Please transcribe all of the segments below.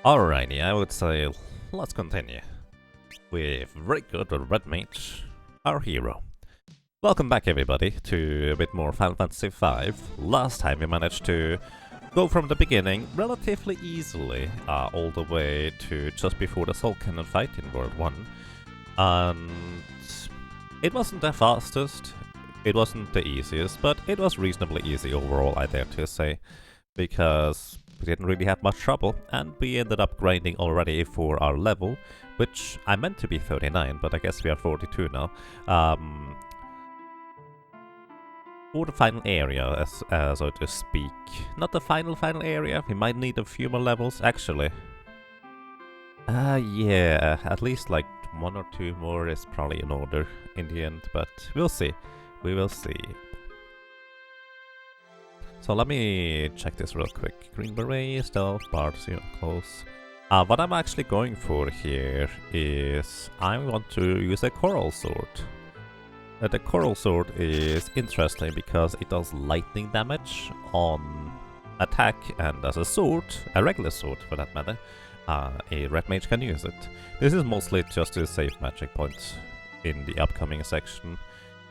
Alrighty, I would say let's continue with very good Red Mage, our hero. Welcome back everybody to a bit more Final Fantasy V. Last time we managed to go from the beginning relatively easily all the way to just before the Soul Cannon fight in World 1. And it wasn't the fastest, it wasn't the easiest, but it was reasonably easy overall, I dare to say, because we didn't really have much trouble, and we ended up grinding already for our level, which I meant to be 39, but I guess we are 42 now. For the final area, so to speak. Not the final area, we might need a few more levels, actually. Yeah, at least like 1 or 2 more is probably in order in the end, but we'll see. We will see. So let me check this real quick. Green Beret, Stealth, Bard, Zero, Close. What I'm actually going for here is I want to use a Coral Sword. The Coral Sword is interesting because it does lightning damage on attack, and as a sword, a regular sword for that matter, a Red Mage can use it. This is mostly just to save magic points in the upcoming section,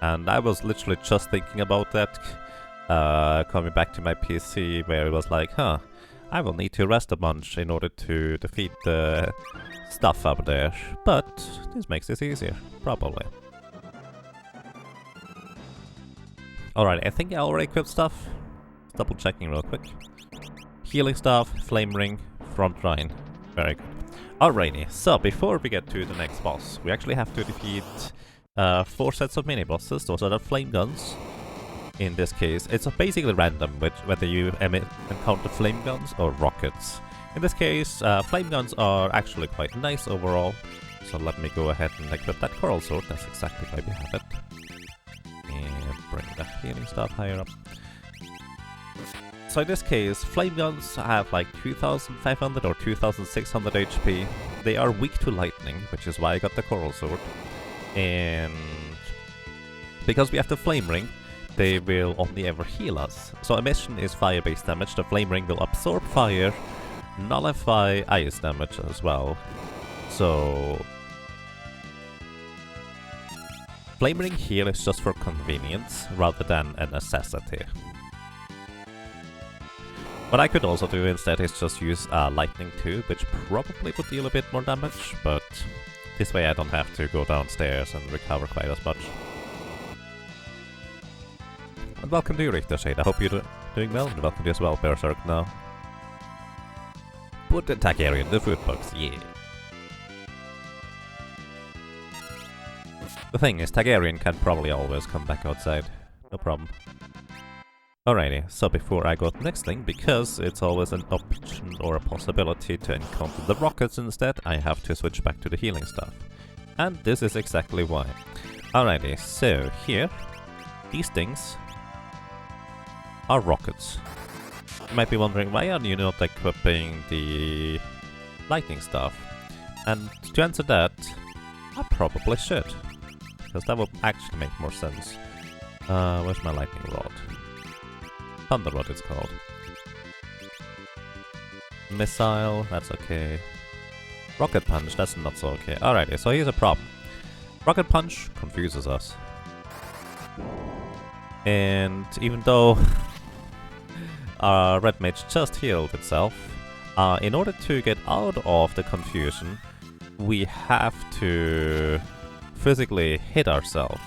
and I was literally just thinking about that. Coming back to my PC, where it was like, I will need to rest a bunch in order to defeat the stuff up there, but this makes this easier, probably. Alright, I think I already equipped stuff. Double checking real quick. Healing staff, flame ring, front line. Very good. Alrighty, so before we get to the next boss, we actually have to defeat 4 sets of mini bosses. Those are the flame guns. In this case, it's basically random whether you encounter flame guns or rockets. In this case, flame guns are actually quite nice overall. So let me go ahead and equip that Coral Sword. That's exactly why we have it. And bring the healing stuff higher up. So in this case, flame guns have like 2500 or 2600 HP. They are weak to lightning, which is why I got the Coral Sword. And because we have the flame ring, they will only ever heal us. So a mission is fire-based damage. The flame ring will absorb fire, nullify ice damage as well. So flame ring heal is just for convenience rather than a necessity. What I could also do instead is just use lightning too, which probably would deal a bit more damage, but this way I don't have to go downstairs and recover quite as much. And welcome to you, Richter Shade. I hope you're doing well, and welcome to you as well, Berserk now. Put the Targaryen in the food box, yeah. The thing is, Targaryen can probably always come back outside. No problem. Alrighty, so before I go to the next thing, because it's always an option or a possibility to encounter the rockets instead, I have to switch back to the healing stuff. And this is exactly why. Alrighty, so here, these things are rockets. You might be wondering, why are you not equipping the lightning stuff? And to answer that, I probably should, because that would actually make more sense. Where's my lightning rod? Thunder rod it's called. Missile, that's okay. Rocket punch, that's not so okay. Alrighty, so here's a problem. Rocket punch confuses us. And even though Red Mage just healed itself, in order to get out of the confusion, we have to physically hit ourselves.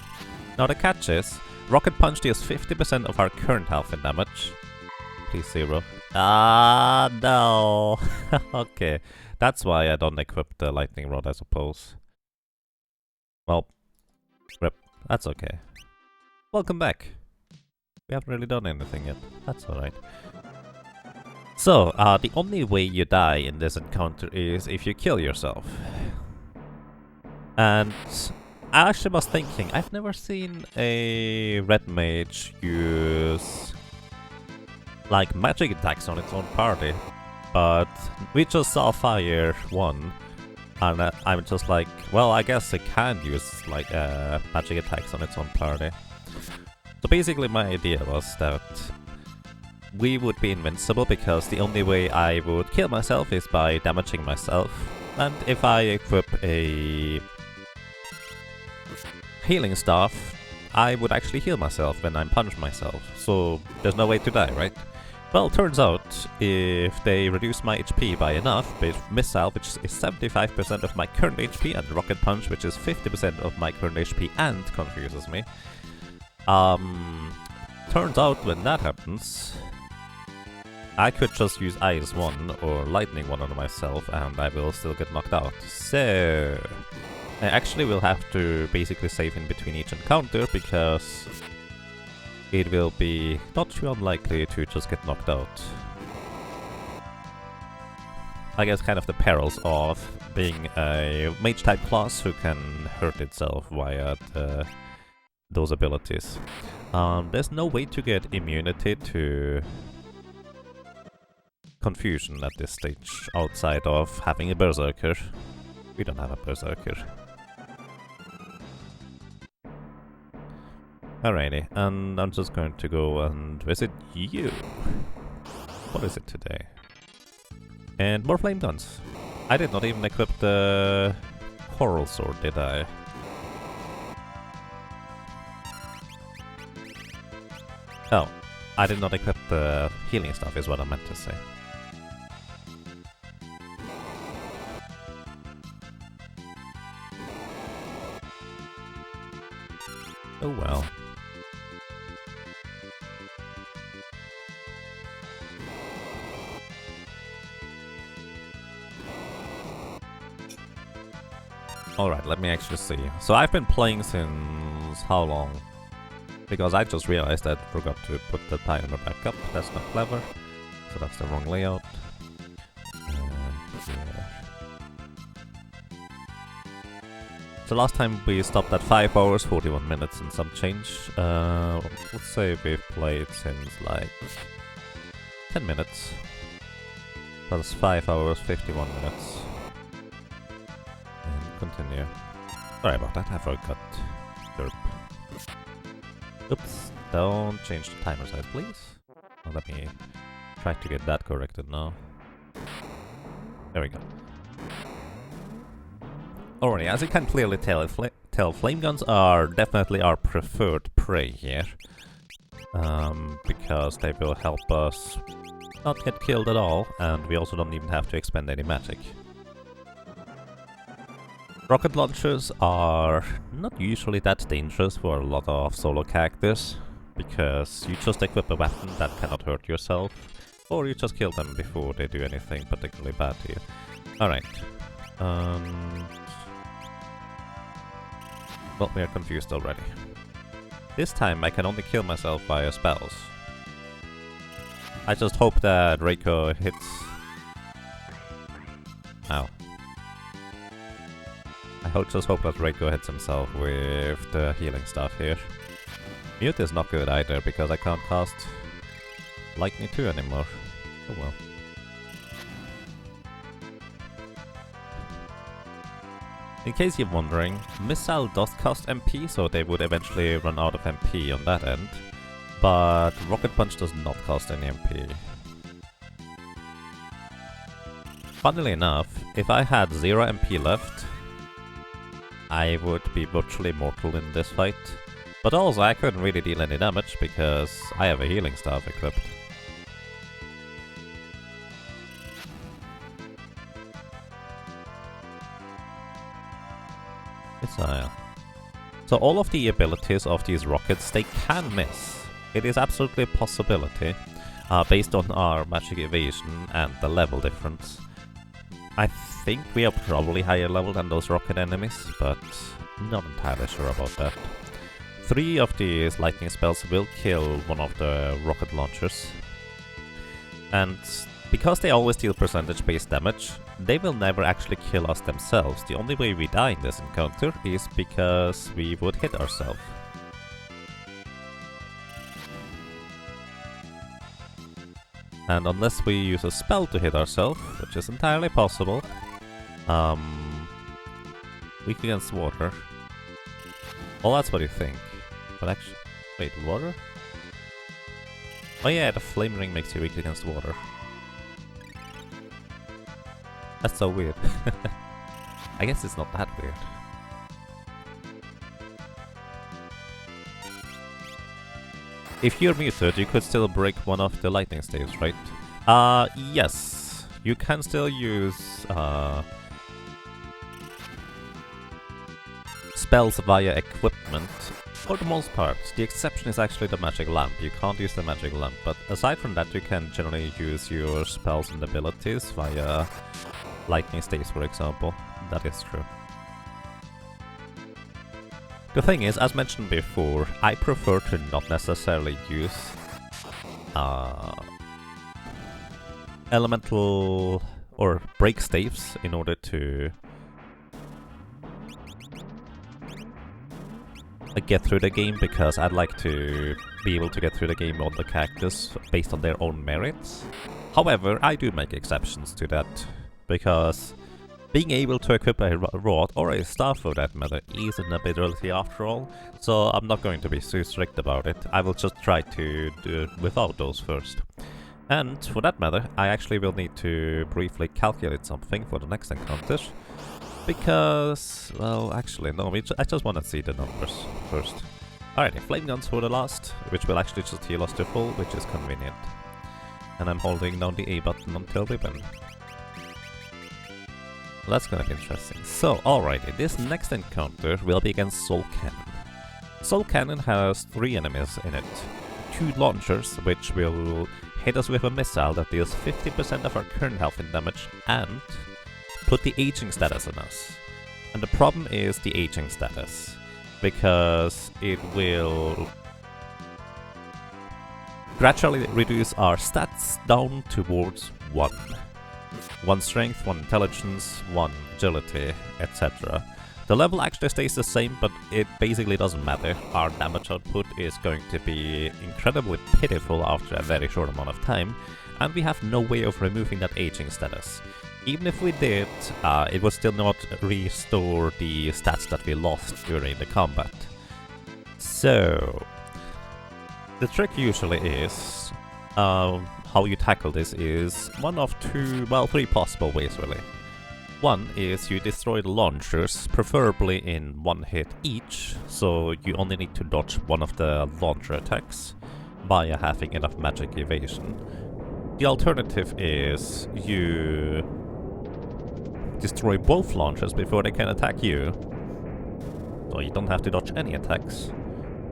Now the catch is, Rocket Punch deals 50% of our current health and damage. Please 0. No. Okay, that's why I don't equip the lightning rod, I suppose. Well, rip. That's okay. Welcome back. We haven't really done anything yet. That's alright. So, the only way you die in this encounter is if you kill yourself. And I actually was thinking, I've never seen a Red Mage use like magic attacks on its own party, but we just saw Fire 1, and I'm just like, well, I guess it can use like magic attacks on its own party. So basically my idea was that we would be invincible because the only way I would kill myself is by damaging myself. And if I equip a healing staff, I would actually heal myself when I punch myself. So there's no way to die, right? Well, turns out, if they reduce my HP by enough, with Missile, which is 75% of my current HP, and Rocket Punch, which is 50% of my current HP and confuses me, turns out when that happens, I could just use Ice 1 or Lightning 1 on myself and I will still get knocked out. So I actually will have to basically save in between each encounter because it will be not too unlikely to just get knocked out. I guess kind of the perils of being a mage type class who can hurt itself via those abilities. There's no way to get immunity to confusion at this stage outside of having a berserker. We don't have a berserker. Alrighty, and I'm just going to go and visit you. What is it today? And more flame guns. I did not even equip the coral sword, did I? Oh, I did not equip the healing stuff is what I meant to say. Oh well. Alright, let me actually see. So I've been playing since how long? Because I just realized I forgot to put the timer back up. That's not clever. So that's the wrong layout. Yeah. So last time we stopped at 5 hours, 41 minutes and some change. Let's say we've played since like 10 minutes. That's 5 hours, 51 minutes. And continue. Sorry about that, I forgot. Derp. Oops, don't change the timer size, please. Well, let me try to get that corrected now. There we go. Alrighty, as you can clearly tell, flame guns are definitely our preferred prey here. Because they will help us not get killed at all, and we also don't even have to expend any magic. Rocket launchers are not usually that dangerous for a lot of solo characters, because you just equip a weapon that cannot hurt yourself, or you just kill them before they do anything particularly bad to you. Alright. Well, we are confused already. This time I can only kill myself via spells. I just hope that Reiko hits... Ow. I just hope that Reiko hits himself with the healing stuff here. Mute is not good either, because I can't cast Lightning 2 anymore. Oh well. In case you're wondering, Missile does cost MP, so they would eventually run out of MP on that end. But Rocket Punch does not cost any MP. Funnily enough, if I had 0 MP left, I would be virtually mortal in this fight. But also I couldn't really deal any damage because I have a healing staff equipped. Missile. So all of the abilities of these rockets, they can miss. It is absolutely a possibility, based on our magic evasion and the level difference. I think we are probably higher level than those rocket enemies, but not entirely sure about that. 3 of these lightning spells will kill one of the rocket launchers. And because they always deal percentage-based damage, they will never actually kill us themselves. The only way we die in this encounter is because we would hit ourselves. And unless we use a spell to hit ourselves, which is entirely possible, weak against water. Well, that's what you think. But actually, wait, water? Oh yeah, the flame ring makes you weak against water. That's so weird. I guess it's not that weird. If you're muted, you could still break one of the lightning staves, right? Yes. You can still use spells via equipment. For the most part, the exception is actually the magic lamp. You can't use the magic lamp, but aside from that, you can generally use your spells and abilities via lightning staves, for example. That is true. The thing is, as mentioned before, I prefer to not necessarily use elemental or break staves in order to get through the game, because I'd like to be able to get through the game on the cactus based on their own merits. However, I do make exceptions to that, because being able to equip a rod, or a staff for that matter, is an ability after all, so I'm not going to be so strict about it. I will just try to do it without those first. And for that matter, I actually will need to briefly calculate something for the next encounter. Because, well, actually, no, I just want to see the numbers first. Alrighty, flame guns for the last, which will actually just heal us to full, which is convenient. And I'm holding down the A button until we win. Well, that's gonna be interesting. So, alrighty, this next encounter will be against Soul Cannon. Soul Cannon has 3 enemies in it. 2 launchers, which will hit us with a missile that deals 50% of our current health in damage, and put the aging status on us. And the problem is the aging status, because it will gradually reduce our stats down towards 1. 1 strength, 1 intelligence, 1 agility, etc. The level actually stays the same, but it basically doesn't matter. Our damage output is going to be incredibly pitiful after a very short amount of time, and we have no way of removing that aging status. Even if we did, it would still not restore the stats that we lost during the combat. So, the trick usually is, how you tackle this is one of 3 possible ways really. One is you destroy the launchers, preferably in 1 hit each, so you only need to dodge one of the launcher attacks via having enough magic evasion. The alternative is you destroy both launchers before they can attack you, so you don't have to dodge any attacks.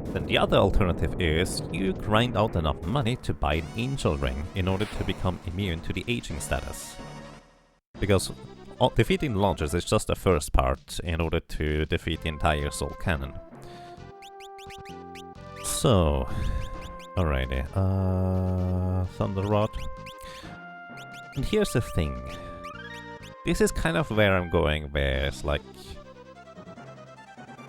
Then the other alternative is you grind out enough money to buy an angel ring in order to become immune to the aging status. Because defeating launchers is just the first part in order to defeat the entire Soul Cannon. So, alrighty, Thunder Rod. And here's the thing. This is kind of where I'm going, where it's like,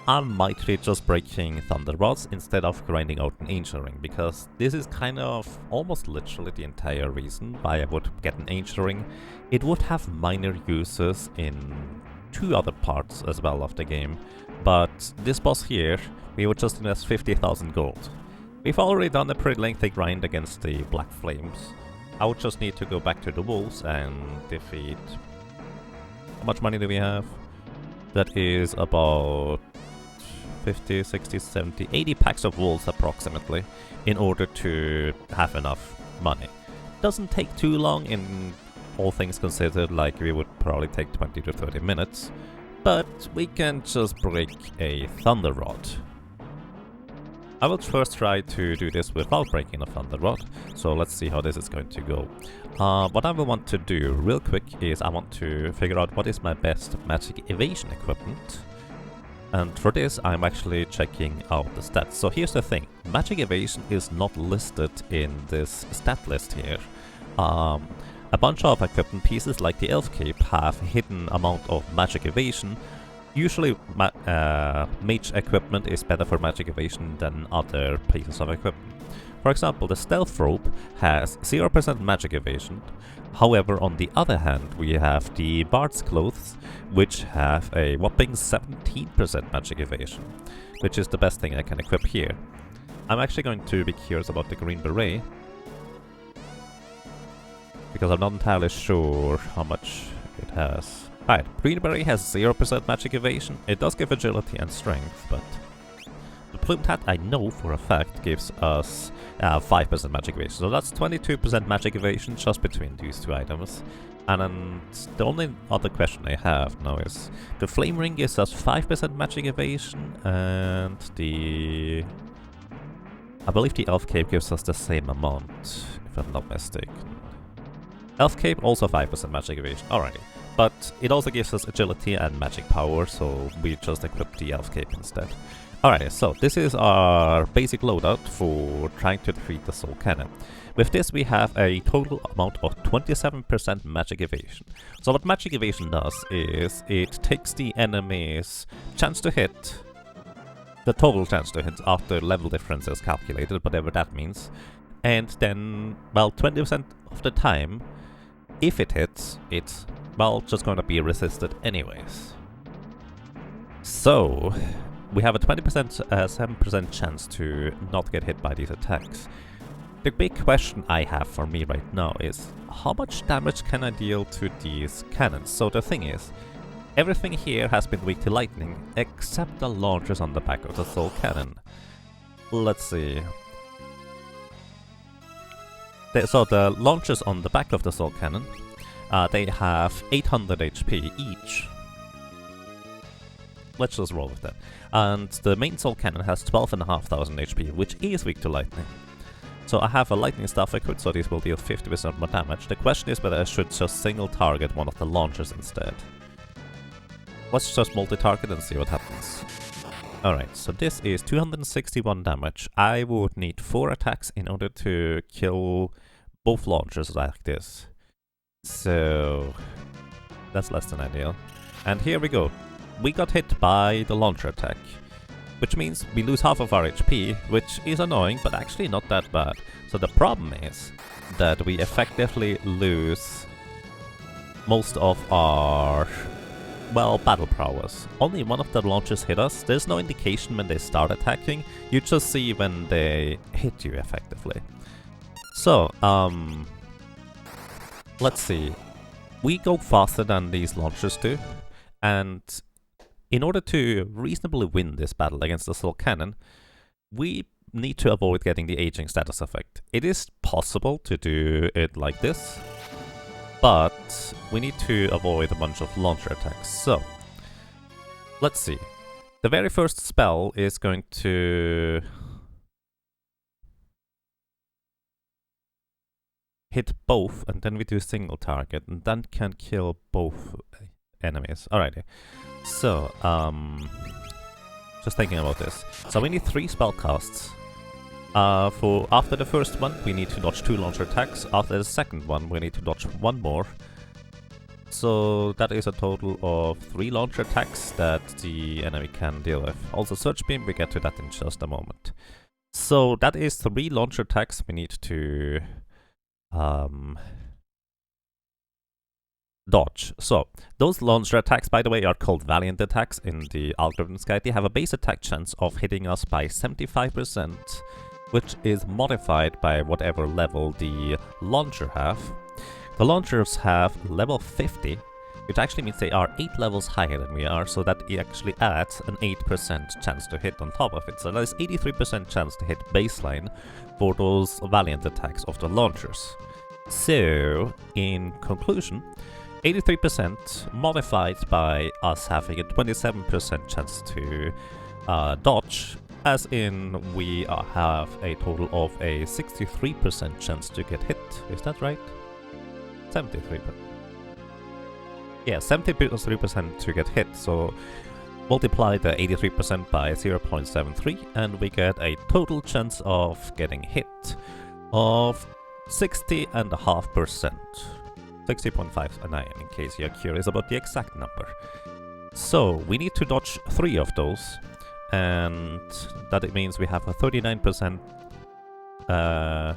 I might be just breaking Thunder Rods instead of grinding out an Angel Ring, because this is kind of almost literally the entire reason why I would get an Angel Ring. It would have minor uses in 2 other parts as well of the game, but this boss here, we would just invest 50,000 gold. We've already done a pretty lengthy grind against the Black Flames. I would just need to go back to the wolves and defeat... How much money do we have? That is about 50, 60, 70, 80 packs of wolves approximately, in order to have enough money. Doesn't take too long in all things considered, like we would probably take 20 to 30 minutes, but we can just break a Thunder Rod. I will first try to do this without breaking a Thunder Rod, so let's see how this is going to go. What I will want to do real quick is I want to figure out what is my best magic evasion equipment. And for this I'm actually checking out the stats. So here's the thing, magic evasion is not listed in this stat list here. A bunch of equipment pieces like the Elf Cape have a hidden amount of magic evasion. Usually mage equipment is better for magic evasion than other pieces of equipment. For example, the Stealth Robe has 0% magic evasion. However, on the other hand, we have the Bard's Clothes, which have a whopping 17% magic evasion, which is the best thing I can equip here. I'm actually going to be curious about the Green Beret, because I'm not entirely sure how much it has. Alright, Greenberry has 0% magic evasion. It does give agility and strength, but the Plumed Hat I know for a fact gives us 5% magic evasion. So that's 22% magic evasion just between these two items. And then the only other question I have now is the Flame Ring gives us 5% magic evasion, and I believe the Elf Cape gives us the same amount, if I'm not mistaken. Elf Cape also 5% magic evasion, alrighty. But it also gives us agility and magic power, so we just equip the Elf Cape instead. Alrighty, so this is our basic loadout for trying to defeat the Soul Cannon. With this we have a total amount of 27% magic evasion. So what magic evasion does is it takes the enemy's chance to hit, the total chance to hit after level difference is calculated, whatever that means, and then, well, 20% of the time, if it hits, it's, well, just gonna be resisted anyways. So we have a 7% chance to not get hit by these attacks. The big question I have for me right now is, how much damage can I deal to these cannons? So the thing is, everything here has been weak to lightning, except the launchers on the back of the Soul Cannon. Let's see. So the launchers on the back of the Soul Cannon, they have 800 HP each. Let's just roll with that. And the main Soul Cannon has 12,500 HP, which is weak to lightning. So I have a lightning staff equipped, so these will deal 50% more damage. The question is whether I should just single target one of the launchers instead. Let's just multi-target and see what happens. Alright, so this is 261 damage. I would need 4 attacks in order to kill both launchers like this. So that's less than ideal. And here we go. We got hit by the launcher attack, which means we lose half of our HP, which is annoying, but actually not that bad. So the problem is that we effectively lose most of our, well, battle prowess. Only one of the launchers hit us. There's no indication when they start attacking. You just see when they hit you effectively. So, let's see. We go faster than these launchers do, and in order to reasonably win this battle against the Soul Cannon, we need to avoid getting the aging status effect. It is possible to do it like this, but we need to avoid a bunch of launcher attacks. So, let's see. The very first spell is going to hit both, and then we do single target, and then can kill both enemies. Alrighty. So, just thinking about this. So we need 3 spell casts. For after the first one, we need to dodge 2 launcher attacks. After the second one, we need to dodge 1 more. So that is a total of 3 launcher attacks that the enemy can deal with. Also Surge Beam, we get to that in just a moment. So that is 3 launcher attacks we need to dodge. So, those launcher attacks, by the way, are called Valiant attacks in the Algorithms Guide. They have a base attack chance of hitting us by 75%, which is modified by whatever level the launcher have. The launchers have level 50, which actually means they are 8 levels higher than we are, so that actually adds an 8% chance to hit on top of it. So that is 83% chance to hit baseline for those Valiant attacks of the launchers. So, in conclusion, 83% modified by us having a 27% chance to dodge, as in we have a total of a 63% chance to get hit. Is that right? 73%. Yeah, 73% to get hit, so multiply the 83% by 0.73 and we get a total chance of getting hit of 60.5%. 60.59 in case you're curious about the exact number. So we need to dodge 3 of those, and that it means we have a 39%. The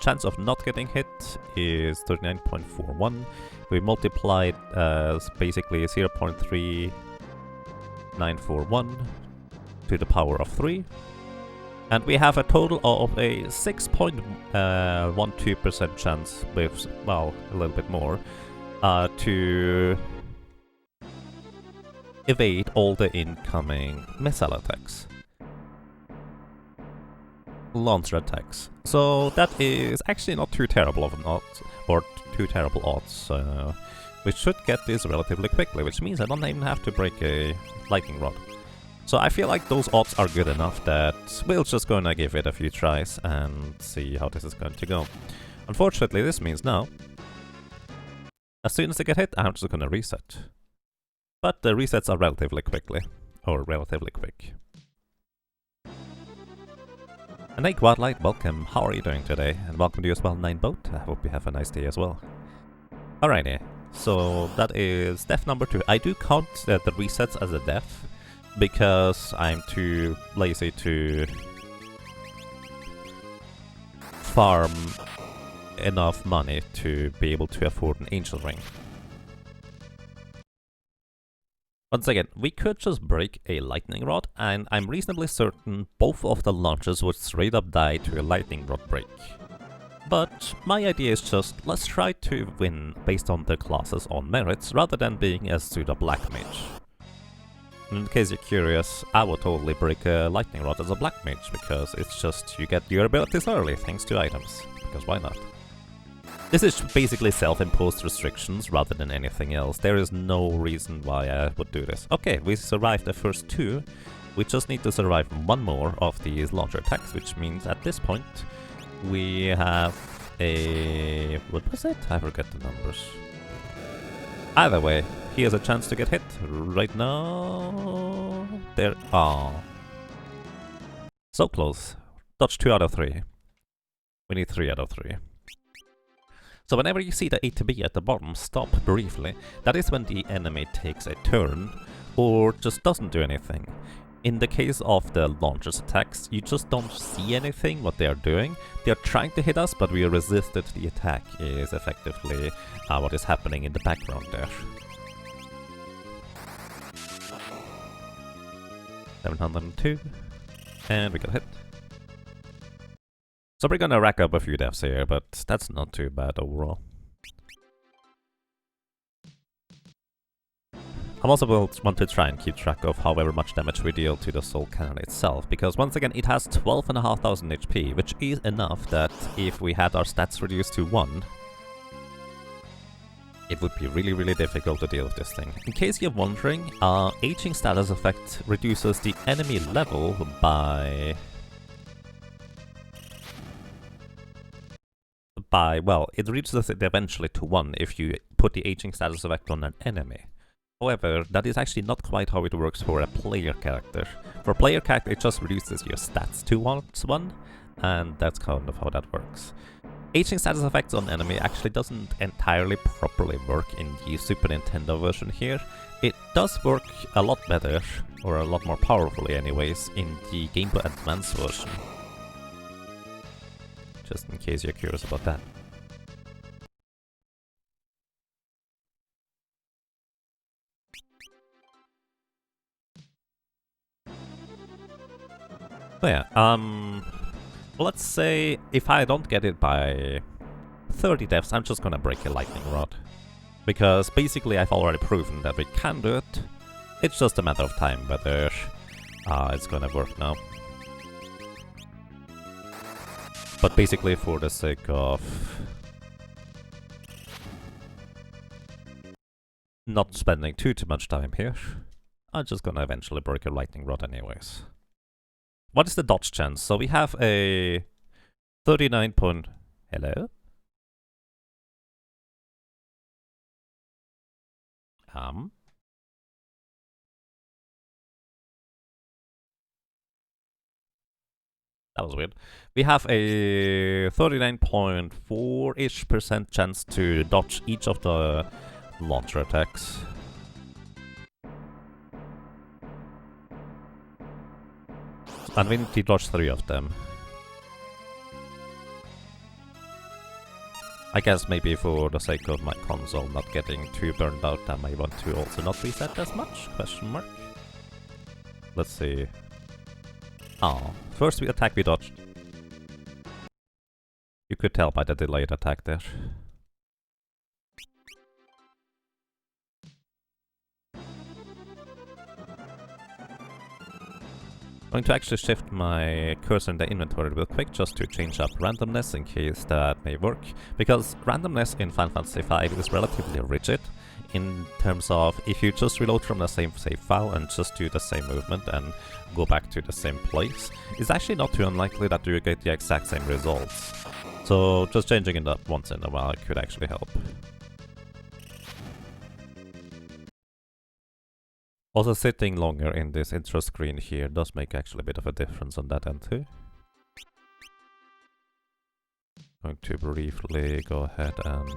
chance of not getting hit is 39.41. We multiply it as basically 0.3941 to the power of 3. And we have a total of a 6.12% chance with, well, a little bit more, to evade all the incoming missile attacks. Launcher attacks. So that is actually not too terrible of an odds, or too terrible odds. We should get this relatively quickly, which means I don't even have to break a lightning rod. So I feel like those odds are good enough that we're just gonna give it a few tries and see how this is going to go. Unfortunately, this means now, as soon as I get hit, I'm just gonna reset. But the resets are relatively quick. And hey Quadlight, welcome, how are you doing today? And welcome to you as well, Nineboat, I hope you have a nice day as well. Alrighty, so that is death number 2. I do count the resets as a death, because I'm too lazy to farm enough money to be able to afford an angel ring. Once again, we could just break a lightning rod, and I'm reasonably certain both of the launches would straight up die to a lightning rod break. But my idea is just, let's try to win based on the classes on merits, rather than being a pseudo black mage. In case you're curious, I would totally break a lightning rod as a black mage, because it's just, you get your abilities early thanks to items, because why not? This is basically self-imposed restrictions rather than anything else. There is no reason why I would do this. Okay, we survived the first 2. We just need to survive 1 more of these launcher attacks, which means at this point we have a... what was it? I forget the numbers. Either way, here's a chance to get hit right now. There. Oh. So close. Dodge 2 out of 3. We need 3 out of 3. So whenever you see the ATB at the bottom stop briefly, that is when the enemy takes a turn, or just doesn't do anything. In the case of the launcher's attacks, you just don't see anything what they are doing. They are trying to hit us, but we resisted the attack is effectively what is happening in the background there. 702, and we got hit. So we're gonna rack up a few deaths here, but that's not too bad overall. I also will want to try and keep track of however much damage we deal to the soul cannon itself, because once again it has 12,500 HP, which is enough that if we had our stats reduced to 1, it would be really difficult to deal with this thing. In case you're wondering, aging status effect reduces the enemy level by... well, it reduces it eventually to 1 if you put the aging status effect on an enemy. However, that is actually not quite how it works for a player character. For a player character, it just reduces your stats to 1, and that's kind of how that works. Aging status effects on enemy actually doesn't entirely properly work in the Super Nintendo version here. It does work a lot better, or a lot more powerfully anyways, in the Game Boy Advance version. Just in case you're curious about that. So yeah, let's say if I don't get it by 30 deaths, I'm just gonna break a lightning rod. Because basically I've already proven that we can do it. It's just a matter of time whether it's gonna work now. But basically for the sake of not spending too much time here, I'm just gonna eventually break a lightning rod anyways. What is the dodge chance? So we have a 39 point... Hello? That was weird. We have a 39.4-ish% chance to dodge each of the launcher attacks. And we need to dodge 3 of them. I guess maybe for the sake of my console not getting too burned out, I might want to also not reset as much? Question mark. Let's see. Oh, first we attack, we dodged. You could tell by the delayed attack there. I'm going to actually shift my cursor in the inventory real quick just to change up randomness in case that may work. Because randomness in Final Fantasy V is relatively rigid in terms of if you just reload from the same save file and just do the same movement and go back to the same place, it's actually not too unlikely that you get the exact same results. So just changing it up once in a while could actually help. Also, sitting longer in this intro screen here does make actually a bit of a difference on that end too. Going to briefly go ahead and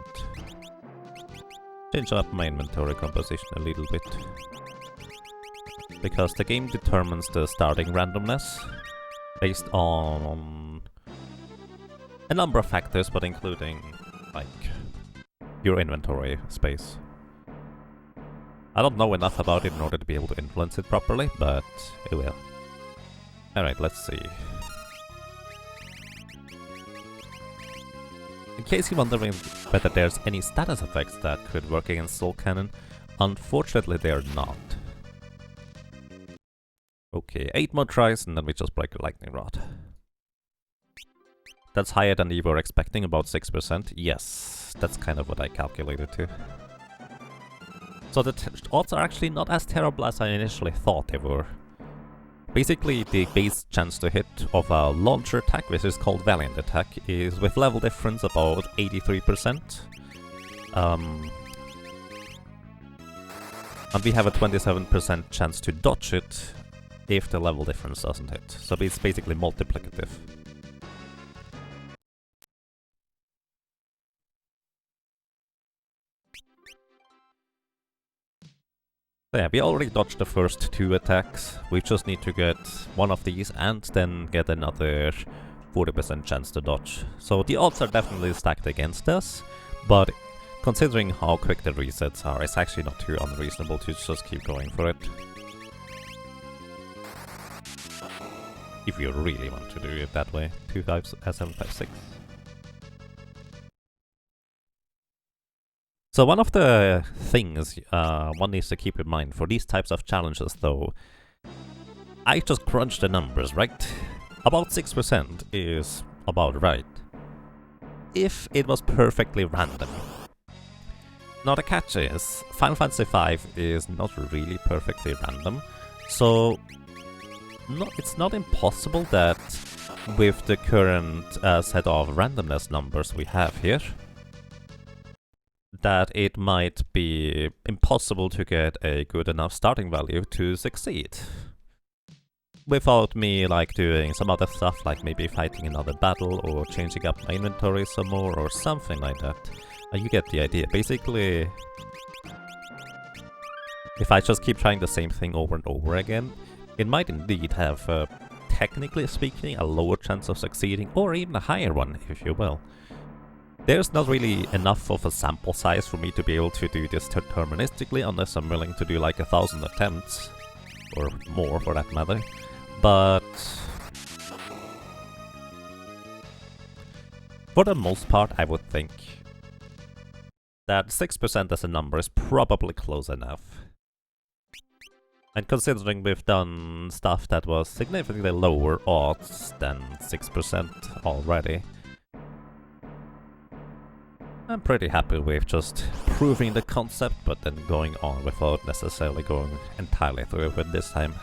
change up my inventory composition a little bit. Because the game determines the starting randomness based on a number of factors, but including like your inventory space. I don't know enough about it in order to be able to influence it properly, but it will. Alright, let's see. In case you're wondering whether there's any status effects that could work against Soul Cannon, unfortunately they're not. Okay, 8 more tries and then we just break a lightning rod. That's higher than you were expecting, about 6%. Yes, that's kind of what I calculated too. So the odds are actually not as terrible as I initially thought they were. Basically, the base chance to hit of a launcher attack, which is called Valiant attack, is with level difference about 83%. And we have a 27% chance to dodge it if the level difference doesn't hit. So it's basically multiplicative. So yeah, we already dodged the first 2 attacks. We just need to get one of these and then get another 40% chance to dodge. So the odds are definitely stacked against us, but considering how quick the resets are, it's actually not too unreasonable to just keep going for it. If you really want to do it that way. 756. So one of the things one needs to keep in mind for these types of challenges though, I just crunched the numbers, right? About 6% is about right. If it was perfectly random. Now the catch is, Final Fantasy V is not really perfectly random, so it's not impossible that with the current set of randomness numbers we have here, that it might be impossible to get a good enough starting value to succeed. Without me like doing some other stuff, like maybe fighting another battle or changing up my inventory some more or something like that. You get the idea. Basically, if I just keep trying the same thing over and over again, it might indeed have, technically speaking, a lower chance of succeeding, or even a higher one, if you will. There's not really enough of a sample size for me to be able to do this deterministically unless I'm willing to do like 1,000 attempts, or more for that matter. But for the most part, I would think that 6% as a number is probably close enough. And considering we've done stuff that was significantly lower odds than 6% already, I'm pretty happy with just proving the concept, but then going on without necessarily going entirely through with this time.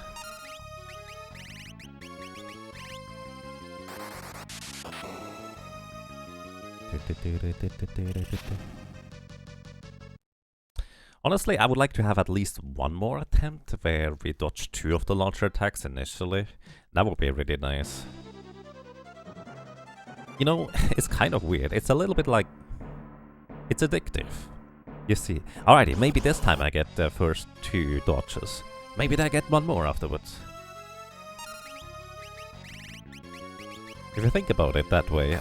Honestly, I would like to have at least one more attempt where we dodge 2 of the launcher attacks initially. That would be really nice. You know, it's kind of weird. It's a little bit like... it's addictive. You see. Alrighty, maybe this time I get the first 2 dodges. Maybe I get one more afterwards. If you think about it that way,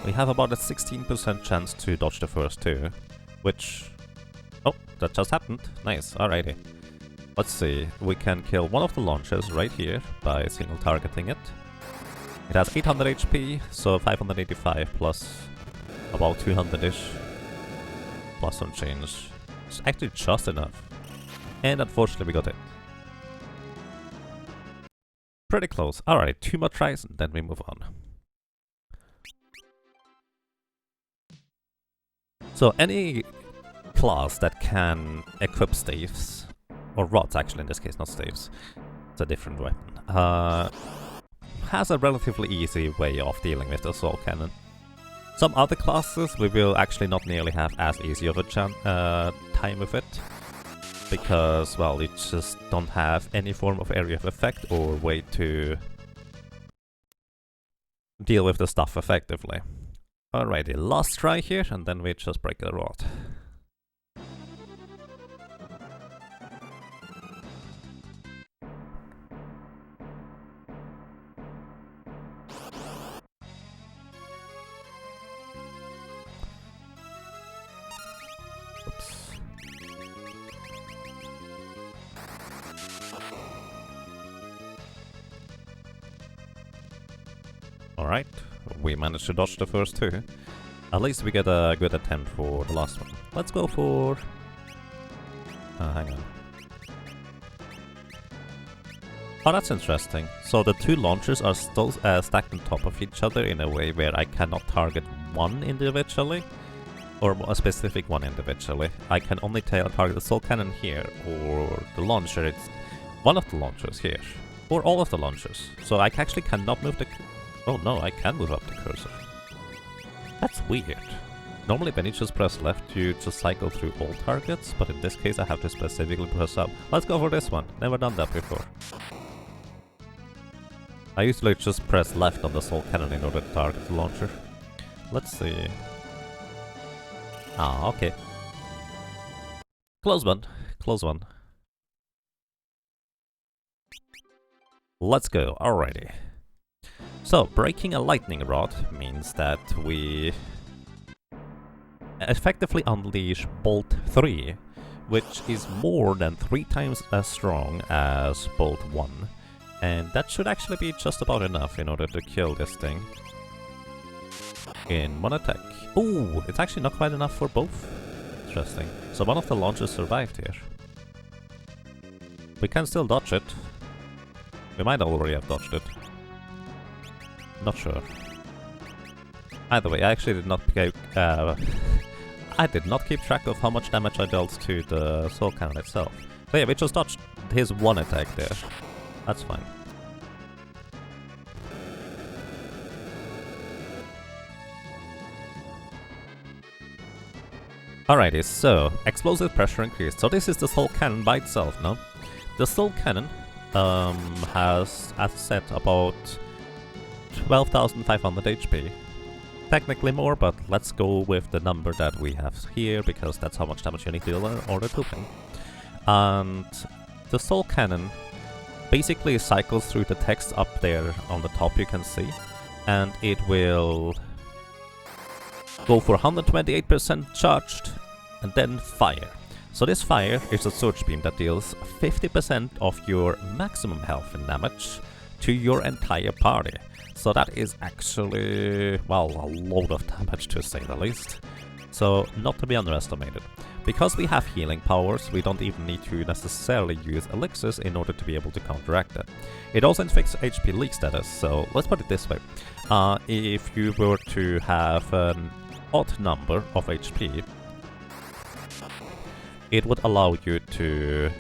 we have about a 16% chance to dodge the first 2, which... oh, that just happened. Nice, alrighty. Let's see, we can kill one of the launchers right here by single targeting it. It has 800 HP, so 585 plus about 200-ish. Plus some change. It's actually just enough. And unfortunately we got it. Pretty close. Alright, 2 more tries and then we move on. So any class that can equip staves, or rods actually in this case, not staves, it's a different weapon, has a relatively easy way of dealing with the soul cannon. Some other classes we will actually not nearly have as easy of a time with it, because, well, you just don't have any form of area of effect or way to deal with the stuff effectively. Alrighty, last try here, and then we just break the rod. Oops. Alright, we managed to dodge the first 2. At least we get a good attempt for the last one. Let's go for... hang on. Oh, that's interesting. So the 2 launchers are still stacked on top of each other in a way where I cannot target one individually, or a specific one individually. I can only target the soul cannon here, or the launcher, it's one of the launchers here, or all of the launchers. So I actually cannot move the... Oh no, I can move up the cursor. That's weird. Normally when you just press left, you just cycle through all targets, but in this case I have to specifically press up. Let's go for this one. Never done that before. I usually just press left on the soul cannon in order to target the launcher. Let's see. Ah, okay. Close one. Close one. Let's go. Alrighty. So, breaking a lightning rod means that we effectively unleash Bolt 3, which is more than 3 times as strong as Bolt 1. And that should actually be just about enough in order to kill this thing in one attack. Ooh, it's actually not quite enough for both. Interesting. So one of the launchers survived here. We can still dodge it. We might already have dodged it. Not sure. Either way, I actually did not I did not keep track of how much damage I dealt to the soul cannon itself. So yeah, we just dodged his one attack there. That's fine. Alrighty, so explosive pressure increased. So this is the soul cannon by itself now. The soul cannon has, as I said, about 12,500 HP. Technically more, but let's go with the number that we have here, because that's how much damage you need to deal in order to win. And the soul cannon basically cycles through the text up there on the top, you can see, and it will go for 128% charged and then fire. So this fire is a surge beam that deals 50% of your maximum health and damage to your entire party. So that is actually, well, a load of damage to say the least. So not to be underestimated. Because we have healing powers, we don't even need to necessarily use elixirs in order to be able to counteract it. It also inflicts HP leak status, so let's put it this way. If you were to have an odd number of HP, it would allow you to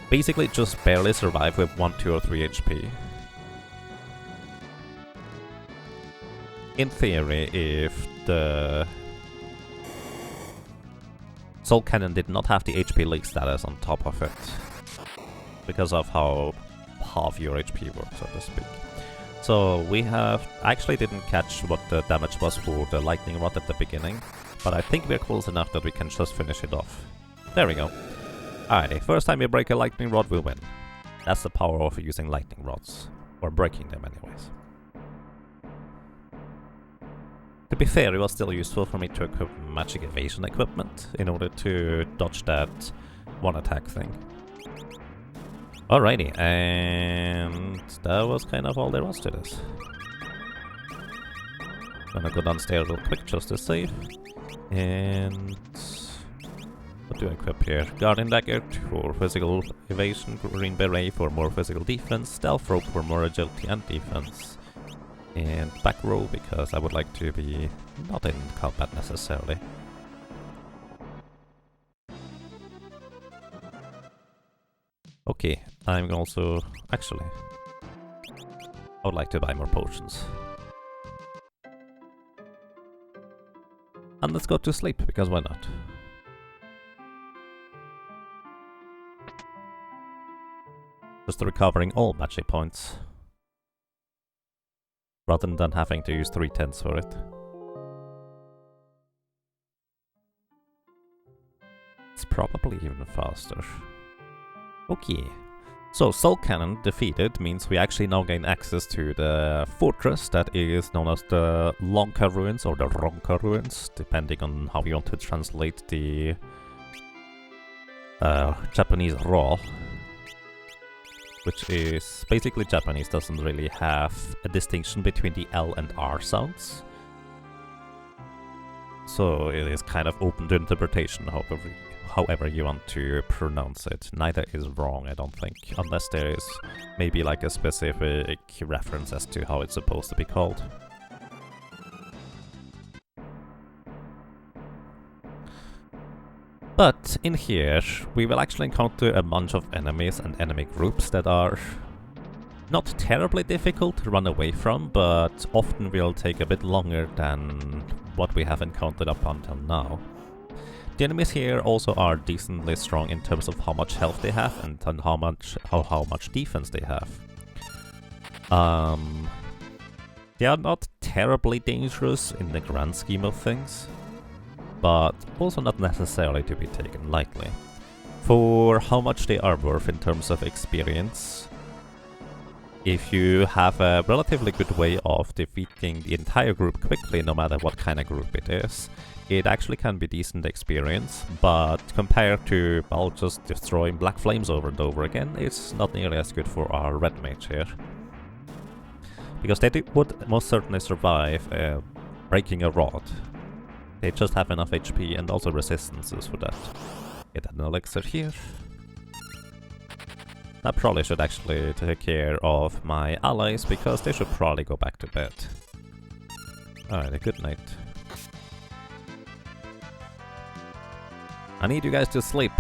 basically just barely survive with 1, 2 or 3 HP. In theory, if the soul cannon did not have the HP leak status on top of it, because of how half your HP works, so to speak. So we have... I actually didn't catch what the damage was for the lightning rod at the beginning, but I think we're close enough that we can just finish it off. There we go. Alrighty, first time we break a lightning rod, we win. That's the power of using lightning rods. Or breaking them anyways. To be fair, it was still useful for me to equip magic evasion equipment in order to dodge that one attack thing. Alrighty, and that was kind of all there was to this. Gonna go downstairs real quick just to save. And what do I equip here? Guardian Dagger for physical evasion, Green Beret for more physical defense, Stealth Rope for more agility and defense, and Back Row because I would like to be not in combat necessarily. Okay, I'm also... actually, I would like to buy more potions. And let's go to sleep, because why not? Just recovering all magic points. Rather than having to use 3/10 for it. It's probably even faster. Okay. So, Soul Cannon defeated means we actually now gain access to the fortress that is known as the Lonka Ruins or the Ronka Ruins, depending on how you want to translate the Japanese Ro, which is basically Japanese doesn't really have a distinction between the L and R sounds. So it is kind of open to interpretation, however you want to pronounce it. Neither is wrong, I don't think, unless there is maybe like a specific reference as to how it's supposed to be called. But in here, we will actually encounter a bunch of enemies and enemy groups that are not terribly difficult to run away from, but often will take a bit longer than what we have encountered up until now. The enemies here also are decently strong in terms of how much health they have and how much defense they have. They are not terribly dangerous in the grand scheme of things, but also not necessarily to be taken lightly. For how much they are worth in terms of experience, if you have a relatively good way of defeating the entire group quickly, no matter what kind of group it is, it actually can be decent experience, but compared to, well, just destroying black flames over and over again, it's not nearly as good for our red mage here. Because they would most certainly survive breaking a rod. They just have enough HP and also resistances for that. Get an elixir here. I probably should actually take care of my allies, because they should probably go back to bed. Alright, a good night. I need you guys to sleep.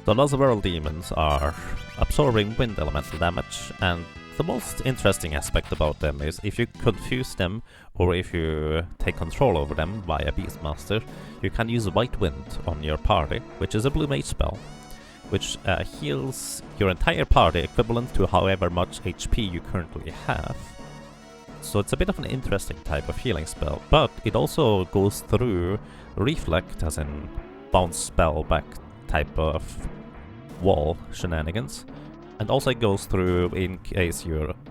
So those World Demons are absorbing wind elemental damage, and the most interesting aspect about them is if you confuse them or if you take control over them via Beastmaster, you can use White Wind on your party, which is a blue mage spell, which heals your entire party equivalent to however much HP you currently have. So it's a bit of an interesting type of healing spell, but it also goes through Reflect, as in bounce spell back type of wall shenanigans, and also it goes through in case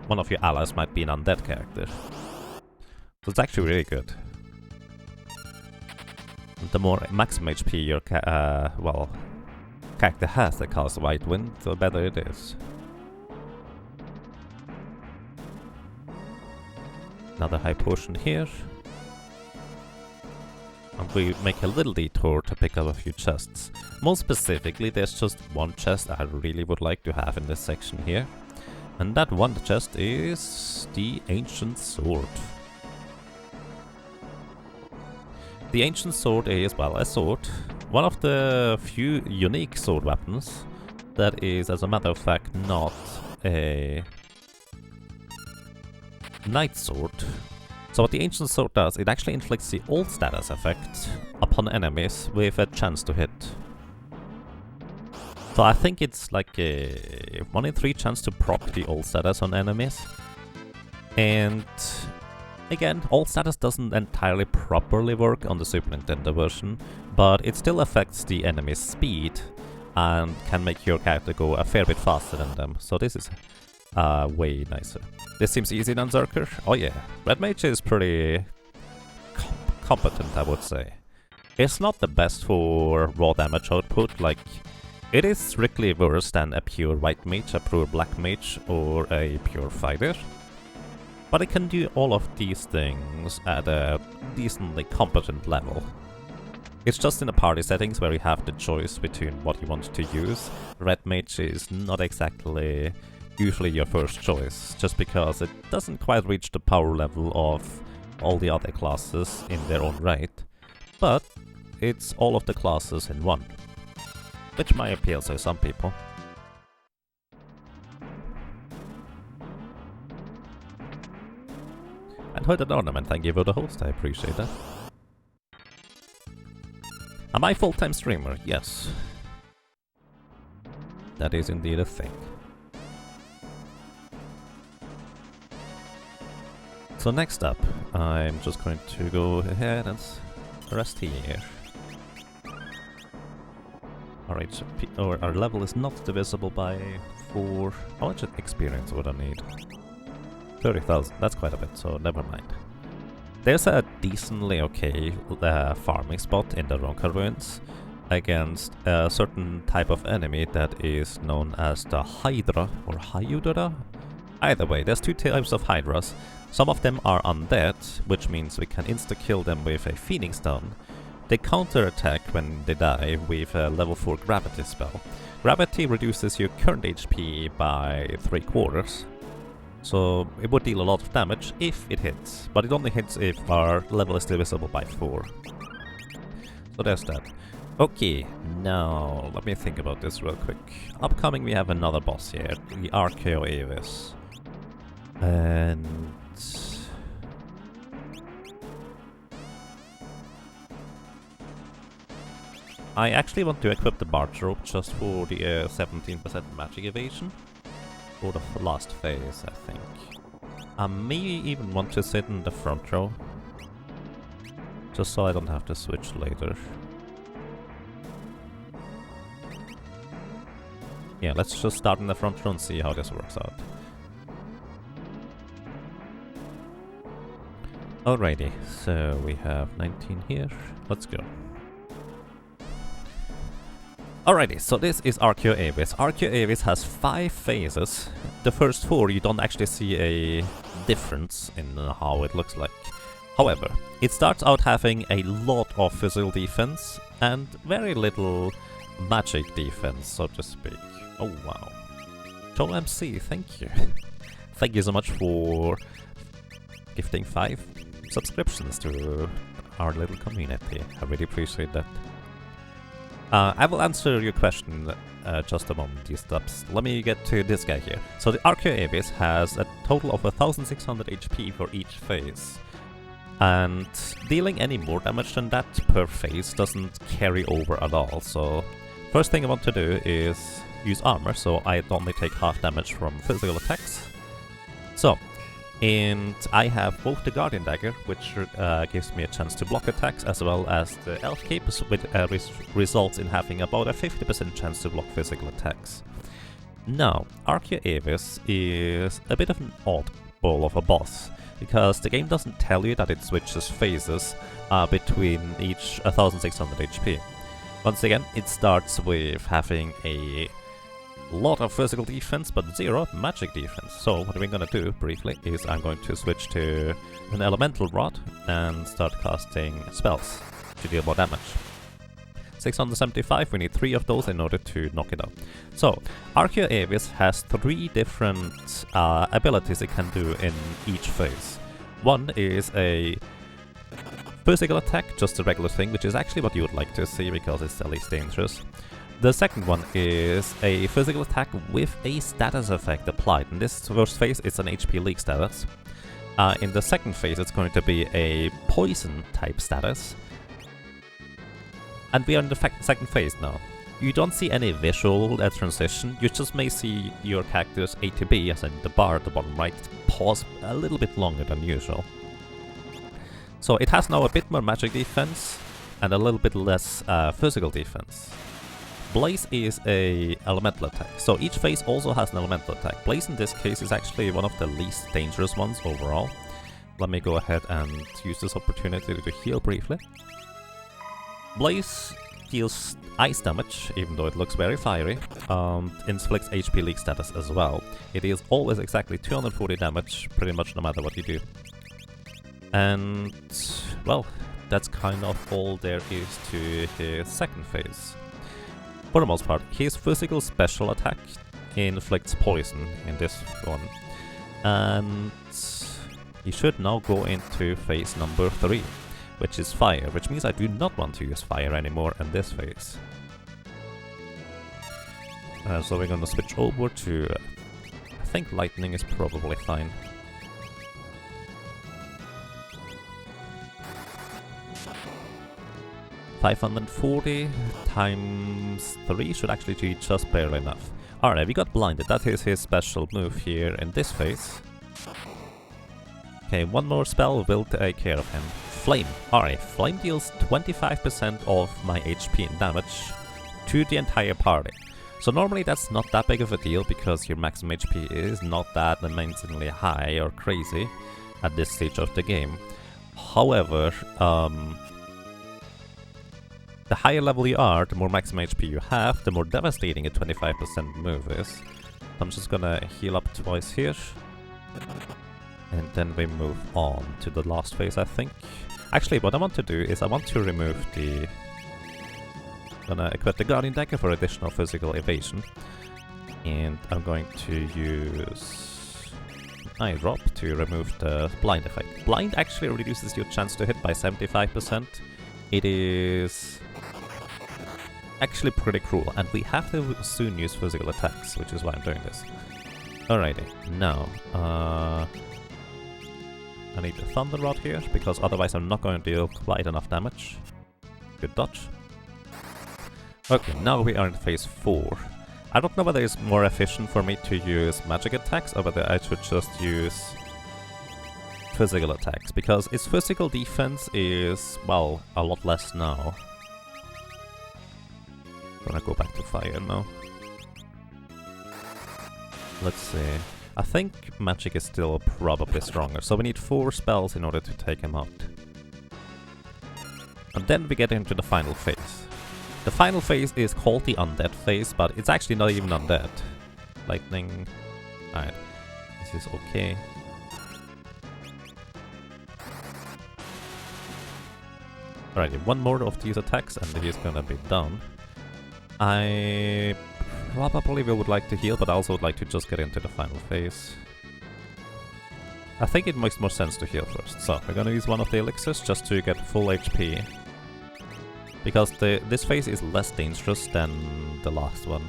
one of your allies might be an undead character. So it's actually really good. And the more maximum HP your character has that casts White Wind, the better it is. Another high potion here. And we make a little detour to pick up a few chests. More specifically, there's just one chest I really would like to have in this section here. And that one chest is the Ancient Sword. The Ancient Sword is, well, a sword. One of the few unique sword weapons that is, as a matter of fact, not a Knight Sword. So what the Ancient Sword does, it actually inflicts the ult status effect upon enemies with a chance to hit. So I think it's like a 1 in 3 chance to proc the ult status on enemies. And again, ult status doesn't entirely properly work on the Super Nintendo version, but it still affects the enemy's speed and can make your character go a fair bit faster than them. So this is way nicer. This seems easy than Zerker. Oh yeah, Red Mage is pretty competent, I would say. It's not the best for raw damage output, like it is strictly worse than a pure white mage, a pure black mage, or a pure fighter. But it can do all of these things at a decently competent level. It's just in the party settings where you have the choice between what you want to use. Red Mage is not exactly usually your first choice, just because it doesn't quite reach the power level of all the other classes in their own right. But it's all of the classes in one, which might appeal to some people. And for the tournament, thank you for the host, I appreciate that. Am I full-time streamer? Yes. That is indeed a thing. So next up, I'm just going to go ahead and rest here. Our level is not divisible by 4. How much experience would I need? 30,000, that's quite a bit, so never mind. There's a decently okay farming spot in the Ronka ruins against a certain type of enemy that is known as the Hydra or Hyudra. Either way, there's 2 types of Hydras. Some of them are undead, which means we can insta-kill them with a Feeding Stone. They counter-attack when they die with a level 4 Gravity spell. Gravity reduces your current HP by 3/4. So it would deal a lot of damage if it hits, but it only hits if our level is divisible by 4. So there's that. Okay, now let me think about this real quick. Upcoming we have another boss here, the Archeo Avis. And I actually want to equip the Barge Rope just for the 17% magic evasion. For the last phase, I think. I may even want to sit in the front row. Just so I don't have to switch later. Yeah, let's just start in the front row and see how this works out. Alrighty, so we have 19 here. Let's go. Alrighty, so this is Archeo Avis. Archeo Avis has 5 phases. The first 4 you don't actually see a difference in how it looks like. However, it starts out having a lot of physical defense and very little magic defense, so to speak. Oh wow. Joel MC, thank you. Thank you so much for gifting 5 subscriptions to our little community. I really appreciate that. I will answer your question just a moment, these steps. Let me get to this guy here. So the Archeo Avis has a total of 1600 HP for each phase. And dealing any more damage than that per phase doesn't carry over at all. So first thing I want to do is use armor, so I only take half damage from physical attacks. So, and I have both the Guardian Dagger, which gives me a chance to block attacks, as well as the Elf Cape, which results in having about a 50% chance to block physical attacks. Now, Archeo Avis is a bit of an oddball of a boss, because the game doesn't tell you that it switches phases between each 1600 HP. Once again, it starts with having a lot of physical defense, but 0 magic defense. So what we're gonna do, briefly, is I'm going to switch to an Elemental Rod and start casting spells to deal more damage. 675, we need 3 of those in order to knock it out. So, Archeo Avis has 3 different abilities it can do in each phase. One is a physical attack, just a regular thing, which is actually what you would like to see because it's the least dangerous. The second one is a physical attack with a status effect applied. In this first phase, it's an HP leak status. In the second phase, it's going to be a poison type status. And we are in the second phase now. You don't see any visual transition, you just may see your character's ATB, as in the bar at the bottom right, pause a little bit longer than usual. So it has now a bit more magic defense and a little bit less physical defense. Blaze is a elemental attack, so each phase also has an elemental attack. Blaze in this case is actually one of the least dangerous ones overall. Let me go ahead and use this opportunity to heal briefly. Blaze deals ice damage, even though it looks very fiery, inflicts HP leak status as well. It is always exactly 240 damage, pretty much no matter what you do. And, well, that's kind of all there is to his second phase. For the most part, his physical special attack inflicts poison in this one. And he should now go into phase number 3, which is fire, which means I do not want to use fire anymore in this phase. So we're gonna switch over to, I think lightning is probably fine. $540 times 3 should actually be just barely enough. Alright, we got blinded. That is his special move here in this phase. Okay, one more spell will take care of him. Flame. Alright, Flame deals 25% of my HP and damage to the entire party. So normally that's not that big of a deal because your maximum HP is not that amazingly high or crazy at this stage of the game. However, the higher level you are, the more maximum HP you have, the more devastating a 25% move is. I'm just gonna heal up twice here. And then we move on to the last phase, I think. Actually, what I want to do is I want to remove the... gonna equip the Guardian Dagger for additional physical evasion. And I'm going to use... Eye Drop to remove the blind effect. Blind actually reduces your chance to hit by 75%. It is... actually pretty cruel, and we have to soon use physical attacks, which is why I'm doing this. Alrighty, now, I need a Thunder Rod here, because otherwise I'm not going to deal quite enough damage. Good dodge. Okay, now we are in phase 4. I don't know whether it's more efficient for me to use magic attacks, or whether I should just use physical attacks, because its physical defense is, well, a lot less now. I'm gonna go back to fire now. Let's see. I think magic is still probably stronger, so we need 4 spells in order to take him out. And then we get into the final phase. The final phase is called the Undead phase, but it's actually not even undead. Lightning... Alright, this is okay. Alright, one more of these attacks and he's gonna be done. I probably would like to heal, but I also would like to just get into the final phase. I think it makes more sense to heal first. So, we're gonna use one of the elixirs just to get full HP. Because this phase is less dangerous than the last one.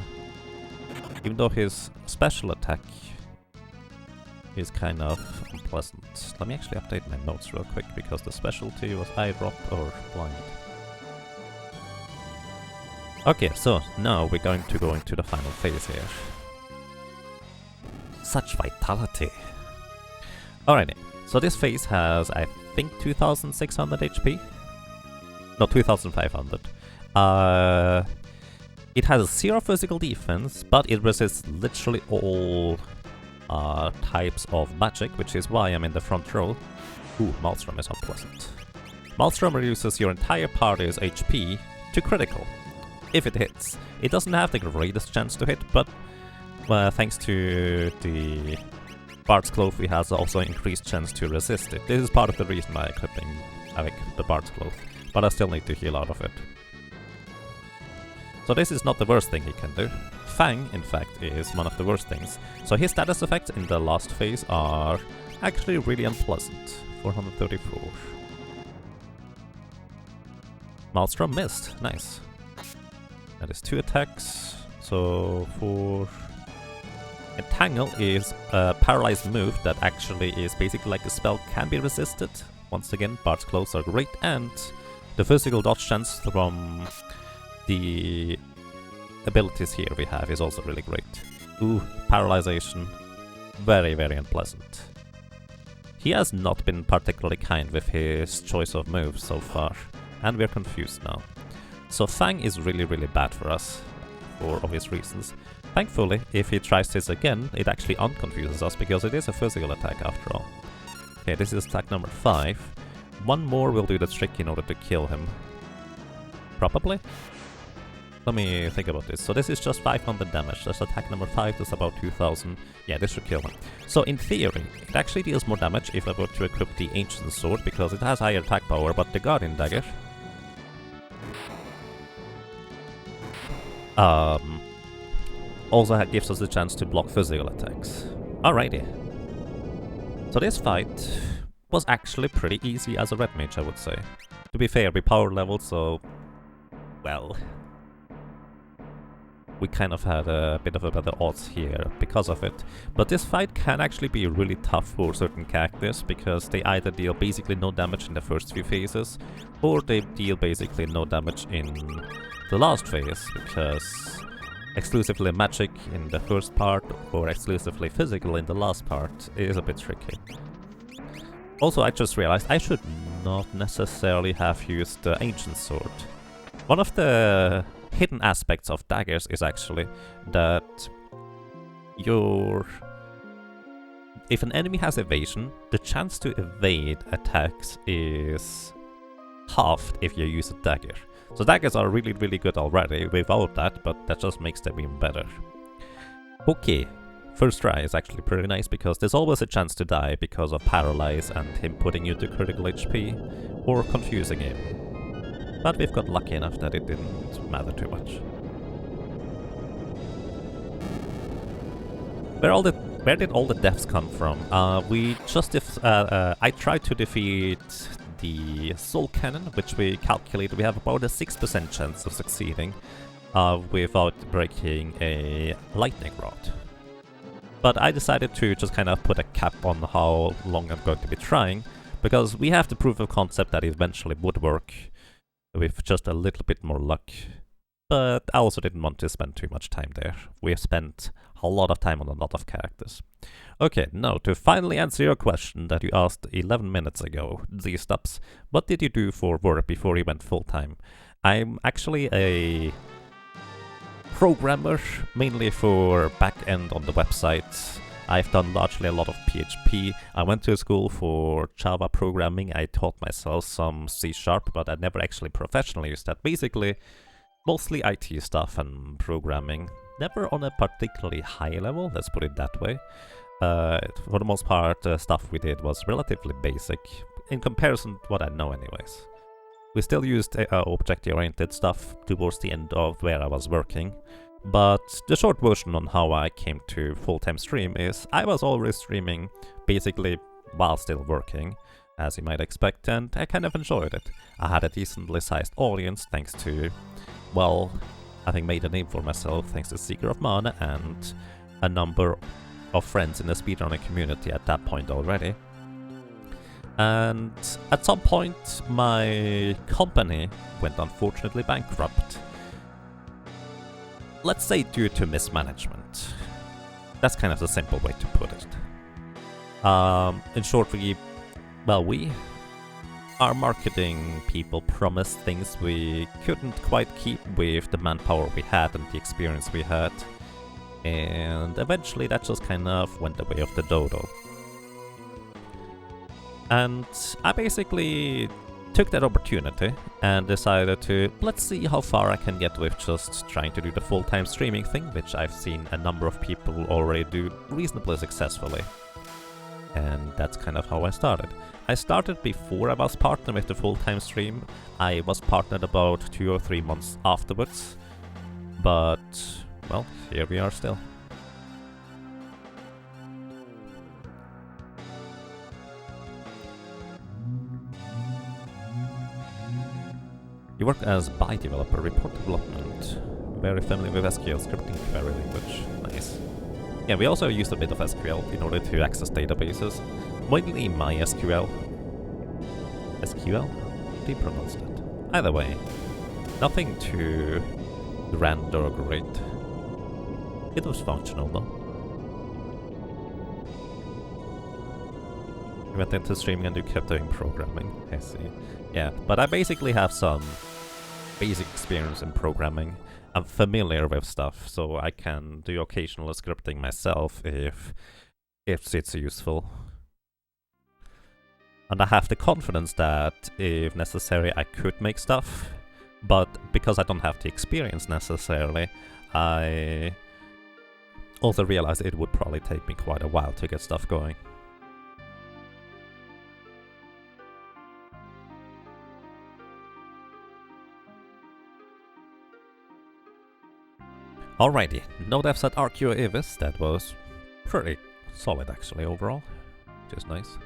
Even though his special attack is kind of unpleasant. Let me actually update my notes real quick, because the specialty was Eye Drop or Blind. Okay, so now we're going to go into the final phase here. Such vitality! Alrighty, so this phase has, I think, 2600 HP? No, 2500. It has 0 physical defense, but it resists literally all types of magic, which is why I'm in the front row. Ooh, Maelstrom is unpleasant. Maelstrom reduces your entire party's HP to critical. If it hits. It doesn't have the greatest chance to hit, but thanks to the Bard's Cloth, it has also increased chance to resist it. This is part of the reason why I equipped the Bard's Cloth, but I still need to heal out of it. So this is not the worst thing he can do. Fang, in fact, is one of the worst things. So his status effects in the last phase are actually really unpleasant. 434. Maelstrom missed. Nice. That is 2 attacks. So for... Entangle is a paralyzed move that actually is basically like a spell can be resisted. Once again, Bard's Clothes are great, and the physical dodge chance from the abilities here we have is also really great. Ooh, paralyzation. Very, very unpleasant. He has not been particularly kind with his choice of moves so far, and we're confused now. So Fang is really, really bad for us. for obvious reasons. Thankfully, if he tries this again, it actually unconfuses us because it is a physical attack after all. Okay, this is attack number 5. One more will do the trick in order to kill him. Probably? Let me think about this. So this is just 500 damage. That's attack number 5, that's about 2000. Yeah, this should kill him. So in theory, it actually deals more damage if I were to equip the Ancient Sword, because it has higher attack power, but the Guardian Dagger... also gives us the chance to block physical attacks. Alrighty. So this fight was actually pretty easy as a red mage, I would say. To be fair, we power leveled, so... well... we kind of had a bit of a better odds here because of it. But this fight can actually be really tough for certain characters, because they either deal basically no damage in the first few phases, or they deal basically no damage in the last phase, because exclusively magic in the first part or exclusively physical in the last part is a bit tricky. Also, I just realized I should not necessarily have used the Ancient Sword. One of the hidden aspects of daggers is actually that if an enemy has evasion, the chance to evade attacks is halved if you use a dagger. So daggers are really, really good already without that, but that just makes them even better. Okay, first try is actually pretty nice, because there's always a chance to die because of paralyze and him putting you to critical HP, or confusing him. But we've got lucky enough that it didn't matter too much. Where did all the deaths come from? I tried to defeat the Soul Cannon, which we calculated we have about a 6% chance of succeeding without breaking a Lightning Rod. But I decided to just kind of put a cap on how long I'm going to be trying, because we have the proof of concept that it eventually would work with just a little bit more luck. But I also didn't want to spend too much time there. We have spent a lot of time on a lot of characters. Okay, now to finally answer your question that you asked 11 minutes ago, Z-Stups, what did you do for work before you went full-time? I'm actually a programmer, mainly for back-end on the website. I've done largely a lot of PHP. I went to school for Java programming. I taught myself some C#, but I never actually professionally used that. Basically, mostly IT stuff and programming. Never on a particularly high level, let's put it that way. For the most part, the stuff we did was relatively basic, in comparison to what I know anyways. We still used object-oriented stuff towards the end of where I was working. But the short version on how I came to full-time stream is I was always streaming basically while still working, as you might expect, and I kind of enjoyed it. I had a decently sized audience thanks to, well, having made a name for myself thanks to Seeker of Mana and a number of friends in the speedrunning community at that point already. And at some point my company went unfortunately bankrupt. Let's say due to mismanagement. That's kind of the simple way to put it. In short, our marketing people promised things we couldn't quite keep with the manpower we had and the experience we had. And eventually that just kind of went the way of the dodo. And I basically took that opportunity and decided to, let's see how far I can get with just trying to do the full-time streaming thing, which I've seen a number of people already do reasonably successfully. And that's kind of how I started. I started before I was partnered with the full-time stream. I was partnered about 2 or 3 months afterwards. But, well, here we are still. You work as BI developer, report development. Very familiar with SQL scripting query language. Nice. Yeah, we also used a bit of SQL in order to access databases. Mainly MySQL. SQL? How do you pronounce that? Either way, nothing too grand or great. It was functional though. You went into streaming and you kept doing programming, I see. Yeah, but I basically have some basic experience in programming, I'm familiar with stuff, so I can do occasional scripting myself if it's useful. And I have the confidence that, if necessary, I could make stuff, but because I don't have the experience necessarily, I also realize it would probably take me quite a while to get stuff going. Alrighty, no deaths at Archeo Ivis. That was pretty solid actually overall, which is nice.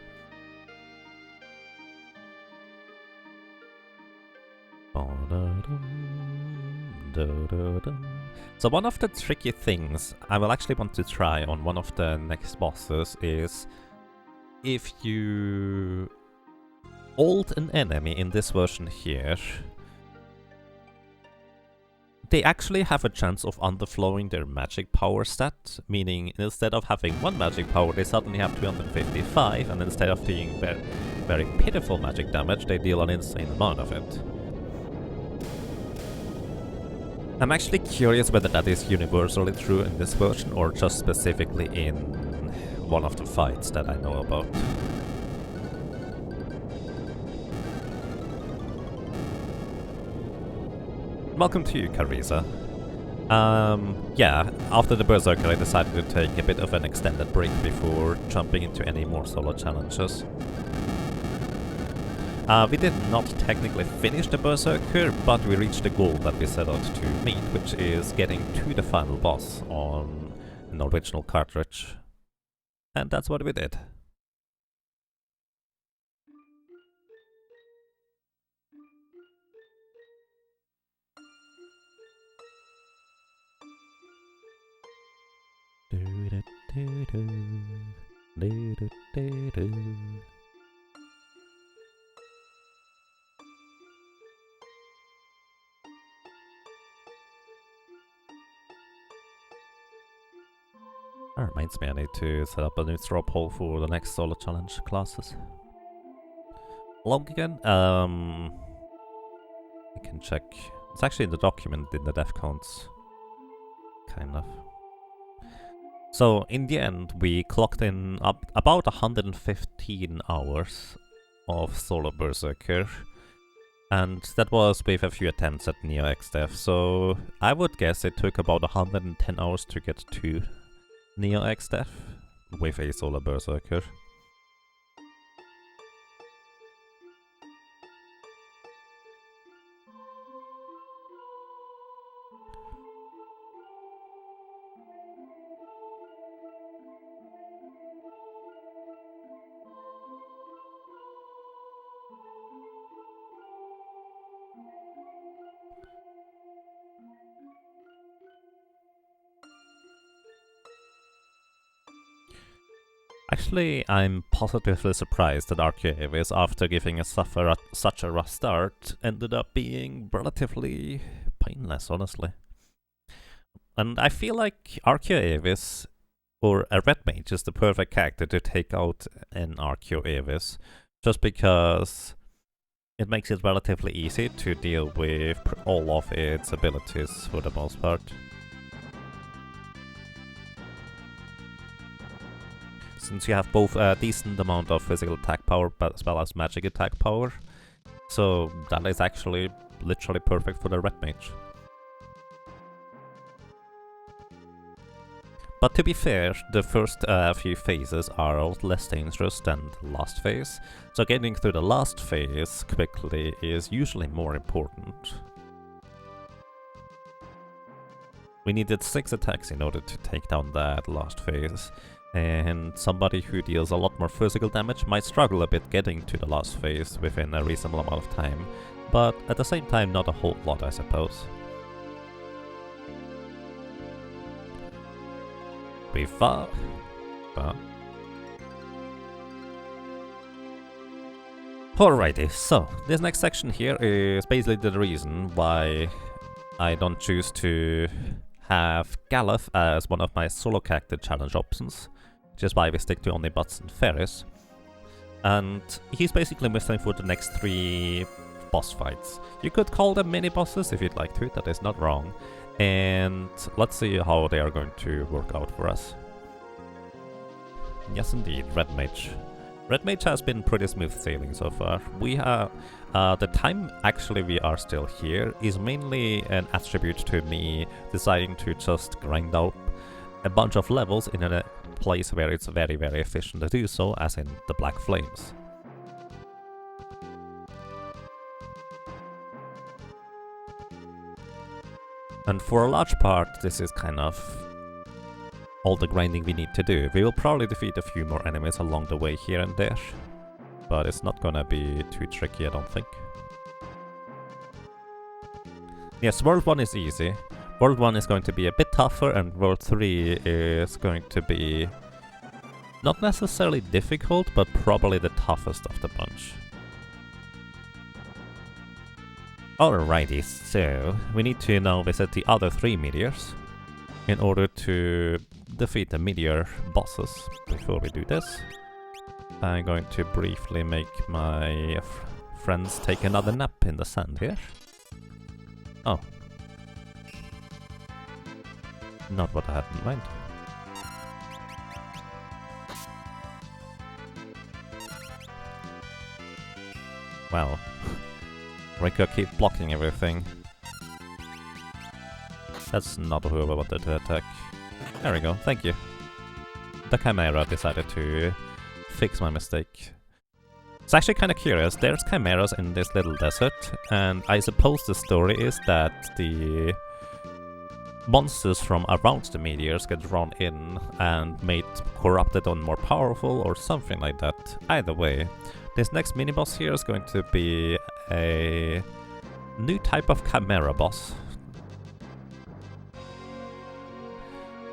So one of the tricky things I will actually want to try on one of the next bosses is if you ult an enemy in this version here, they actually have a chance of underflowing their magic power stat, meaning instead of having 1 magic power, they suddenly have 255, and instead of doing very pitiful magic damage, they deal an insane amount of it. I'm actually curious whether that is universally true in this version, or just specifically in one of the fights that I know about. Welcome to you, Carissa. Yeah, after the Berserker I decided to take a bit of an extended break before jumping into any more solo challenges. We did not technically finish the Berserker, but we reached the goal that we set out to meet, which is getting to the final boss on an original cartridge. And that's what we did. That reminds me, I need to set up a new straw poll for the next solo challenge classes. Log again? I can check. It's actually in the document in the death counts. Kind of. So, in the end, we clocked in about 115 hours of solo Berserker. And that was with a few attempts at Neo XDev, so I would guess it took about 110 hours to get to Neo XDev with a solo Berserker. Actually, I'm positively surprised that Archeo Ivis, after giving us such a rough start, ended up being relatively painless, honestly. And I feel like Archeo Ivis, or a Red Mage, is the perfect character to take out an Archeo Ivis, just because it makes it relatively easy to deal with all of its abilities for the most part. Since you have both a decent amount of physical attack power as well as magic attack power. So that is actually literally perfect for the Red Mage. But to be fair, the first few phases are a lot less dangerous than the last phase, so getting through the last phase quickly is usually more important. We needed 6 attacks in order to take down that last phase, and somebody who deals a lot more physical damage might struggle a bit getting to the last phase within a reasonable amount of time, but at the same time not a whole lot, I suppose. Alrighty, so this next section here is basically the reason why I don't choose to have Galuf as one of my solo character challenge options, which is why we stick to only Butts and Ferris. And he's basically missing for the next 3 boss fights. You could call them mini bosses if you'd like to, that is not wrong. And let's see how they are going to work out for us. Yes, indeed, Red Mage. Red Mage has been pretty smooth sailing so far. We have the time actually we are still here is mainly an attribute to me deciding to just grind out a bunch of levels in a place where it's very, very efficient to do so, as in the Black Flames. And for a large part, this is kind of all the grinding we need to do. We will probably defeat a few more enemies along the way here and there, but it's not gonna be too tricky, I don't think. Yes, World 1 is easy. World 1 is going to be a bit tougher, and World 3 is going to be not necessarily difficult, but probably the toughest of the bunch. Alrighty, so we need to now visit the other 3 meteors in order to defeat the meteor bosses. Before we do this, I'm going to briefly make my friends take another nap in the sand here. Oh. Not what I had in mind. Well, Rika keep blocking everything. That's not who I wanted to attack. There we go, thank you. The Chimera decided to fix my mistake. It's actually kind of curious, there's chimeras in this little desert, and I suppose the story is that the monsters from around the meteors get drawn in and made corrupted or more powerful or something like that. Either way, this next mini-boss here is going to be a new type of chimera boss.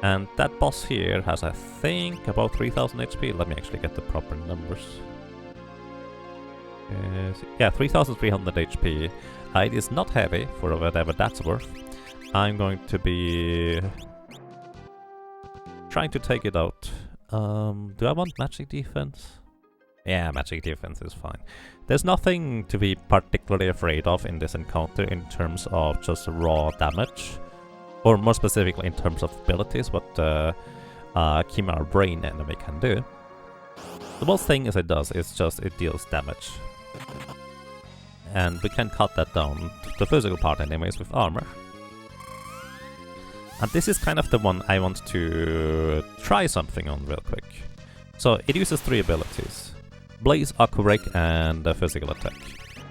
And that boss here has, I think, about 3000 HP. Let me actually get the proper numbers. Yeah, 3300 HP. It is not heavy, for whatever that's worth. I'm going to be trying to take it out. Do I want magic defense? Yeah, magic defense is fine. There's nothing to be particularly afraid of in this encounter in terms of just raw damage. Or more specifically in terms of abilities, what the Chimera Brain enemy can do. The most thing it does is just it deals damage. And we can cut that down to the physical part anyways with armor. And this is kind of the one I want to try something on real quick. So it uses 3 abilities. Blaze, Aqua Break, and physical attack.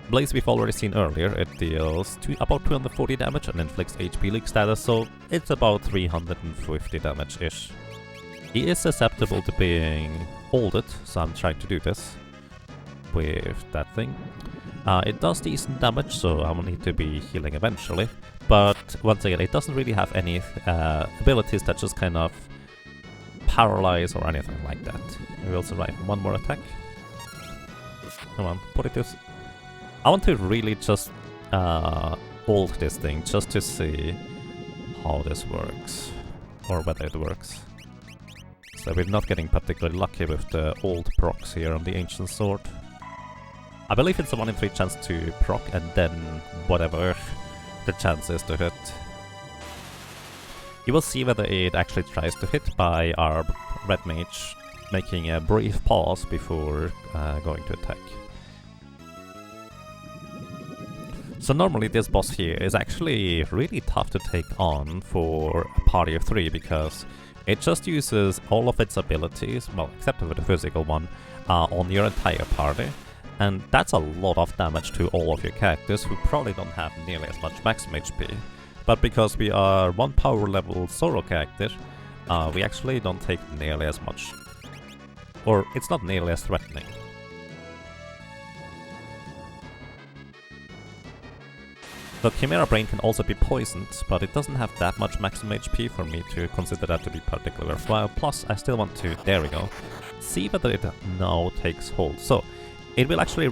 Blaze we've already seen earlier, it deals about 240 damage and inflicts HP leak status, so it's about 350 damage-ish. He is susceptible to being holded, so I'm trying to do this with that thing. It does decent damage, so I will need to be healing eventually. But once again, it doesn't really have any abilities that just kind of paralyze or anything like that. We will survive one more attack. Come on, put it to... I want to really just ult this thing, just to see how this works. Or whether it works. So we're not getting particularly lucky with the old procs here on the Ancient Sword. I believe it's a 1 in 3 chance to proc and then whatever the chance is to hit. You will see whether it actually tries to hit by our Red Mage making a brief pause before going to attack. So normally this boss here is actually really tough to take on for a party of 3 because it just uses all of its abilities, well except for the physical one, on your entire party. And that's a lot of damage to all of your characters who probably don't have nearly as much maximum HP. But because we are 1 power level solo character, we actually don't take nearly as much. Or it's not nearly as threatening. The Chimera Brain can also be poisoned, but it doesn't have that much maximum HP for me to consider that to be particularly worthwhile. Plus, I still want to, there we go, see whether it now takes hold. So, it will actually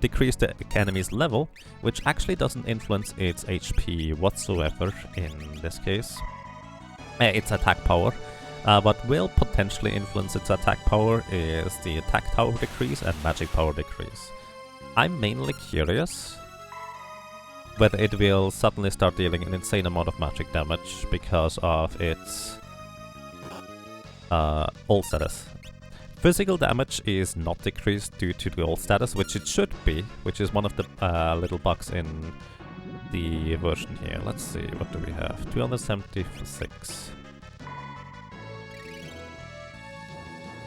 decrease the enemy's level, which actually doesn't influence its HP whatsoever in this case. Its attack power. What will potentially influence its attack power is the attack tower decrease and magic power decrease. I'm mainly curious whether it will suddenly start dealing an insane amount of magic damage because of its ult status. Physical damage is not decreased due to the ult status, which it should be, which is one of the little bugs in the version here. Let's see, what do we have? 276.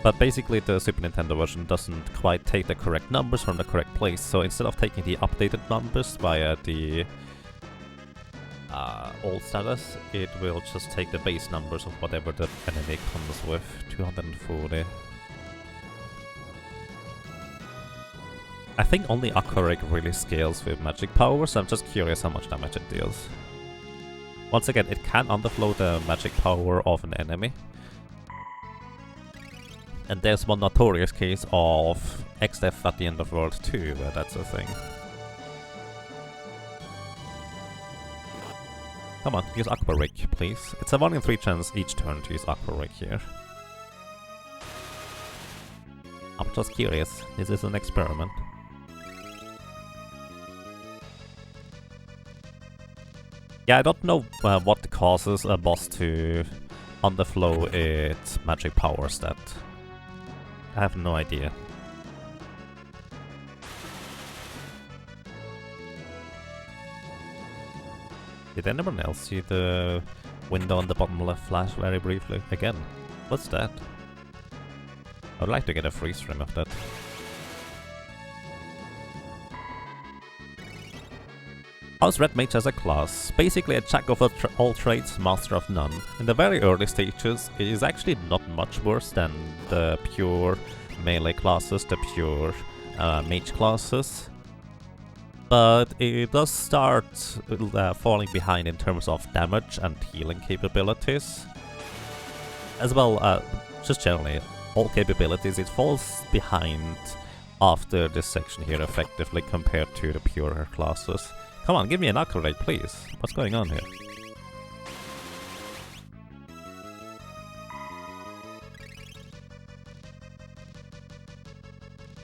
But basically the Super Nintendo version doesn't quite take the correct numbers from the correct place, so instead of taking the updated numbers via the ult status, it will just take the base numbers of whatever the enemy comes with. 240. I think only Akorek really scales with magic power, so I'm just curious how much damage it deals. Once again, it can underflow the magic power of an enemy. And there's one notorious case of XF at the end of World 2, where that's a thing. Come on, use Aquaric, please. It's a 1 in 3 chance each turn to use Aquaric here. I'm just curious, this is an experiment. Yeah, I don't know what causes a boss to underflow its magic power stat. I have no idea. Did anyone else see the window on the bottom left flash very briefly? Again, what's that? I would like to get a freeze frame of that. How's Red Mage as a class? Basically a jack of all trades, master of none. In the very early stages, it is actually not much worse than the pure melee classes, the pure mage classes. But it does start falling behind in terms of damage and healing capabilities. As well, just generally, all capabilities, it falls behind after this section here effectively compared to the purer classes. Come on, give me an accolade, please. What's going on here?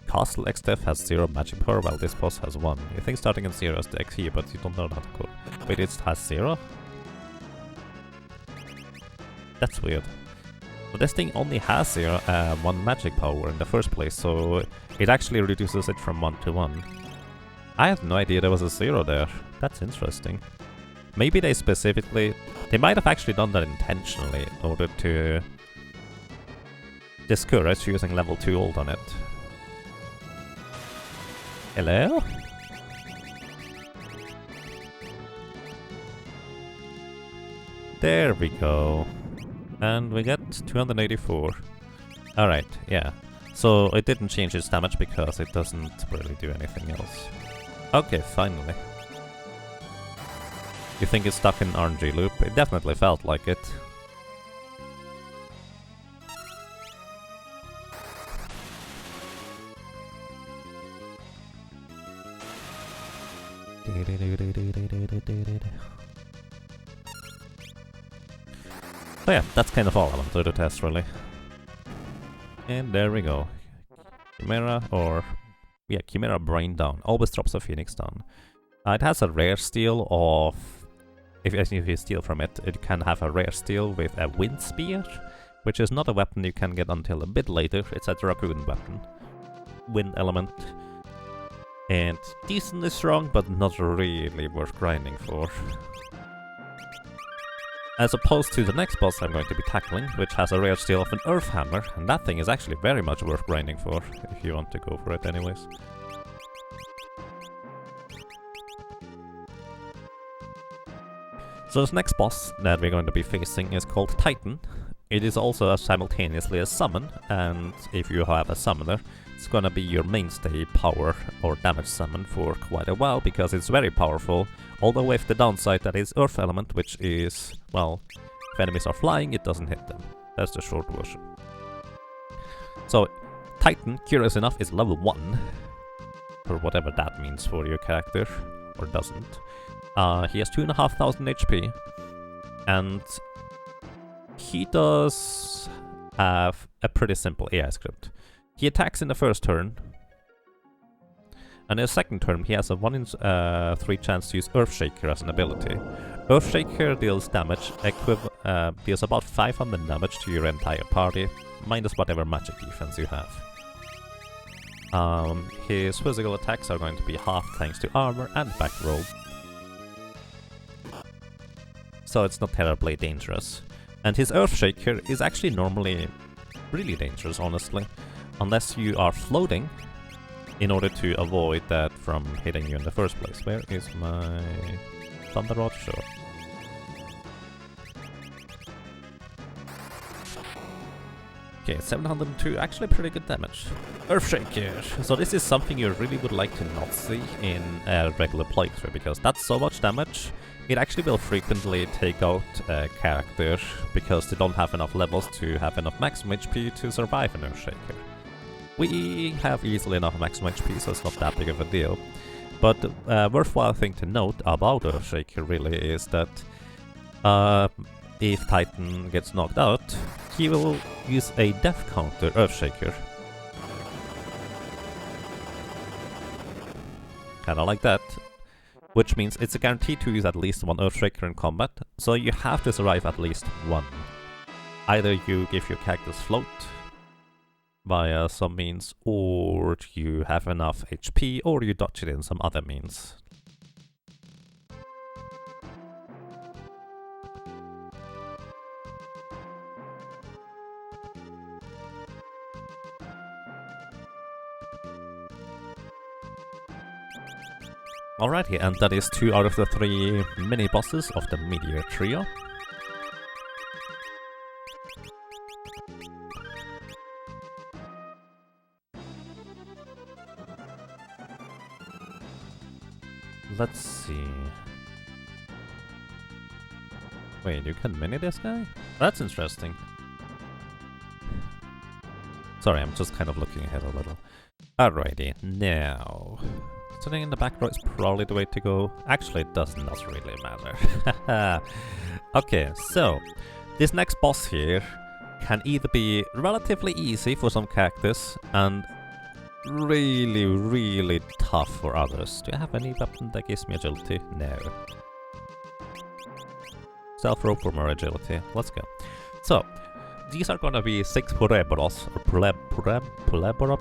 Castle XF has 0 magic power, while this boss has 1. You think starting at 0 is the X here, but you don't know that code. Wait, it has 0? That's weird. But this thing only has 0, 1 magic power in the first place, so it actually reduces it from 1 to 1. I had no idea there was a 0 there. That's interesting. Maybe they specifically... They might have actually done that intentionally in order to discourage using level 2 ult on it. Hello? There we go. And we get 284. Alright, yeah. So it didn't change its damage because it doesn't really do anything else. Okay, finally. You think it's stuck in RNG loop? It definitely felt like it. So yeah, that's kind of all I wanted to test really. And there we go. Chimera or... Yeah, Chimera Brain Down. Always drops a Phoenix down. It has a rare steal of... If you steal from it, it can have a rare steal with a Wind Spear, which is not a weapon you can get until a bit later. It's a Dragoon weapon. Wind element. And decently strong, but not really worth grinding for. As opposed to the next boss I'm going to be tackling, which has a rare steal of an Earth Hammer, and that thing is actually very much worth grinding for, if you want to go for it anyways. So this next boss that we're going to be facing is called Titan. It is also simultaneously a summon, and if you have a summoner, it's gonna be your mainstay power or damage summon for quite a while, because it's very powerful, although with the downside that it's Earth Element, which is, well, if enemies are flying, it doesn't hit them. That's the short version. So, Titan, curious enough, is level 1, or whatever that means for your character, or doesn't. He has 2,500 HP, and he does have a pretty simple AI script. He attacks in the first turn, And in his second turn, he has a 1 in 3 chance to use Earthshaker as an ability. Earthshaker deals damage, deals about 500 damage to your entire party, minus whatever magic defense you have. His physical attacks are going to be half thanks to armor and back roll. So it's not terribly dangerous. And his Earthshaker is actually normally really dangerous, honestly. Unless you are floating, in order to avoid that from hitting you in the first place. Where is my Thunder Rod? Sure. Okay, 702, actually pretty good damage. Earthshaker! So this is something you really would like to not see in a regular playthrough, because that's so much damage. It actually will frequently take out a character because they don't have enough levels to have enough maximum HP to survive an Earthshaker. We have easily enough maximum HP, so it's not that big of a deal. But worthwhile thing to note about Earthshaker really is that if Titan gets knocked out, he will use a death counter Earthshaker. Kinda like that. Which means it's a guarantee to use at least one Earthshaker in combat, so you have to survive at least one. Either you give your characters float via some means, or you have enough HP, or you dodge it in some other means. Alrighty, and that is 2 out of the 3 mini-bosses of the Meteor Trio. Let's see... Wait, you can mini this guy? That's interesting. Sorry, I'm just kind of looking ahead a little. Alrighty, now... Sitting in the back row is probably the way to go. Actually, it does not really matter. Okay, so... This next boss here can either be relatively easy for some characters and really, really tough for others. Do I have any weapon that gives me agility? No. Stealth rope for more agility. Let's go. So, these are gonna be 6 Purebros, or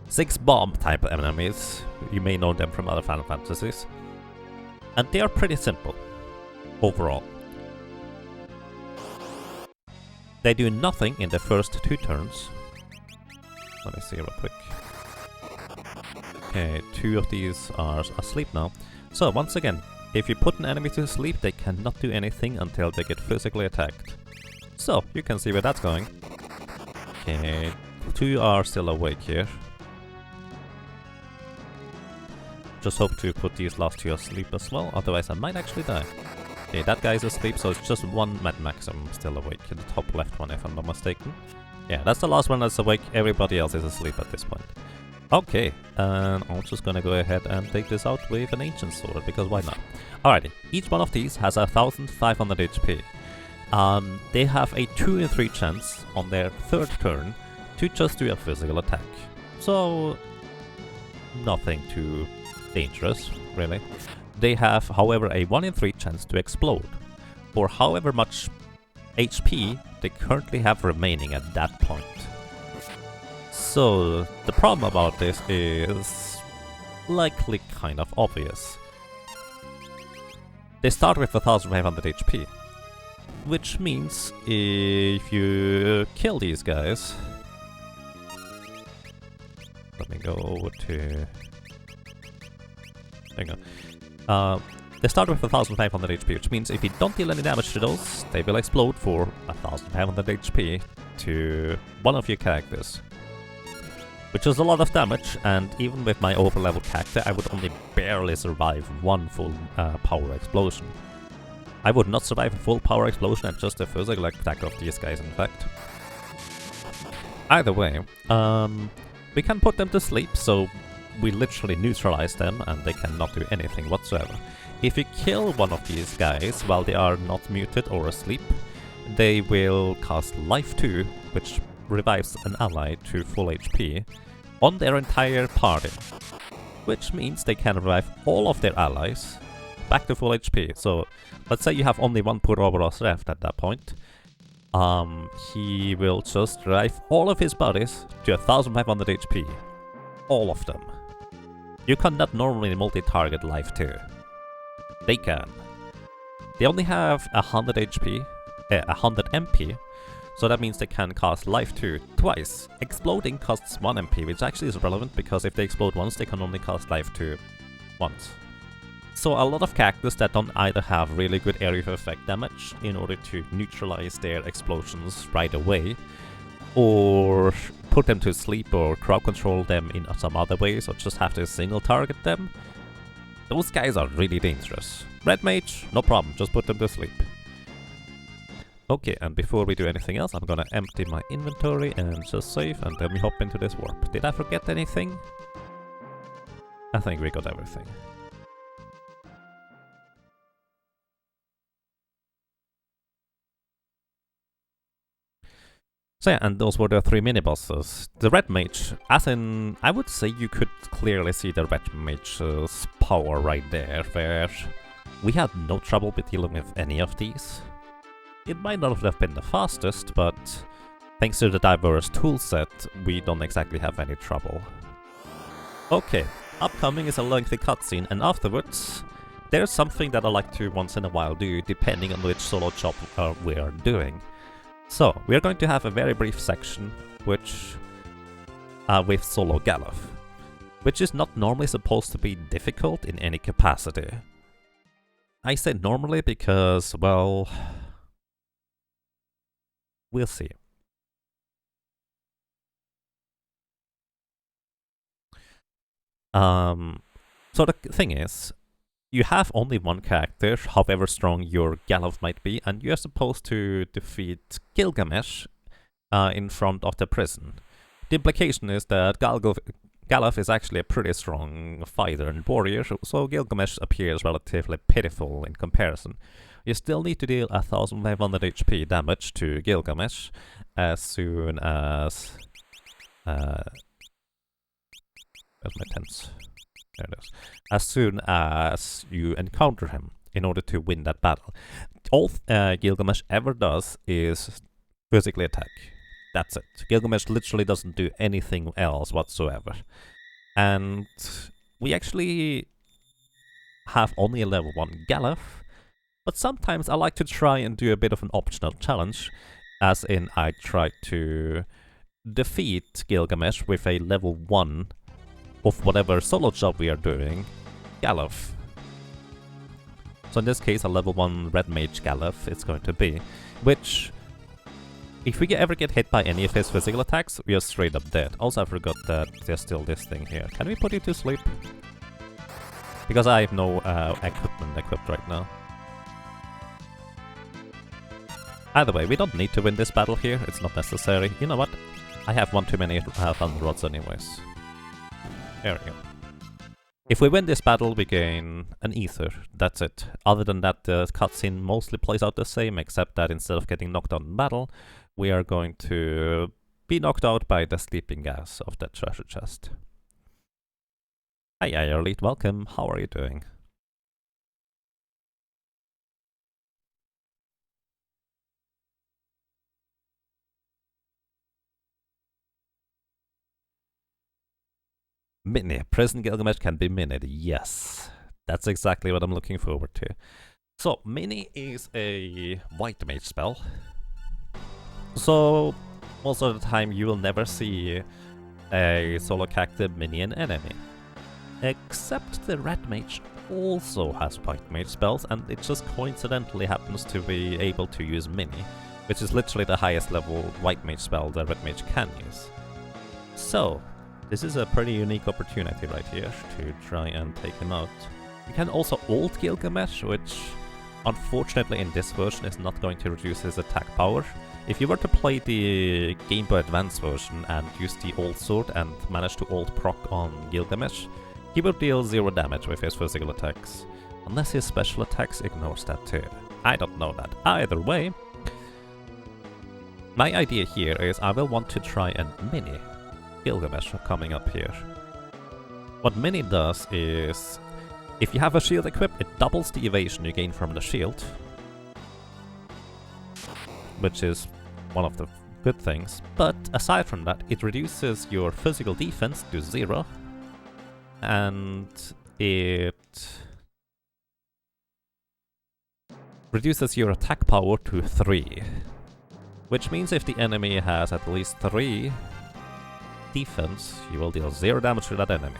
6 bomb type enemies. You may know them from other Final Fantasies. And they are pretty simple, overall. They do nothing in the first 2 turns. Let me see real quick. Okay, 2 of these are asleep now. So, once again, if you put an enemy to sleep, they cannot do anything until they get physically attacked. So, you can see where that's going. Okay, 2 are still awake here. Just hope to put these last 2 asleep as well, otherwise I might actually die. Okay, that guy's asleep, so it's just 1 Mad Maxim still awake, in the top left one if I'm not mistaken. Yeah, that's the last one that's awake, everybody else is asleep at this point. Okay, and I'm just gonna go ahead and take this out with an Ancient Sword, because why not? Alrighty, each one of these has 1500 HP. They have a 2 in 3 chance on their 3rd turn to just do a physical attack. So, nothing too dangerous, really. They have, however, a 1 in 3 chance to explode, for however much HP they currently have remaining at that point. So, the problem about this is likely kind of obvious. They start with 1500 HP, which means if you kill these guys... Let me go over to... There you go. They start with 1500 HP, which means if you don't deal any damage to those, they will explode for 1500 HP to one of your characters. Which is a lot of damage, and even with my overleveled character, I would only barely survive 1 full power explosion. I would not survive a full power explosion and just a physical attack of these guys, in fact. Either way, we can put them to sleep, so we literally neutralize them and they cannot do anything whatsoever. If you kill one of these guys while they are not muted or asleep, they will cast Life 2, which revives an ally to full HP on their entire party. which means they can revive all of their allies back to full HP. So let's say you have only one Puroboros left at that point. He will just revive all of his buddies to 1500 HP. All of them. You cannot normally multi-target life 2. They can. They only have 100 HP, 100 MP, so that means they can cast life 2 twice. Exploding costs 1 MP, which actually is relevant because if they explode once, they can only cast life 2 once. So a lot of characters that don't either have really good area of effect damage in order to neutralize their explosions right away, or put them to sleep or crowd control them in some other ways, or just have to single target them, those guys are really dangerous. Red Mage, no problem, just put them to sleep. Okay, and before we do anything else, I'm gonna empty my inventory and just save, and then we hop into this warp. Did I forget anything? I think we got everything. So yeah, and those were the 3 mini-bosses. The Red Mage, as in, I would say you could clearly see the Red Mage's power right there, where we had no trouble with dealing with any of these. It might not have been the fastest, but thanks to the diverse toolset, we don't exactly have any trouble. Okay, upcoming is a lengthy cutscene, and afterwards, there's something that I like to once in a while do, depending on which solo job we are doing. So, we are going to have a very brief section, which with solo Galuf, which is not normally supposed to be difficult in any capacity. I say normally because, well, we'll see. So the thing is, you have only one character, however strong your Galuf might be, and you're supposed to defeat Gilgamesh in front of the prison. The implication is that Galuf is actually a pretty strong fighter and warrior, so Gilgamesh appears relatively pitiful in comparison. You still need to deal 1500 HP damage to Gilgamesh as soon as... where's my tents? There it is. As soon as you encounter him in order to win that battle. All Gilgamesh ever does is physically attack. That's it. Gilgamesh literally doesn't do anything else whatsoever. And we actually have only a level 1 Galuf, but sometimes I like to try and do a bit of an optional challenge, as in I try to defeat Gilgamesh with a level 1 of whatever solo job we are doing, Galuf. So in this case, a level 1 Red Mage Galuf it's going to be, which, if we ever get hit by any of his physical attacks, we are straight up dead. Also, I forgot that there's still this thing here. Can we put you to sleep? Because I have no equipment equipped right now. Either way, we don't need to win this battle here, it's not necessary. You know what? I have one too many Thunder Rods anyways. There we go. If we win this battle, we gain an ether. That's it. Other than that, the cutscene mostly plays out the same, except that instead of getting knocked out in battle, we are going to be knocked out by the sleeping gas of that treasure chest. Hi, Elite, welcome. How are you doing? Mini. Prison Gilgamesh can be minied. Yes. That's exactly what I'm looking forward to. So, Mini is a white mage spell. So, most of the time you will never see a solo character mini an enemy. Except the red mage also has white mage spells, and it just coincidentally happens to be able to use Mini, which is literally the highest level white mage spell the red mage can use. So, this is a pretty unique opportunity right here to try and take him out. You can also ult Gilgamesh, which unfortunately in this version is not going to reduce his attack power. If you were to play the Game Boy Advance version and use the ult sword and manage to ult proc on Gilgamesh, he will deal 0 damage with his physical attacks. Unless his special attacks ignores that too. I don't know that. Either way, my idea here is I will want to try and mini Gilgamesh coming up here. What Mini does is, if you have a shield equipped, it doubles the evasion you gain from the shield, which is one of the good things. But aside from that, it reduces your physical defense to 0, and it reduces your attack power to 3. Which means if the enemy has at least 3 defense, you will deal 0 damage to that enemy.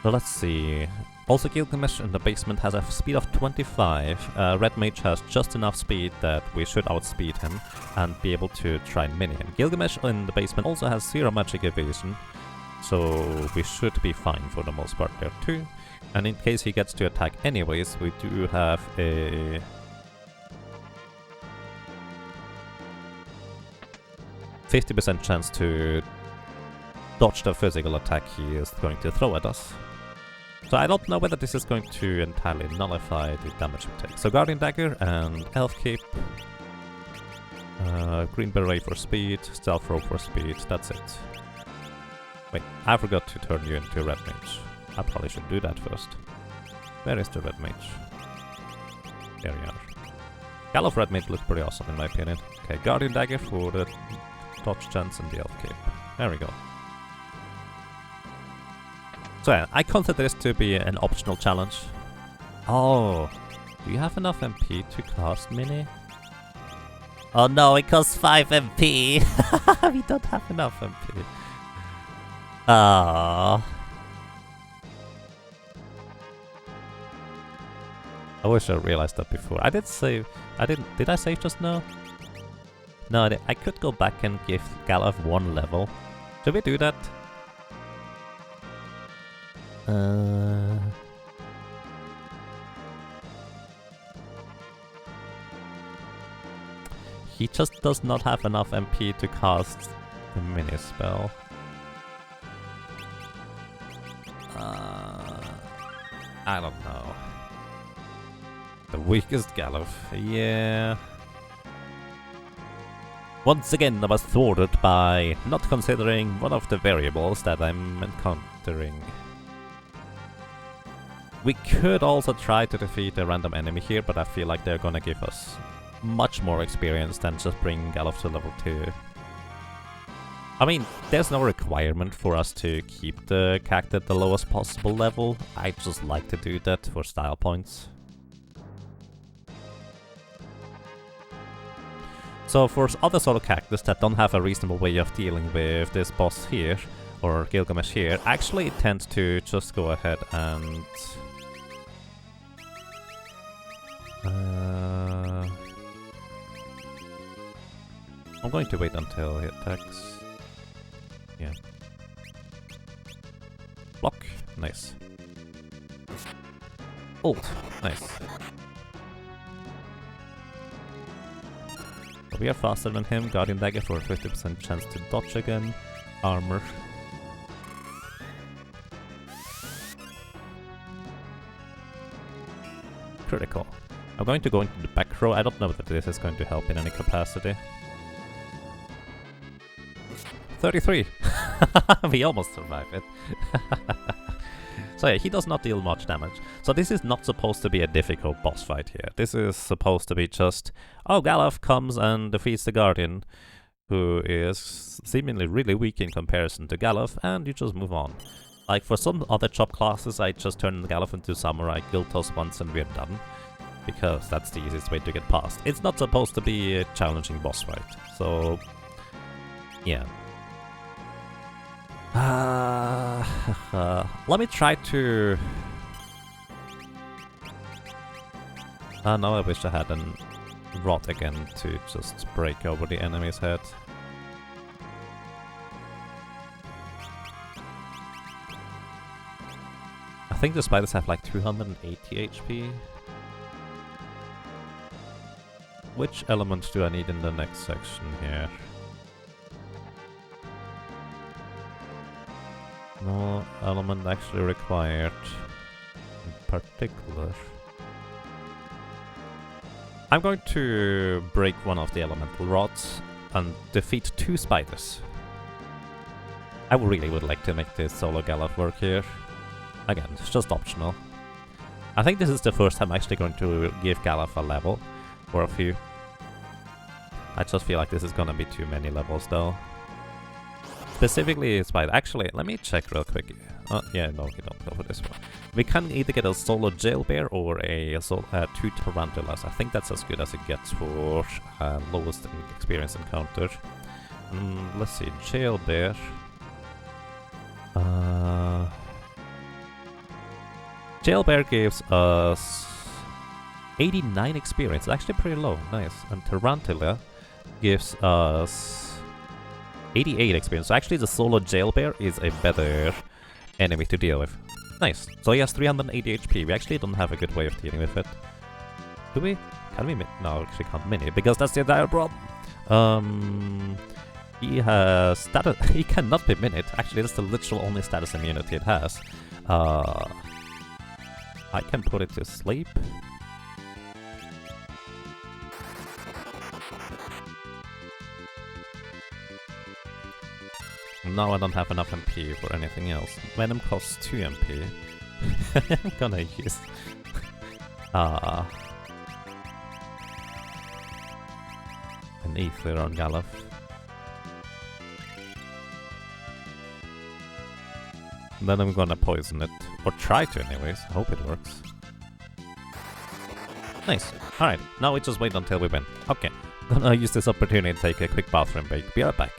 So let's see. Also, Gilgamesh in the basement has a speed of 25. Red Mage has just enough speed that we should outspeed him and be able to try and mini him. Gilgamesh in the basement also has 0 magic evasion, so we should be fine for the most part there too. And in case he gets to attack anyways, we do have a 50% chance to dodge the physical attack he is going to throw at us. So I don't know whether this is going to entirely nullify the damage we take. So Guardian Dagger and Elf Cape. Green Beret for speed, Stealth Robe for speed, that's it. Wait, I forgot to turn you into Red Mage. I probably should do that first. Where is the Red Mage? Here you are. Gallof Red Mage looks pretty awesome in my opinion. Okay, Guardian Dagger for the dodge chance and the Elf Cape. There we go. So yeah, I consider this to be an optional challenge. Oh, do you have enough MP to cast Mini? Oh no, it costs 5 MP! We don't have enough MP. Ah. I wish I realized that before. I did save. Did I save just now? No, I could go back and give Galaf 1 level. Should we do that? He just does not have enough MP to cast the mini spell. I don't know. The weakest Galuf, yeah. Once again, I was thwarted by not considering one of the variables that I'm encountering. We could also try to defeat a random enemy here, but I feel like they're gonna give us much more experience than just bringing Galuf to level 2. I mean, there's no requirement for us to keep the character at the lowest possible level. I just like to do that for style points. So for other sort of characters that don't have a reasonable way of dealing with this boss here, or Gilgamesh here, actually it tends to just go ahead and... I'm going to wait until he attacks. Yeah. Block. Nice. Ult. Nice. So we are faster than him. Guardian Dagger for a 50% chance to dodge again. Armor. Critical. I'm going to go into the back row. I don't know whether this is going to help in any capacity. 33! We almost survived it. So yeah, he does not deal much damage. So this is not supposed to be a difficult boss fight here. This is supposed to be just, oh, Galuf comes and defeats the Guardian, who is seemingly really weak in comparison to Galuf, and you just move on. Like for some other chop classes, I just turn Galuf into Samurai, guild toss once and we're done. Because that's the easiest way to get past. It's not supposed to be a challenging boss fight. So, yeah. Let me try to... now I wish I had a rod again to just break over the enemy's head. I think the spiders have like 280 HP. Which element do I need in the next section here? No element actually required in particular. I'm going to break one of the elemental rods and defeat 2 spiders. I really would like to make this solo Galaf work here. Again, it's just optional. I think this is the first time I'm actually going to give Galaf a level, or a few. I just feel like this is gonna be too many levels though. Specifically spider. Actually, let me check real quick. Oh, yeah, no, we don't go for this one. We can either get a solo jailbear or a 2 tarantulas. I think that's as good as it gets for lowest experience encounter. Let's see, jailbear. Jailbear gives us 89 experience. It's actually pretty low. Nice. And Tarantula gives us 88 experience. So actually the solo jailbear is a better enemy to deal with. Nice. So he has 380 HP. We actually don't have a good way of dealing with it. Do we? Can we no, actually can't mini, because that's the entire problem. He has status. He cannot be minute. Actually, that's the literal only status immunity it has. I can put it to sleep. Now I don't have enough MP for anything else. Venom costs 2 MP. I'm gonna use an ether on Galaf. Then I'm gonna poison it. Or try to anyways. I hope it works. Nice. Alright, now we just wait until we win. Okay. Gonna use this opportunity to take a quick bathroom break. Be right back.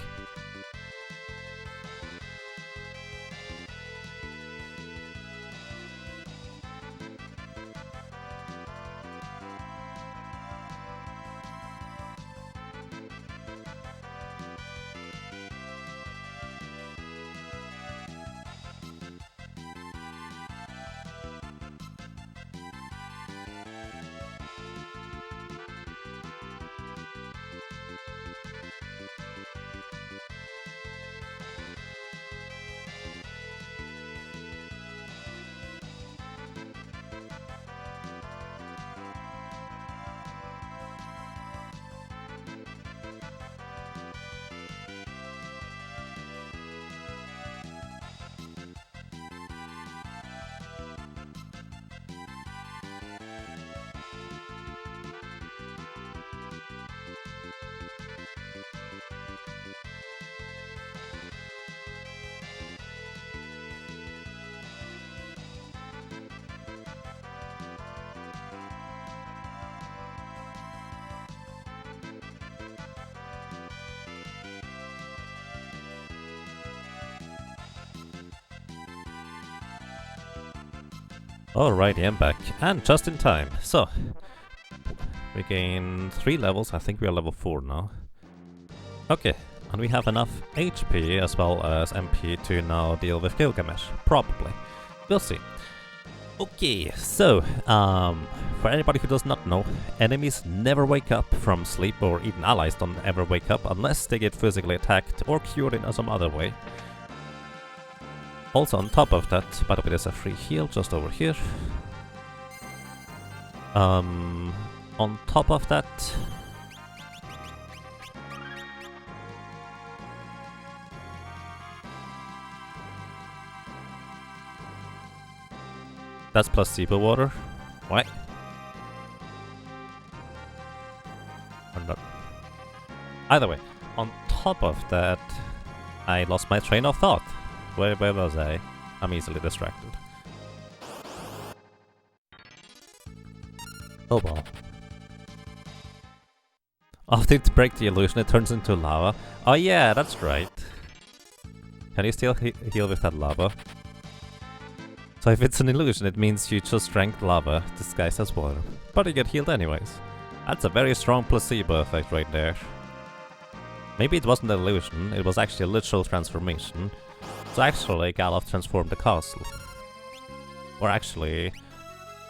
Alrighty, I'm back, and just in time. So, we gain 3 levels. I think we are level 4 now. Okay, and we have enough HP as well as MP to now deal with Gilgamesh. Probably. We'll see. Okay, so, for anybody who does not know, enemies never wake up from sleep, or even allies don't ever wake up unless they get physically attacked or cured in some other way. Also on top of that, by the way, there's a free heal just over here. On top of that, that's placebo water. What? Or not. Either way, on top of that, I lost my train of thought. Where was I? I'm easily distracted. Oh well. After it breaks the illusion, it turns into lava. Oh yeah, that's right. Can you still heal with that lava? So if it's an illusion, it means you just drank lava disguised as water. But you get healed anyways. That's a very strong placebo effect right there. Maybe it wasn't an illusion, it was actually a literal transformation. So actually, Galaf transformed the castle. Or actually,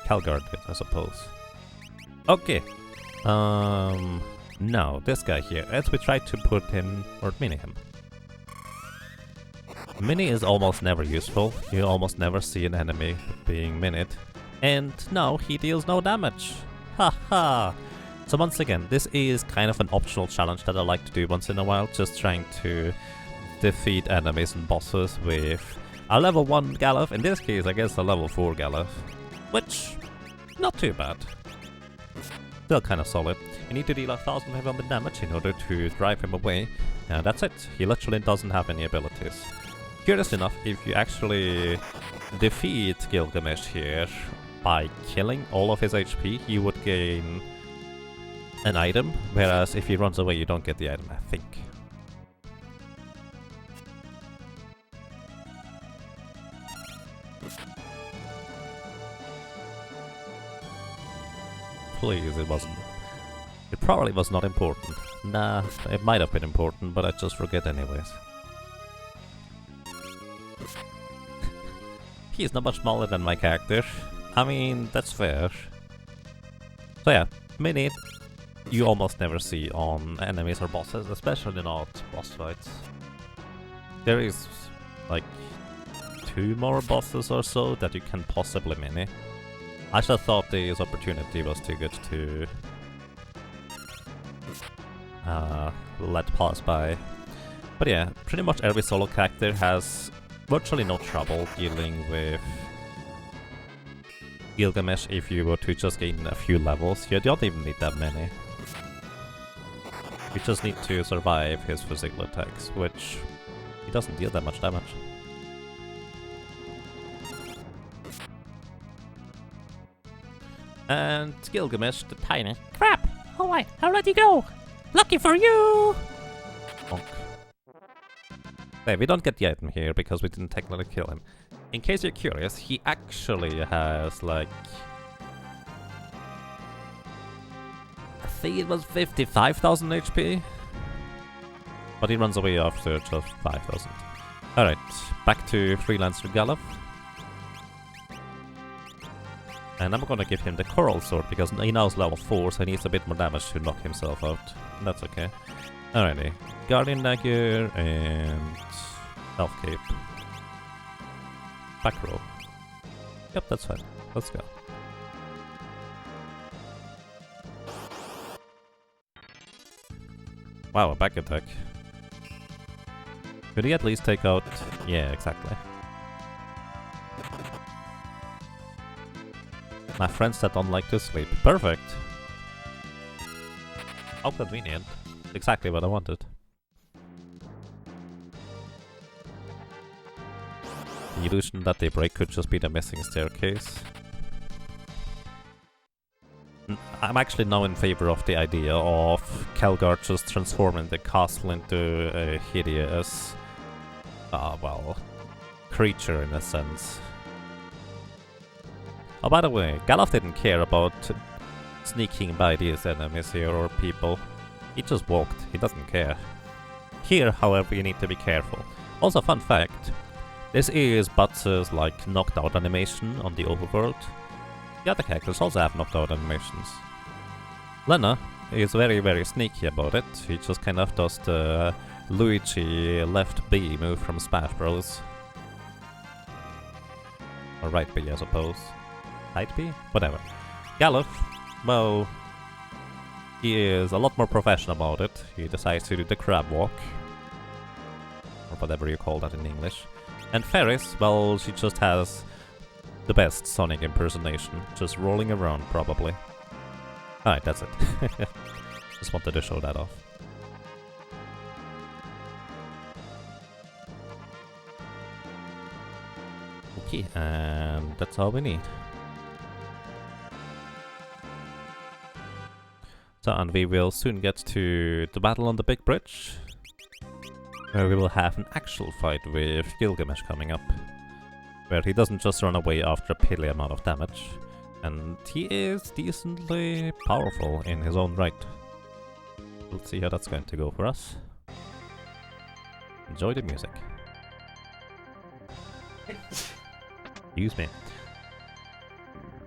Calgard did, I suppose. Okay. Now, this guy here, as we try to put him, or mini him. Mini is almost never useful. You almost never see an enemy being minied. And no, he deals no damage. Haha! So once again, this is kind of an optional challenge that I like to do once in a while, just trying to defeat enemies and bosses with a level 1 Galuf, in this case I guess a level 4 Galuf, which, not too bad. Still kinda solid. You need to deal 1500 damage in order to drive him away, and that's it. He literally doesn't have any abilities. Curious enough, if you actually defeat Gilgamesh here by killing all of his HP, he would gain an item, whereas if he runs away you don't get the item, I think. Please, it wasn't. It probably was not important. Nah, it might have been important, but I just forget anyways. He's not much smaller than my character. I mean, that's fair. So yeah, Mini, you almost never see on enemies or bosses, especially not boss fights. There is like 2 more bosses or so that you can possibly Mini. I just thought this opportunity was too good to let pass by. But yeah, pretty much every solo character has virtually no trouble dealing with Gilgamesh if you were to just gain a few levels. You don't even need that many. You just need to survive his physical attacks, which he doesn't deal that much damage. And Gilgamesh the tiny. Crap! Oh wait, I'll let you go! Lucky for you! Bonk. Hey, we don't get the item here because we didn't technically kill him. In case you're curious, he actually has like... I think it was 55,000 HP. But he runs away after just 5,000. Alright, back to Freelancer Galuf. And I'm gonna give him the Coral Sword because he now is level 4, so he needs a bit more damage to knock himself out. That's okay. Alrighty. Guardian Dagger and Elf Cape. Back row. Yep, that's fine. Let's go. Wow, a back attack. Could he at least take out... Yeah, exactly. My friends that don't like to sleep. Perfect! How convenient. Exactly what I wanted. The illusion that they break could just be the missing staircase. I'm actually now in favor of the idea of Kelgar just transforming the castle into a hideous... well... creature in a sense. Oh, by the way, Galuf didn't care about sneaking by these enemies here or people. He just walked, he doesn't care. Here, however, you need to be careful. Also, fun fact, this is Butts' like knocked out animation on the overworld. The other characters also have knocked out animations. Lena is very sneaky about it. He just kind of does the Luigi left B move from Smash Bros. Or right B, I suppose. Right B? Whatever. Galuf, well, he is a lot more professional about it. He decides to do the crab walk. Or whatever you call that in English. And Ferris, well, she just has the best Sonic impersonation. Just rolling around, probably. Alright, that's it. Just wanted to show that off. Okay, and that's all we need. So, and we will soon get to the battle on the big bridge, where we will have an actual fight with Gilgamesh coming up, where he doesn't just run away after a piddly amount of damage, and he is decently powerful in his own right. We'll see how that's going to go for us. Enjoy the music. Excuse me.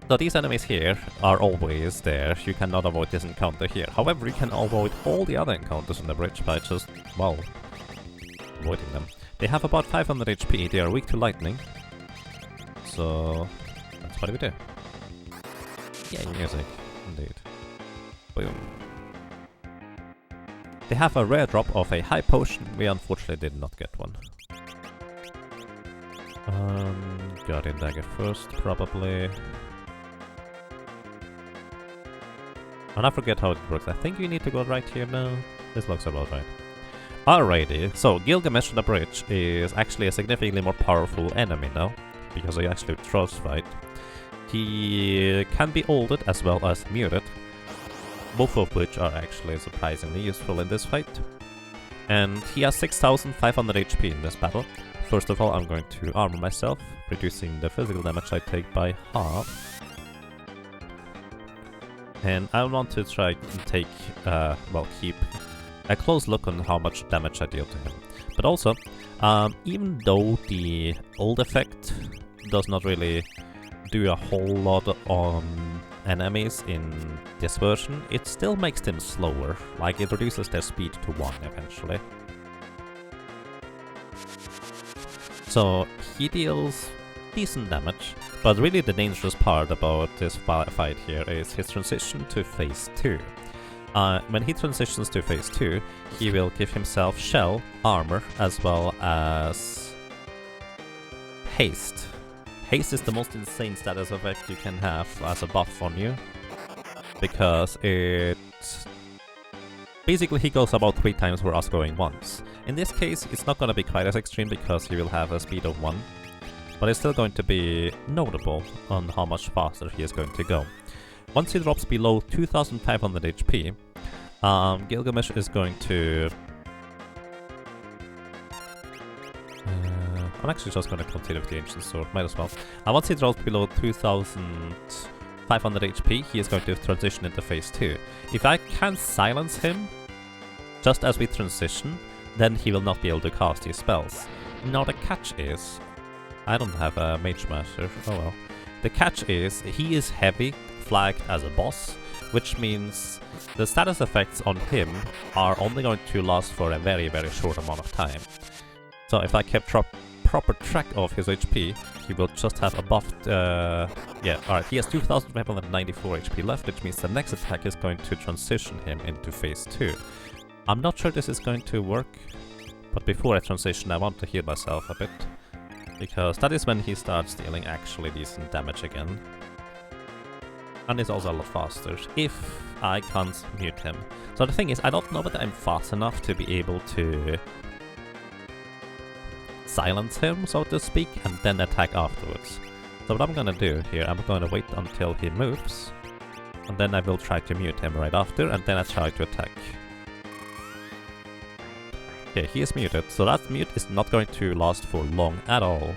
So these enemies here are always there. You cannot avoid this encounter here. However, you can avoid all the other encounters on the bridge by just, well, avoiding them. They have about 500 HP. They are weak to lightning. So that's what we do. Yeah, music, indeed. Boom. They have a rare drop of a high potion. We unfortunately did not get one. Guardian Dagger first, probably. And I forget how it works. I think you need to go right here now. This looks about right. Alrighty, so Gilgamesh on the bridge is actually a significantly more powerful enemy now, because he actually throws fight. He can be ulted as well as muted, both of which are actually surprisingly useful in this fight. And he has 6500 HP in this battle. First of all, I'm going to armor myself, reducing the physical damage I take by half. And I want to try and take, keep a close look on how much damage I deal to him. But also, even though the ult effect does not really do a whole lot on enemies in this version, it still makes them slower. Like, it reduces their speed to 1 eventually. So he deals decent damage, but really the dangerous part about this fight here is his transition to phase 2. When he transitions to phase 2, he will give himself shell, armor, as well as haste. Haste is the most insane status effect you can have as a buff on you, because it... basically he goes about 3 times where us going once. In this case, it's not gonna be quite as extreme because he will have a speed of 1, but it's still going to be notable on how much faster he is going to go. Once he drops below 2500 HP, Gilgamesh is going to... I'm actually just going to continue with the Ancient Sword, might as well. Once he drops below 2500 HP, he is going to transition into phase 2. If I can silence him, just as we transition, then he will not be able to cast his spells. Now the catch is... I don't have a Mage Master, oh well. The catch is, he is heavy, flagged as a boss, which means the status effects on him are only going to last for a very, very short amount of time. So if I kept proper track of his HP, he will just have a buffed... alright, he has 2594 HP left, which means the next attack is going to transition him into phase 2. I'm not sure this is going to work, but before I transition I want to heal myself a bit, because that is when he starts dealing actually decent damage again. And it's also a lot faster, if I can't mute him. So the thing is, I don't know whether I'm fast enough to be able to silence him, so to speak, and then attack afterwards. So what I'm gonna do here, I'm gonna wait until he moves, and then I will try to mute him right after, and then I try to attack. Okay, he is muted, so that mute is not going to last for long at all.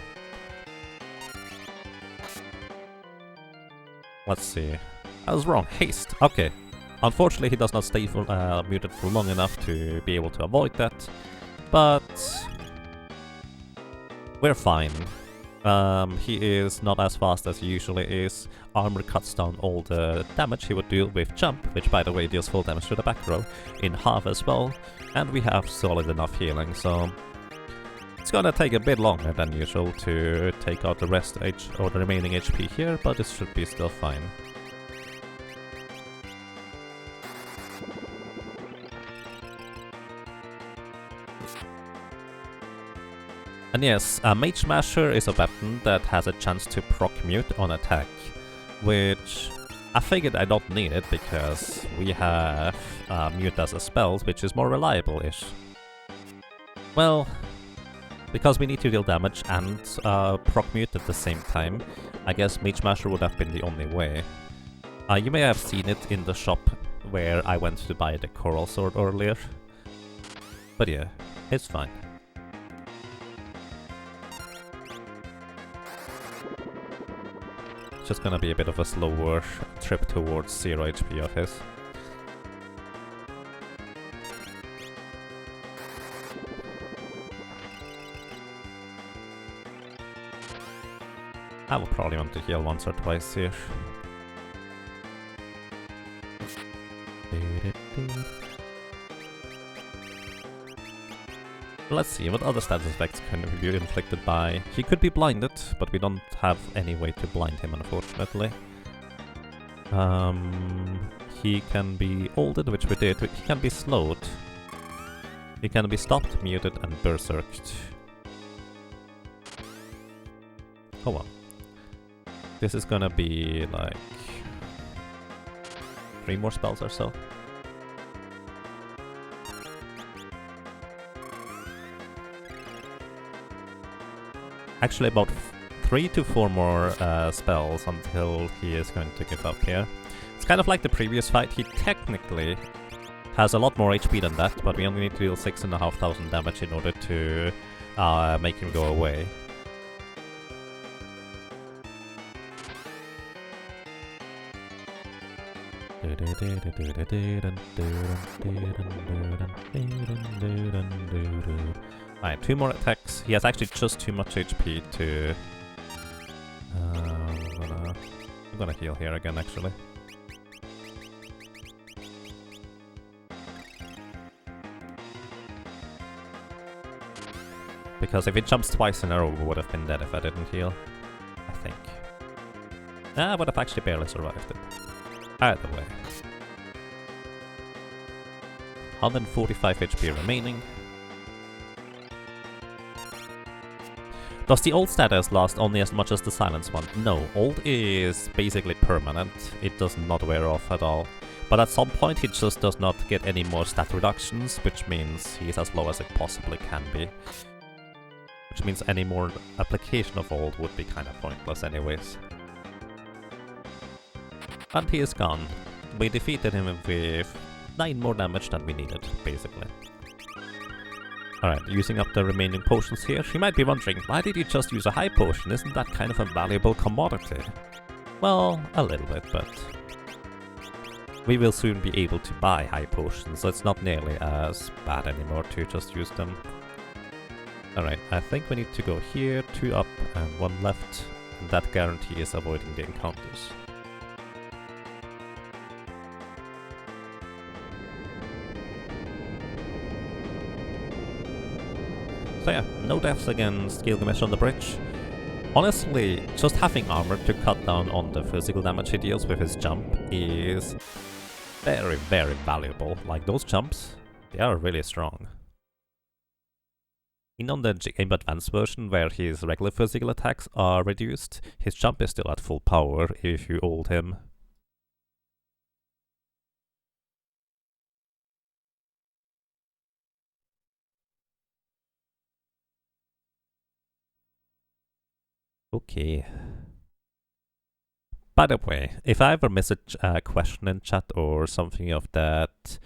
Let's see. I was wrong. Haste. Okay. Unfortunately, he does not stay muted for long enough to be able to avoid that. But we're fine. He is not as fast as he usually is. Armor cuts down all the damage he would do with jump, which by the way deals full damage to the back row, in half as well. And we have solid enough healing, so it's gonna take a bit longer than usual to take out the remaining HP here, but it should be still fine. And yes, a Mage Smasher is a weapon that has a chance to proc mute on attack, which I figured I don't need it because we have mute as a spell, which is more reliable-ish. Well, because we need to deal damage and proc mute at the same time, I guess Mage Smasher would have been the only way. You may have seen it in the shop where I went to buy the Coral Sword earlier. But yeah, it's fine. It's just gonna be a bit of a slower trip towards 0 HP of his. I will probably want to heal once or twice here. Let's see, what other status effects can be inflicted by... He could be blinded, but we don't have any way to blind him, unfortunately. he can be ulted, which we did. He can be slowed. He can be stopped, muted, and berserked. Oh well. This is gonna be like 3 more spells or so. Actually about 3 to 4 more spells until he is going to give up here. It's kind of like the previous fight. He technically has a lot more HP than that, but we only need to deal 6,500 damage in order to make him go away. Alright, 2 more attacks. He has actually just too much HP to... I'm gonna heal here again, actually. Because if it jumps twice in a row, we would have been dead if I didn't heal. I think. I would have actually barely survived it. Either way. 145 HP remaining. Does the ult status last only as much as the silence one? No, ult is basically permanent. It does not wear off at all. But at some point he just does not get any more stat reductions, which means he's as low as it possibly can be. Which means any more application of ult would be kind of pointless anyways. And he is gone. We defeated him with 9 more damage than we needed, basically. Alright, using up the remaining potions here. You might be wondering, why did you just use a high potion? Isn't that kind of a valuable commodity? Well, a little bit, but... we will soon be able to buy high potions, so it's not nearly as bad anymore to just use them. Alright, I think we need to go here, 2 up and 1 left, and that guarantees avoiding the encounters. So yeah, no deaths against Gilgamesh on the bridge. Honestly, just having armor to cut down on the physical damage he deals with his jump is very, very valuable. Like, those jumps, they are really strong. Even on the Game Advanced version, where his regular physical attacks are reduced, his jump is still at full power if you ult him. Okay. By the way, if I ever miss a question in chat or something of that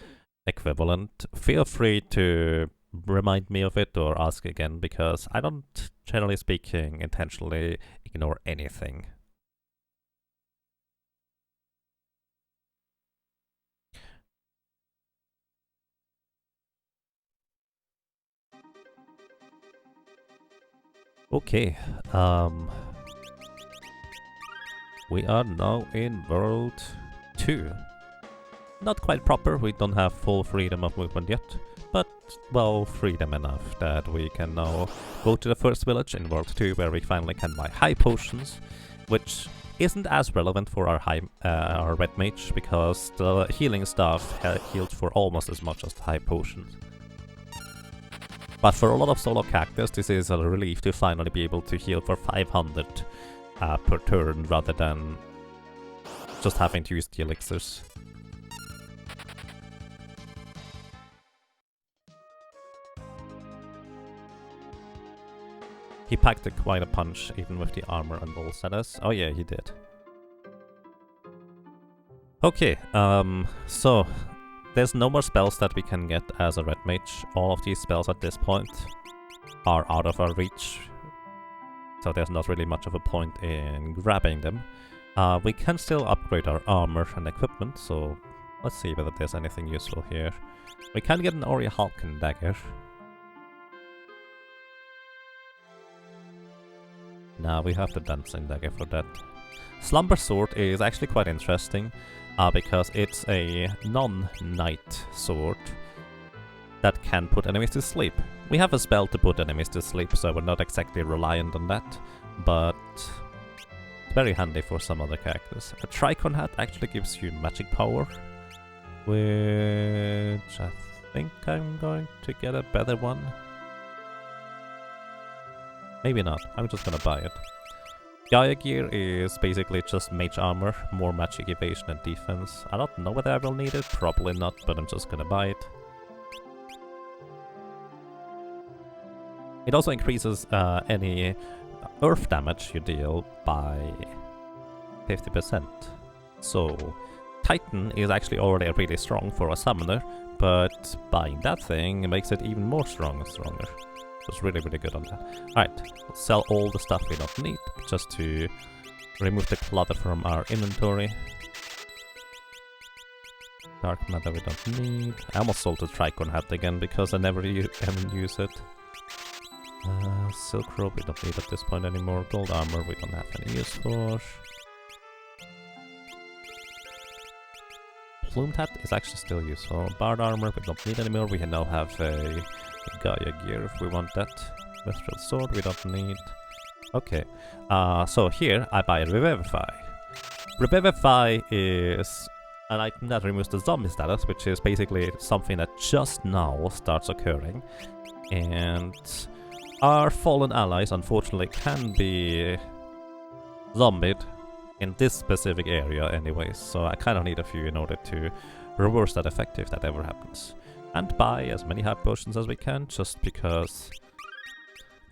equivalent, feel free to remind me of it or ask again, because I don't, generally speaking, intentionally ignore anything. Okay, we are now in World 2. Not quite proper, we don't have full freedom of movement yet, but, well, freedom enough that we can now go to the first village in World 2, where we finally can buy high potions, which isn't as relevant for our red mage, because the healing staff healed for almost as much as the high potions. But for a lot of solo characters, this is a relief to finally be able to heal for 500 per turn, rather than just having to use the elixirs. He packed quite a punch, even with the armor and all status. Oh yeah, he did. Okay, so there's no more spells that we can get as a red mage. All of these spells at this point are out of our reach, so there's not really much of a point in grabbing them. We can still upgrade our armor and equipment, so let's see whether there's anything useful here. We can get an Orihulkin dagger. Nah, we have the dancing dagger for that. Slumber sword is actually quite interesting, because it's a non-knight sword that can put enemies to sleep. We have a spell to put enemies to sleep, so we're not exactly reliant on that, but it's very handy for some other characters. A Tricorn hat actually gives you magic power, which I think I'm going to get a better one. Maybe not, I'm just gonna buy it. Gaia gear is basically just mage armor, more magic evasion and defense. I don't know whether I will need it, probably not, but I'm just gonna buy it. It also increases any earth damage you deal by 50%. So Titan is actually already really strong for a summoner, but buying that thing makes it even more stronger. So it's really good on that. Alright, let's sell all the stuff we don't need, just to remove the clutter from our inventory. Dark matter we don't need. I almost sold the Tricorn hat again because I never even use it. Silk robe we don't need at this point anymore. Gold armor we don't have any use for. Plumed hat is actually still useful. Bard armor we don't need anymore. We now have a Gaia gear if we want that. Mithril sword we don't need. Okay, so here I buy Revivify. Revivify is an item that removes the zombie status, which is basically something that just now starts occurring. And our fallen allies, unfortunately, can be zombied in this specific area anyways, so I kind of need a few in order to reverse that effect if that ever happens. And buy as many hype potions as we can, just because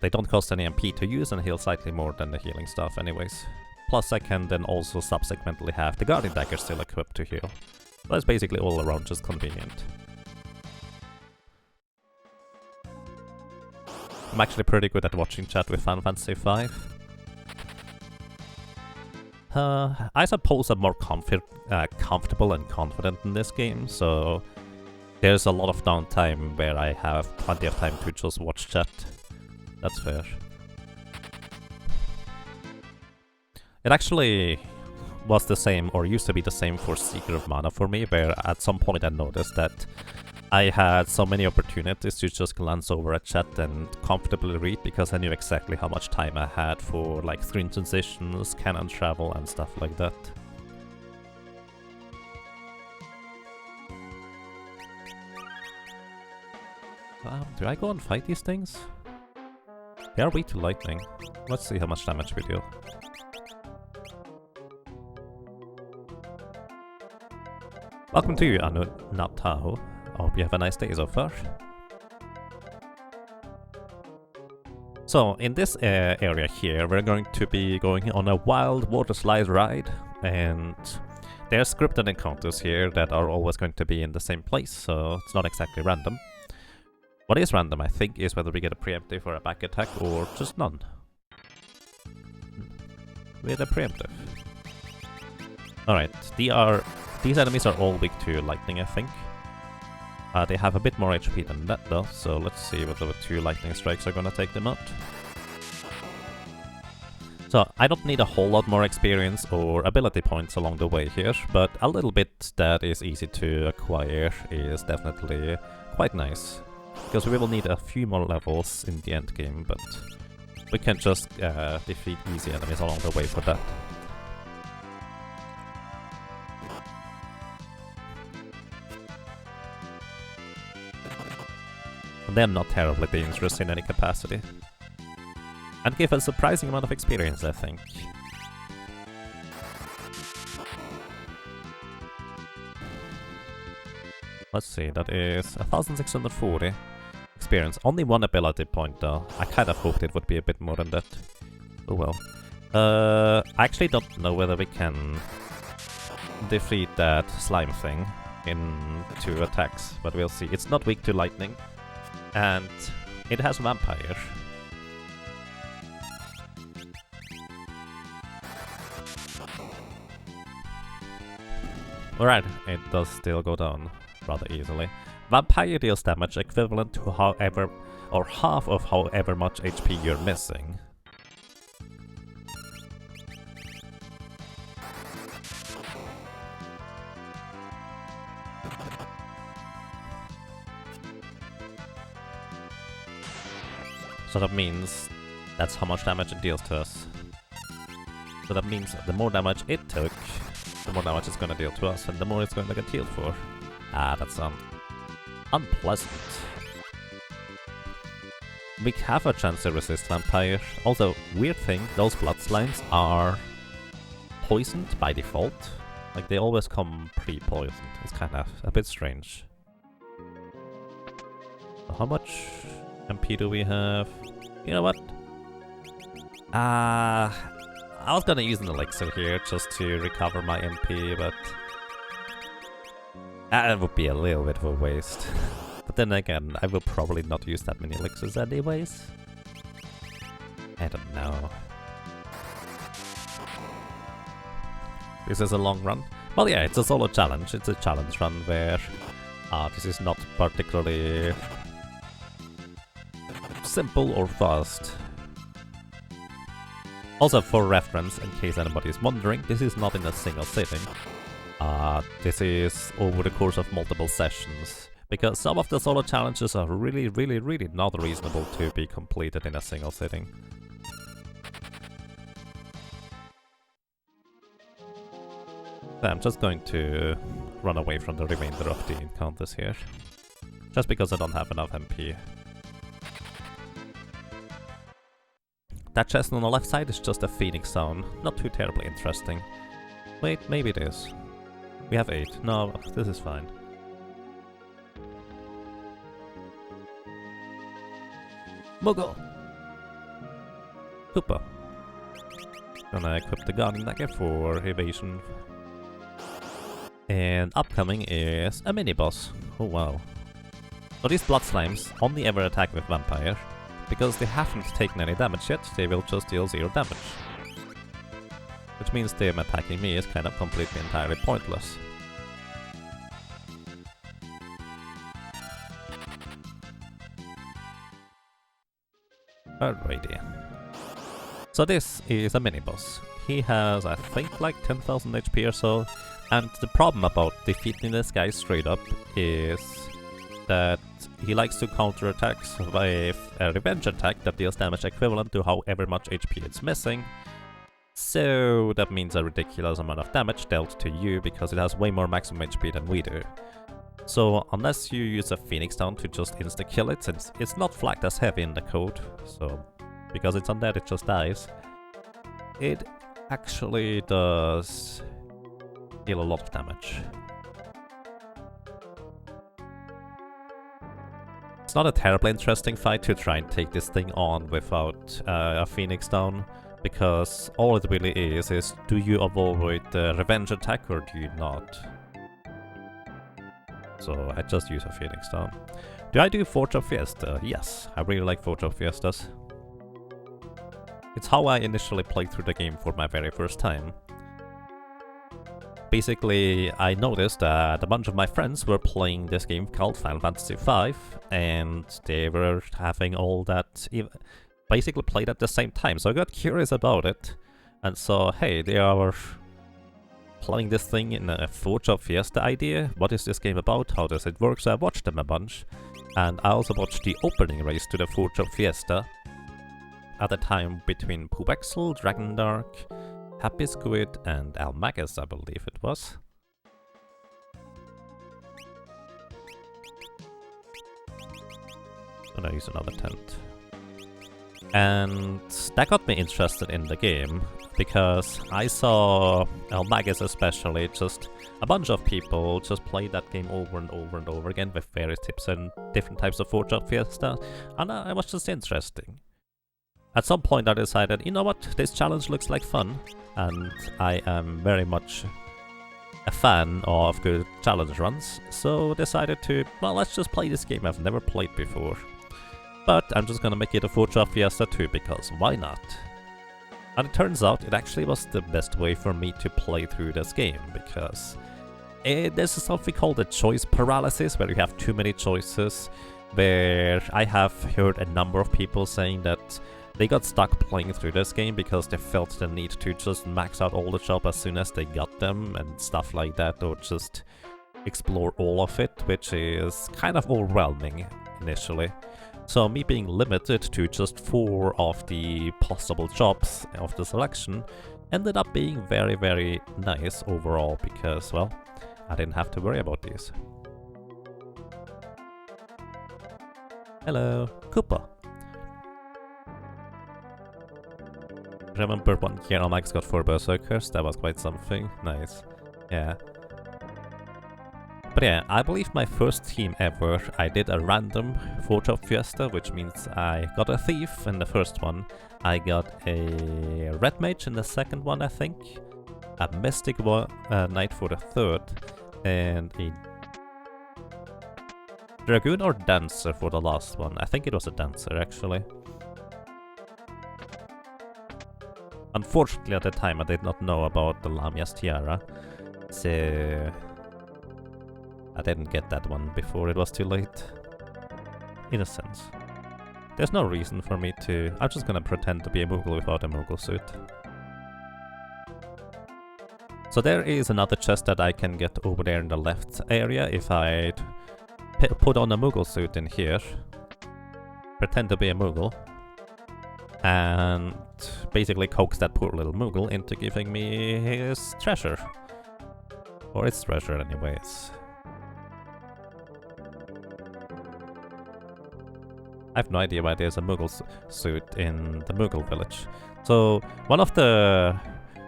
they don't cost any MP to use and heal slightly more than the healing stuff anyways. Plus I can then also subsequently have the Guardian Dagger still equipped to heal. That's basically all around just convenient. I'm actually pretty good at watching chat with Final Fantasy 5. I suppose I'm more comfortable and confident in this game, so there's a lot of downtime where I have plenty of time to just watch chat. That's fair. It actually was the same, or used to be the same for Seeker of Mana for me, where at some point I noticed that I had so many opportunities to just glance over at chat and comfortably read, because I knew exactly how much time I had for like screen transitions, canon travel and stuff like that. Do I go and fight these things? They are weak to lightning. Let's see how much damage we deal. Welcome to you, Anu Natao. I hope you have a nice day so far. So, in this area here, we're going to be going on a wild water slide ride, and there are scripted encounters here that are always going to be in the same place, so it's not exactly random. What is random, I think, is whether we get a preemptive or a back attack, or just none. With a preemptive. Alright, these enemies are all weak to lightning, I think. They have a bit more HP than that though, so let's see whether the 2 lightning strikes are gonna take them out. So, I don't need a whole lot more experience or ability points along the way here, but a little bit that is easy to acquire is definitely quite nice. Because we will need a few more levels in the end game, but we can just defeat easy enemies along the way for that. And they're not terribly dangerous in any capacity. And give a surprising amount of experience, I think. Let's see, that is 1640 experience. Only 1 ability point though. I kind of hoped it would be a bit more than that. Oh well. I actually don't know whether we can defeat that slime thing in 2 attacks, but we'll see. It's not weak to lightning, and it has vampire. Alright, it does still go down rather easily. Vampire deals damage equivalent to however, or half of however much HP you're missing. So that means that's how much damage it deals to us. So that means the more damage it took, the more damage it's gonna deal to us, and the more it's gonna get healed for. Ah, that's unpleasant. We have a chance to resist Vampire. Also, weird thing, those blood slimes are poisoned by default. Like, they always come pre-poisoned. It's kind of a bit strange. So how much MP do we have? You know what? I was gonna use an elixir here just to recover my MP, but that would be a little bit of a waste. But then again, I will probably not use that many elixirs anyways. I don't know. This is a long run. Well, yeah, it's a solo challenge. It's a challenge run where this is not particularly simple or fast. Also, for reference, in case anybody is wondering, this is not in a single sitting. This is over the course of multiple sessions. Because some of the solo challenges are really not reasonable to be completed in a single sitting. So I'm just going to run away from the remainder of the encounters here. Just because I don't have enough MP. That chest on the left side is just a Phoenix Stone. Not too terribly interesting. Wait, maybe it is. We have 8. No, this is fine. Muggle! Hooper. Gonna equip the Guardian Dagger for evasion. And upcoming is a mini-boss. Oh wow. So these blood slimes only ever attack with Vampire. Because they haven't taken any damage yet, they will just deal 0 damage. Which means them attacking me is kind of completely entirely pointless. Alrighty. So this is a mini-boss. He has, I think, like 10,000 HP or so. And the problem about defeating this guy straight up is that he likes to counter attacks with a revenge attack that deals damage equivalent to however much HP it's missing. So that means a ridiculous amount of damage dealt to you because it has way more maximum HP than we do. So unless you use a Phoenix Stone to just insta-kill it, since it's not flagged as heavy in the code, so because it's undead it just dies, it actually does deal a lot of damage. It's not a terribly interesting fight to try and take this thing on without a Phoenix Stone, because all it really is do you avoid the revenge attack or do you not? So I just use a Phoenix Stone. Do I do Forge of Fiesta? Yes, I really like Forge of Fiestas. It's how I initially played through the game for my very first time. Basically, I noticed that a bunch of my friends were playing this game called Final Fantasy V, and they were having all that basically played at the same time. So I got curious about it, and saw, hey, they are playing this thing in a Forge of Fiesta idea. What is this game about? How does it work? So I watched them a bunch, and I also watched the opening race to the Forge of Fiesta at the time between Pubexel, Dragondark, Happy Squid, and Almagus, I believe it was. Gonna use another tent. And that got me interested in the game, because I saw Almagus especially, just a bunch of people just play that game over and over and over again with various tips and different types of Forge of Fiesta, and it was just interesting. At some point I decided, you know what, this challenge looks like fun, and I am very much a fan of good challenge runs, so decided to, well, let's just play this game I've never played before. But I'm just gonna make it a Forge of Fiesta too, because why not? And it turns out it actually was the best way for me to play through this game, because there's something called a choice paralysis, where you have too many choices, where I have heard a number of people saying that they got stuck playing through this game because they felt the need to just max out all the jobs as soon as they got them and stuff like that, or just explore all of it, which is kind of overwhelming initially. So me being limited to just 4 of the possible jobs of the selection ended up being very, very nice overall, because, well, I didn't have to worry about these. Hello, Koopa. Remember one year Max got 4 berserkers? That was quite something. Nice. Yeah. But yeah, I believe my first team ever, I did a random 4-job fiesta, which means I got a thief in the first one. I got a red mage in the second one, I think. A mystic knight for the third. And a dragoon or dancer for the last one. I think it was a dancer, actually. Unfortunately, at the time, I did not know about the Lamia's tiara. So I didn't get that one before it was too late. In a sense. There's no reason for me to... I'm just gonna pretend to be a Moogle without a Moogle suit. So there is another chest that I can get over there in the left area if I put on a Moogle suit in here. Pretend to be a Moogle. And basically coax that poor little Moogle into giving me his treasure. Or its treasure anyways. I have no idea why there's a Moogle suit in the Moogle village. So, one of the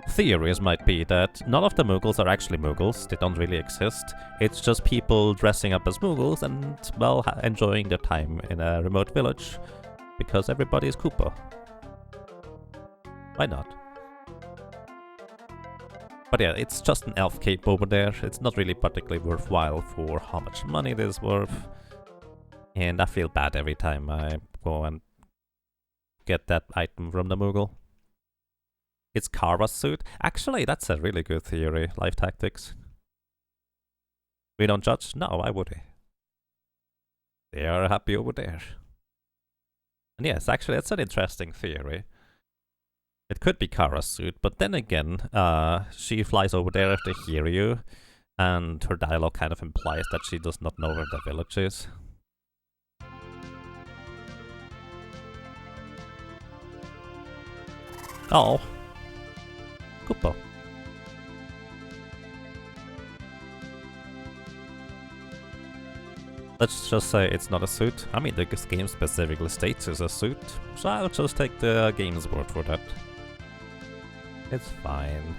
theories might be that none of the Moogles are actually Moogles, they don't really exist. It's just people dressing up as Moogles and, well, enjoying their time in a remote village. Because everybody is Koopa. Why not? But yeah, it's just an elf cape over there. It's not really particularly worthwhile for how much money it is worth. And I feel bad every time I go and get that item from the Moogle. It's Kara's suit. Actually, that's a really good theory, life tactics. We don't judge? No, why would we? They are happy over there. And yes, actually, that's an interesting theory. It could be Kara's suit, but then again, she flies over there after Hiryu, and her dialogue kind of implies that she does not know where the village is. Oh. Koopa. Let's just say it's not a suit. I mean, the game specifically states it's a suit, so I'll just take the game's word for that. It's fine.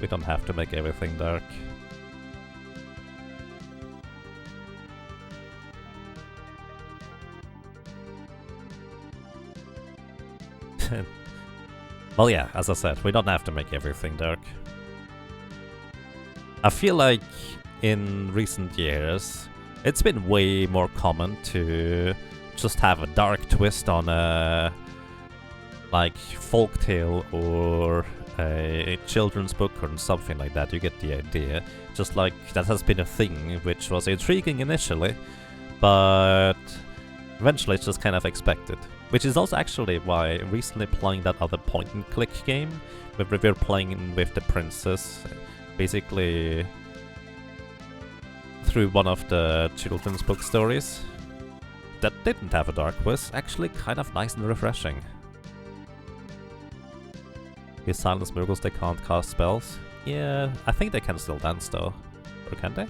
We don't have to make everything dark. Well, yeah, as I said, we don't have to make everything dark. I feel like in recent years, it's been way more common to just have a dark twist on a like folktale or a children's book or something like that. You get the idea. Just like that has been a thing which was intriguing initially, but eventually it's just kind of expected. Which is also actually why recently playing that other point-and-click game, where we were playing with the princess, basically through one of the children's book stories, that didn't have a dark twist, actually kind of nice and refreshing. You silence Moogles, they can't cast spells. Yeah, I think they can still dance though. Or can they?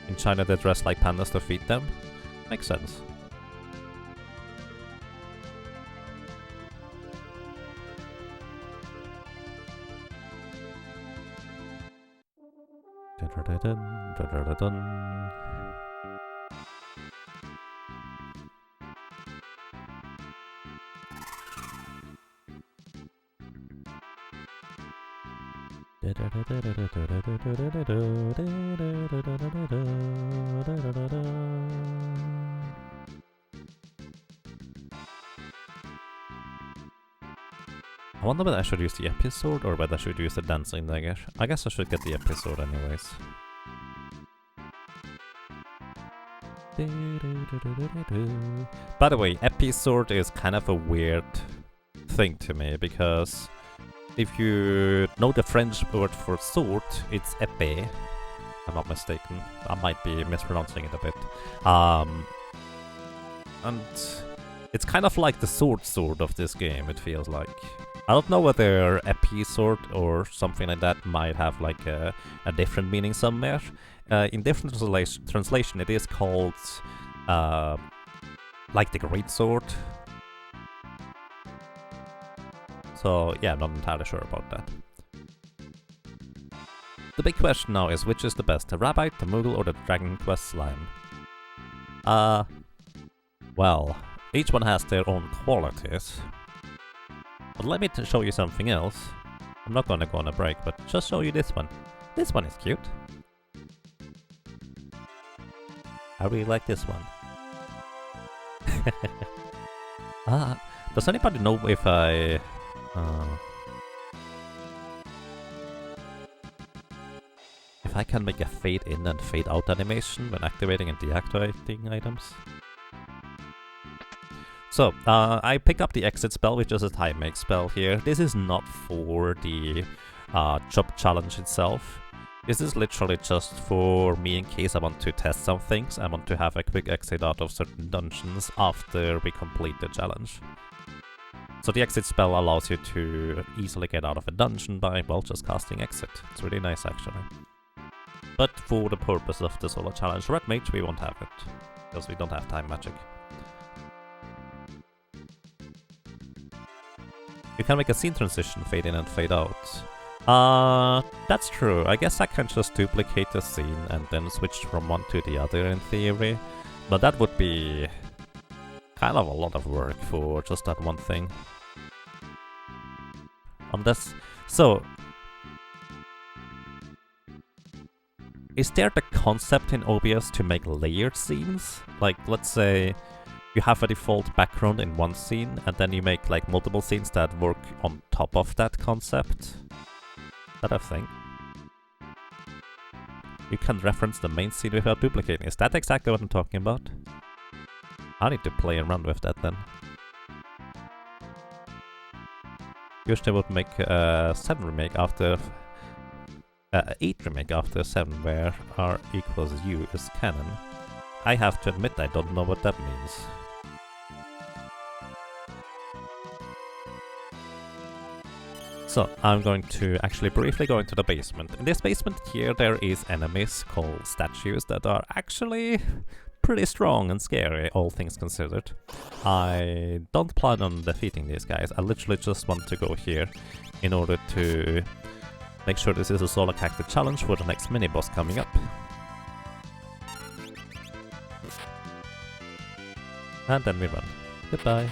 In China they dress like pandas to feed them. Makes sense. I wonder whether I should use the episode or whether I should use the dancing dagger. I guess I should get the episode anyways. By the way, episode is kind of a weird thing to me because if you know the French word for sword, it's épée. If I'm not mistaken. I might be mispronouncing it a bit. And it's kind of like the sword of this game, it feels like. I don't know whether EP sword or something like that might have like a different meaning somewhere. In different translation, it is called like the great sword. So yeah, I'm not entirely sure about that. The big question now is, which is the best, the Rabbite, the Moogle, or the Dragon Quest slime? Well, each one has their own qualities. But let me show you something else. I'm not gonna go on a break, but just show you this one. This one is cute. I really like this one. Does anybody know if I can make a fade in and fade out animation when activating and deactivating items? So, I pick up the exit spell, which is a time make spell here. This is not for the job challenge itself. This is literally just for me in case I want to test some things. I want to have a quick exit out of certain dungeons after we complete the challenge. So the exit spell allows you to easily get out of a dungeon by, well, just casting exit. It's really nice actually. But for the purpose of the solo challenge Red Mage, we won't have it, because we don't have time magic. You can make a scene transition, fade in and fade out. That's true. I guess I can just duplicate the scene and then switch from one to the other in theory. But that would be kind of a lot of work for just that one thing. So, is there the concept in OBS to make layered scenes? Like, let's say you have a default background in one scene, and then you make like multiple scenes that work on top of that concept. Is that a thing? You can reference the main scene without duplicating. Is that exactly what I'm talking about? I need to play around with that then. Usually would make a 7 remake after 8 remake after 7, where R equals U is canon. I have to admit I don't know what that means. So, I'm going to actually briefly go into the basement. In this basement here there is enemies called statues that are actually pretty strong and scary, all things considered. I don't plan on defeating these guys, I literally just want to go here in order to make sure this is a solo character challenge for the next mini-boss coming up. And then we run. Goodbye.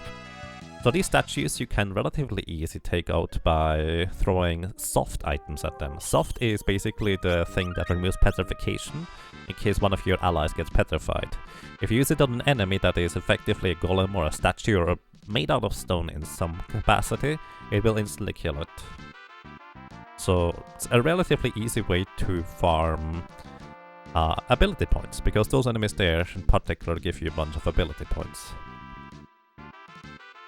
So these statues you can relatively easily take out by throwing soft items at them. Soft is basically the thing that removes petrification in case one of your allies gets petrified. If you use it on an enemy that is effectively a golem or a statue or made out of stone in some capacity, it will instantly kill it. So it's a relatively easy way to farm ability points, because those enemies there in particular give you a bunch of ability points.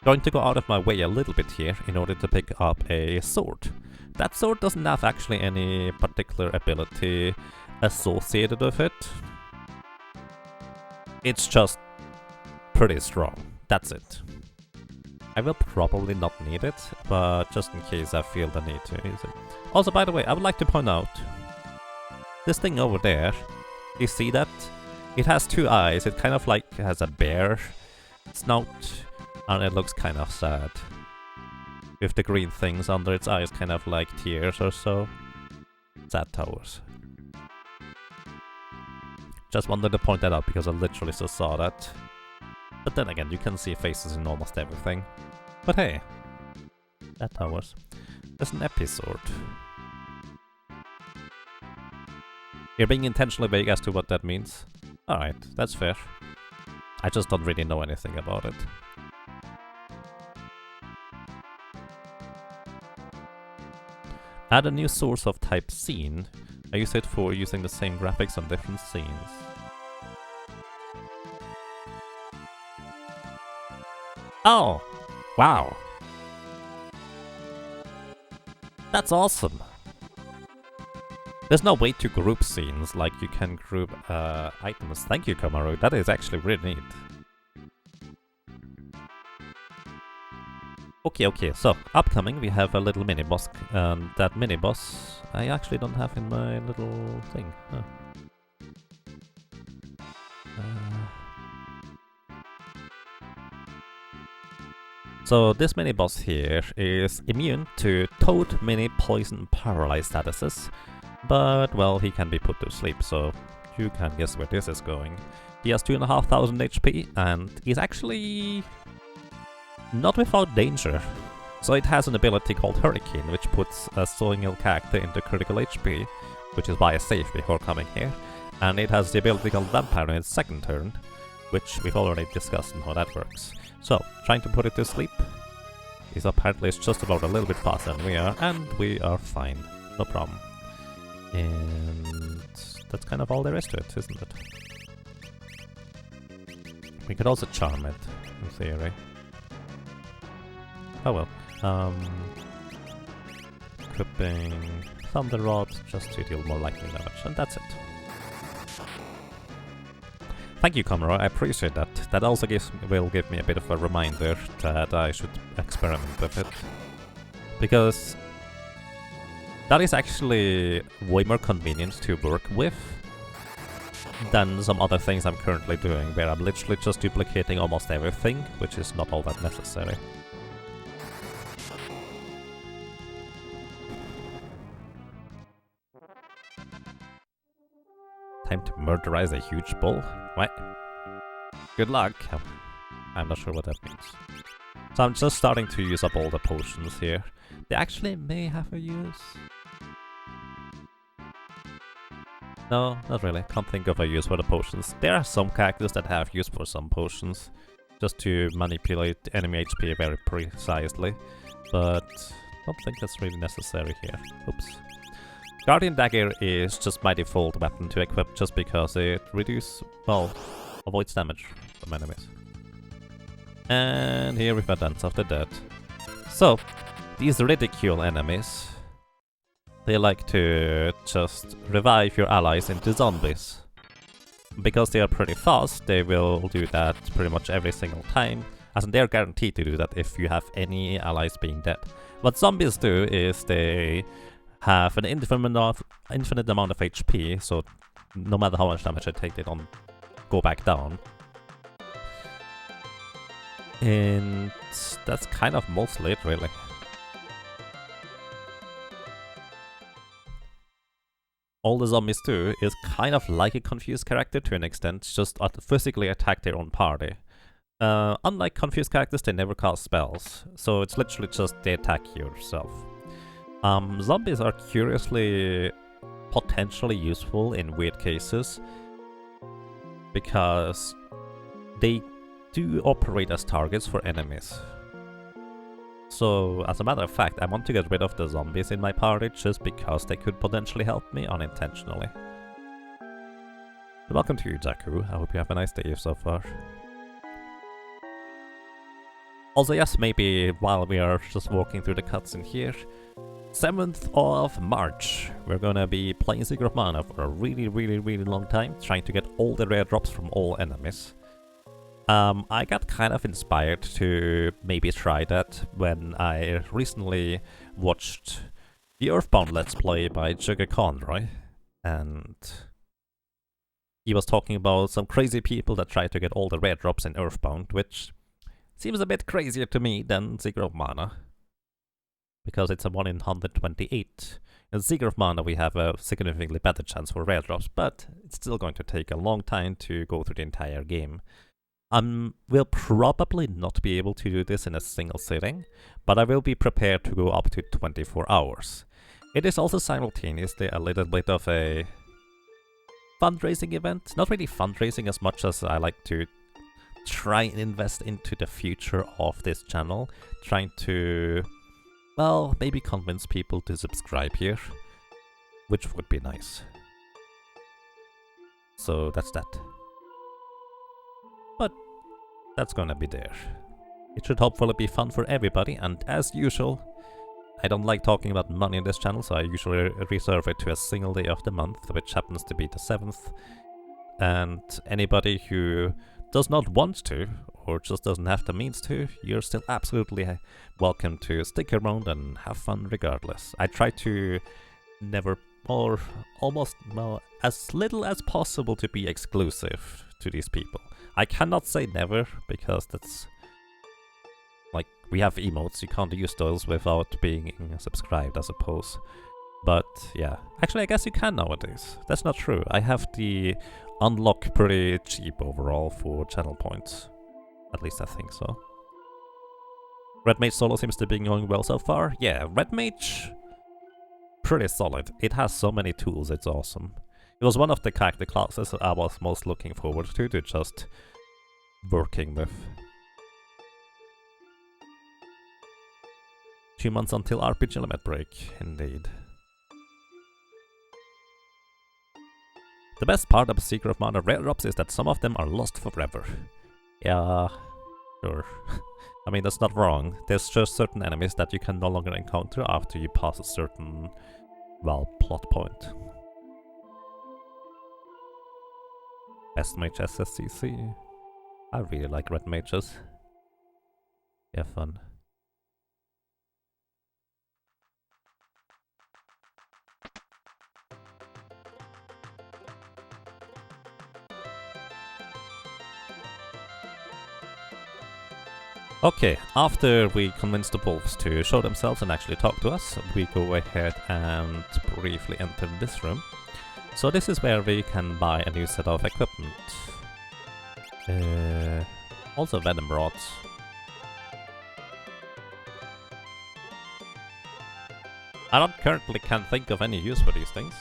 Going to go out of my way a little bit here in order to pick up a sword. That sword doesn't have actually any particular ability associated with it. It's just pretty strong. That's it. I will probably not need it, but just in case I feel the need to use it. Also, by the way, I would like to point out this thing over there. You see that? It has 2 eyes. It kind of like has a bear snout. And it looks kind of sad. With the green things under its eyes, kind of like tears or so. Sad towers. Just wanted to point that out because I literally just saw that. But then again, you can see faces in almost everything. But hey, sad towers. There's an episode. You're being intentionally vague as to what that means. Alright, that's fair. I just don't really know anything about it. Add a new source of type scene. I use it for using the same graphics on different scenes. Oh! Wow! That's awesome! There's no way to group scenes like you can group items. Thank you, Kamaru. That is actually really neat. Okay, so upcoming we have a little mini boss, and that mini boss I actually don't have in my little thing. Huh. So this mini boss here is immune to toad, mini, poison, paralyzed statuses, but well, he can be put to sleep, so you can guess where this is going. He has 2,500 HP, and he's actually not without danger. So it has an ability called Hurricane, which puts a single character into critical HP, which is why I saved before coming here. And it has the ability called Vampire in its second turn, which we've already discussed and how that works. So, trying to put it to sleep. He's apparently just about a little bit faster than we are, and we are fine. No problem. And that's kind of all there is to it, isn't it? We could also charm it, in theory. Oh well. Equipping Thunder Rod just to deal more lightning damage, and that's it. Thank you, Comrade, I appreciate that. That also will give me a bit of a reminder that I should experiment with it. Because that is actually way more convenient to work with than some other things I'm currently doing, where I'm literally just duplicating almost everything, which is not all that necessary. Time to murderize a huge bull? What? Good luck. I'm not sure what that means. So I'm just starting to use up all the potions here. They actually may have a use. No, not really. Can't think of a use for the potions. There are some characters that have use for some potions, just to manipulate enemy HP very precisely, but I don't think that's really necessary here. Oops. Guardian Dagger is just my default weapon to equip just because it avoids damage from enemies. And here we have Dance of the Dead. So, these ridicule enemies, they like to just revive your allies into zombies. Because they are pretty fast, they will do that pretty much every single time, as in they're guaranteed to do that if you have any allies being dead. What zombies do is they have an infinite amount of HP, so no matter how much damage I take, they don't go back down. And that's kind of mostly it, really. All the zombies do is kind of like a confused character to an extent, just physically attack their own party. Unlike confused characters, they never cast spells, so it's literally just they attack yourself. Zombies are curiously potentially useful in weird cases, because they do operate as targets for enemies. So, as a matter of fact, I want to get rid of the zombies in my party just because they could potentially help me unintentionally. Welcome to you, Zaku. I hope you have a nice day so far. Also, yes, maybe while we are just walking through the cutscene here, 7th of March, we're gonna be playing Secret of Mana for a really long time, trying to get all the rare drops from all enemies. I got kind of inspired to maybe try that when I recently watched the Earthbound Let's Play by Jugger Conroy, and he was talking about some crazy people that try to get all the rare drops in Earthbound, which seems a bit crazier to me than Secret of Mana, because it's a 1 in 128. In Secret of Mana we have a significantly better chance for rare drops, but it's still going to take a long time to go through the entire game. Will probably not be able to do this in a single sitting, but I will be prepared to go up to 24 hours. It is also simultaneously a little bit of a fundraising event. Not really fundraising as much as I like to try and invest into the future of this channel, trying to, well, maybe convince people to subscribe here, which would be nice. So that's that. But that's gonna be there. It should hopefully be fun for everybody, and as usual, I don't like talking about money in this channel, so I usually reserve it to a single day of the month, which happens to be the 7th. And anybody who does not want to, or just doesn't have the means to, you're still absolutely welcome to stick around and have fun regardless. I try to never, or almost, well, as little as possible to be exclusive to these people. I cannot say never, because that's... like, we have emotes, you can't use those without being subscribed, I suppose. But, yeah. Actually, I guess you can nowadays. That's not true. I have the unlock pretty cheap overall for channel points. At least I think so. Red Mage solo seems to be going well so far. Yeah, Red Mage... pretty solid. It has so many tools, it's awesome. It was one of the character classes I was most looking forward to just working with. 2 months until RPG limit break, indeed. The best part of Secret of Mana rare drops is that some of them are lost forever. Yeah, sure. I mean, that's not wrong. There's just certain enemies that you can no longer encounter after you pass a certain, well, plot point. Best Mage SSCC. I really like red mages. Yeah, fun. Okay, after we convince the wolves to show themselves and actually talk to us, we go ahead and briefly enter this room. So this is where we can buy a new set of equipment. Also venom rods. I currently can't think of any use for these things.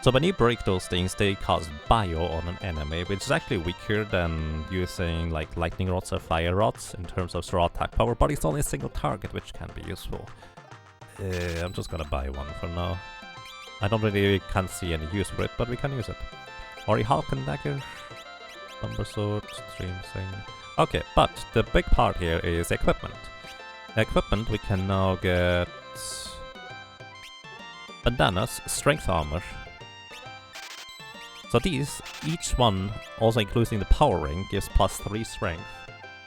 So when you break those things, they cause bio on an enemy, which is actually weaker than using like lightning rods or fire rods in terms of raw attack power, but it's only a single target, which can be useful. I'm just gonna buy one for now. I don't really can't see any use for it, but we can use it. Ori Halcon Dagger, Lumber Sword, Stream Thing. Okay, but the big part here is equipment. Equipment, we can now get bandanas, strength armor. So these, each one, also including the power ring, gives +3 strength.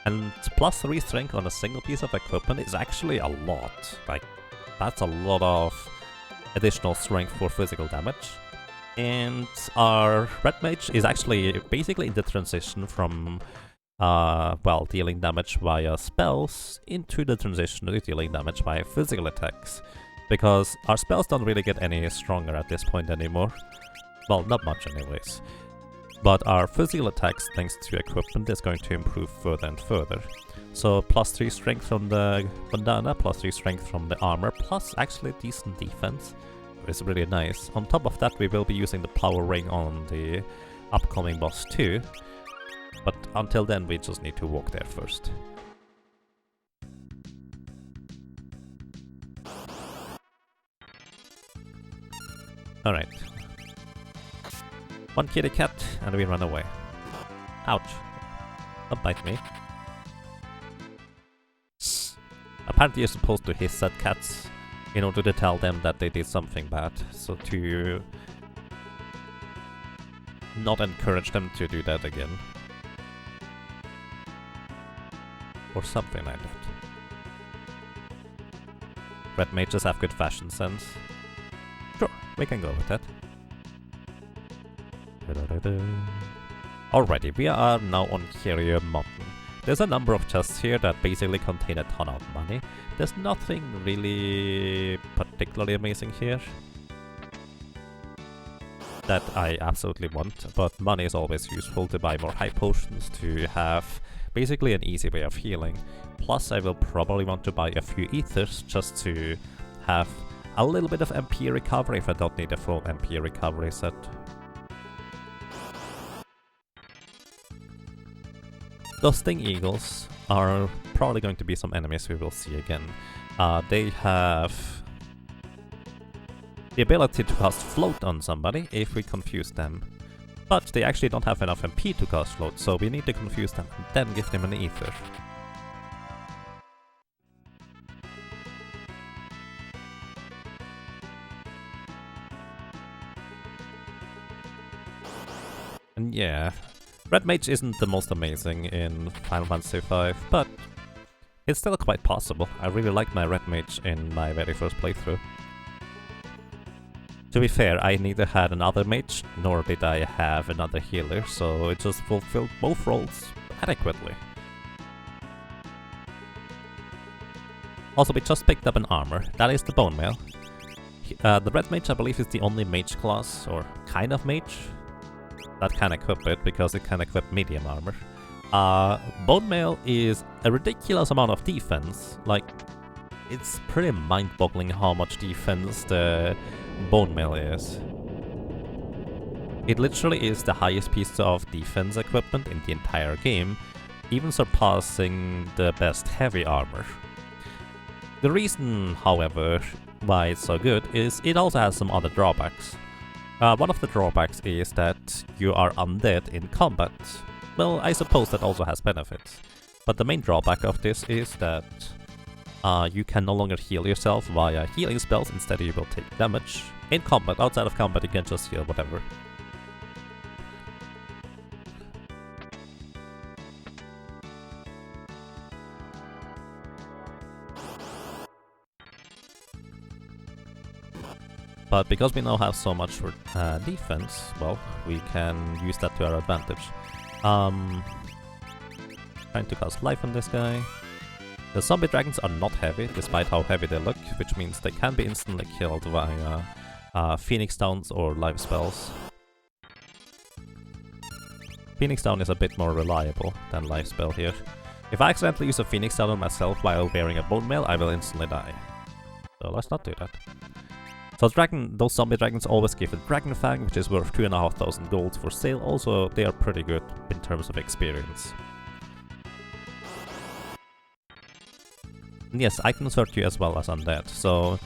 And +3 strength on a single piece of equipment is actually a lot. Like, that's a lot of additional strength for physical damage. And our red mage is actually basically in the transition from, well, dealing damage via spells into the transition to dealing damage via physical attacks. Because our spells don't really get any stronger at this point anymore. Well, not much anyways. But our physical attacks, thanks to equipment, is going to improve further and further. So +3 strength from the bandana, +3 strength from the armor, plus actually decent defense. It's really nice. On top of that, we will be using the power ring on the upcoming boss too. But until then, we just need to walk there first. Alright. One kitty cat, and we run away. Ouch. Don't bite me. Apparently you're supposed to hiss at cats in order to tell them that they did something bad. So to not encourage them to do that again. Or something like that. Red mages have good fashion sense. Sure, we can go with that. Alrighty, we are now on Carrier Mountain. There's a number of chests here that basically contain a ton of money. There's nothing really particularly amazing here that I absolutely want, but money is always useful to buy more high potions, to have basically an easy way of healing. Plus I will probably want to buy a few ethers just to have a little bit of MP recovery if I don't need a full MP recovery set. Those Sting Eagles are probably going to be some enemies we will see again. They have the ability to cast Float on somebody if we confuse them. But they actually don't have enough MP to cast Float, so we need to confuse them and then give them an Ether. And yeah, Red Mage isn't the most amazing in Final Fantasy V, but it's still quite possible. I really liked my Red Mage in my very first playthrough. To be fair, I neither had another mage, nor did I have another healer, so it just fulfilled both roles adequately. Also, we just picked up an armor. That is the Bone Mail. The Red Mage, I believe, is the only mage class, or kind of mage, that can equip it, because it can equip medium armor. Bone Mail is a ridiculous amount of defense. Like, it's pretty mind-boggling how much defense the Bone Mail is. It literally is the highest piece of defense equipment in the entire game, even surpassing the best heavy armor. The reason, however, why it's so good is it also has some other drawbacks. One of the drawbacks is that you are undead in combat. Well, I suppose that also has benefits. But the main drawback of this is that you can no longer heal yourself via healing spells, instead you will take damage. In combat, outside of combat, you can just heal whatever. But because we now have so much for defense, well, we can use that to our advantage. Trying to cast life on this guy. The zombie dragons are not heavy, despite how heavy they look, which means they can be instantly killed via Phoenix Downs or life spells. Phoenix Down is a bit more reliable than life spell here. If I accidentally use a Phoenix Down on myself while wearing a Bone Mail, I will instantly die. So let's not do that. So those zombie dragons always give a Dragon Fang, which is worth 2,500 gold for sale. Also, they are pretty good in terms of experience. And yes, items hurt you as well as undead. So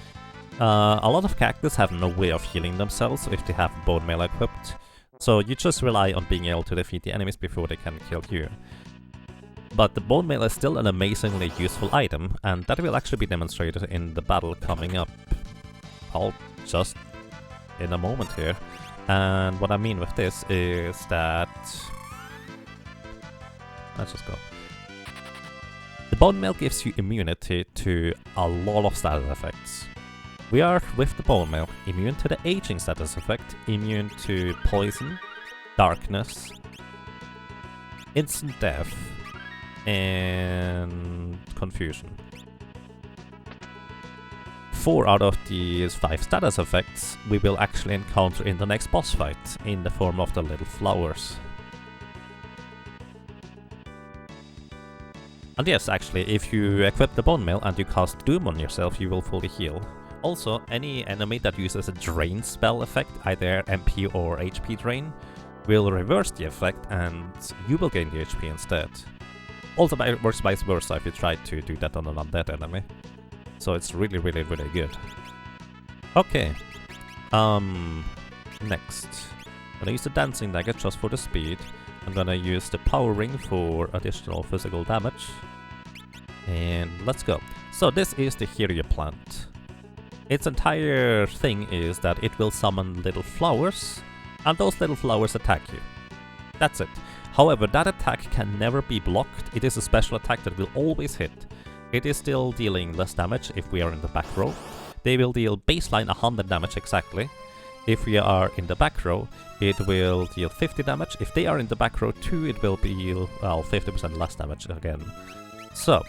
a lot of cactus have no way of healing themselves if they have Bone Mail equipped. So you just rely on being able to defeat the enemies before they can kill you. But the Bone Mail is still an amazingly useful item, and that will actually be demonstrated in the battle coming up. Just in a moment here. And what I mean with this is that... Let's just go. The Bone Mail gives you immunity to a lot of status effects. We are, with the Bone Mail, immune to the aging status effect, immune to poison, darkness, instant death, and confusion. 4 out of these 5 status effects we will actually encounter in the next boss fight, in the form of the little flowers. And yes, actually, if you equip the Bone Mail and you cast Doom on yourself, you will fully heal. Also, any enemy that uses a drain spell effect, either MP or HP drain, will reverse the effect and you will gain the HP instead. Also, it works vice versa if you try to do that on an undead enemy. So it's really, really, really good. Okay. Next. I'm gonna use the Dancing Dagger just for the speed. I'm gonna use the Power Ring for additional physical damage. And let's go. So this is the Hiryu plant. Its entire thing is that it will summon little flowers, and those little flowers attack you. That's it. However, that attack can never be blocked. It is a special attack that will always hit. It is still dealing less damage if we are in the back row. They will deal baseline 100 damage exactly. If we are in the back row, it will deal 50 damage. If they are in the back row too, it will deal, well, 50% less damage again. So,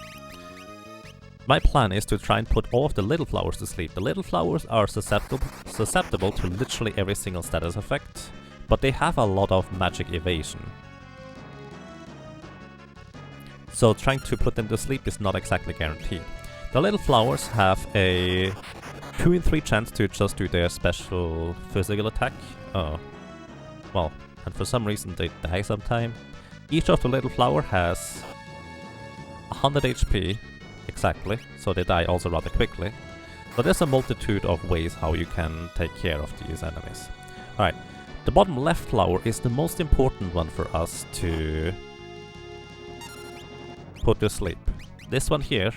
my plan is to try and put all of the little flowers to sleep. The little flowers are susceptible to literally every single status effect, but they have a lot of magic evasion. So trying to put them to sleep is not exactly guaranteed. The little flowers have a 2 in 3 chance to just do their special physical attack. Oh, well, and for some reason they die sometime. Each of the little flower has 100 HP, exactly, so they die also rather quickly. So there's a multitude of ways how you can take care of these enemies. Alright, the bottom left flower is the most important one for us to put to sleep. This one here,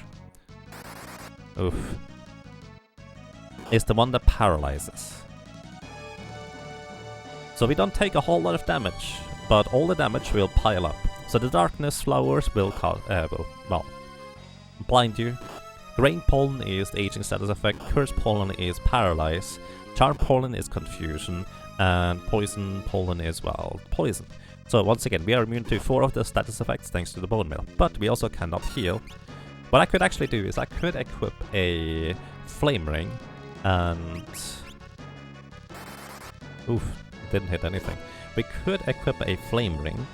is the one that paralyzes. So we don't take a whole lot of damage, but all the damage will pile up. So the darkness flowers will blind you. Grain pollen is the aging status effect, curse pollen is paralyze, charm pollen is confusion, and poison pollen is, well, poison. So once again, we are immune to 4 of the status effects thanks to the bone meal, but we also cannot heal. What I could actually do is I could equip a flame ring and... Oof, didn't hit anything. We could equip a flame ring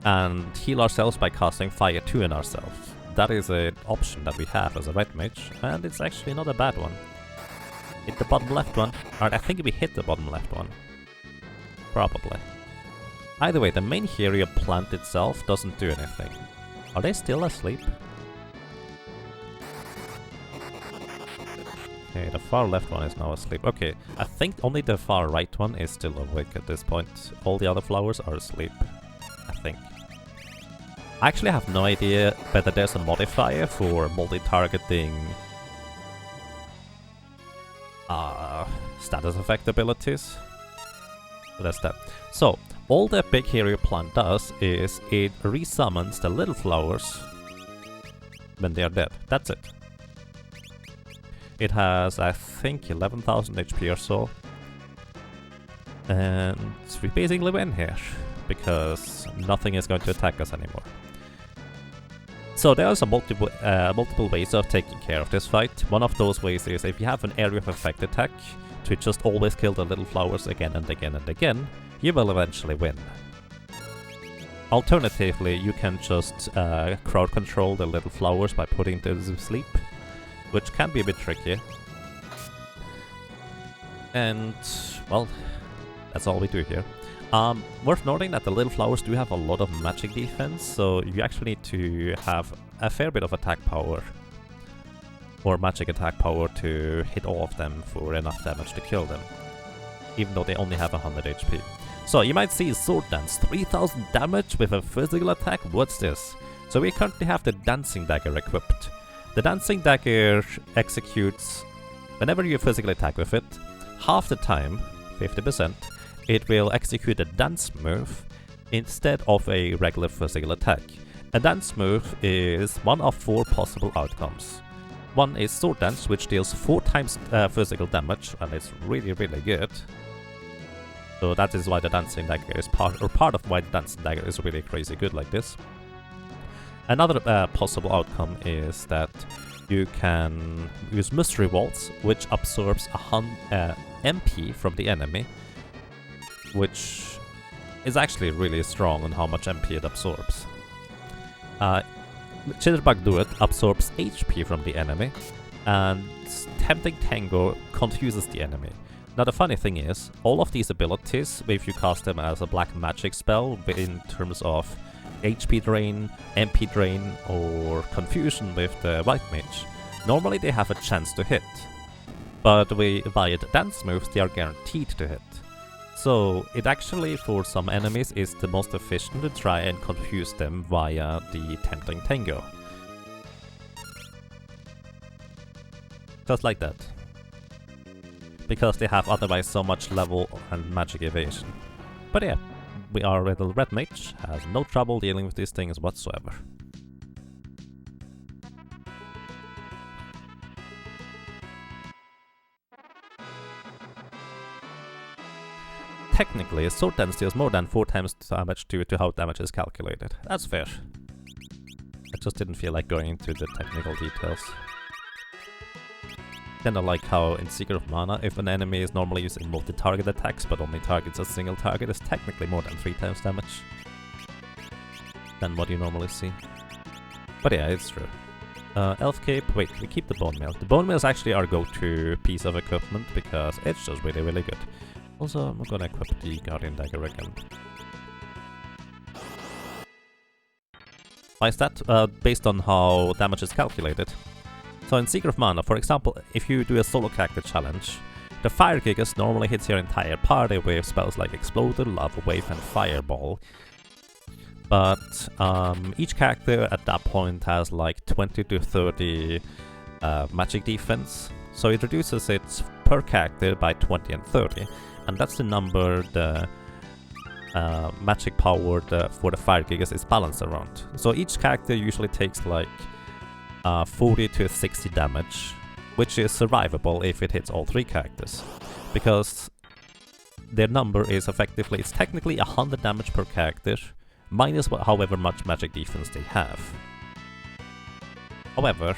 and heal ourselves by casting Fire 2 in ourselves. That is an option that we have as a red mage, and it's actually not a bad one. Hit the bottom left one. Alright, I think we hit the bottom left one. Probably. Either way, the main hero plant itself doesn't do anything. Are they still asleep? Okay, the far left one is now asleep. Okay, I think only the far right one is still awake at this point. All the other flowers are asleep, I think. I actually have no idea whether there's a modifier for multi-targeting status effect abilities. So that's that. So, all the big hero plant does is it resummons the little flowers when they are dead. That's it. It has, I think, 11,000 HP or so. And we basically win here, because nothing is going to attack us anymore. So there are some multiple ways of taking care of this fight. One of those ways is if you have an area of effect attack, to just always kill the little flowers again and again and again, you will eventually win. Alternatively, you can just crowd control the little flowers by putting them to sleep, which can be a bit tricky. And, well, that's all we do here. Worth noting that the little flowers do have a lot of magic defense, so you actually need to have a fair bit of attack power or magic attack power to hit all of them for enough damage to kill them, even though they only have 100 HP. So you might see Sword Dance, 3000 damage with a physical attack, what's this? So we currently have the Dancing Dagger equipped. The Dancing Dagger executes, whenever you physically attack with it, half the time, 50%, it will execute a dance move instead of a regular physical attack. A dance move is one of 4 possible outcomes. One is Sword Dance, which deals 4 times physical damage, and it's really, really good. So that is why the Dancing Dagger is part of why the Dancing Dagger is really crazy good like this. Another possible outcome is that you can use Mystery Waltz, which absorbs MP from the enemy, which is actually really strong on how much MP it absorbs. Jitterbug Duet absorbs HP from the enemy, and Tempting Tango confuses the enemy. Now the funny thing is, all of these abilities, if you cast them as a black magic spell in terms of HP drain, MP drain, or confusion with the white mage, normally they have a chance to hit. But via the dance moves, they are guaranteed to hit. So it actually, for some enemies, is the most efficient to try and confuse them via the Tempting Tango. Just like that. Because they have otherwise so much level and magic evasion. But yeah, our little red mage has no trouble dealing with these things whatsoever. Technically, Sword Dance deals more than 4 times damage due to how damage is calculated. That's fair. I just didn't feel like going into the technical details. Kinda like how in Secret of Mana, if an enemy is normally using multi-target attacks but only targets a single target, is technically more than 3 times damage than what you normally see. But yeah, it's true. Elf Cape, wait, we keep the Bone Mail. The Bone Mail is actually our go-to piece of equipment because it's just really, really good. Also, I'm gonna equip the Guardian Dagger again. Why is that? Based on how damage is calculated. So in Secret of Mana, for example, if you do a solo character challenge, the Fire Gigas normally hits your entire party with spells like Exploder, Lava Wave, and Fireball. But each character at that point has like 20 to 30 magic defense, so it reduces it per character by 20 and 30. and that's the number the magic power for the fire gigas is balanced around. So each character usually takes like 40 to 60 damage, which is survivable if it hits all 3 characters, because their number is effectively, it's technically 100 damage per character, minus however much magic defense they have. However,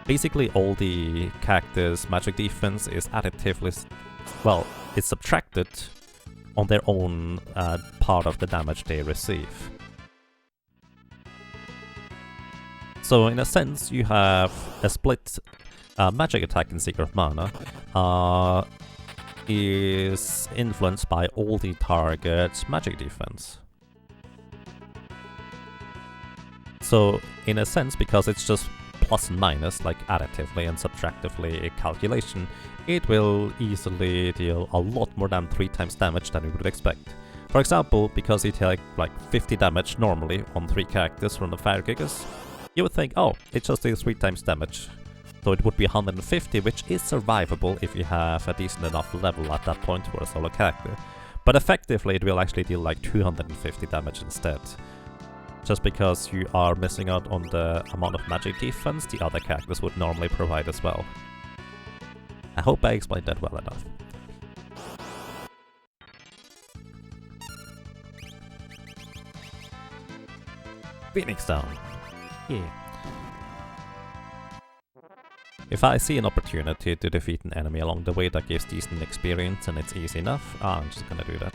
basically all the characters' magic defense is additively, well, it's subtracted on their own part of the damage they receive. So in a sense, you have a split magic attack in Seeker of Mana is influenced by all the target's magic defense. So in a sense, because it's just plus and minus, like additively and subtractively a calculation, it will easily deal a lot more than 3 times damage than you would expect. For example, because you take like 50 damage normally on 3 characters from the Fire Gigas, you would think, oh, it just deals 3 times damage. So it would be 150, which is survivable if you have a decent enough level at that point for a solo character. But effectively it will actually deal like 250 damage instead. Just because you are missing out on the amount of magic defense the other characters would normally provide as well. I hope I explained that well enough. Phoenix down. Yeah. If I see an opportunity to defeat an enemy along the way that gives decent experience and it's easy enough, I'm just gonna do that.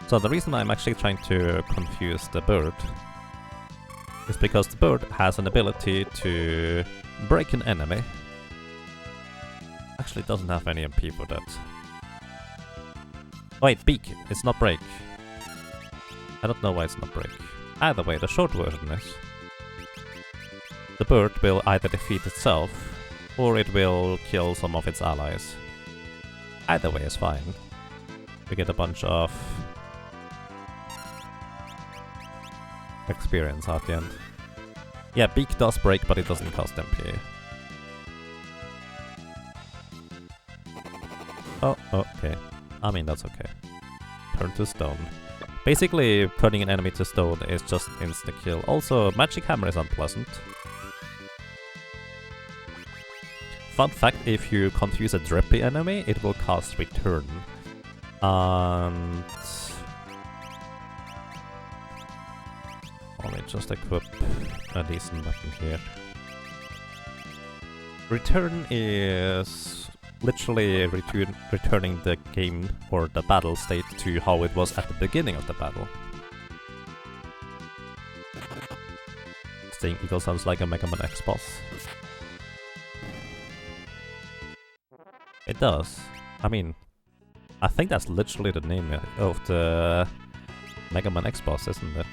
So the reason I'm actually trying to confuse the bird is because the bird has an ability to break an enemy. Actually, it doesn't have any MP for that. Wait, beak. It's not break. I don't know why it's not break. Either way, the short version is the bird will either defeat itself or it will kill some of its allies. Either way is fine. We get a bunch of experience at the end. Yeah, beak does break, but it doesn't cost MP. Oh, okay. I mean, that's okay. Turn to stone. Basically, putting an enemy to stone is just insta-kill. Also, Magic Hammer is unpleasant. Fun fact, if you confuse a drippy enemy, it will cast Return. And let me just equip a decent weapon here. Return is literally returning the game or the battle state to how it was at the beginning of the battle. Sting Eagle sounds like a Mega Man X boss. It does. I mean, I think that's literally the name of the Mega Man X boss, isn't it?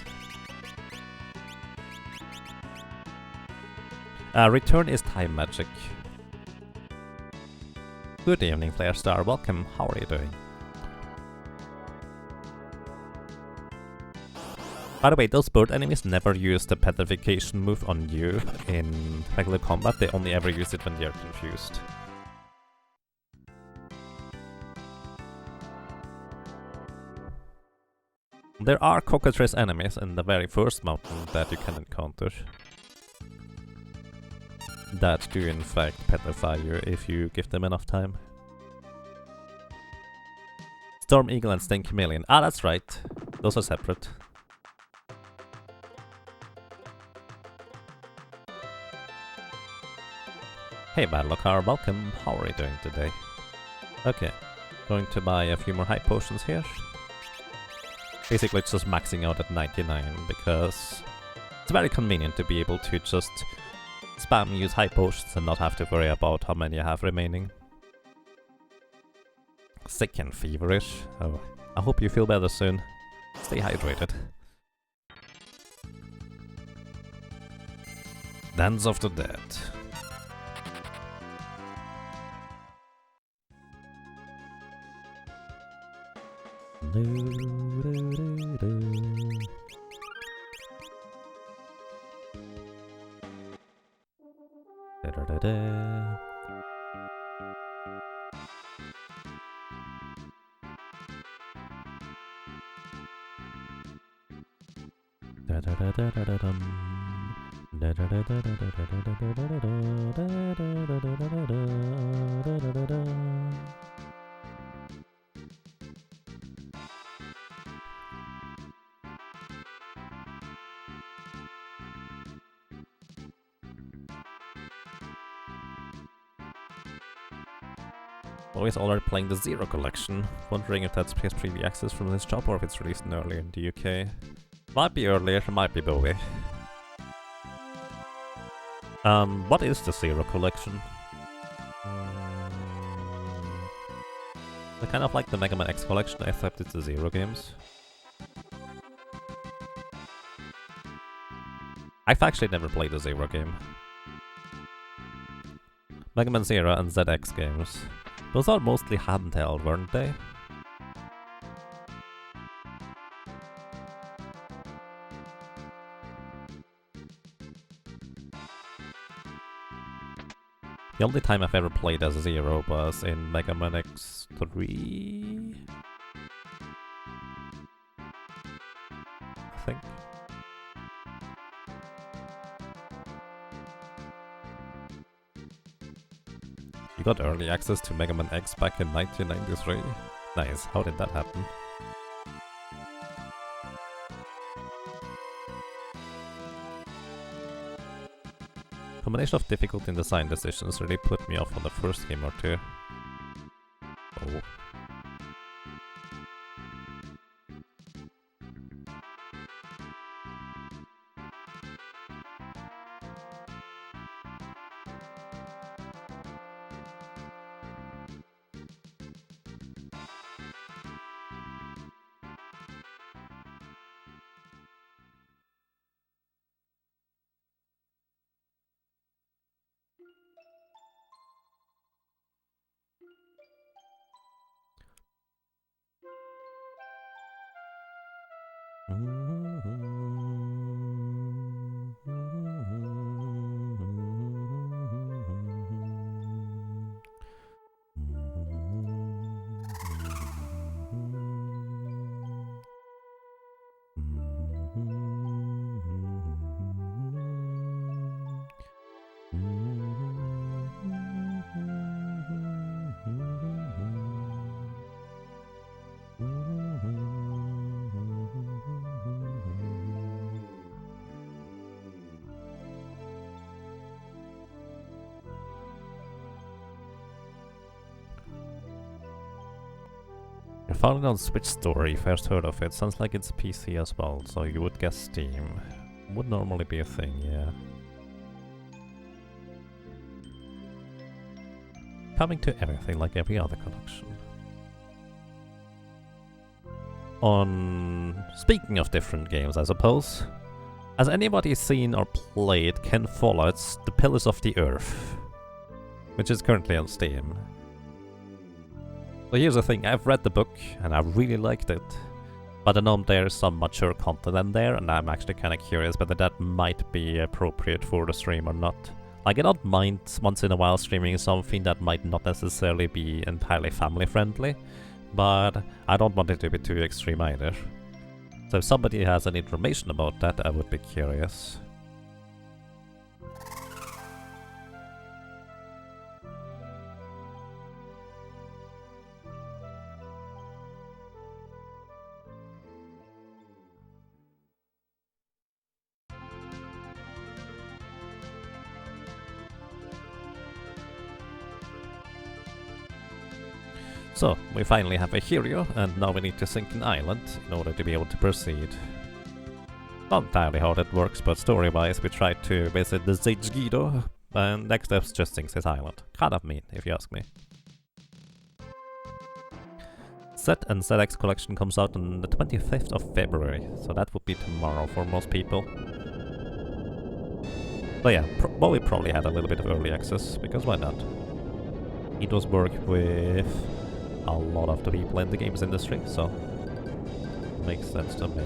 Return is time magic. Good evening, Flare Star. Welcome. How are you doing? By the way, those bird enemies never use the petrification move on you in regular combat. They only ever use it when they're confused. There are cockatrice enemies in the very first mountain that you can encounter that do in fact petrify you if you give them enough time. Storm Eagle and Sting Chameleon. Ah, that's right. Those are separate. Hey Badlockar, welcome. How are you doing today? Okay, going to buy a few more high potions here. Basically it's just maxing out at 99 because it's very convenient to be able to just spam use high potions and not have to worry about how many I have remaining. Sick and feverish. Oh, I hope you feel better soon. Stay hydrated. Dance of the Dead. Always already playing the Zero collection. Wondering if that's PS3 access from this shop or if it's released earlier in the UK. Might be earlier, might be Bowie. What is the Zero collection? They're kind of like the Mega Man X collection, except it's the Zero games. I've actually never played the Zero game. Mega Man Zero and ZX games. Those are mostly handheld, weren't they? The only time I've ever played as Zero was in Mega Man X3? I think. You got early access to Mega Man X back in 1993? Nice, how did that happen? Combination of difficult and design decisions really put me off on the first game or two. Oh. You're found on Switch Store, you first heard of it. Sounds like it's PC as well, so you would guess Steam. Would normally be a thing, yeah. Coming to everything like every other collection. Speaking of different games, I suppose. Has anybody seen or played Ken Follett's The Pillars of the Earth? Which is currently on Steam. So here's the thing, I've read the book and I really liked it. But I know there's some mature content in there and I'm actually kind of curious whether that might be appropriate for the stream or not. Like, I don't mind once in a while streaming something that might not necessarily be entirely family friendly, but I don't want it to be too extreme either. So if somebody has any information about that, I would be curious. So, we finally have a hero, and now we need to sink an island in order to be able to proceed. Not entirely how that works, but story-wise we try to visit the Sage Guido, and next steps just sinks his island. Kind of mean, if you ask me. Z and ZX collection comes out on the 25th of February, so that would be tomorrow for most people. But yeah, we probably had a little bit of early access, because why not? It does work with a lot of the people in the games industry, so makes sense to me.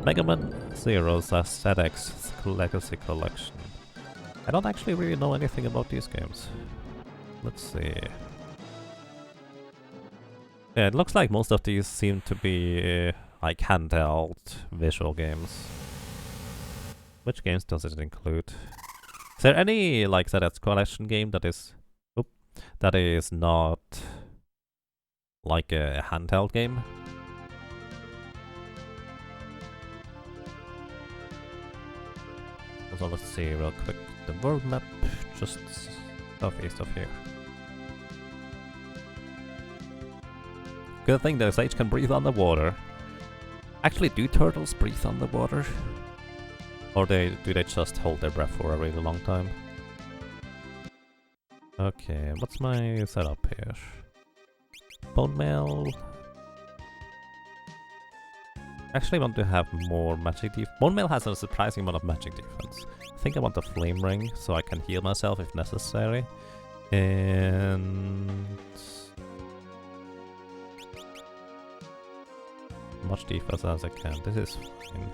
Mega Man Zero's ZX Legacy Collection. I don't actually really know anything about these games. Let's see. Yeah, it looks like most of these seem to be like handheld visual games. Which games does it include? Is there any like ZX Collection game that is not like a handheld game? So let's see real quick. The world map, just southeast of here. Good thing that Sage can breathe underwater. Actually, do turtles breathe underwater? Or do they just hold their breath for a really long time? Okay, what's my setup here? Bone mail. Actually, I want to have more magic defense. Bone mail has a surprising amount of magic defense. I think I want the flame ring so I can heal myself if necessary. And much defense as I can. This is fine.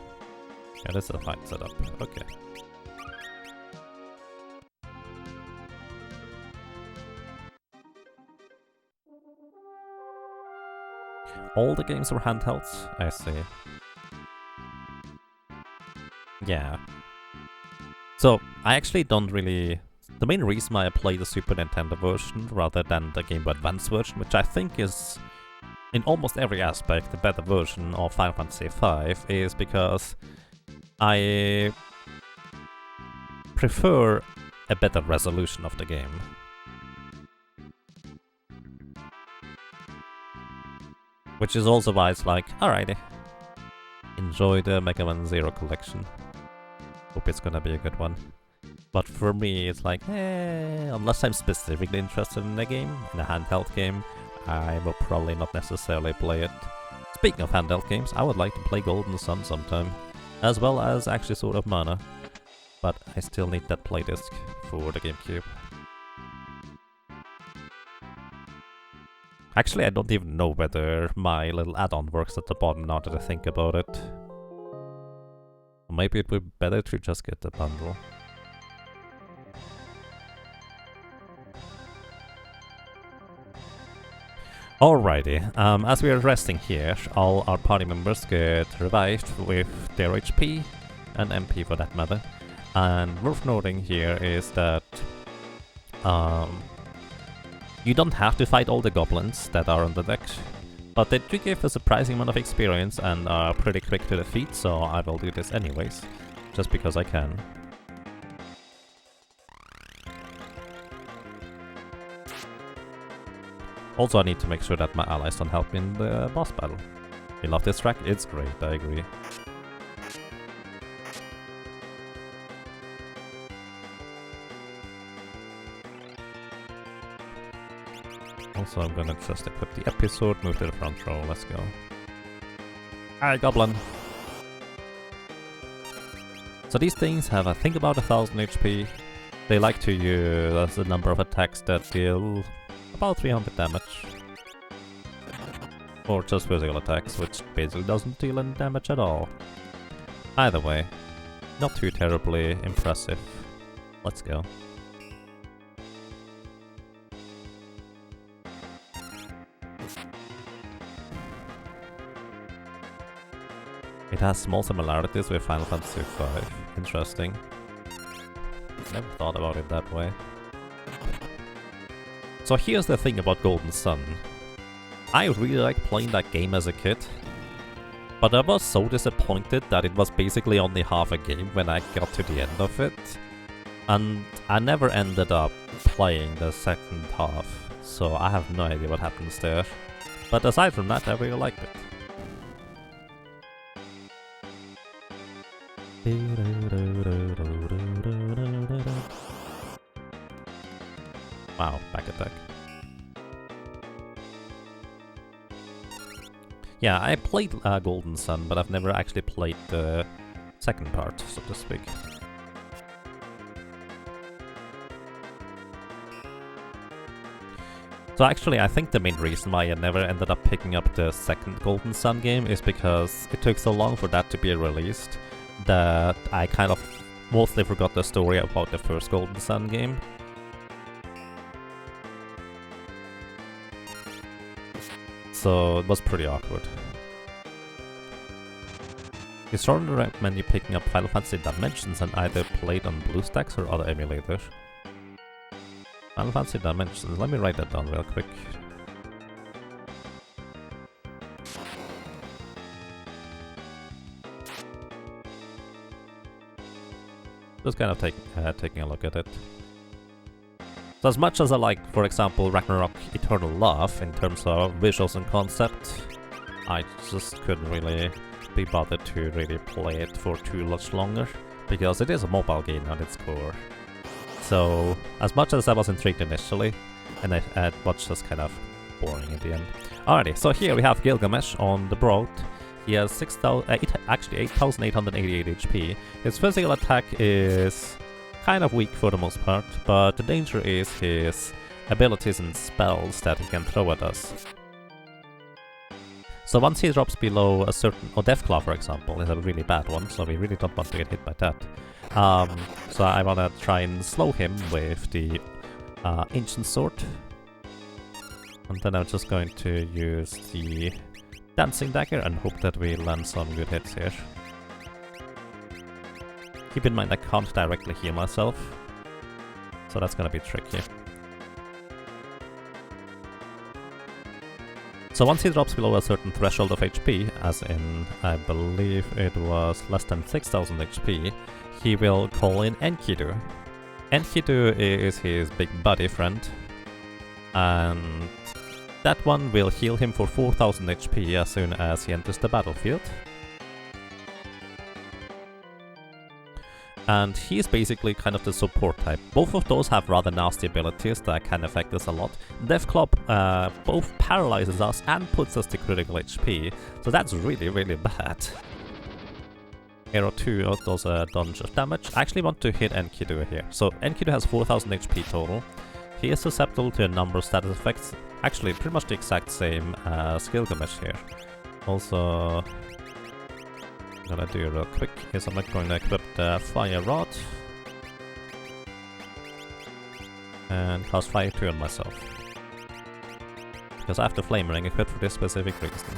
Yeah, this is a fine setup. Okay. All the games are handhelds? I see. Yeah. So, I actually don't really... The main reason why I play the Super Nintendo version rather than the Game Boy Advance version, which I think is, in almost every aspect, the better version of Final Fantasy V, is because I prefer a better resolution of the game. Which is also why it's like, alrighty, enjoy the Mega Man Zero collection. Hope it's gonna be a good one. But for me, it's like, unless I'm specifically interested in a game, in a handheld game, I will probably not necessarily play it. Speaking of handheld games, I would like to play Golden Sun sometime, as well as actually Sword of Mana. But I still need that playdisc for the GameCube. Actually, I don't even know whether my little add-on works at the bottom now that I think about it. Maybe it would be better to just get the bundle. Alrighty, as we are resting here, all our party members get revived with their HP and MP for that matter. And worth noting here is that you don't have to fight all the goblins that are on the deck, but they do give a surprising amount of experience and are pretty quick to defeat, so I will do this anyways, just because I can. Also, I need to make sure that my allies don't help me in the boss battle. You love this track? It's great, I agree. Also, I'm gonna just equip the episode, move to the front row, let's go. Alright, goblin! So these things have, I think, about 1000 HP. They like to use a number of attacks that deal about 300 damage. Or just physical attacks, which basically doesn't deal any damage at all. Either way, not too terribly impressive. Let's go. It has small similarities with Final Fantasy V. Interesting. Never thought about it that way. So here's the thing about Golden Sun. I really liked playing that game as a kid, but I was so disappointed that it was basically only half a game when I got to the end of it. And I never ended up playing the second half, so I have no idea what happens there. But aside from that, I really liked it. Wow, back attack. Yeah, I played Golden Sun, but I've never actually played the second part, so to speak. So actually, I think the main reason why I never ended up picking up the second Golden Sun game is because it took so long for that to be released that I kind of mostly forgot the story about the first Golden Sun game. So it was pretty awkward. I strongly recommend you picking up Final Fantasy Dimensions and either play it on BlueStacks or other emulators. Final Fantasy Dimensions, let me write that down real quick. Just kind of taking a look at it. So as much as I like, for example, Ragnarok Eternal Love in terms of visuals and concept, I just couldn't really be bothered to really play it for too much longer, because it is a mobile game at its core. So as much as I was intrigued initially, and it was just kind of boring at the end. Alrighty, so here we have Gilgamesh on the Broad. He has 8,888 HP. His physical attack is kind of weak for the most part, but the danger is his abilities and spells that he can throw at us. So once he drops below a certain... Deathclaw, for example, is a really bad one, so we really don't want to get hit by that. So I wanna try and slow him with the Ancient Sword. And then I'm just going to use the Dancing Dagger and hope that we land some good hits here. Keep in mind I can't directly heal myself, so that's gonna be tricky. So once he drops below a certain threshold of HP, as in, I believe it was less than 6000 HP, he will call in Enkidu. Enkidu is his big buddy friend, and that one will heal him for 4000 HP as soon as he enters the battlefield. And he's basically kind of the support type. Both of those have rather nasty abilities that can affect us a lot. Deathclaw both paralyzes us and puts us to critical HP, so that's really, really bad. Hero 2 does a bunch of damage. I actually want to hit Enkidu here. So Enkidu has 4000 HP total. He is susceptible to a number of status effects, actually pretty much the exact same as Gilgamesh here. Also, I'm gonna do real quick is I'm going to equip the Fire Rod and cast Fire 2 on myself, because I have the Flame Ring equipped for this specific reason.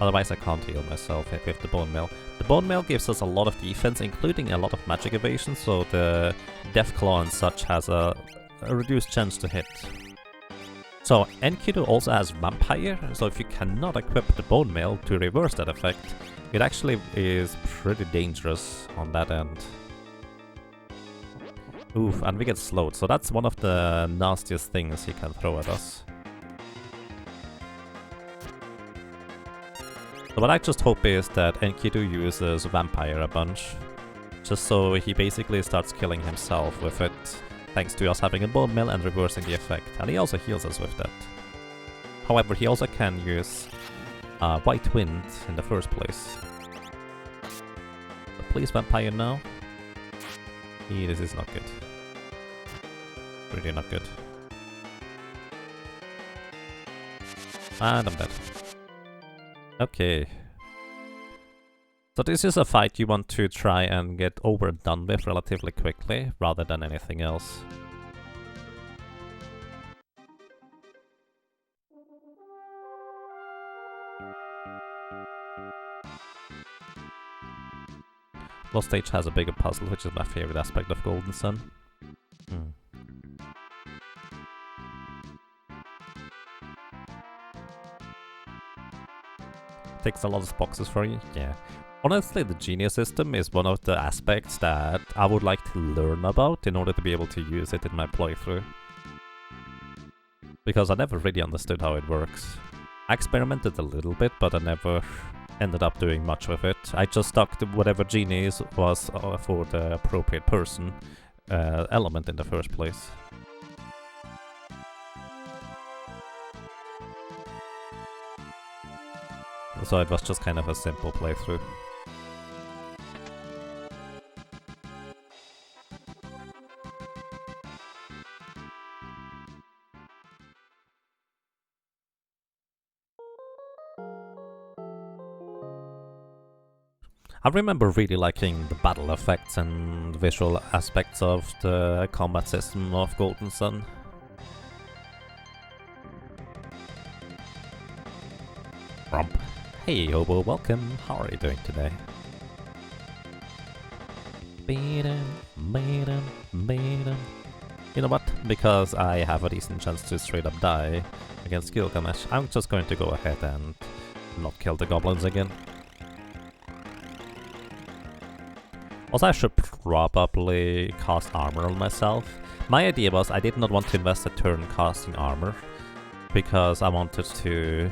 Otherwise I can't heal myself with the Bone Mail. The Bone Mail gives us a lot of defense, including a lot of magic evasion, so the Deathclaw and such has a reduced chance to hit. So Enkidu also has Vampire, so if you cannot equip the Bone Mail to reverse that effect, it actually is pretty dangerous on that end. Oof, and we get slowed, so that's one of the nastiest things he can throw at us. So what I just hope is that Enkidu uses Vampire a bunch, just so he basically starts killing himself with it, thanks to us having a Bone Mail and reversing the effect, and he also heals us with that. However, he also can use White Wind in the first place. So please Vampire now. This is not good. Really not good. And I'm dead. Okay. So this is a fight you want to try and get over and done with relatively quickly, rather than anything else. Lost Stage has a bigger puzzle, which is my favorite aspect of Golden Sun. Takes a lot of boxes for you, yeah. Honestly, the Genius system is one of the aspects that I would like to learn about in order to be able to use it in my playthrough. Because I never really understood how it works. I experimented a little bit, but I never ended up doing much with it. I just stuck to whatever Genius was for the appropriate person element in the first place. So it was just kind of a simple playthrough. I remember really liking the battle effects and visual aspects of the combat system of Golden Sun. Rump. Hey Hobo, welcome. How are you doing today? You know what? Because I have a decent chance to straight up die against Gilgamesh, I'm just going to go ahead and not kill the goblins again. Also, I should probably cast armor on myself. My idea was I did not want to invest a turn casting armor, because I wanted to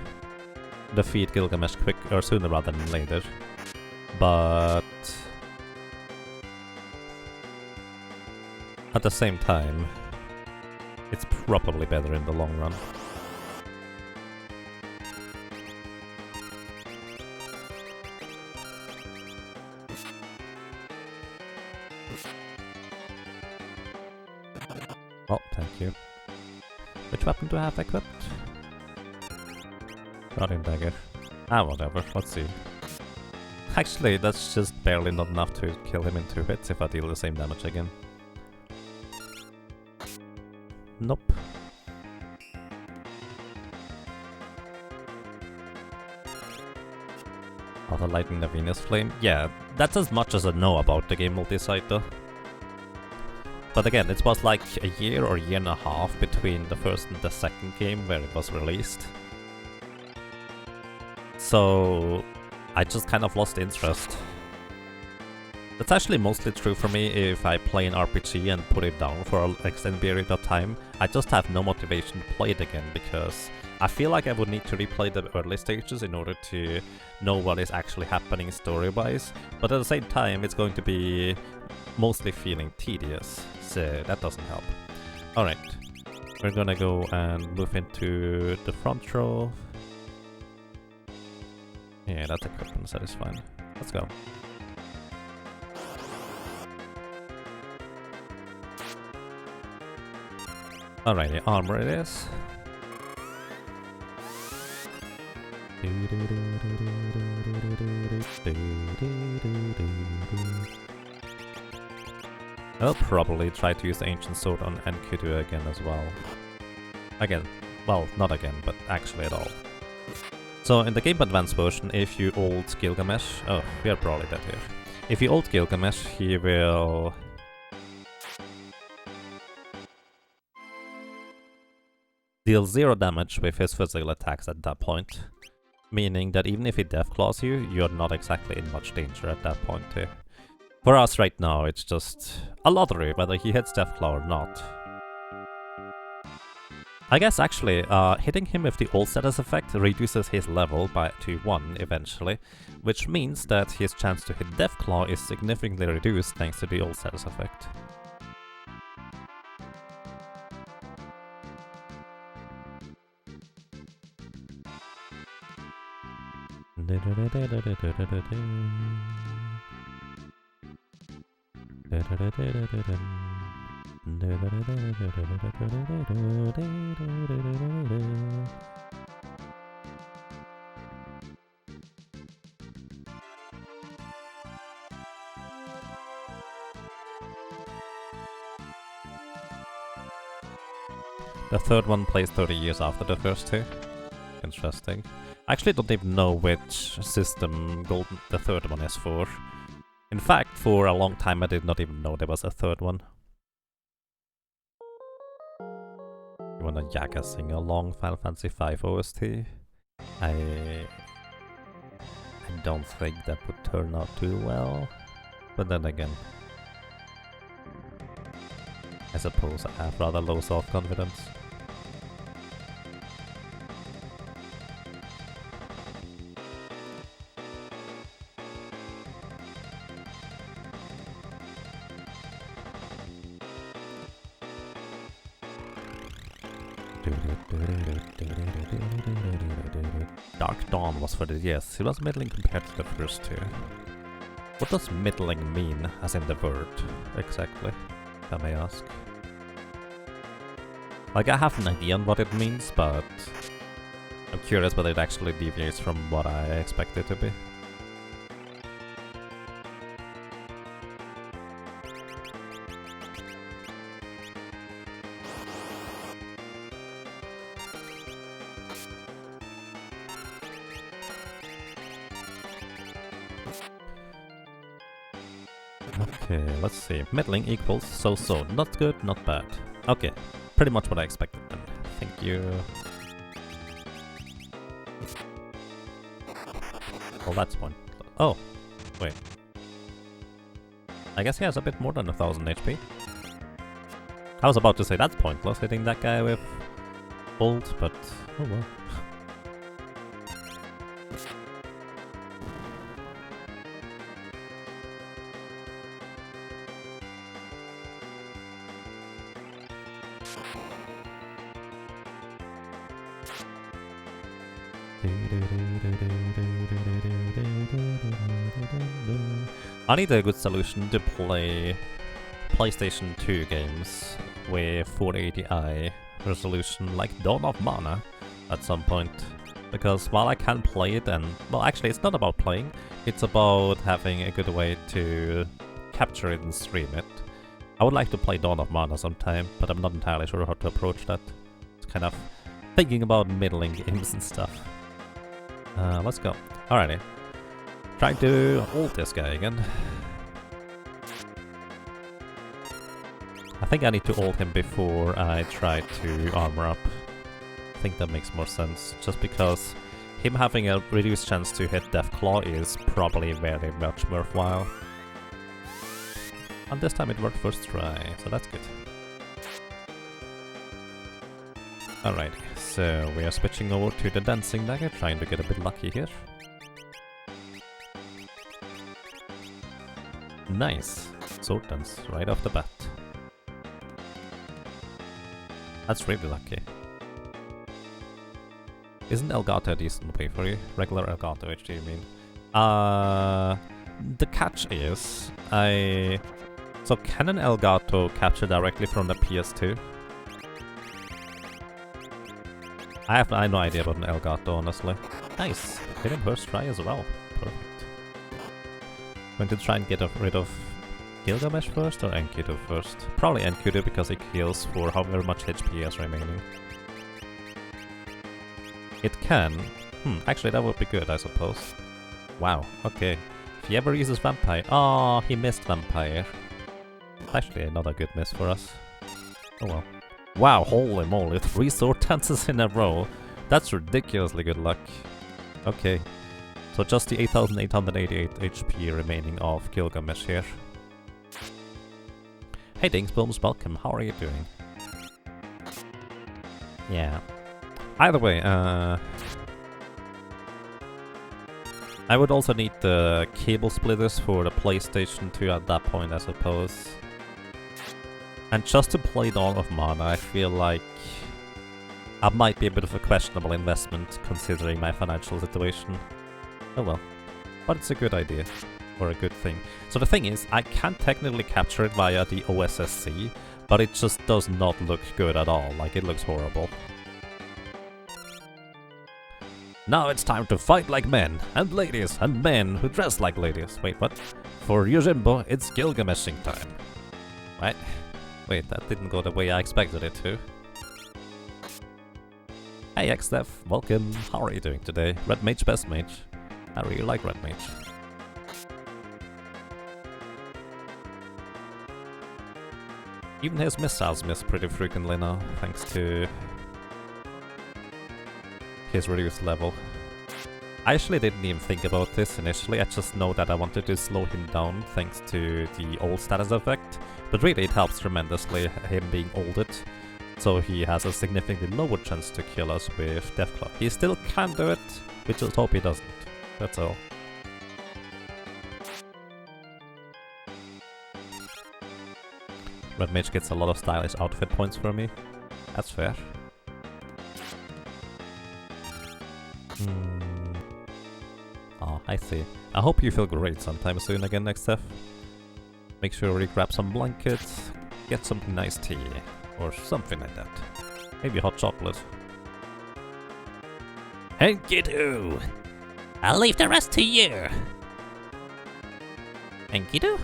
defeat Gilgamesh sooner rather than later. But at the same time, it's probably better in the long run. Oh, thank you. Which weapon do I have equipped? Guardian Dagger. Ah, whatever, let's see. Actually, that's just barely not enough to kill him in 2 hits if I deal the same damage again. Nope. Auto lighting the Venus Flame? Yeah, that's as much as I know about the game multi-site though. But again, it was like a year or year and a half between the first and the second game where it was released. So I just kind of lost interest. That's actually mostly true for me if I play an RPG and put it down for an extended period of time. I just have no motivation to play it again because I feel like I would need to replay the early stages in order to know what is actually happening story-wise. But at the same time, it's going to be mostly feeling tedious, so that doesn't help. Alright, we're gonna go and move into the front row. Yeah, that's equipment, so it's fine. Let's go. Alrighty, armor it is. I'll probably try to use the Ancient Sword on Enkidu again as well. Again. Well, not again, but actually at all. So in the Game Advance version, if you ult Gilgamesh... Oh, we are probably dead here. If you ult Gilgamesh, he will... deal 0 damage with his physical attacks at that point. Meaning that even if he deathclaws you, you're not exactly in much danger at that point too. For us right now, it's just a lottery whether he hits Deathclaw or not. I guess actually, hitting him with the ult status effect reduces his level to 1 eventually, which means that his chance to hit Deathclaw is significantly reduced thanks to the ult status effect. The third one plays 30 years after the first two. Interesting. I actually don't even know which system the third one is for. In fact, for a long time I did not even know there was a third one. You wanna Yaga sing along Final Fantasy 5 OST? I don't think that would turn out too well. But then again, I suppose I have rather low self-confidence. Dark Dawn was for the yes, he was middling compared to the first two. What does middling mean, as in the word, exactly, if I may ask? Like, I have an idea on what it means, but I'm curious whether it actually deviates from what I expect it to be. Okay, let's see. Middling equals so-so. Not good, not bad. Okay, pretty much what I expected then. Thank you. Well, that's point. Oh, wait. I guess he has a bit more than 1000 HP. I was about to say that's pointless, hitting that guy with bolt, but oh well. I need a good solution to play PlayStation 2 games with 480i resolution like Dawn of Mana at some point. Because while I can play it and... well, actually it's not about playing, it's about having a good way to capture it and stream it. I would like to play Dawn of Mana sometime, but I'm not entirely sure how to approach that. It's kind of thinking about middling games and stuff. Let's go. Alrighty. Trying to ult this guy again. I think I need to ult him before I try to armor up. I think that makes more sense, just because him having a reduced chance to hit Deathclaw is probably very much worthwhile. And this time it worked first try, so that's good. Alright, so we are switching over to the Dancing Dagger, trying to get a bit lucky here. Nice! Sword Dance, right off the bat. That's really lucky. Isn't Elgato a decent way for you? Regular Elgato, which do you mean? The catch is, so can an Elgato capture directly from the PS2? I have no idea about an Elgato, honestly. Nice! Hit him first try as well. Perfect. Going to try and get rid of Gilgamesh first or Enkidu first? Probably Enkidu because he heals for however much HP he has remaining. It can. Actually that would be good, I suppose. Wow, okay. If he ever uses Vampire... oh, he missed Vampire. Actually another good miss for us. Oh well. Wow, holy moly, 3 sword dances in a row. That's ridiculously good luck. Okay. So just the 8888 HP remaining of Gilgamesh here. Hey Dingsbooms, welcome, how are you doing? Yeah. Either way, I would also need the cable splitters for the PlayStation 2 at that point, I suppose. And just to play Dawn of Mana, I feel like that might be a bit of a questionable investment considering my financial situation. Oh well. But it's a good idea. Or a good thing. So the thing is, I can technically capture it via the OSSC, but it just does not look good at all. Like, it looks horrible. Now it's time to fight like men, and ladies, and men who dress like ladies. Wait, what? For Yojimbo, it's Gilgameshing time. Right? Wait, that didn't go the way I expected it to. Hey XDev, welcome. How are you doing today? Red Mage, best mage. I really like Red Mage. Even his missiles miss pretty frequently now, thanks to his reduced level. I actually didn't even think about this initially, I just know that I wanted to slow him down thanks to the old status effect, but really it helps tremendously, him being olded, so he has a significantly lower chance to kill us with Deathclaw. He still can do it, we just hope he doesn't, that's all. Red Mage gets a lot of stylish outfit points for me, that's fair. Oh, I see. I hope you feel great sometime soon again, next step. Make sure you grab some blankets, get some nice tea, or something like that. Maybe hot chocolate. Enkidu! I'll leave the rest to you! Enkidu?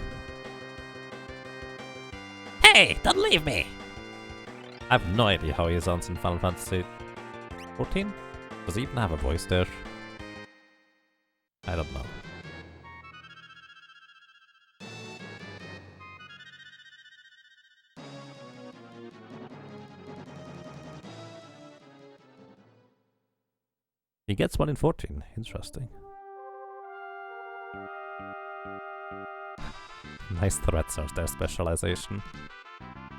Hey, don't leave me! I have no idea how he sounds in Final Fantasy 14? Does he even have a voice there? I don't know. He gets 1 in 14. Interesting. Nice threats are their specialization.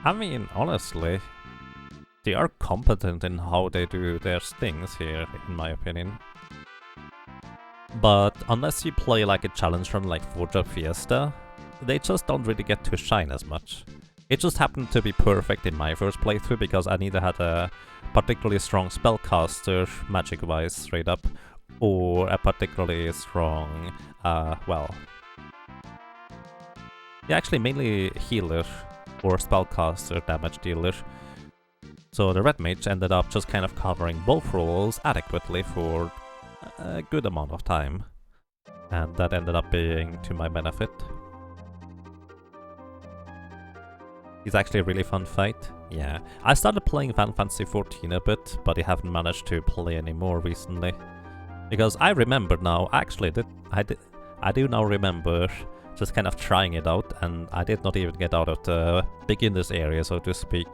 I mean, honestly, they are competent in how they do their things here, in my opinion. But unless you play like a challenge from like Forge Fiesta, they just don't really get to shine as much. It just happened to be perfect in my first playthrough because I neither had a particularly strong spellcaster, magic-wise, straight up, or a particularly strong, well... yeah, actually mainly healer or spellcaster, damage dealer. So the red mage ended up just kind of covering both roles adequately for a good amount of time. And that ended up being to my benefit. It's actually a really fun fight. Yeah, I started playing Final Fantasy XIV a bit, but I haven't managed to play any more recently. Because I remember now, actually, I do now remember just kind of trying it out, and I did not even get out of the beginner's area, so to speak,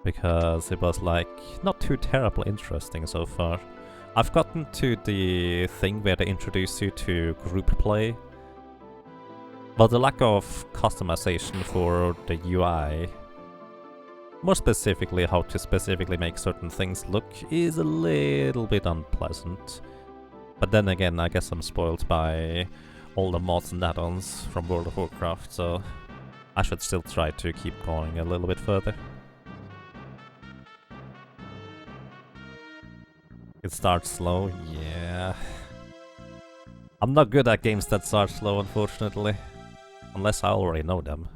because it was like not too terribly interesting so far. I've gotten to the thing where they introduce you to group play, but the lack of customization for the UI, more specifically how to specifically make certain things look, is a little bit unpleasant. But then again, I guess I'm spoiled by all the mods and add-ons from World of Warcraft, so I should still try to keep going a little bit further. It starts slow, yeah. I'm not good at games that start slow, unfortunately. Unless I already know them.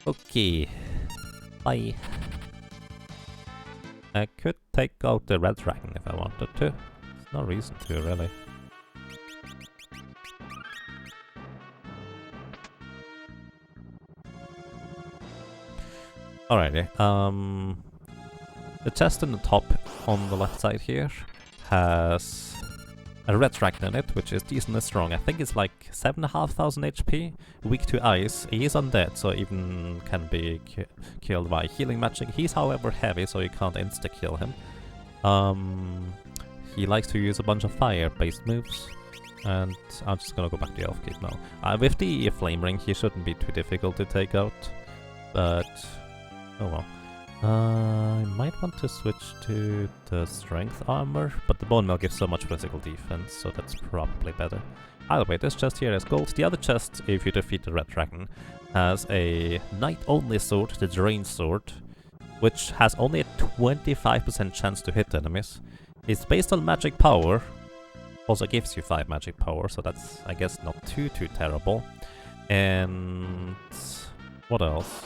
Okay. Bye. I could take out the red dragon if I wanted to. There's no reason to, really. Alrighty, the chest in the top on the left side here has a red dragon in it, which is decently strong. I think it's like 7,500 HP, weak to ice. He is undead, so even can be killed by healing magic. He's however heavy, so you can't insta-kill him. He likes to use a bunch of fire-based moves, and I'm just gonna go back to Elf Gate now. With the Flame Ring, he shouldn't be too difficult to take out, but oh well. I might want to switch to the strength armor, but the bone mail gives so much physical defense, so that's probably better. Either way, this chest here has gold. The other chest, if you defeat the red dragon, has a knight-only sword, the Drain Sword, which has only a 25% chance to hit enemies. It's based on magic power, also gives you 5 magic power, so that's, I guess, not too terrible. And what else?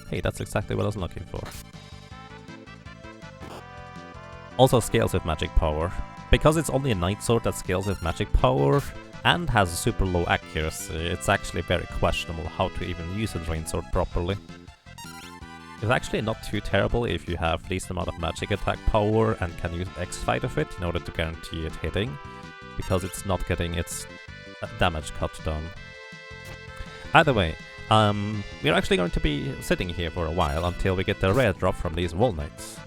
Hey, that's exactly what I was looking for. Also scales with magic power. Because it's only a knight sword that scales with magic power and has a super low accuracy, it's actually very questionable how to even use a Drain Sword properly. It's actually not too terrible if you have least amount of magic attack power and can use X-Fight of it in order to guarantee it hitting, because it's not getting its damage cut down. Either way, we're actually going to be sitting here for a while until we get the rare drop from these Wall Knights.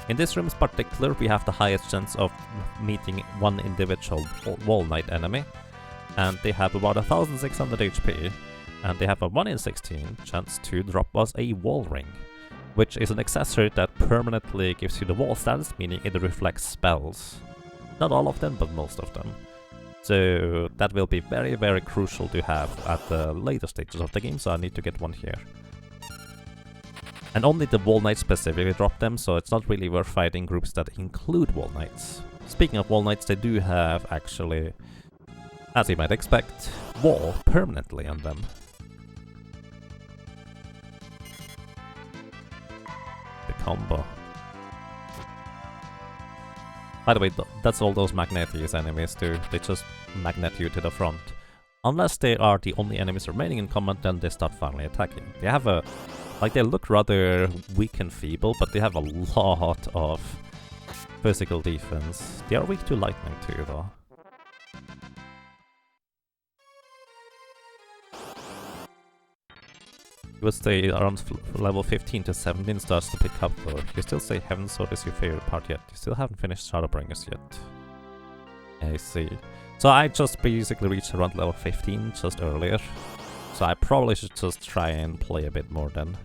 In this room in particular, we have the highest chance of meeting one individual Wall Knight enemy, and they have about 1,600 HP, and they have a 1 in 16 chance to drop us a Wall Ring, which is an accessory that permanently gives you the wall status, meaning it reflects spells. Not all of them, but most of them. So that will be very crucial to have at the later stages of the game, so I need to get one here. And only the Wall Knights specifically drop them, so it's not really worth fighting groups that include Wall Knights. Speaking of Wall Knights, they do have, actually, as you might expect, wall permanently on them. The combo. By the way, that's all those Magnetes enemies do. They just magnet you to the front. Unless they are the only enemies remaining in combat, then they start finally attacking. They have a... like, they look rather weak and feeble, but they have a lot of physical defense. They are weak to lightning too, though. You would say around level 15 to 17 starts to pick up, though. You still say Heaven's Sword is your favorite part yet. You still haven't finished Shadowbringers yet. I see. So I just basically reached around level 15 just earlier. So I probably should just try and play a bit more then.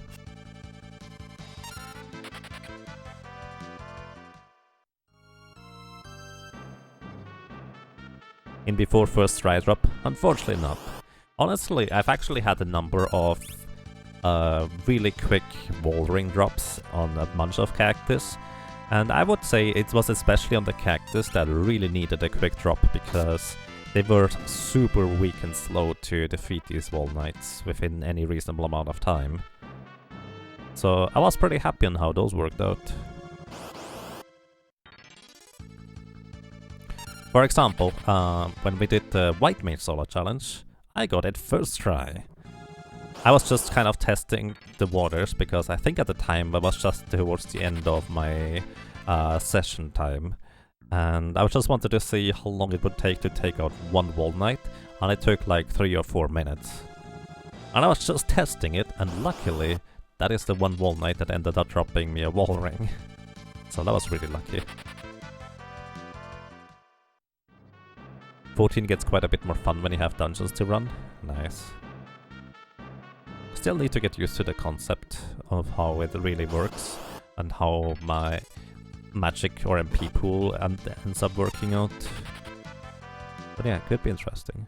In before first try drop? Unfortunately not. Honestly, I've actually had a number of really quick wall ring drops on a bunch of characters. And I would say it was especially on the cactus that really needed a quick drop, because they were super weak and slow to defeat these wall knights within any reasonable amount of time. So I was pretty happy on how those worked out. For example, when we did the White Mage solo challenge, I got it first try. I was just kind of testing the waters, because I think at the time I was just towards the end of my session time. And I just wanted to see how long it would take to take out one wall knight, and it took like 3 or 4 minutes. And I was just testing it, and luckily that is the one wall knight that ended up dropping me a wall ring. So that was really lucky. 14 gets quite a bit more fun when you have dungeons to run. Nice. Still need to get used to the concept of how it really works and how my magic or MP pool ends up working out. But yeah, it could be interesting.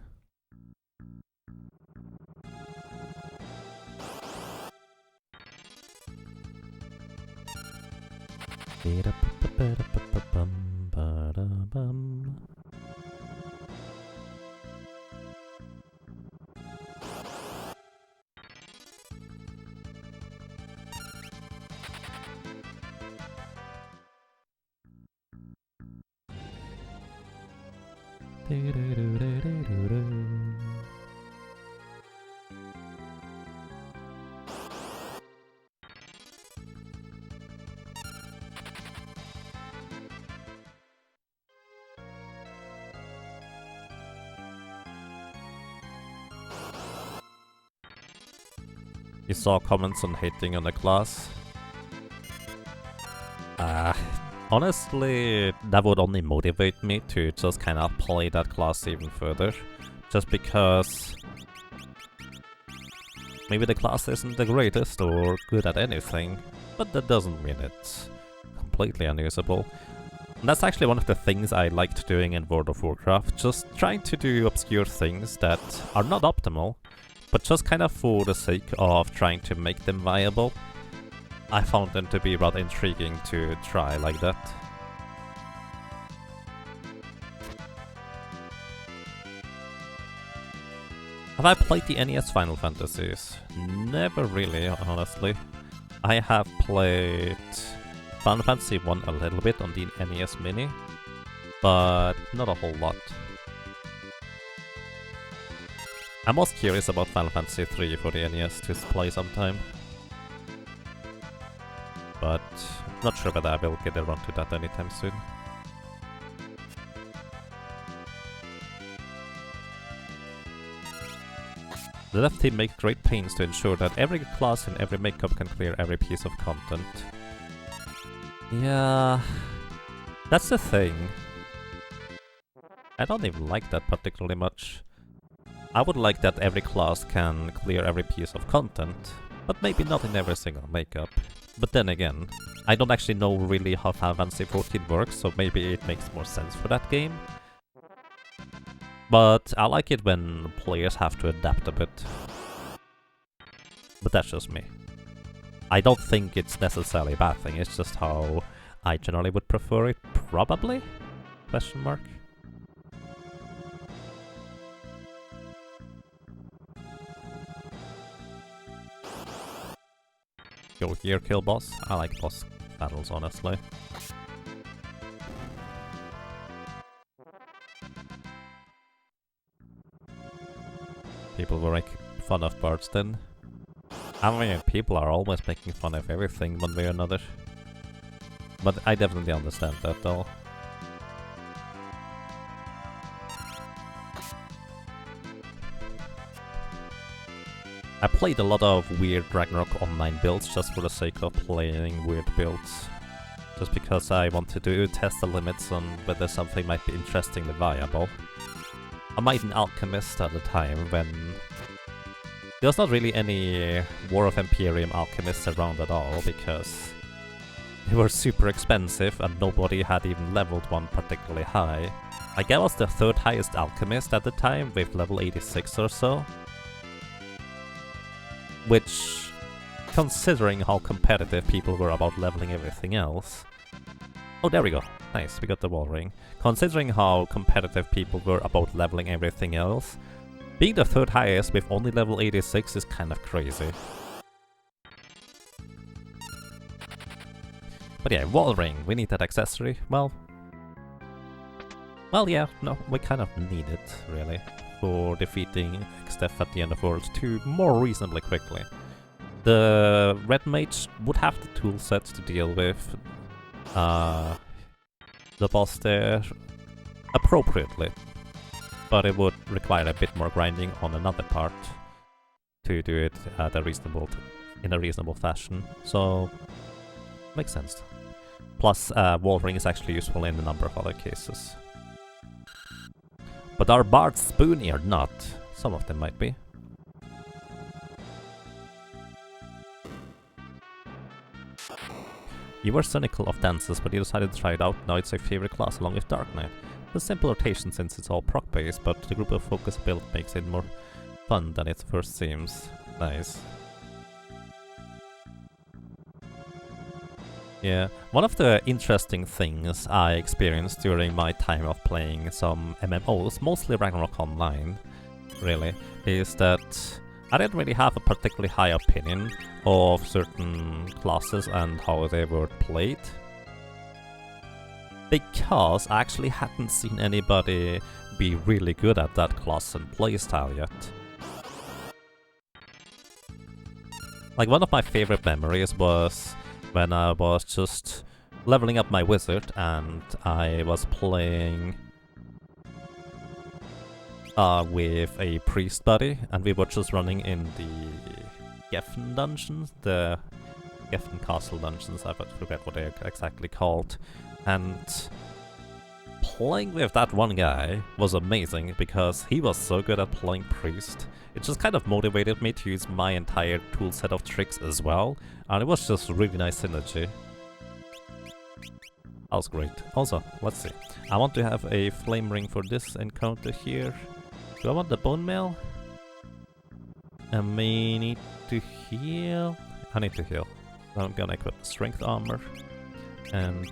You saw comments on hating on the class. Honestly, that would only motivate me to just kind of play that class even further. Just because maybe the class isn't the greatest or good at anything, but that doesn't mean it's completely unusable. And that's actually one of the things I liked doing in World of Warcraft, just trying to do obscure things that are not optimal, but just kind of for the sake of trying to make them viable. I found them to be rather intriguing to try like that. Have I played the NES Final Fantasies? Never really, honestly. I have played Final Fantasy 1 a little bit on the NES Mini, but not a whole lot. I'm most curious about Final Fantasy 3 for the NES to play sometime. But not sure whether I will get around to that anytime soon. The dev team makes great pains to ensure that every class in every makeup can clear every piece of content. Yeah, that's the thing. I don't even like that particularly much. I would like that every class can clear every piece of content, but maybe not in every single makeup. But then again, I don't actually know really how Final Fantasy 14 works, so maybe it makes more sense for that game. But I like it when players have to adapt a bit. But that's just me. I don't think it's necessarily a bad thing, it's just how I generally would prefer it, probably? Question mark. Go here, kill boss. I like boss battles, honestly. people were making fun of bards then. I mean, people are always making fun of everything one way or another. But I definitely understand that though. I played a lot of weird Ragnarok online builds just for the sake of playing weird builds. Just because I wanted to test the limits on whether something might be interestingly viable. I made an alchemist at the time when there was not really any War of Imperium alchemists around at all, because they were super expensive and nobody had even leveled one particularly high. Like, I was the third highest alchemist at the time with level 86 or so. Which, considering how competitive people were about leveling everything else... Oh, there we go. Nice, we got the wall ring. Considering how competitive people were about leveling everything else, being the third highest with only level 86 is kind of crazy. But yeah, wall ring, we need that accessory. Well, yeah, no, we kind of need it, really, for defeating Xdef at the end of World 2 more reasonably quickly. The Red Mage would have the tool set to deal with the boss there appropriately, but it would require a bit more grinding on another part to do it at a in a reasonable fashion, so makes sense. Plus, wall ring is actually useful in a number of other cases. But are bards spoony or not? Some of them might be. You were cynical of dances, but you decided to try it out. Now it's your favorite class along with Dark Knight. It's a simple rotation since it's all proc based, but the group of focus build makes it more fun than it first seems. Nice. Yeah, one of the interesting things I experienced during my time of playing some MMOs, mostly Ragnarok Online, really, is that I didn't really have a particularly high opinion of certain classes and how they were played. Because I actually hadn't seen anybody be really good at that class and playstyle yet. Like, one of my favorite memories was when I was just leveling up my wizard and I was playing with a priest buddy, and we were just running in the Geffen dungeons, the Geffen castle dungeons, I forget what they're exactly called, and playing with that one guy was amazing because he was so good at playing priest. It just kind of motivated me to use my entire tool set of tricks as well, and it was just really nice synergy. That was great. Also, let's see. I want to have a flame ring for this encounter here. Do I want the bone mail? I may need to heal. I need to heal. So I'm gonna equip strength armor and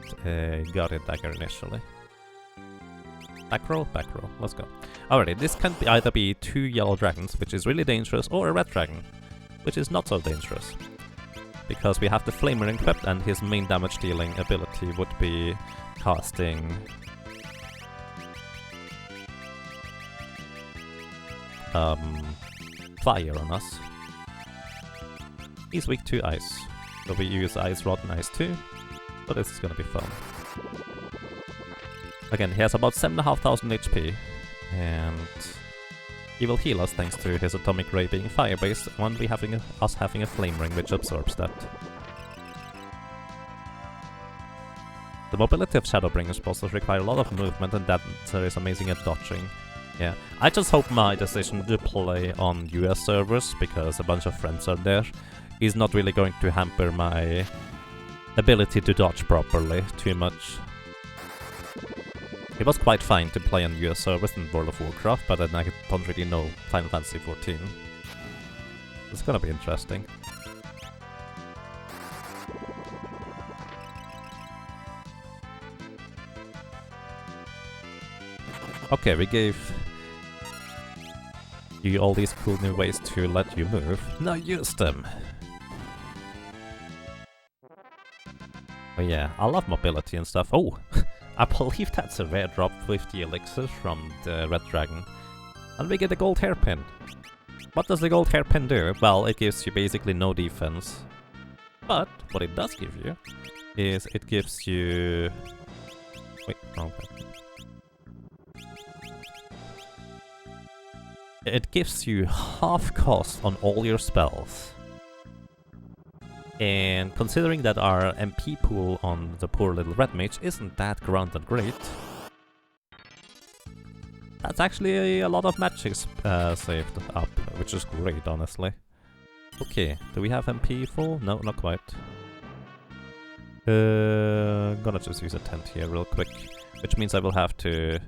guardian dagger initially. Back row, let's go. Alrighty, this can either be 2 yellow dragons, which is really dangerous, or a red dragon, which is not so dangerous. Because we have the flame ring equipped, and his main damage dealing ability would be casting fire on us. He's weak to ice, so we use ice rod and ice too, but this is gonna be fun. Again, he has about 7,500 HP, and he will heal us thanks to his atomic ray being fire based, and we having us having a flame ring which absorbs that. The mobility of Shadowbringers bosses require a lot of movement, and that is amazing at dodging. Yeah, I just hope my decision to play on US servers, because a bunch of friends are there, is not really going to hamper my ability to dodge properly too much. It was quite fine to play on US servers in World of Warcraft, but then I don't really know Final Fantasy XIV. It's gonna be interesting. Okay, we gave you all these cool new ways to let you move. Now use them! But yeah, I love mobility and stuff. Oh! I believe that's a rare drop with the elixir from the red dragon. And we get a gold hairpin. What does the gold hairpin do? Well, it gives you basically no defense. But what it does give you is it gives you... Wait, wrong button. It gives you half cost on all your spells. And considering that our MP pool on the poor little red mage isn't that grand and great, that's actually a lot of magic saved up, which is great, honestly. Okay, do we have MP full? No, not quite. Gonna just use a tent here real quick, which means I will have to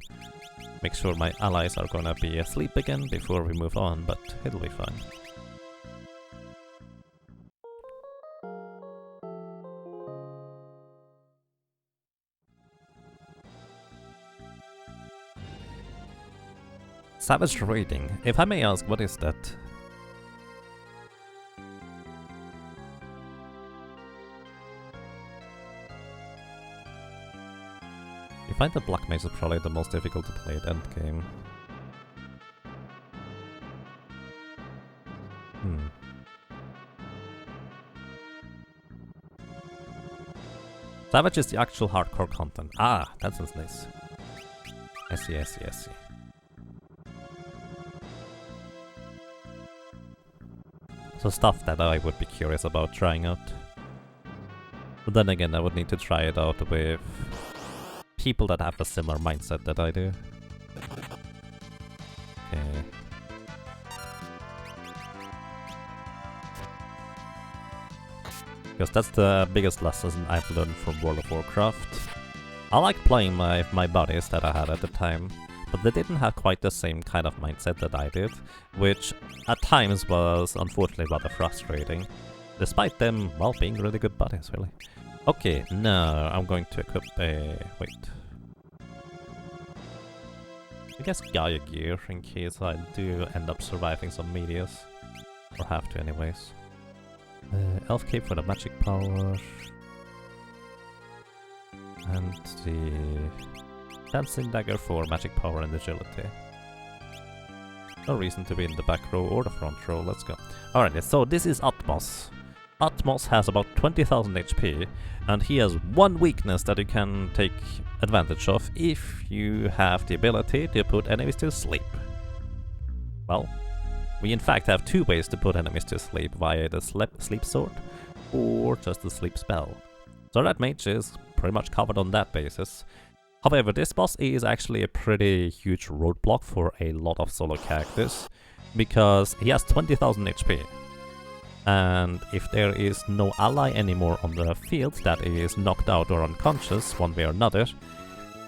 make sure my allies are gonna be asleep again before we move on, but it'll be fine. Savage raiding. If I may ask, what is that? You find the Black Mage is probably the most difficult to play at endgame. Savage is the actual hardcore content. Ah, that sounds nice. I see, I see, I see. So stuff that I would be curious about trying out. But then again, I would need to try it out with people that have a similar mindset that I do. Okay. Because that's the biggest lesson I've learned from World of Warcraft. I like playing my buddies that I had at the time, but they didn't have quite the same kind of mindset that I did, which at times was unfortunately rather frustrating, despite them, well, being really good buddies, really. Okay, now I'm going to equip a... wait. I guess Gaia gear, in case I do end up surviving some medias. Or have to anyways. Elf cape for the magic power. And the dancing dagger for magic power and agility. No reason to be in the back row or the front row, let's go. Alright, so this is Atmos. Atmos has about 20,000 HP, and he has one weakness that you can take advantage of if you have the ability to put enemies to sleep. Well, we in fact have two ways to put enemies to sleep, via the sleep sword or just the sleep spell. So that mage is pretty much covered on that basis. However, this boss is actually a pretty huge roadblock for a lot of solo characters, because he has 20,000 HP. And if there is no ally anymore on the field that is knocked out or unconscious one way or another,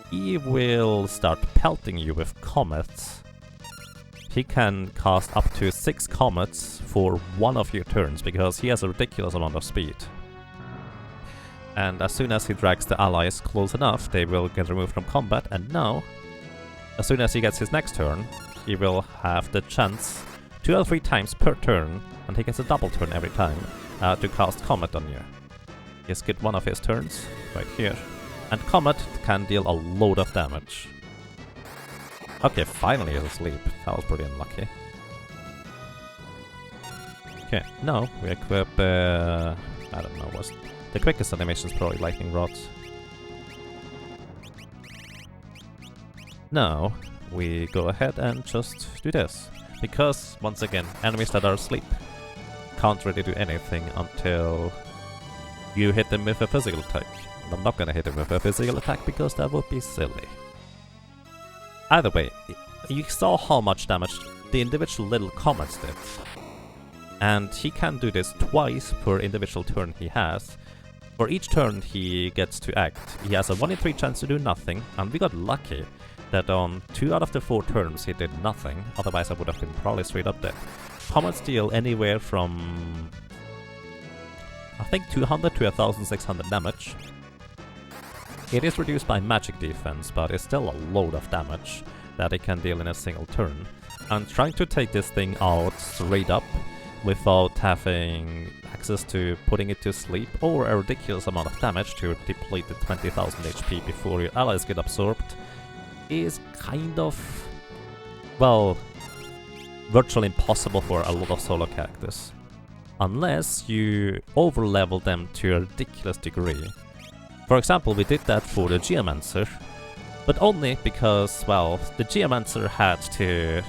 he will start pelting you with comets. He can cast up to 6 comets for one of your turns, because he has a ridiculous amount of speed. And as soon as he drags the allies close enough, they will get removed from combat, and now, as soon as he gets his next turn, he will have the chance 2 or 3 times per turn, and he gets a double turn every time, to cast Comet on you. He skipped one of his turns, right here, and Comet can deal a load of damage. Okay, finally he's asleep. That was pretty unlucky. Okay, now we equip, I don't know, what's the quickest animation is probably Lightning Rods. Now we go ahead and just do this, because once again, enemies that are asleep can't really do anything until you hit them with a physical attack. And I'm not gonna hit him with a physical attack because that would be silly. Either way, you saw how much damage the individual little comets did. And he can do this twice per individual turn he has. For each turn he gets to act, he has a 1 in 3 chance to do nothing, and we got lucky that on 2 out of the 4 turns he did nothing, otherwise I would have been probably straight up dead. Comets deal anywhere from, I think, 200 to 1600 damage. It is reduced by magic defense, but it's still a load of damage that it can deal in a single turn. And trying to take this thing out straight up without having access to putting it to sleep or a ridiculous amount of damage to deplete the 20,000 HP before your allies get absorbed is kind of, well, virtually impossible for a lot of solo characters. Unless you over-level them to a ridiculous degree. For example, we did that for the Geomancer, but only because, well, the Geomancer had to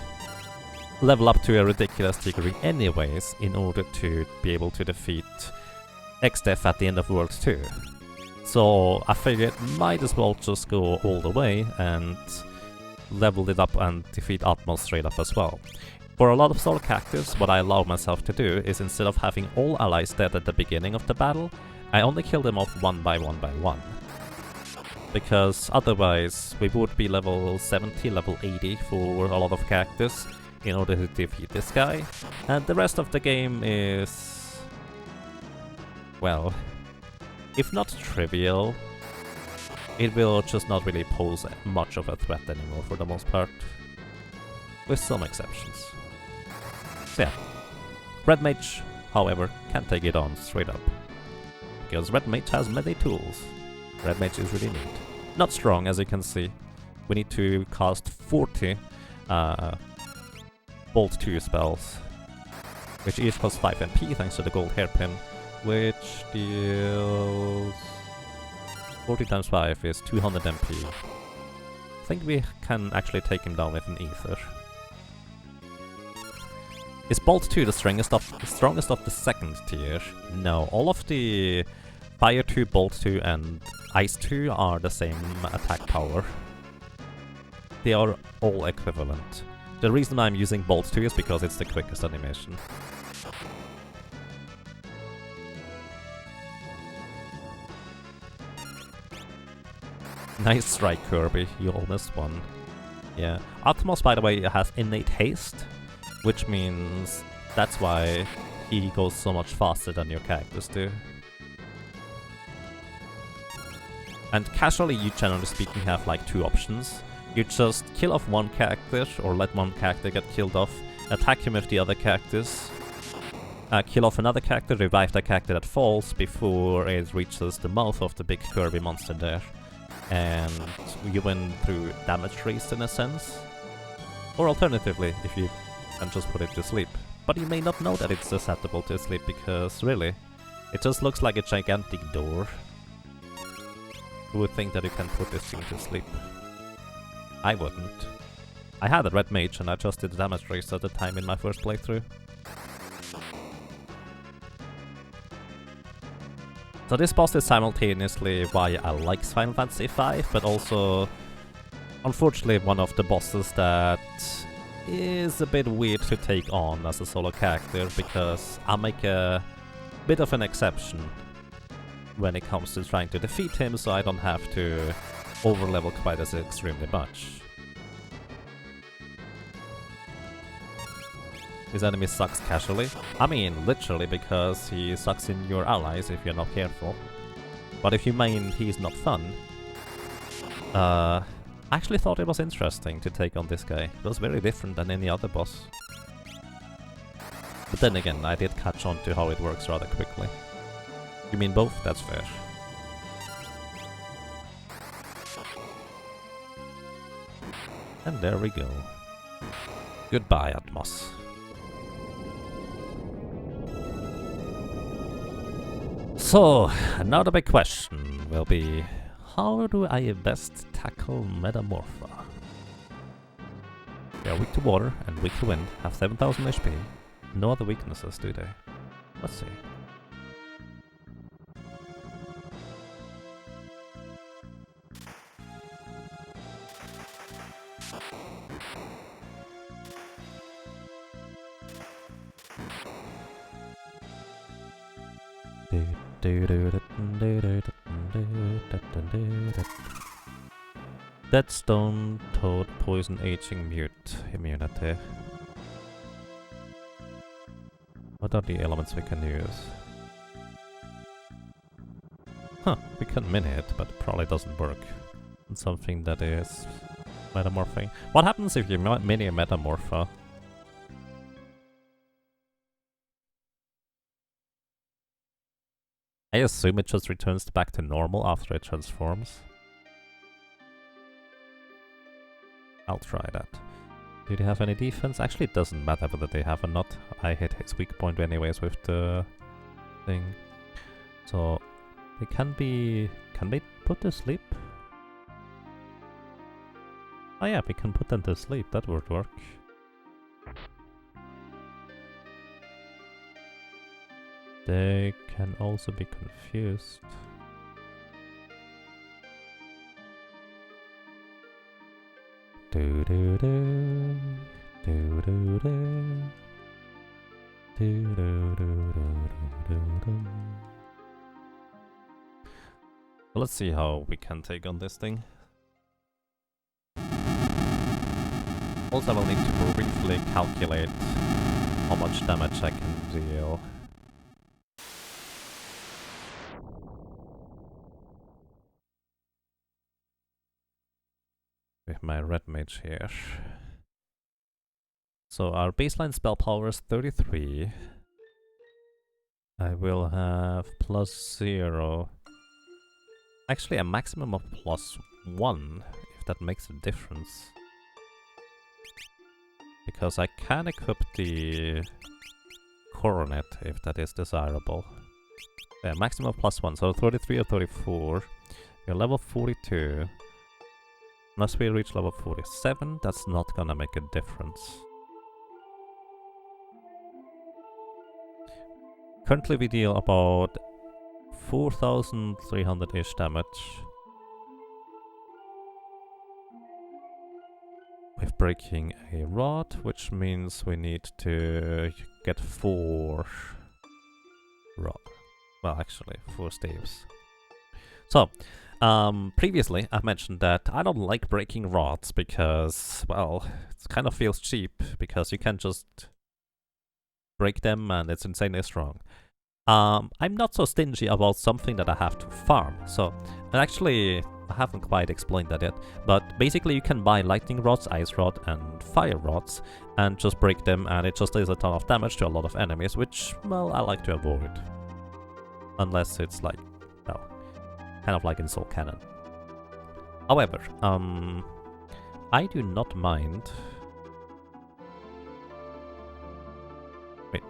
level up to a ridiculous degree anyways in order to be able to defeat X-Def at the end of World 2. So I figured might as well just go all the way and level it up and defeat Atmos straight up as well. For a lot of solo characters, what I allow myself to do is instead of having all allies dead at the beginning of the battle, I only kill them off one by one. Because otherwise we would be level 70, level 80 for a lot of characters in order to defeat this guy. And the rest of the game is, well, if not trivial, it will just not really pose much of a threat anymore for the most part. With some exceptions. So yeah. Red Mage, however, can take it on straight up. Because Red Mage has many tools. Red Mage is really neat. Not strong, as you can see. We need to cast 40 Bolt 2 spells, which each costs 5 MP thanks to the gold hairpin, which deals 40 times 5 is 200 MP. I think we can actually take him down with an ether. Is Bolt 2 the strongest of the second tier? No, all of the Fire 2, Bolt 2 and Ice 2 are the same attack power. They are all equivalent. The reason I'm using Bolt 2 is because it's the quickest animation. Nice strike, Kirby, you almost won. Yeah. Atmos, by the way, has innate haste, which means that's why he goes so much faster than your characters do. And casually, you generally speaking have like two options. You just kill off one character, or let one character get killed off, attack him with the other characters, kill off another character, revive the character that falls before it reaches the mouth of the big Kirby monster there. And you win through damage trees in a sense. Or alternatively, if you can just put it to sleep. But you may not know that it's susceptible to sleep because, really, it just looks like a gigantic door. Who would think that you can put this thing to sleep? I wouldn't. I had a red mage and I just did damage trees at the time in my first playthrough. So this boss is simultaneously why I like Final Fantasy V, but also, unfortunately, one of the bosses that is a bit weird to take on as a solo character, because I make a bit of an exception when it comes to trying to defeat him, so I don't have to overlevel quite as extremely much. This enemy sucks casually. I mean, literally, because he sucks in your allies if you're not careful. But if you mean he's not fun, I actually thought it was interesting to take on this guy. It was very different than any other boss. But then again, I did catch on to how it works rather quickly. You mean both? That's fair. And there we go. Goodbye, Atmos. So, another big question will be, how do I best tackle Metamorpha? They are weak to water and weak to wind, have 7000 HP. No other weaknesses, do they? Let's see. Dead Stone, Toad, Poison, Aging, Mute, Immunity. What are the elements we can use? Huh, we can mini it, but it probably doesn't work on something that is metamorphing. What happens if you mini a Metamorpha? I assume it just returns back to normal after it transforms. I'll try that. Do they have any defense? Actually, it doesn't matter whether they have or not. I hit his weak point anyways with the thing. So they can be... Can we put to sleep? Oh yeah, we can put them to sleep. That would work. They can also be confused. Do do do do do do do do do do. Let's see how we can take on this thing. Also, I will need to briefly calculate how much damage I can deal. With my red mage here. So our baseline spell power is 33. I will have +0. Actually, a maximum of +1, if that makes a difference. Because I can equip the coronet if that is desirable. Yeah, maximum of +1, so 33 or 34. We're level 42. Unless we reach level 47, that's not gonna make a difference. Currently we deal about 4,300-ish damage. With breaking a rod, which means we need to get 4 rod. Well, actually, 4 staves. So, previously I mentioned that I don't like breaking rods because, well, it kind of feels cheap because you can just break them and it's insanely strong. I'm not so stingy about something that I have to farm. So, and actually, I haven't quite explained that yet, but basically you can buy lightning rods, ice rod and fire rods and just break them, and it just does a ton of damage to a lot of enemies, which, well, I like to avoid. Unless it's like, well, kind of like in Soul Cannon. However, I do not mind... Wait,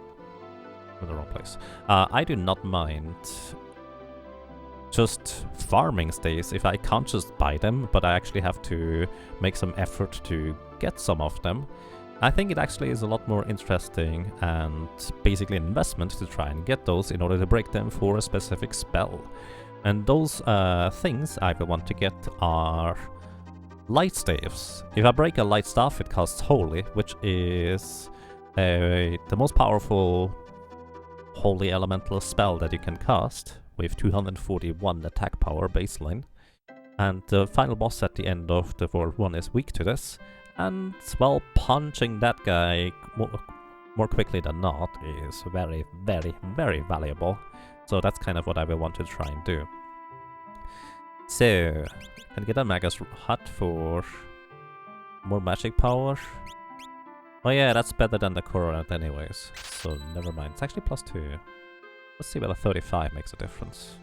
I'm in the wrong place. I do not mind just farming stays if I can't just buy them, but I actually have to make some effort to get some of them. I think it actually is a lot more interesting and basically an investment to try and get those in order to break them for a specific spell. And those things I will want to get are light staves. If I break a light staff, it casts Holy, which is the most powerful holy elemental spell that you can cast, with 241 attack power baseline. And the final boss at the end of the World 1 is weak to this. And, well, punching that guy more quickly than not is very, very, very valuable. So that's kind of what I will want to try and do. So, can get a Magus Hut for more magic power. Oh yeah, that's better than the Coronet anyways, so never mind. It's actually +2. Let's see whether 35 makes a difference.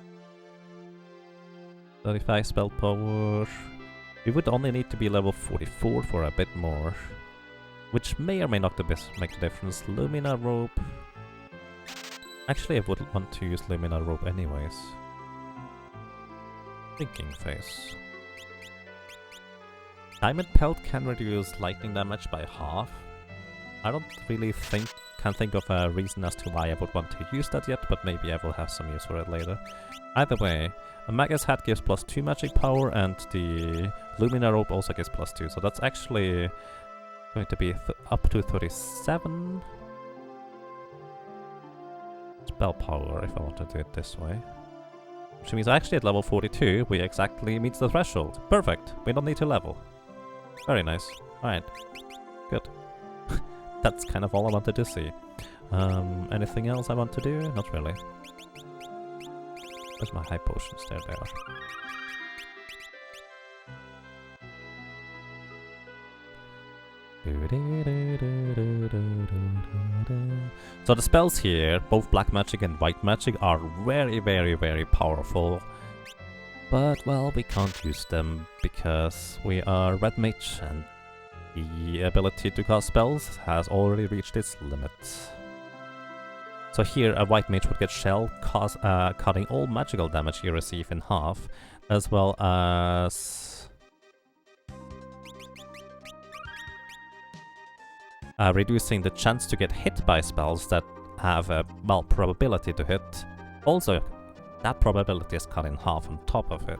35 spell power. We would only need to be level 44 for a bit more, which may or may not make the difference. Lumina Robe. Actually, I would want to use Lumina Robe anyways. Thinking Phase. Diamond Pelt can reduce lightning damage by half. I don't really can think of a reason as to why I would want to use that yet, but maybe I will have some use for it later. Either way, a Magus Hat gives +2 magic power, and the Lumina Robe also gives +2, so that's actually going to be up to 37 spell power if I want to do it this way. Which means actually at level 42 we exactly meet the threshold. Perfect! We don't need to level. Very nice. Alright. Good. That's kind of all I wanted to see. Anything else I want to do? Not really. Where's my high potions? There they are. So the spells here, both black magic and white magic, are very, very, very powerful. But, well, we can't use them because we are red mage and the ability to cast spells has already reached its limit. So here a white mage would get shell, cutting all magical damage you receive in half, as well as reducing the chance to get hit by spells that have a, well, probability to hit. Also, that probability is cut in half on top of it.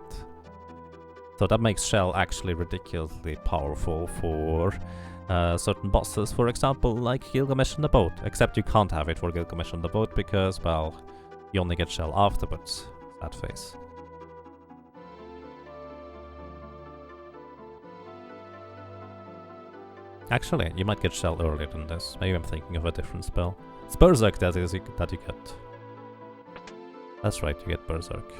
So that makes shell actually ridiculously powerful for certain bosses, for example, like Gilgamesh on the boat, except you can't have it for Gilgamesh on the boat because, well, you only get shell afterwards, that phase. Actually, you might get shell earlier than this. Maybe I'm thinking of a different spell. It's Berserk that you get. That's right, you get Berserk.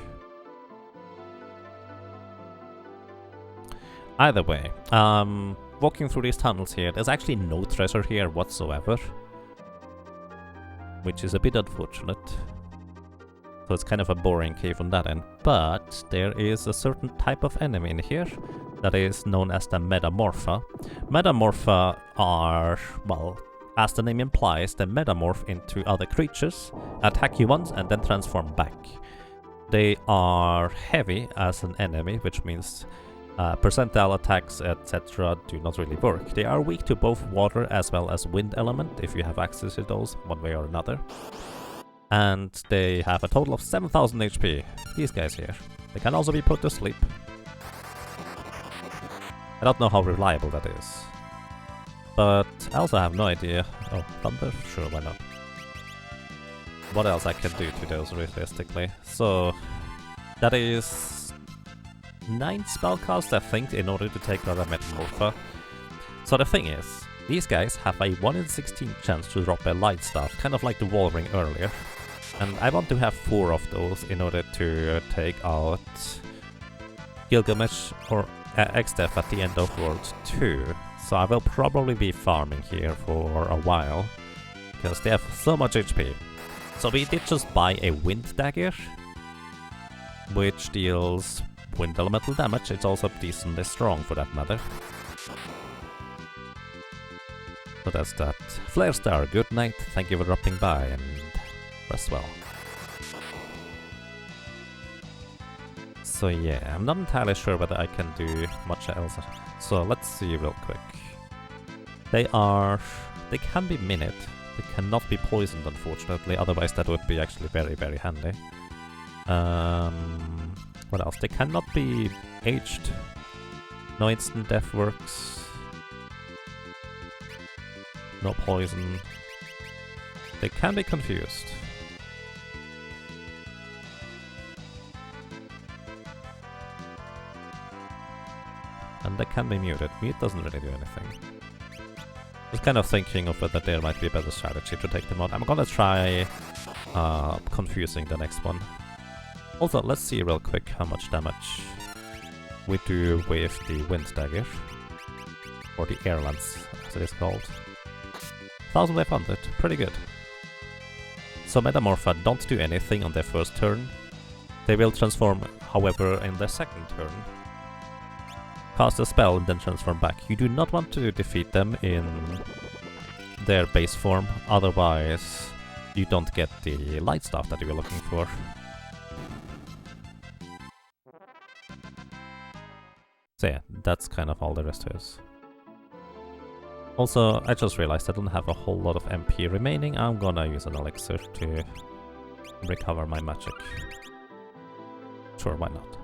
Either way, walking through these tunnels here, there's actually no treasure here whatsoever, which is a bit unfortunate. So it's kind of a boring cave on that end, but there is a certain type of enemy in here that is known as the Metamorpha. Metamorpha are, well, as the name implies, they metamorph into other creatures, attack you once and then transform back. They are heavy as an enemy, which means percentile attacks, etc. do not really work. They are weak to both water as well as wind element, if you have access to those one way or another. And they have a total of 7000 HP, these guys here. They can also be put to sleep. I don't know how reliable that is. But I also have no idea. Oh, thunder? Sure, why not? What else I can do to those realistically? So, that is 9 spellcasts, I think, in order to take out a Metamorpha. So the thing is, these guys have a 1 in 16 chance to drop a light staff, kind of like the wall ring earlier. And I want to have 4 of those in order to take out Gilgamesh or X-Death at the end of World 2. So I will probably be farming here for a while, because they have so much HP. So we did just buy a Wind Dagger, which deals wind elemental damage. It's also decently strong for that matter. So that's that. Flare Star, good night, thank you for dropping by and rest well. So yeah, I'm not entirely sure whether I can do much else. So let's see real quick. They can be minute. They cannot be poisoned, unfortunately, otherwise that would be actually very, very handy. What else? They cannot be aged. No instant death works. No poison. They can be confused. And they can be muted. Mute doesn't really do anything. Just kind of thinking of whether there might be a better strategy to take them out. I'm gonna try confusing the next one. Also, let's see real quick how much damage we do with the Wind Dagger. Or the Air Lance, as it is called. 1500, pretty good. So Metamorpha don't do anything on their first turn. They will transform, however, in their second turn. Cast a spell and then transform back. You do not want to defeat them in their base form, otherwise you don't get the light stuff that you were looking for. So yeah, that's kind of all there is to it. Also, I just realized I don't have a whole lot of MP remaining. I'm gonna use an elixir to recover my magic. Sure, why not?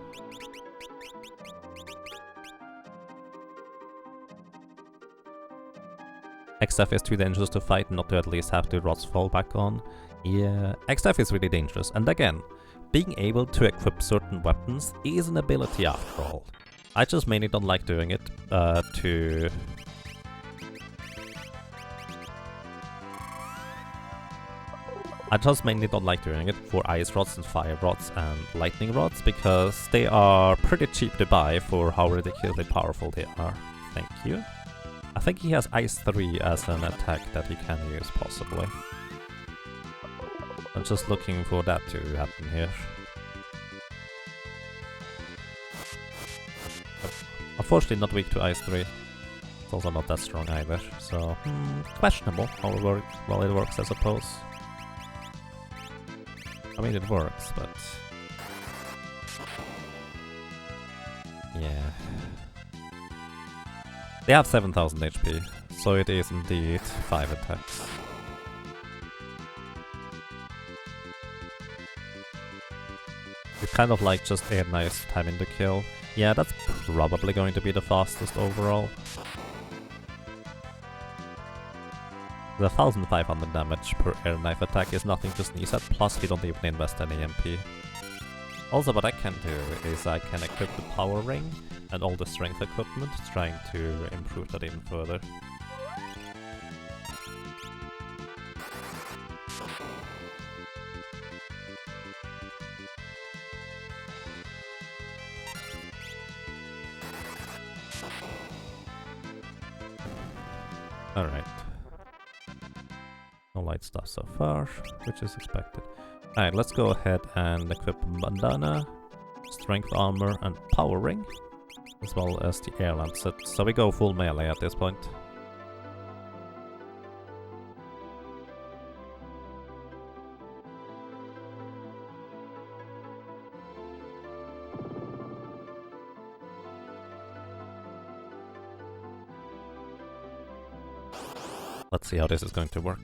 X-Staff is too dangerous to fight, not to at least have the rods fall back on. Yeah, X-Staff is really dangerous, and again, being able to equip certain weapons is an ability after all. I just mainly don't like doing it I just mainly don't like doing it for ice rods and fire rods and lightning rods, because they are pretty cheap to buy for how ridiculously powerful they are. Thank you. I think he has Ice 3 as an attack that he can use, possibly. I'm just looking for that to happen here. Unfortunately not weak to Ice 3. also not that strong either, so questionable how it works. Well, it works, I suppose. I mean, it works, but yeah. They have 7000 HP, so it is indeed 5 attacks. It's kind of like just a nice timing to kill. Yeah, that's probably going to be the fastest overall. The 1500 damage per air knife attack is nothing to sneeze at, plus we don't even invest any MP. Also, what I can do is I can equip the power ring and all the strength equipment, trying to improve that even further. Alright. No light stuff so far, which is expected. Alright, let's go ahead and equip bandana, strength armor, and power ring, as well as the air lancet. So we go full melee at this point. Let's see how this is going to work.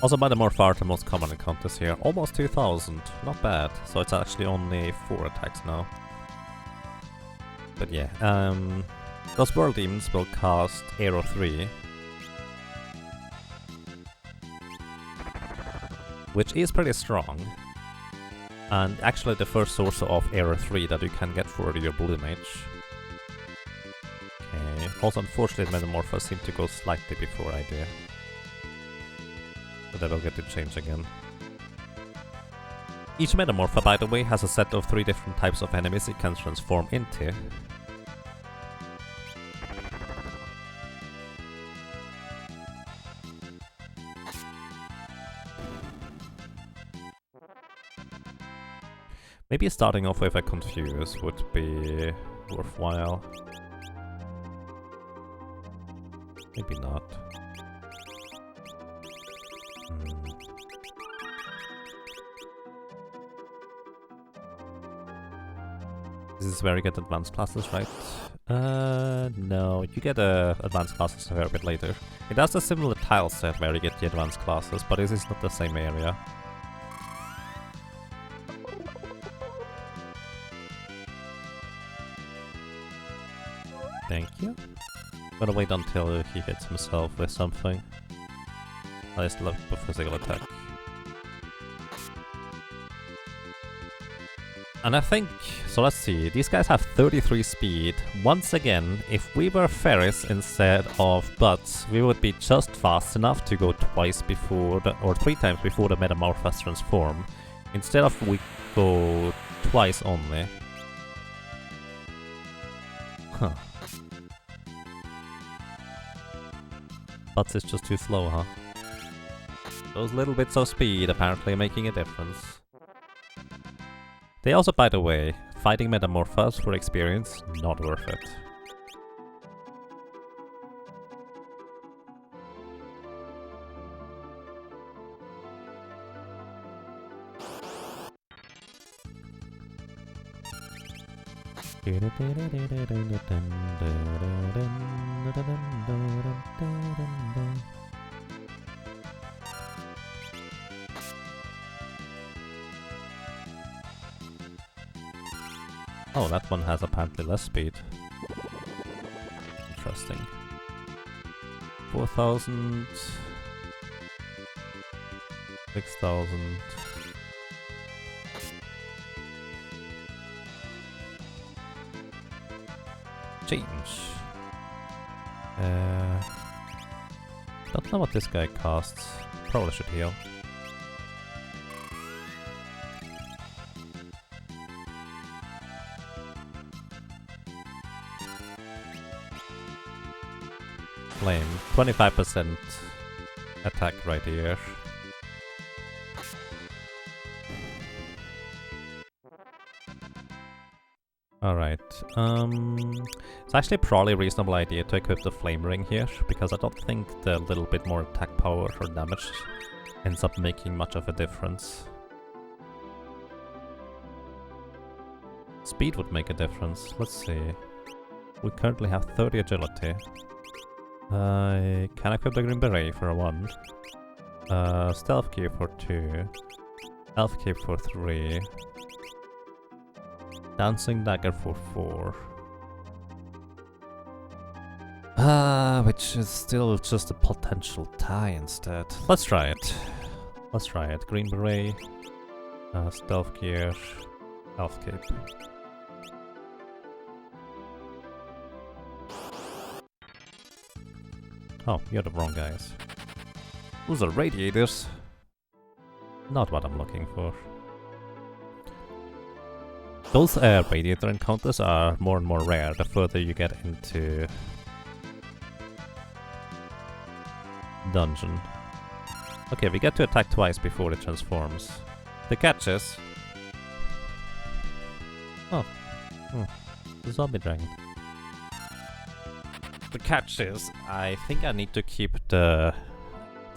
Also, by the Morph are the most common encounters here. Almost 2000, not bad. So it's actually only 4 attacks now. But yeah, those World Demons will cast Aero 3. Which is pretty strong. And actually the first source of Aero 3 that you can get for your Blue Mage. Okay, also unfortunately Metamorphos seem to go slightly before I do. But I will get to change again. Each Metamorpha, by the way, has a set of 3 different types of enemies it can transform into. Maybe starting off with a Confuse would be worthwhile. Maybe not. This is where you get advanced classes, right? No, you get advanced classes a fair bit later. It has a similar tile set where you get the advanced classes, but this is not the same area. Thank you. Gonna wait until he hits himself with something. I still have a physical attack. And I think, so let's see, these guys have 33 speed. Once again, if we were Ferris instead of Butts, we would be just fast enough to go twice before, or 3 times before the Metamorphos transform. Instead of we go twice only. Huh. Butts is just too slow, huh? Those little bits of speed apparently making a difference. They also, by the way, fighting Metamorphos for experience, not worth it. Oh, that one has apparently less speed. Interesting. 4000... 6000... Change. Don't know what this guy casts. Probably should heal. Flame. 25% attack right here. Alright, it's actually probably a reasonable idea to equip the flame ring here, because I don't think the little bit more attack power or damage ends up making much of a difference. Speed would make a difference. Let's see. We currently have 30 agility. I can equip the green beret for 1. Stealth gear for 2. Elf cape for 3. Dancing dagger for 4. Which is still just a potential tie instead. Let's try it. Let's try it. Green beret, stealth gear, elf cape. Oh, you're the wrong guys. Those are radiators. Not what I'm looking for. Those radiator encounters are more and more rare the further you get into dungeon. Okay, we get to attack twice before it transforms. The catch is... Oh. The zombie dragon. The catch is, I think I need to keep the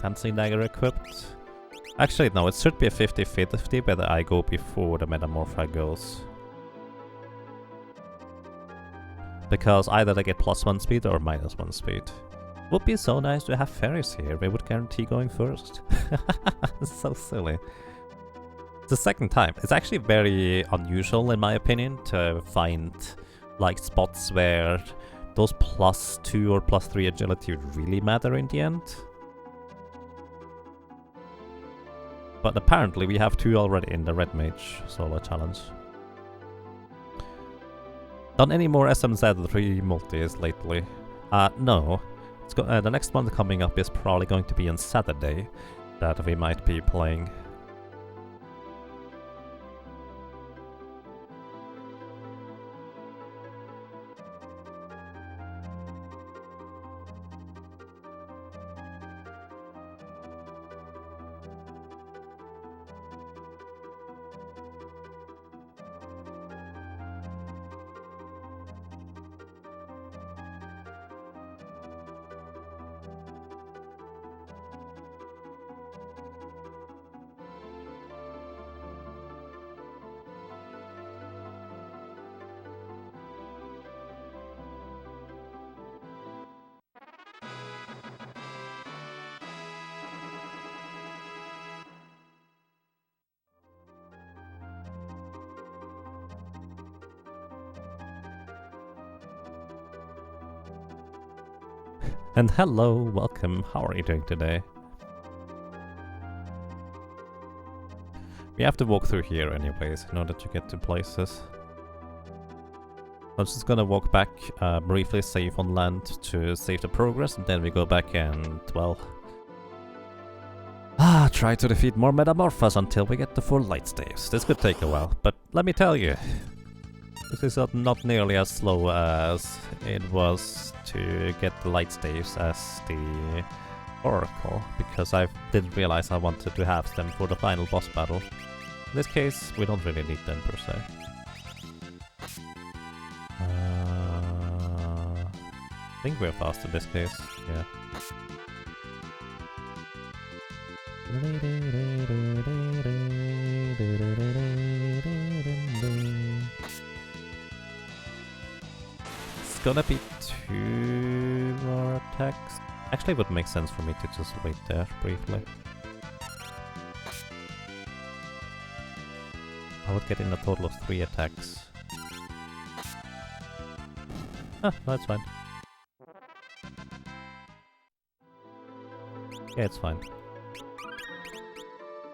dancing dagger equipped. Actually, no, it should be a 50-50 whether I go before the metamorpha goes. Because either they get +1 speed or -1 speed. Would be so nice to have fairies here, they would guarantee going first. It's so silly. It's the second time. It's actually very unusual in my opinion to find like spots where those +2 or +3 agility would really matter in the end. But apparently we have 2 already in the Red Mage solo challenge. Done any more SMZ3 multis lately? No. The next one coming up is probably going to be on Saturday that we might be playing. And hello, welcome, how are you doing today? We have to walk through here anyways, in order to get to places. I'm just gonna walk back, briefly save on land to save the progress, and then we go back and, well... try to defeat more metamorphas until we get the full light staves. This could take a while, but let me tell you, this is not nearly as slow as it was to get the light staves as the Oracle, because I didn't realize I wanted to have them for the final boss battle. In this case, we don't really need them per se. I think we're fast in this case, yeah. It's gonna be 2 more attacks. Actually, it would make sense for me to just wait there briefly. I would get in a total of 3 attacks. Ah, no, it's fine. Yeah, it's fine.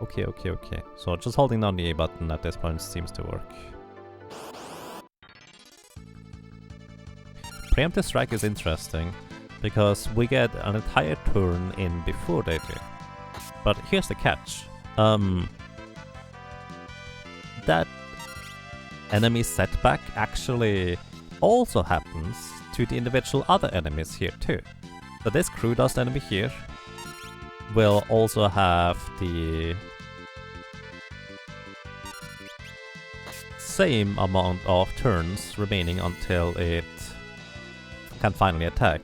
Okay. So just holding down the A button at this point seems to work. Preemptive strike is interesting, because we get an entire turn in before they do. But here's the catch. That enemy setback actually also happens to the individual other enemies here too. So this crew dust enemy here will also have the same amount of turns remaining until it can finally attack.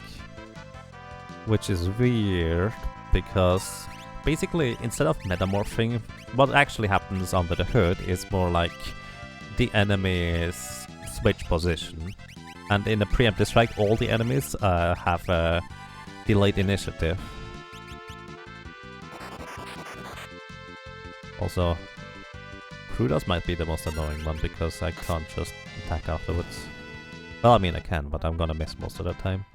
Which is weird, because basically instead of metamorphing, what actually happens under the hood is more like the enemies switch position. And in a preemptive strike, all the enemies have a delayed initiative. Also, Crudas might be the most annoying one because I can't just attack afterwards. Well, I mean I can, but I'm gonna miss most of the time.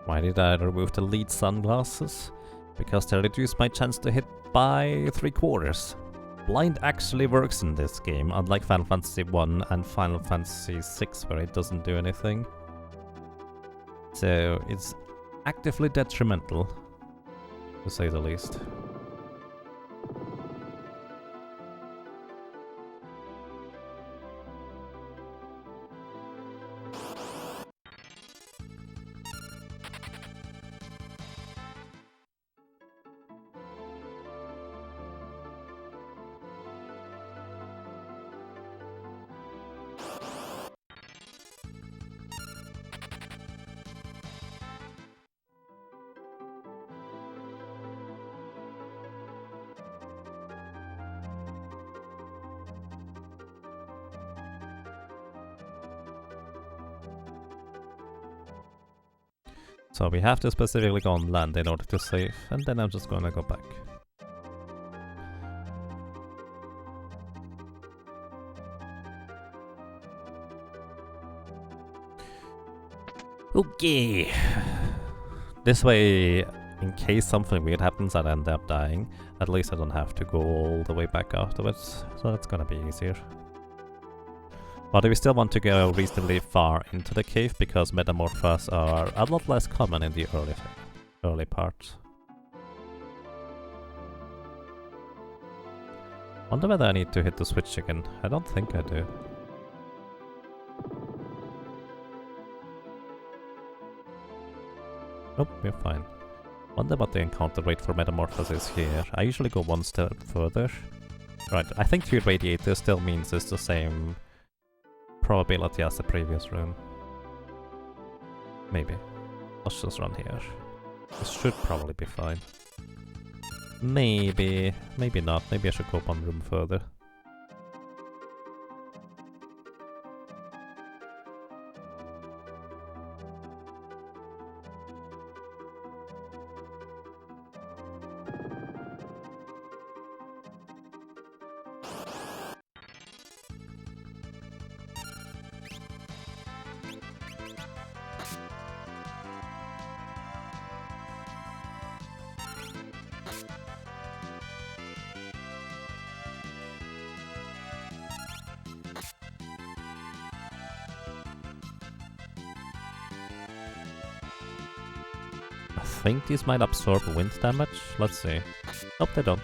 Why did I remove the lead sunglasses? Because they reduce my chance to hit by 3/4. Blind actually works in this game, unlike Final Fantasy 1 and Final Fantasy 6 where it doesn't do anything. So it's actively detrimental, to say the least. So we have to specifically go on land in order to save, and then I'm just gonna go back. Okay. This way, in case something weird happens and I end up dying, at least I don't have to go all the way back afterwards, so that's gonna be easier. But we still want to go reasonably far into the cave because metamorphs are a lot less common in the early parts. Wonder whether I need to hit the switch again. I don't think I do. Nope, we're fine. Wonder what the encounter rate for metamorphs is here. I usually go one step further. Right, I think 2 radiator still means it's the same probability as the previous room. Maybe. Let's just run here. This should probably be fine. Maybe. Maybe not. Maybe I should go one room further. I think these might absorb wind damage. Let's see. Nope, they don't.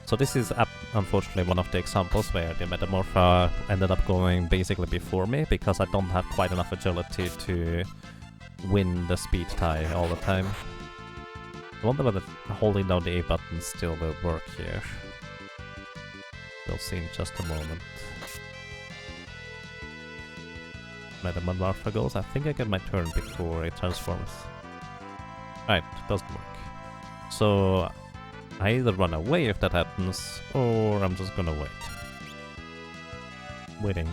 So this is unfortunately one of the examples where the Metamorpha ended up going basically before me, because I don't have quite enough agility to win the speed tie all the time. I wonder whether holding down the A button still will work here. We'll see in just a moment. Metamorpha goes. I think I get my turn before it transforms. Right, doesn't work. So I either run away if that happens, or I'm just gonna wait. Waiting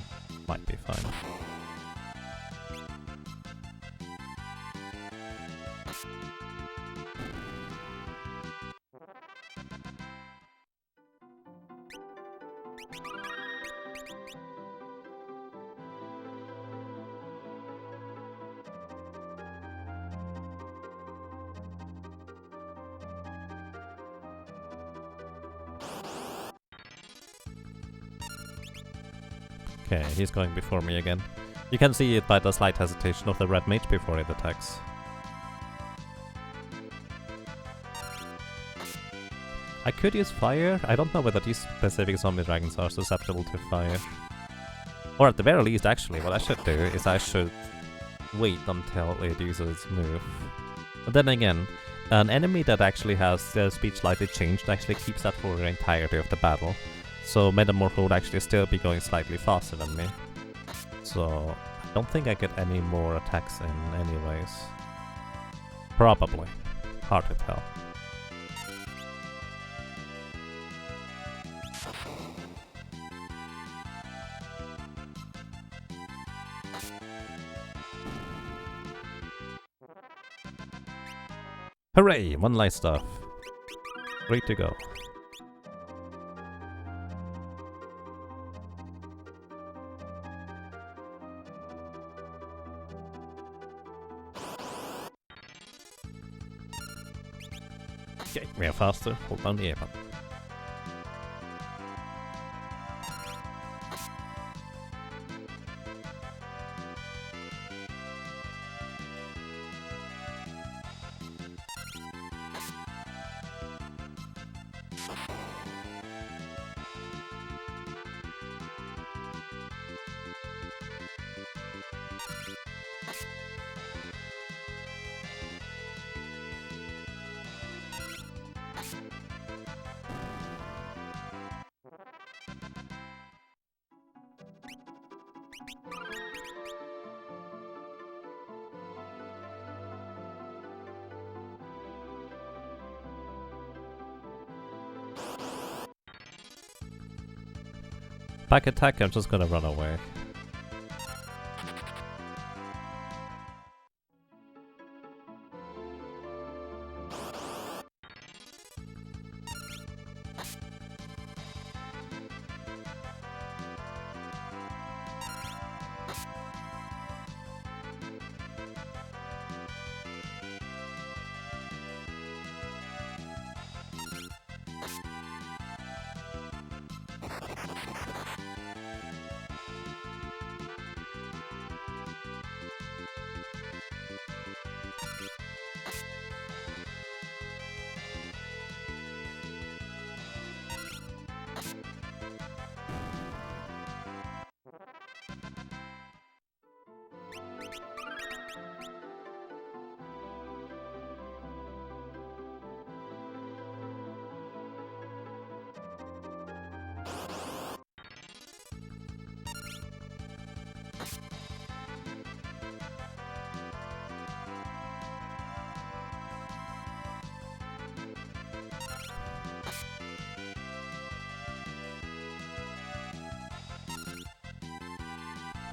might be fine. Okay, he's going before me again. You can see it by the slight hesitation of the red mage before it attacks. I could use fire. I don't know whether these specific zombie dragons are susceptible to fire. Or at the very least, actually, what I should do is I should wait until it uses its move. But then again, an enemy that actually has their speed slightly changed actually keeps that for the entirety of the battle. So Metamorpho would actually still be going slightly faster than me. So I don't think I get any more attacks in anyways. Probably. Hard to tell. Hooray! One light stuff. Great to go. Okay, we are faster. Hold down the A button. Back attack, I'm just gonna run away.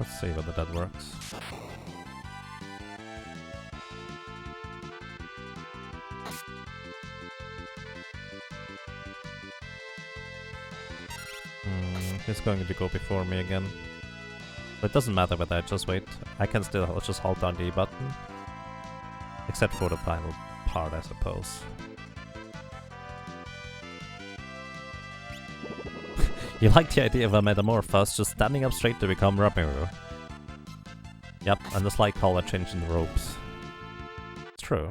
Let's see whether that works. He's going to go before me again. But it doesn't matter whether I just wait. I can still just hold down the button. Except for the final part, I suppose. You like the idea of a Metamorphose just standing up straight to become Rabiru. Yep, and a slight color change in the ropes. It's true.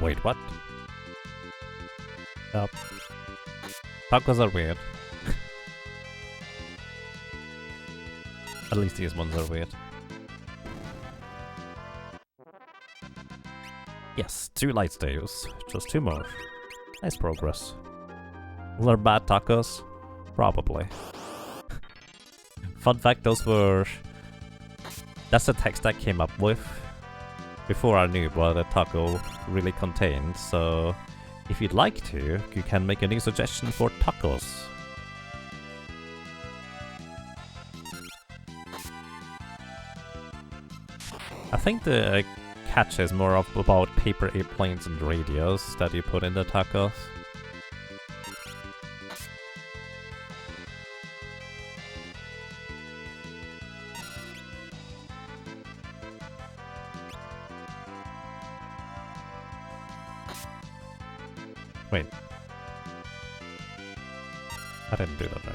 Wait, what? Stop. Tacos are weird. At least these ones are weird. Yes, 2 light staves. Just 2 more. Nice progress. Those are bad tacos? Probably. Fun fact, those were... That's the text I came up with before I knew what a taco really contained, so if you'd like to, you can make a new suggestion for tacos. I think the catch is more of about paper airplanes and radios that you put in the tacos. Wait. I didn't do that right.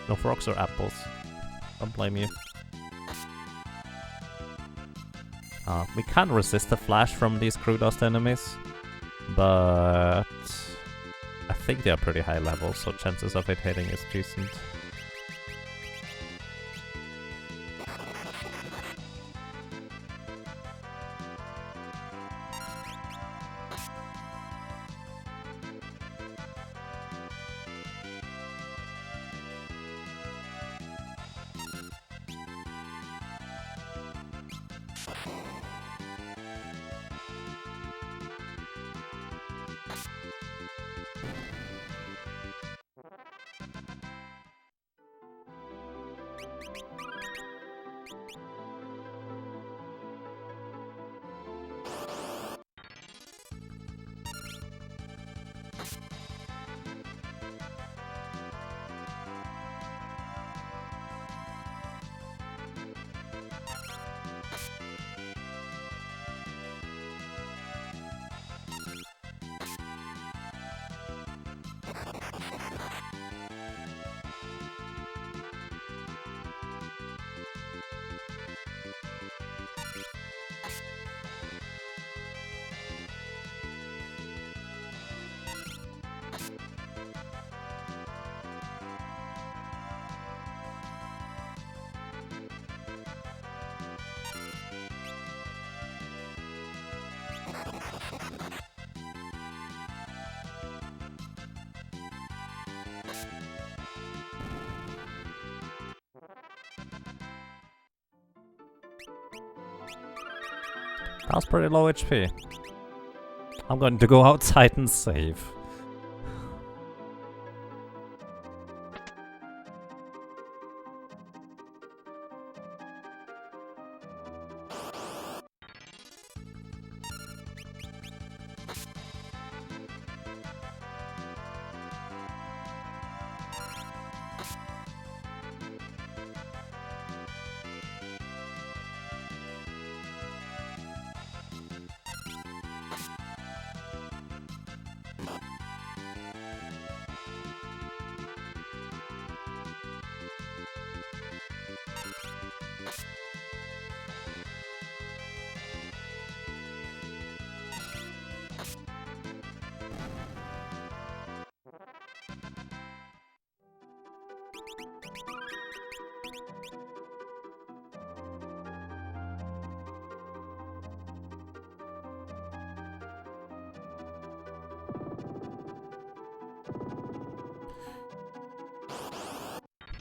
No frogs or apples. Don't blame you. We can't resist the flash from these crew dust enemies, but I think they are pretty high level, so chances of it hitting is decent. That was pretty low HP. I'm going to go outside and save.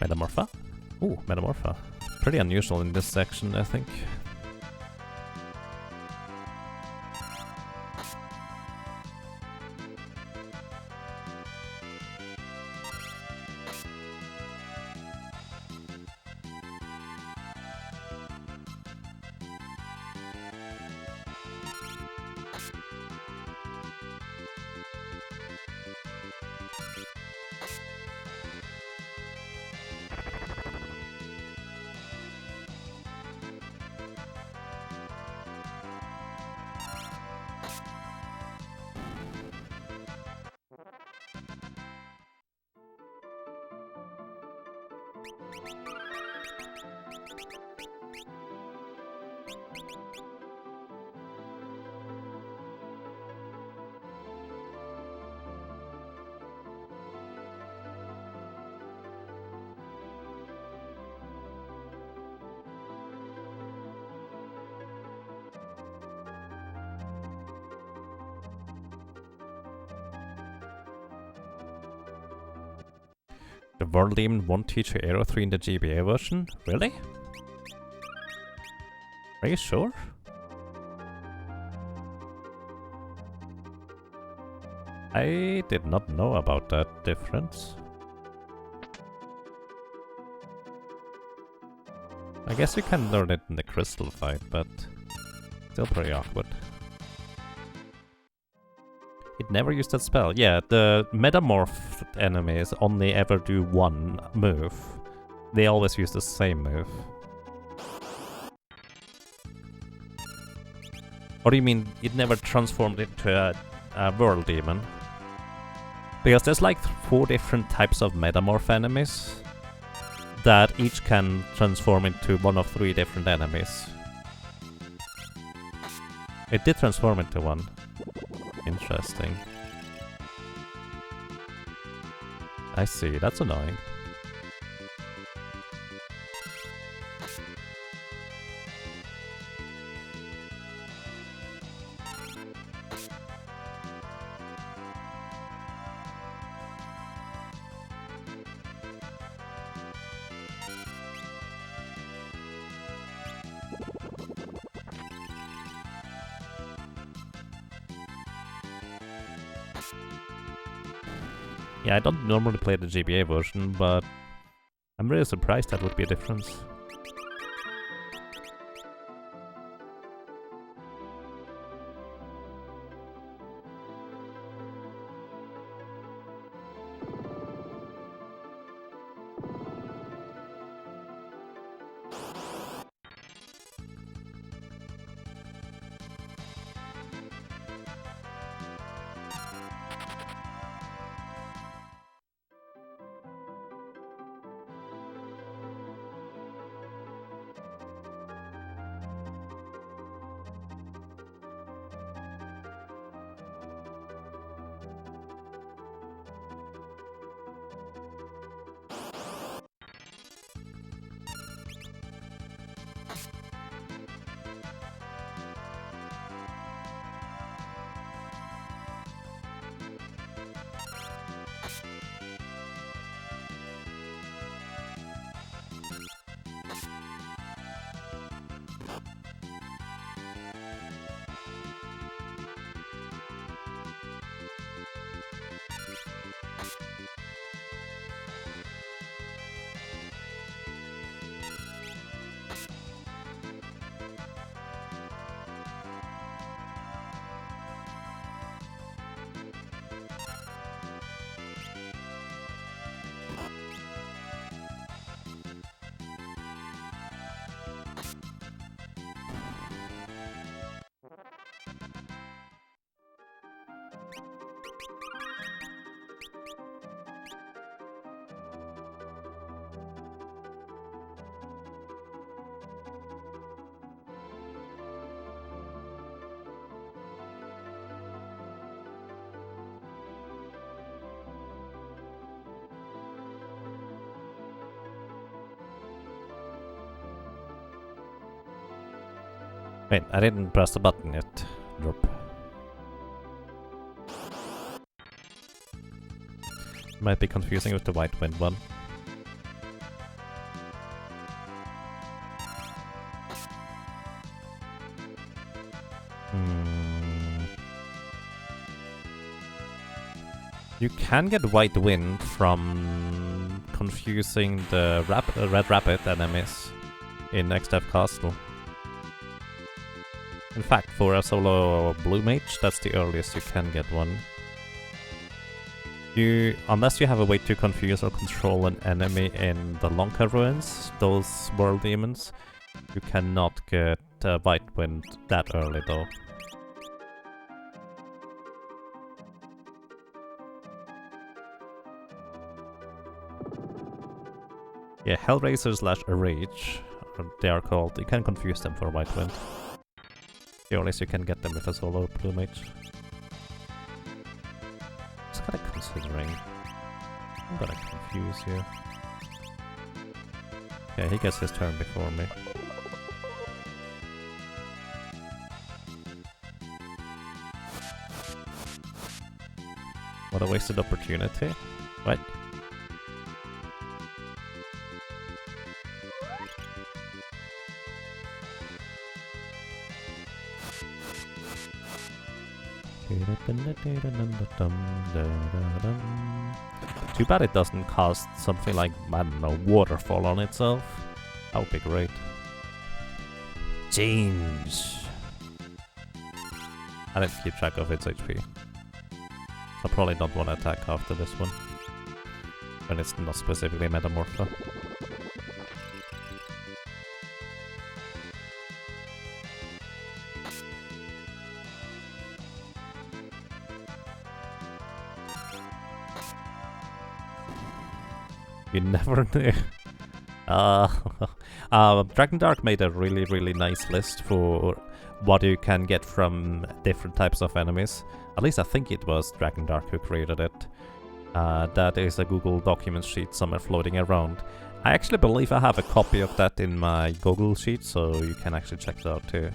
Metamorpha? Ooh, Metamorpha. Pretty unusual in this section, I think. The World Demon won't teach you Aero 3 in the GBA version? Really? Are you sure? I did not know about that difference. I guess you can learn it in the crystal fight, but still pretty awkward. It never used that spell. Yeah, the metamorphed enemies only ever do one move. They always use the same move. Or do you mean it never transformed into a world demon? Because there's like 4 different types of metamorph enemies that each can transform into one of 3 different enemies. It did transform into one. Interesting. I see, that's annoying. Yeah, I don't normally play the GBA version, but I'm really surprised that would be a difference. Wait, I didn't press the button yet. Drop. Might be confusing with the White Wind one. You can get White Wind from confusing the Red Rapid enemies in XF Castle. In fact, for a solo Blue Mage, that's the earliest you can get one. Unless you have a way to confuse or control an enemy in the Lonka Ruins, those World Demons, you cannot get White Wind that early though. Yeah, Hellraiser slash Rage. They are called. You can confuse them for White Wind. Or at least you can get them with a solo Blue Mage. Just kinda considering. I'm gonna confuse you. Yeah, he gets his turn before me. What a wasted opportunity. What? Too bad it doesn't cast something like, I don't know, Waterfall on itself. That would be great. Change! I didn't keep track of its HP. So probably don't want to attack after this one. When it's not specifically Metamorpho. You never knew. Dragon Dark made a really nice list for what you can get from different types of enemies. At least I think it was Dragon Dark who created it. That is a Google document sheet somewhere floating around. I actually believe I have a copy of that in my Google sheet, so you can actually check it out too.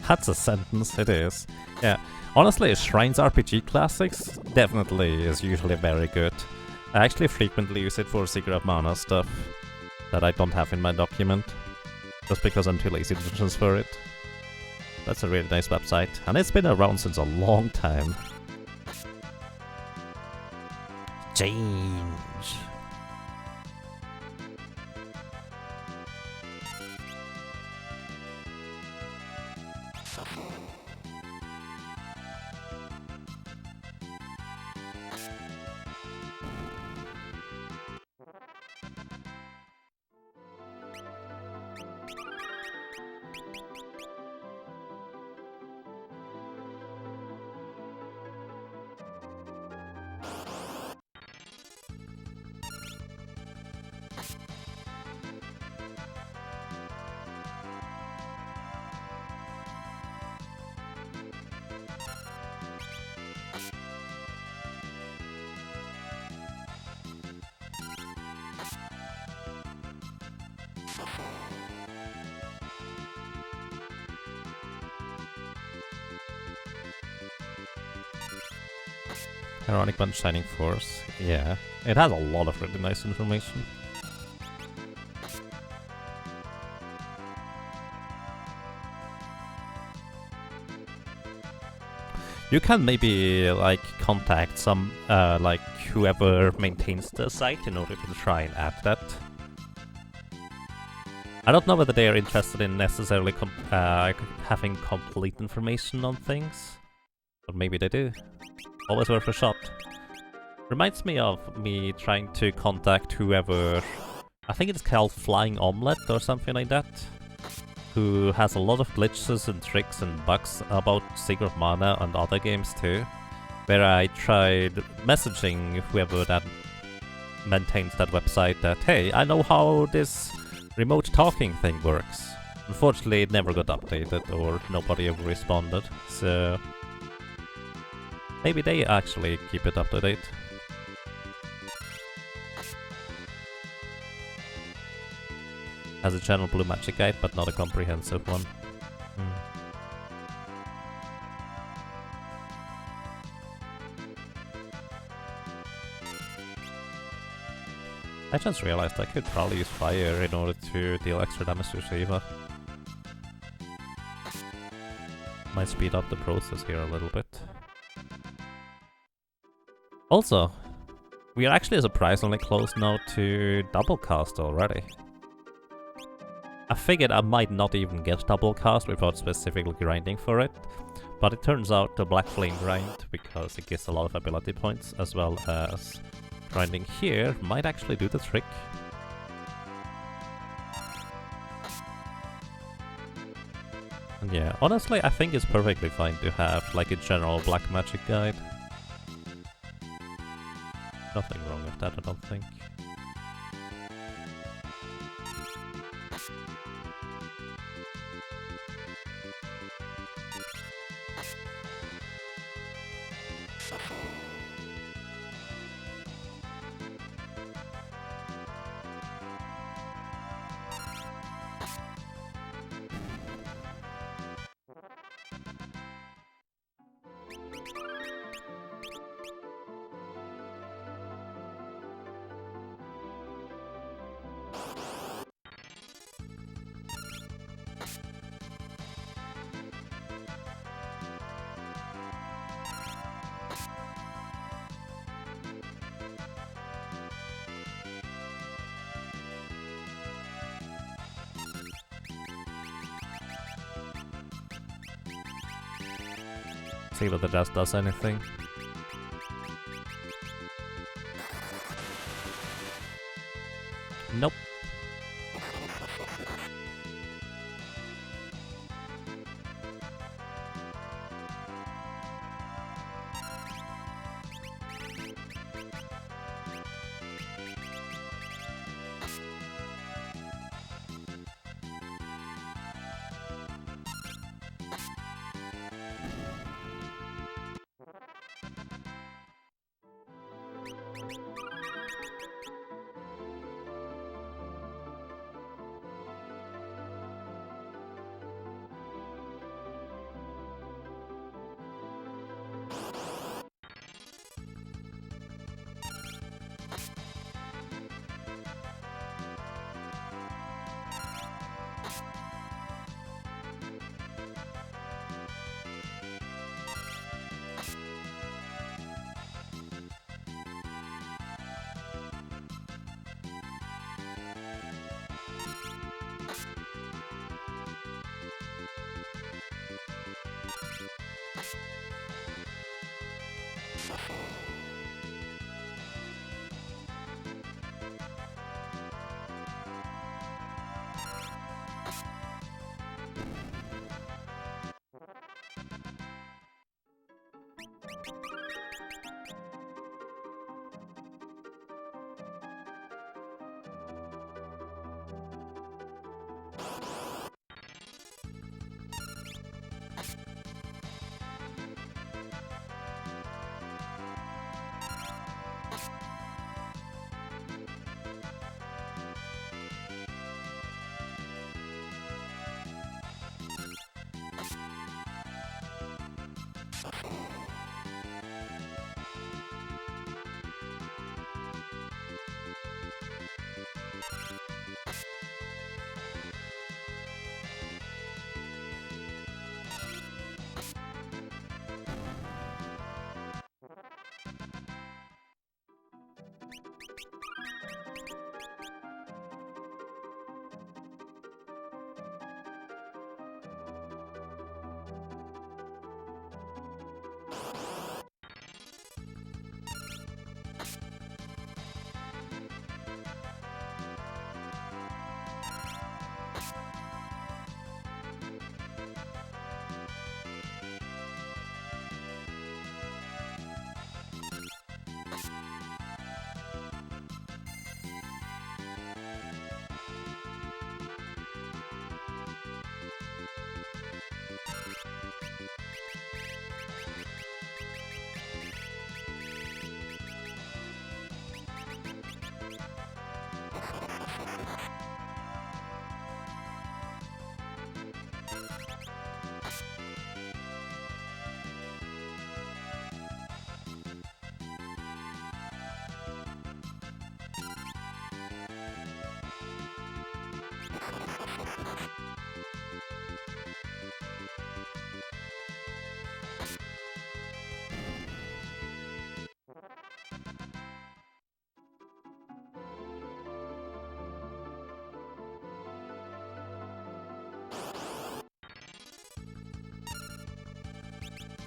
That's a sentence, it is. Yeah, honestly, Shrine's RPG Classics definitely is usually very good. I actually frequently use it for Secret of Mana stuff that I don't have in my document, just because I'm too lazy to transfer it. That's a really nice website, and it's been around since a long time. Change. Ironic Bunch Shining Force. Yeah, it has a lot of really nice information. You can maybe like contact some like whoever maintains the site in order to try and add that. I don't know whether they are interested in necessarily having complete information on things, but maybe they do. Always worth a shot. Reminds me of me trying to contact whoever, I think it's called Flying Omelette or something like that, who has a lot of glitches and tricks and bugs about Secret of Mana and other games too, where I tried messaging whoever that maintains that website that, hey, I know how this remote talking thing works. Unfortunately, it never got updated or nobody ever responded, so maybe they actually keep it up to date. Has a general blue magic guide, but not a comprehensive one. I just realized I could probably use fire in order to deal extra damage to Shiva. Might speed up the process here a little bit. Also, we are actually surprisingly close now to double cast already. I figured I might not even get double cast without specifically grinding for it, but it turns out the Black Flame grind, because it gives a lot of ability points, as well as grinding here, might actually do the trick. And yeah, honestly, I think it's perfectly fine to have like a general black magic guide. Nothing wrong with that, I don't think. See whether that does anything. Nope.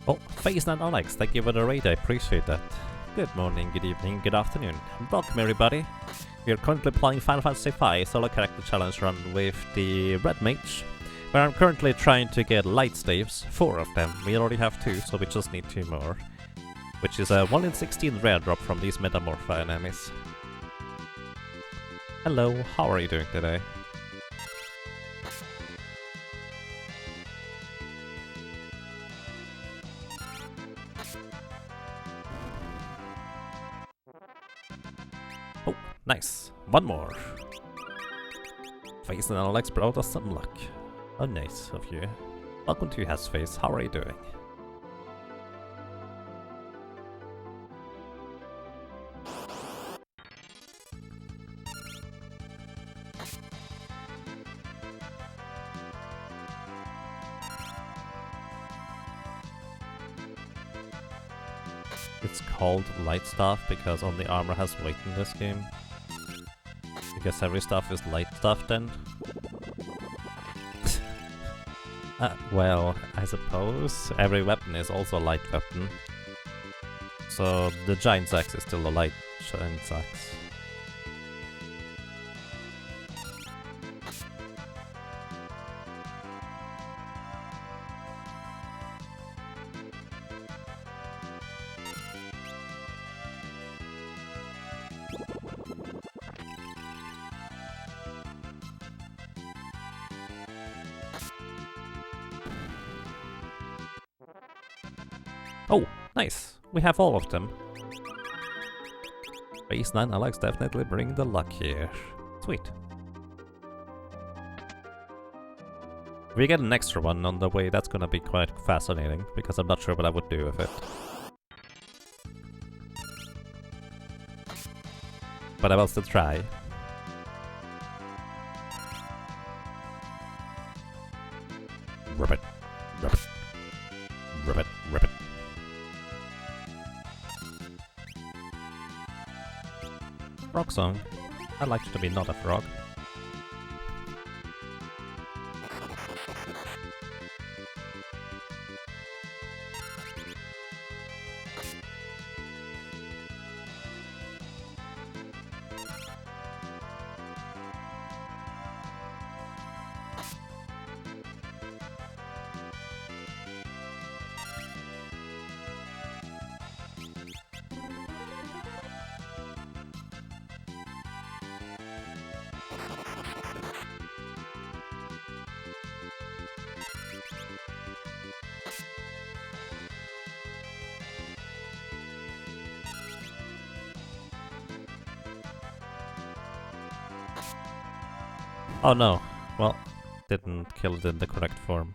Oh, Face and Alex, thank you for the raid, I appreciate that. Good morning, good evening, good afternoon. Welcome everybody. We are currently playing Final Fantasy V Solo Character Challenge Run with the Red Mage, where I'm currently trying to get light staves, 4 of them. We already have 2, so we just need 2 more. Which is a 1 in 16 rare drop from these Metamorpha enemies. Hello, how are you doing today? Oh, nice. 1 more. Face and Alex brought us some luck. Oh, nice of you. Welcome to Hasface, how are you doing? It's called light staff because only armor has weight in this game. I guess every stuff is light stuff then. Well, I suppose every weapon is also a light weapon. So the giant axe is still a light giant axe. Oh, nice! We have all of them. Base 9 Alex definitely bring the luck here. Sweet. If we get an extra one on the way, that's gonna be quite fascinating, because I'm not sure what I would do with it. But I will still try. Ribbit, ribbit, ribbit, ribbit. Frog song. I'd like to be not a frog. Oh no, well, didn't kill it in the correct form.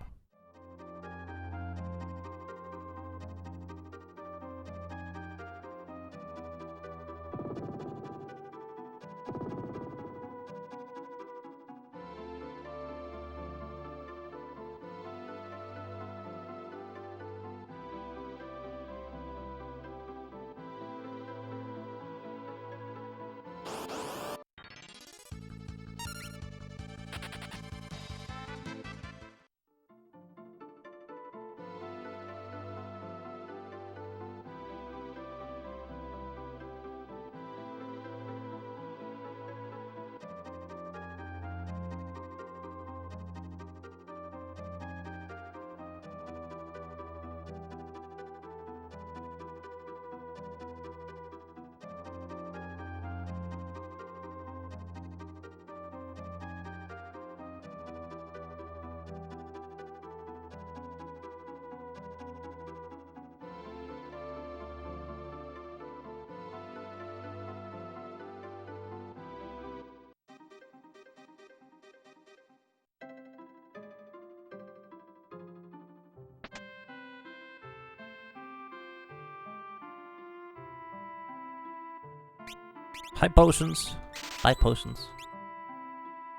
High potions! High potions.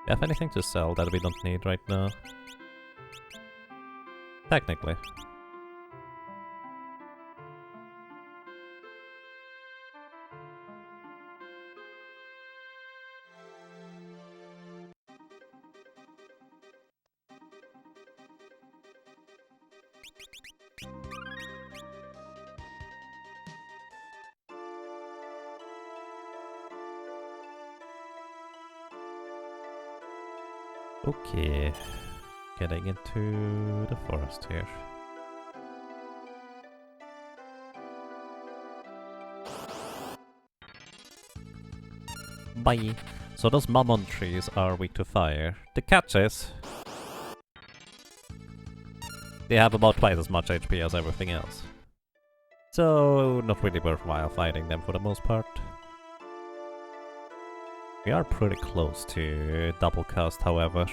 You have anything to sell that we don't need right now? Technically. Okay, getting into the forest here. Bye. So those mammon trees are weak to fire. The catch is they have about twice as much HP as everything else. So not really worthwhile fighting them for the most part. We are pretty close to double cast, however.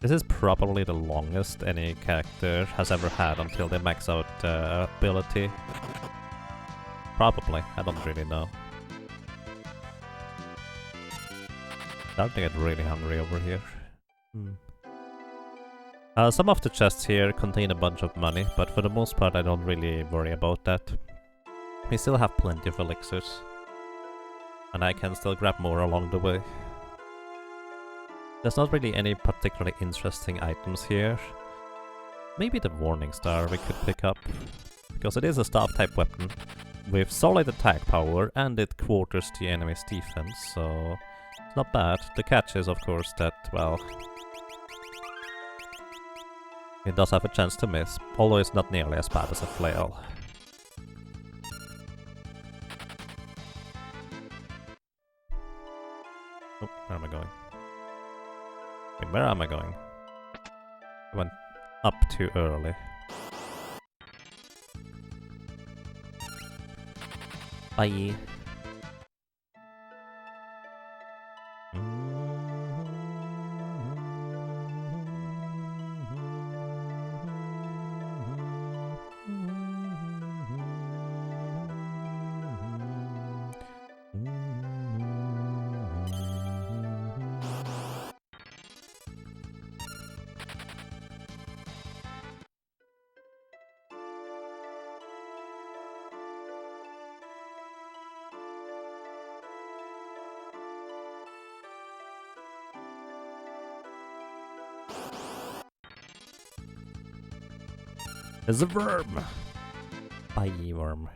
This is probably the longest any character has ever had until they max out ability. Probably, I don't really know. Starting to get really hungry over here. Some of the chests here contain a bunch of money, but for the most part I don't really worry about that. We still have plenty of elixirs. And I can still grab more along the way. There's not really any particularly interesting items here. Maybe the Warning Star we could pick up, because it is a staff type weapon with solid attack power and it quarters the enemy's defense, so it's not bad. The catch is of course that, well, it does have a chance to miss, although it's not nearly as bad as a flail. Oh, where am I going? Wait, where am I going? I went up too early. Bye. There's a worm! Bye, worm.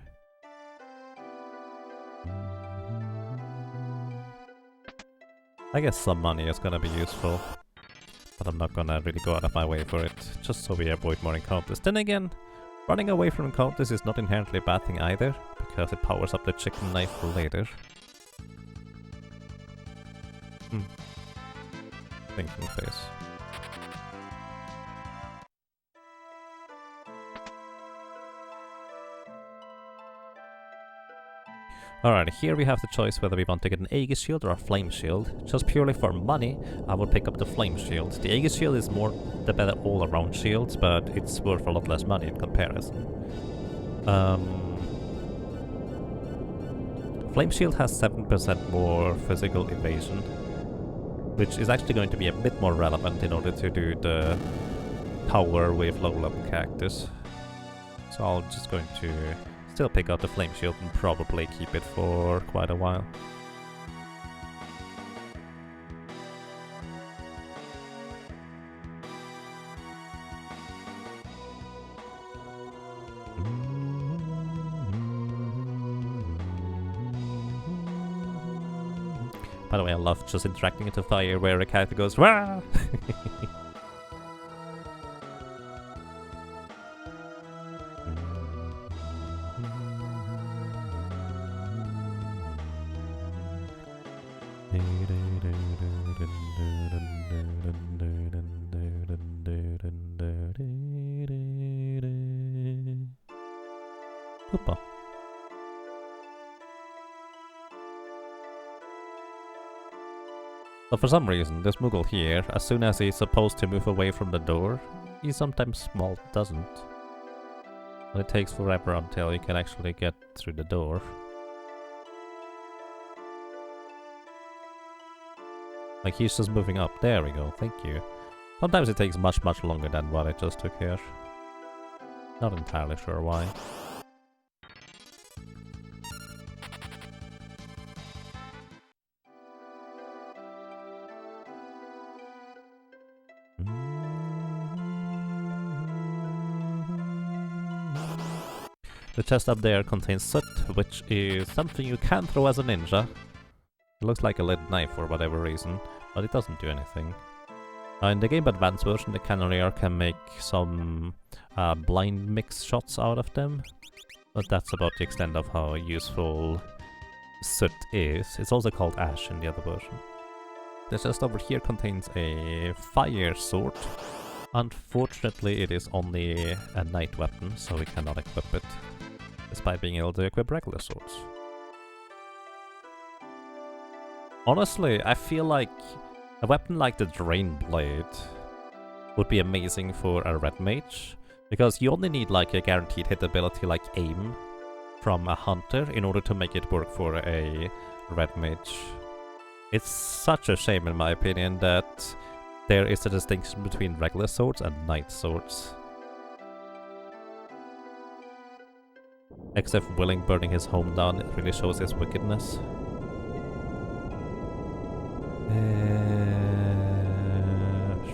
I guess some money is gonna be useful, but I'm not gonna really go out of my way for it, just so we avoid more encounters. Then again, running away from encounters is not inherently a bad thing either, because it powers up the chicken knife for later. Thinking face. Alright, here we have the choice whether we want to get an Aegis shield or a flame shield. Just purely for money, I would pick up the flame shield. The Aegis shield is the better all-around shield, but it's worth a lot less money in comparison. Flame shield has 7% more physical evasion, which is actually going to be a bit more relevant in order to do the power with low-level characters. So I'm just going to still pick out the flame shield and probably keep it for quite a while. By the way, I love just interacting with the fire where a character goes "Wah!" Hoppa. But for some reason, this Moogle here, as soon as he's supposed to move away from the door, he sometimes doesn't. And it takes forever until he can actually get through the door. Like he's just moving up. There we go, thank you. Sometimes it takes much longer than what I just took here. Not entirely sure why. The chest up there contains soot, which is something you can throw as a ninja. It looks like a lead knife for whatever reason, but it doesn't do anything. In the Game Advance version, the Cannoneer can make some blind mix shots out of them, but that's about the extent of how useful Soot is. It's also called Ash in the other version. The chest over here contains a fire sword. Unfortunately, it is only a night weapon, so we cannot equip it, despite being able to equip regular swords. Honestly, I feel like a weapon like the Drain Blade would be amazing for a red mage, because you only need like a guaranteed hit ability like aim from a hunter in order to make it work for a red mage. It's such a shame in my opinion that there is a distinction between regular swords and night swords. Except Willing burning his home down, it really shows his wickedness.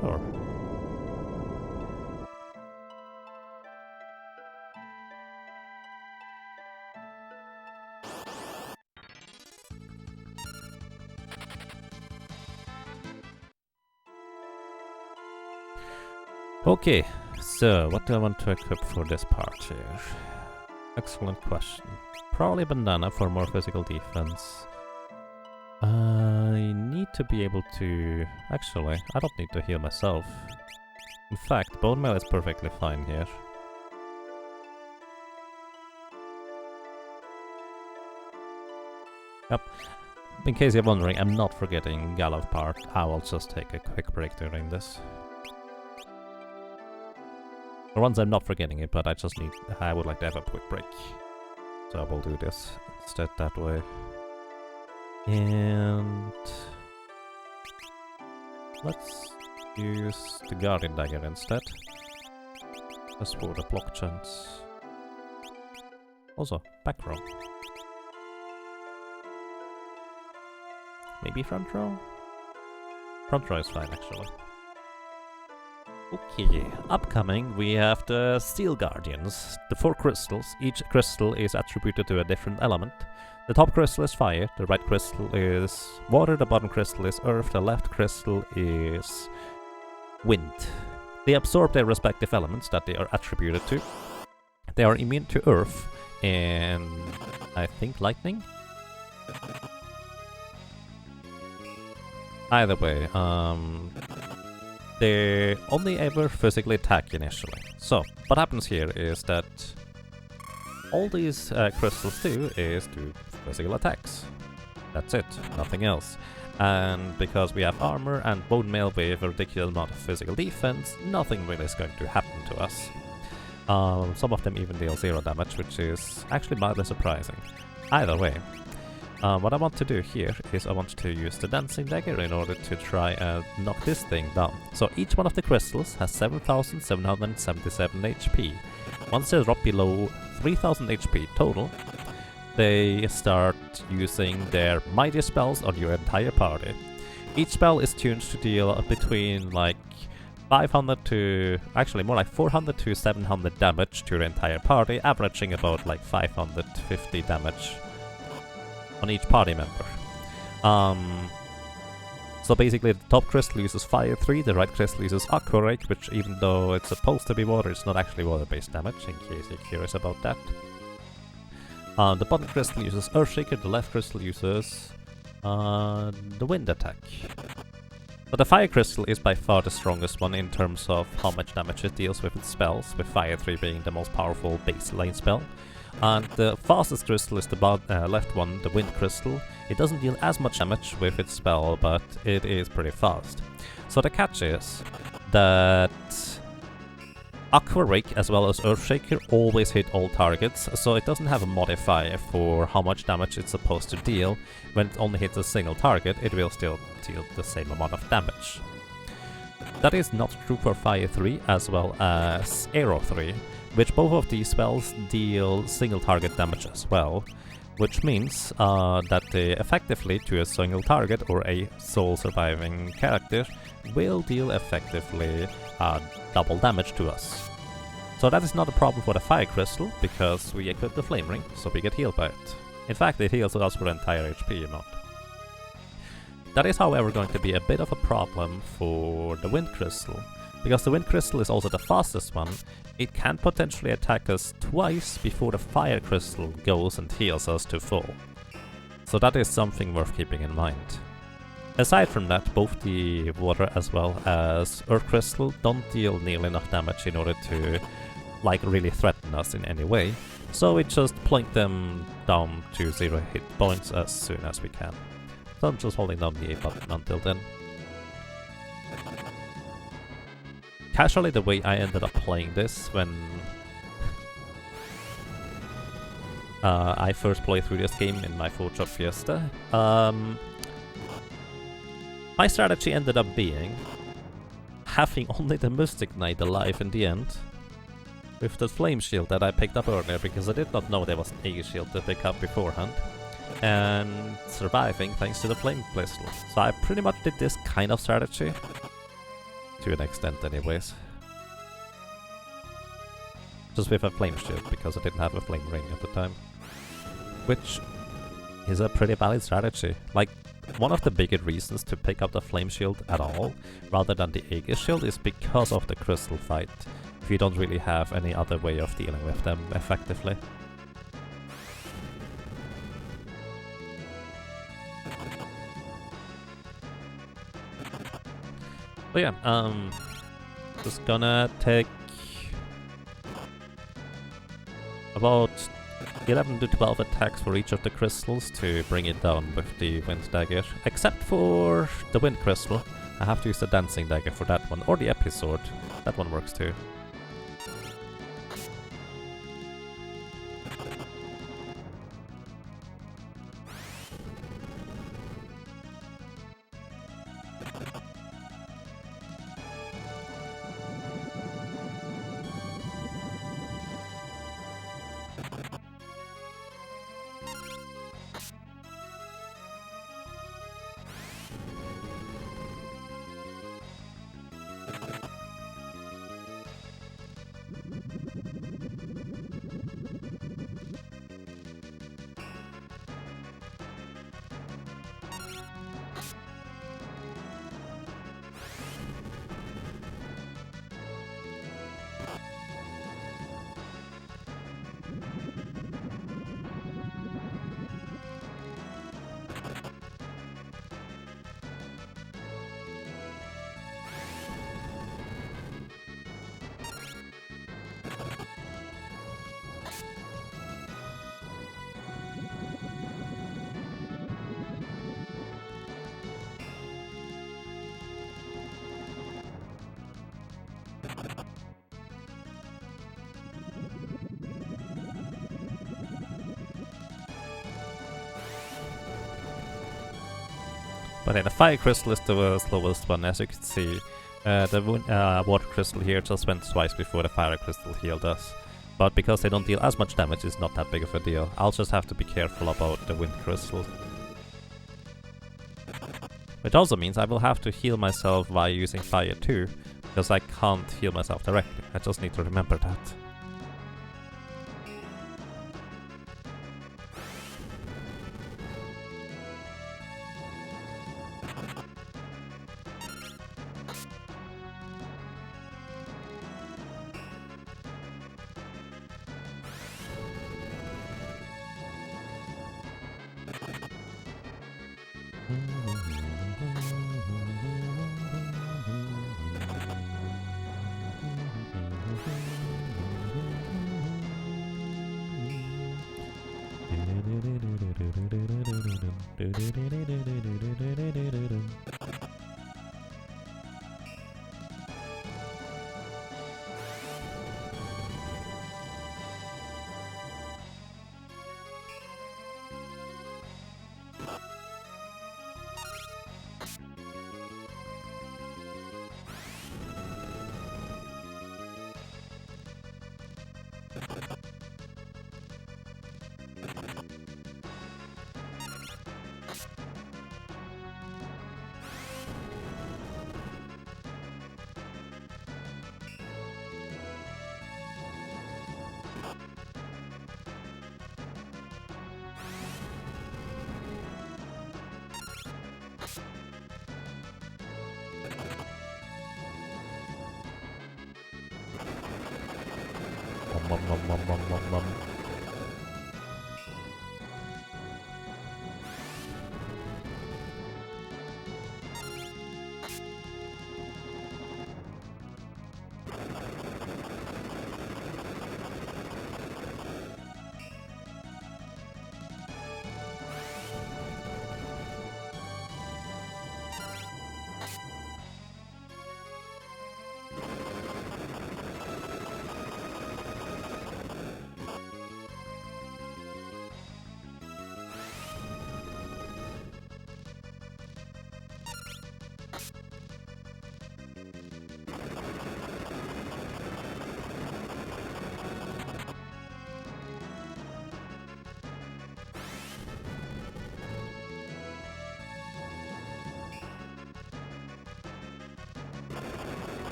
Sure. Okay, so what do I want to equip for this part here? Excellent question. Probably banana for more physical defense. I need to be able to... Actually, I don't need to heal myself. In fact, bone mail is perfectly fine here. Yep. In case you're wondering, I'm not forgetting Gallop part. I will just take a quick break during this. For once I'm not forgetting it, but I would like to have a quick break. So I will do this instead that way. And let's use the Guardian Dagger instead. Just for the block chance. Also, back row. Maybe front row? Front row is fine actually. Okay, upcoming we have the Steel Guardians, the 4 crystals. Each crystal is attributed to a different element. The top crystal is fire, the right crystal is water, the bottom crystal is earth, the left crystal is wind. They absorb their respective elements that they are attributed to. They are immune to earth and I think lightning? Either way, they only ever physically attack initially. So, what happens here is that all these crystals do is do physical attacks. That's it, nothing else. And because we have armor and bone mail with a ridiculous amount of physical defense, nothing really is going to happen to us. Some of them even deal 0 damage, which is actually mildly surprising. Either way, what I want to do here is I want to use the Dancing Dagger in order to try and knock this thing down. So each one of the crystals has 7,777 HP. Once they drop below 3,000 HP total, they start using their mighty spells on your entire party. Each spell is tuned to deal between like 500 to... actually more like 400 to 700 damage to your entire party, averaging about like 550 damage on each party member. So basically the top crystal uses Fire 3, the right crystal uses Aqua Rake, which even though it's supposed to be water, it's not actually water-based damage, in case you're curious about that. The bottom crystal uses Earthshaker, the left crystal uses the Wind attack. But the Fire crystal is by far the strongest one in terms of how much damage it deals with its spells, with Fire 3 being the most powerful baseline spell. And the fastest crystal is the left one, the Wind crystal. It doesn't deal as much damage with its spell, but it is pretty fast. So the catch is that Aqua Rake as well as Earthshaker always hit all targets, so it doesn't have a modifier for how much damage it's supposed to deal. When it only hits a single target, it will still deal the same amount of damage. That is not true for Fire 3 as well as Aero 3, which both of these spells deal single target damage as well, which means that they effectively, to a single target or a sole surviving character, will deal effectively double damage to us. So that is not a problem for the Fire Crystal, because we equip the Flame Ring, so we get healed by it. In fact, it heals us for the entire HP amount. That is, however, going to be a bit of a problem for the Wind Crystal. Because the Wind Crystal is also the fastest one, it can potentially attack us twice before the Fire Crystal goes and heals us to full. So that is something worth keeping in mind. Aside from that, both the Water as well as Earth Crystal don't deal nearly enough damage in order to like really threaten us in any way. So we just plink them down to 0 hit points as soon as we can. So I'm just holding down the A button until then. Casually, the way I ended up playing this when I first played through this game in my 4-job Fiesta, my strategy ended up being having only the Mystic Knight alive in the end, with the Flame Shield that I picked up earlier because I did not know there was an Mage Shield to pick up beforehand, and surviving thanks to the Flame Crystal. So I pretty much did this kind of strategy, to an extent anyways. Just with a Flame Shield, because I didn't have a Flame Ring at the time. Which is a pretty valid strategy. Like, one of the bigger reasons to pick up the Flame Shield at all, rather than the Aegis Shield, is because of the Crystal fight. If you don't really have any other way of dealing with them effectively. So yeah, just gonna take about 11 to 12 attacks for each of the crystals to bring it down with the Wind Dagger. Except for the Wind Crystal, I have to use the Dancing Dagger for that one, or the Episword. That one works too. But yeah, the Fire Crystal is the slowest one, as you can see. The Water Crystal here just went twice before the Fire Crystal healed us. But because they don't deal as much damage, it's not that big of a deal. I'll just have to be careful about the Wind Crystal. Which also means I will have to heal myself while using Fire too, because I can't heal myself directly. I just need to remember that. nom, nom, nom, nom, nom, nom.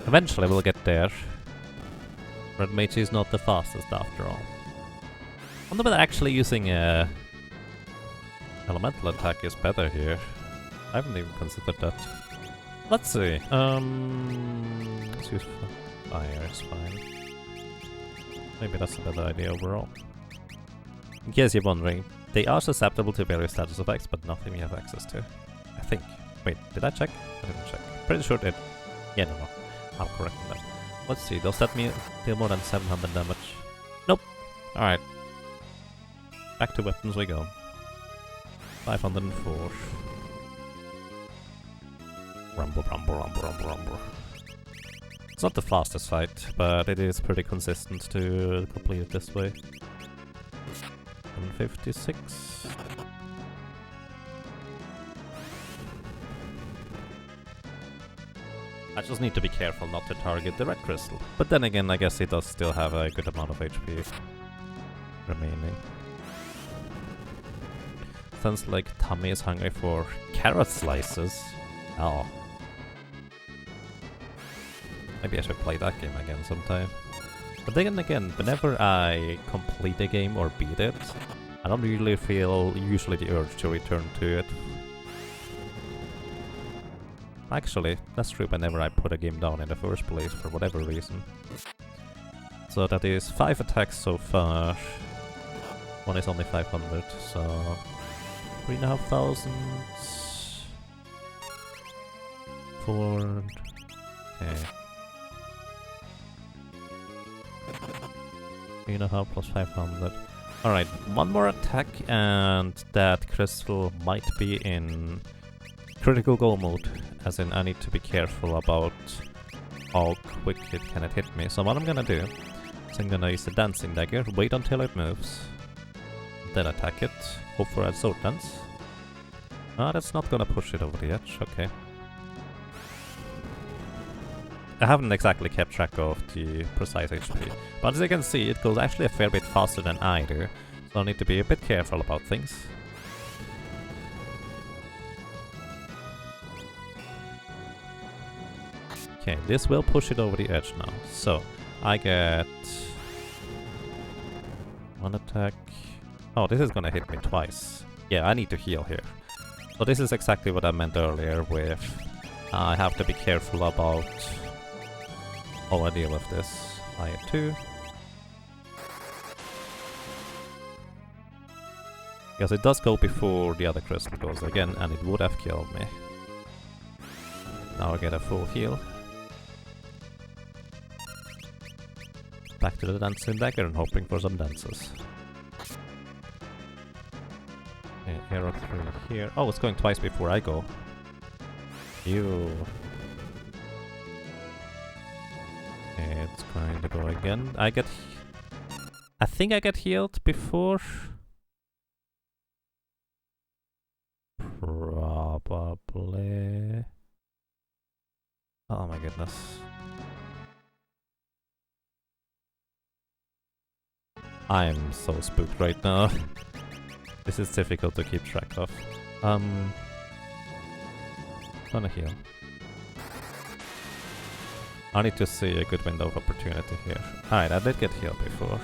Eventually we'll get there. Red Mage is not the fastest after all. I wonder whether actually using a elemental attack is better here. I haven't even considered that. Let's see. Let's use fire, it's fine. Maybe that's a better idea overall. In case you're wondering, they are susceptible to various status effects, but nothing we have access to. I think. Wait, did I check? I didn't check. Pretty sure it... Yeah, no. I'm correct on that. Let's see, does that mean deal more than 700 damage? Nope. Alright. Back to weapons we go. 504. Rumble, rumble, rumble, rumble, rumble. It's not the fastest fight, but it is pretty consistent to complete it this way. 156. I just need to be careful not to target the red crystal. But then again, I guess it does still have a good amount of HP remaining. Sounds like Tommy is hungry for carrot slices. Oh. Maybe I should play that game again sometime. But then again, whenever I complete a game or beat it, I don't really feel usually the urge to return to it. Actually, that's true whenever I put a game down in the first place for whatever reason. So that is 5 attacks so far. One is only 500, so 3,500. 4. Okay. 3.5 plus 500. Alright, one more attack and that crystal might be in critical goal mode. As in, I need to be careful about how quick it can hit me. So what I'm gonna do is I'm gonna use the dancing dagger, wait until it moves, then attack it, hope for a sword dance. Ah, that's not gonna push it over the edge, okay. I haven't exactly kept track of the precise HP, but as you can see, it goes actually a fair bit faster than I do, so I need to be a bit careful about things. Okay, this will push it over the edge now. So, I get... one attack... Oh, this is gonna hit me twice. Yeah, I need to heal here. So this is exactly what I meant earlier with... I have to be careful about how I deal with this. Fire 2. Because it does go before the other crystal goes again, and it would have killed me. Now I get a full heal. Back to the dancing dagger and hoping for some dances. Okay, arrow 3 here. Oh, it's going twice before I go. Ew. Okay, it's going to go again. I think I get healed before. Probably. Oh my goodness. I'm so spooked right now. This is difficult to keep track of. Gonna heal. I need to see a good window of opportunity here. Alright, I did get healed before.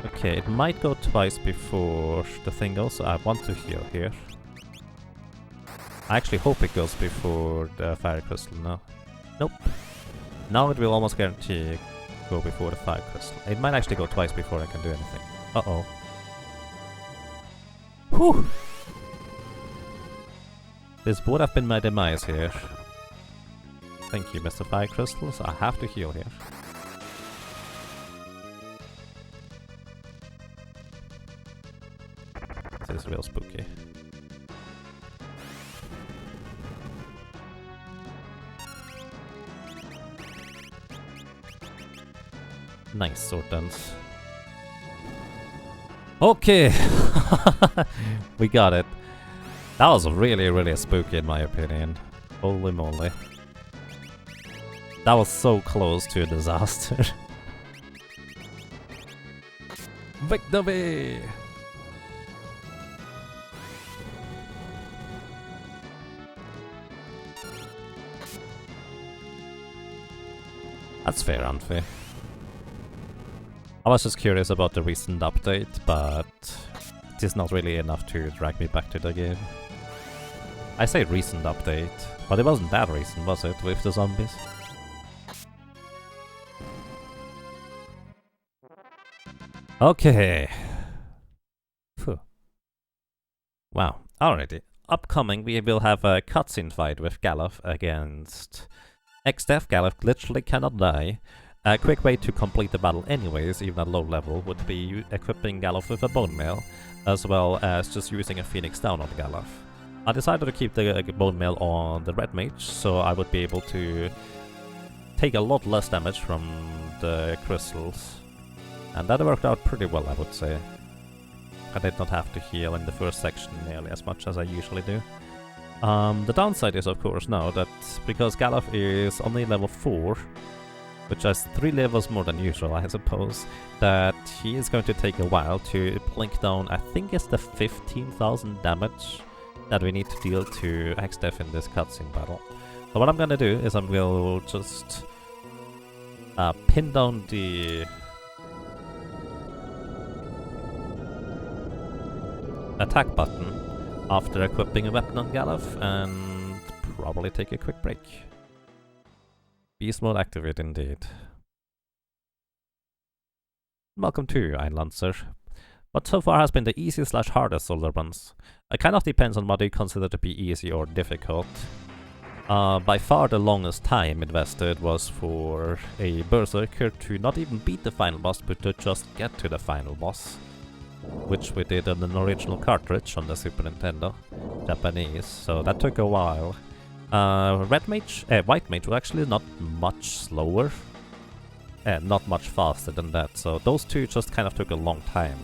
Okay, it might go twice before the thing goes, so I want to heal here. I actually hope it goes before the fire crystal now. Nope. Now it will almost guarantee go before the fire crystal. It might actually go twice before I can do anything. Uh-oh. Whew! This would have been my demise here. Thank you, Mr. Fire Crystals. I have to heal here. This is real spooky. Nice sword dance. Okay! We got it. That was really, really spooky in my opinion. Holy moly. That was so close to a disaster. Victory! That's fair, unfair. I was just curious about the recent update, but it is not really enough to drag me back to the game. I say recent update, but it wasn't that recent, was it, with the zombies? Okay. Phew. Wow. Alrighty. Upcoming, we will have a cutscene fight with Galuf against XDeath. Galuf literally cannot die. A quick way to complete the battle anyways, even at low level, would be equipping Galuf with a bone mail, as well as just using a Phoenix down on Galuf. I decided to keep the bone mail on the red mage, so I would be able to take a lot less damage from the crystals. And that worked out pretty well, I would say. I did not have to heal in the first section nearly as much as I usually do. The downside is, of course, now that because Galuf is only level 4, which is 3 levels more than usual, I suppose, that he is going to take a while to plink down, I think it's the 15,000 damage that we need to deal to XDeath in this cutscene battle. So what I'm gonna do is I will just pin down the attack button after equipping a weapon on Galuf and probably take a quick break. Beast mode activate indeed. Welcome to Einlancer. What so far has been the easiest / hardest solar runs. It kind of depends on what you consider to be easy or difficult. By far the longest time invested was for a berserker to not even beat the final boss but to just get to the final boss. Which we did on an original cartridge on the Super Nintendo, Japanese, so that took a while. White Mage was actually not much slower, and not much faster than that, so those two just kind of took a long time.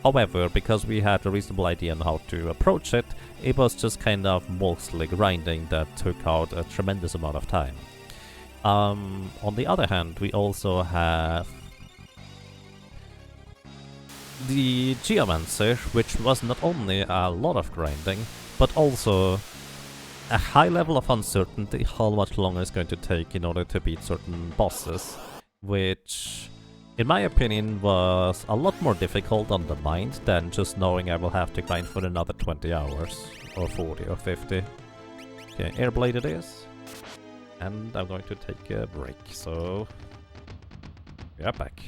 However, because we had a reasonable idea on how to approach it, it was just kind of mostly grinding that took out a tremendous amount of time. On the other hand, we also have the Geomancer, which was not only a lot of grinding, but also a high level of uncertainty how much longer it's going to take in order to beat certain bosses, which, in my opinion, was a lot more difficult on the mind than just knowing I will have to grind for another 20 hours, or 40 or 50. Okay, Airblade it is, and I'm going to take a break, so we are back.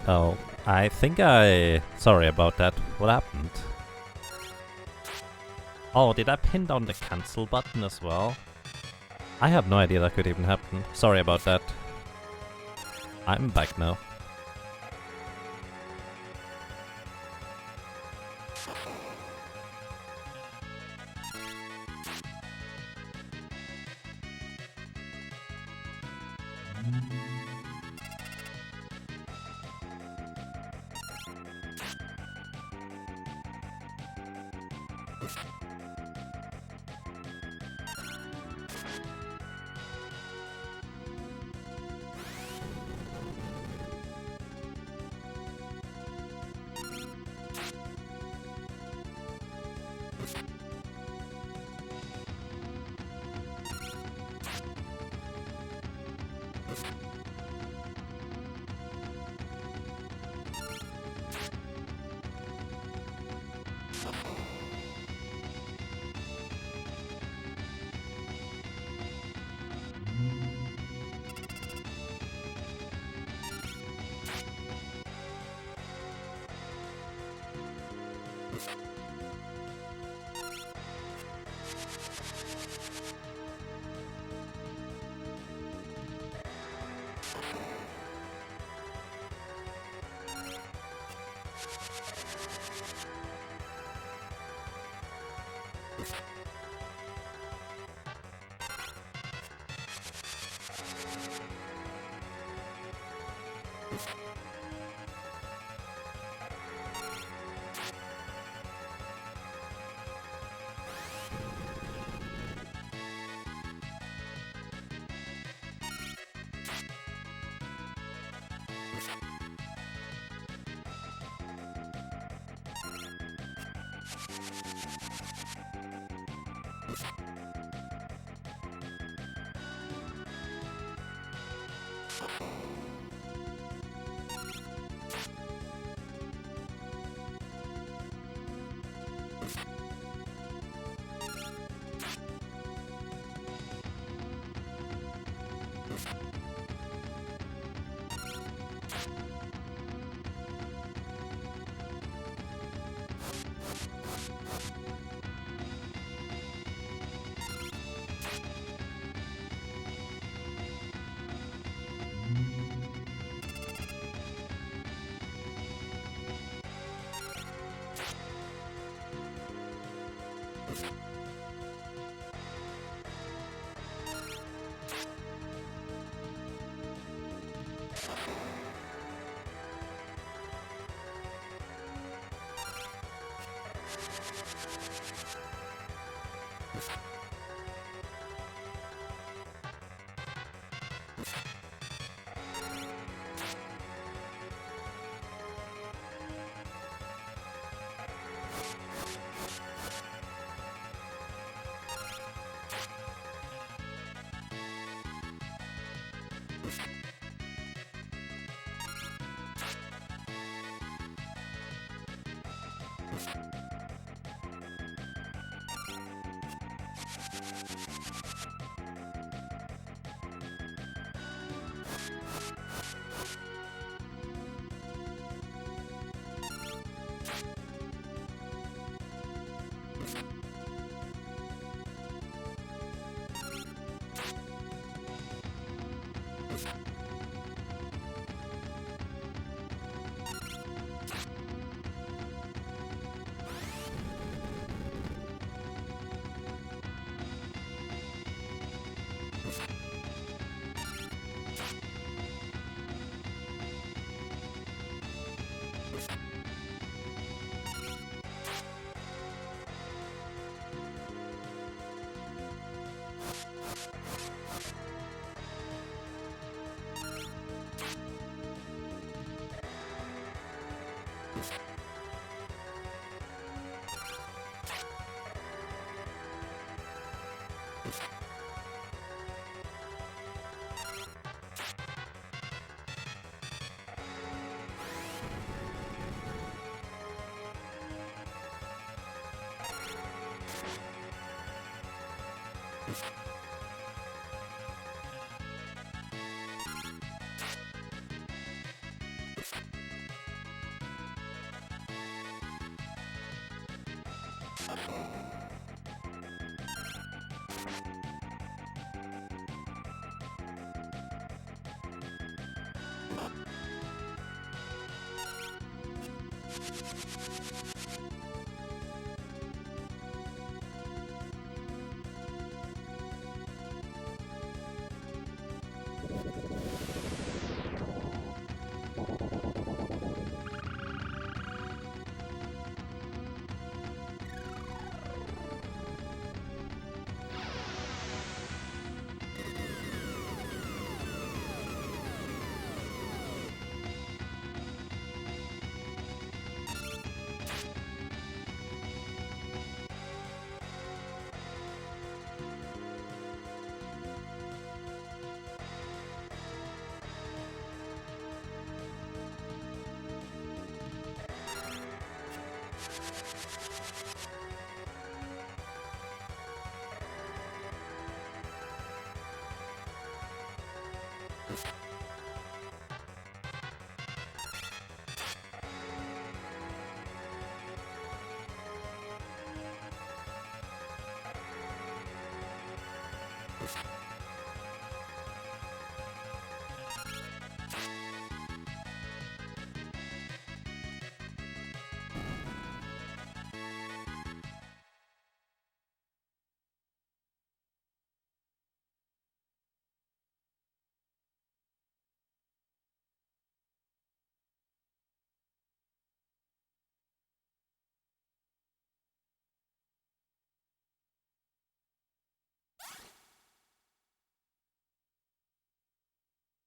Oh, I think Sorry about that. What happened? Oh, did I pin down the cancel button as well? I had no idea that could even happen. Sorry about that. I'm back now.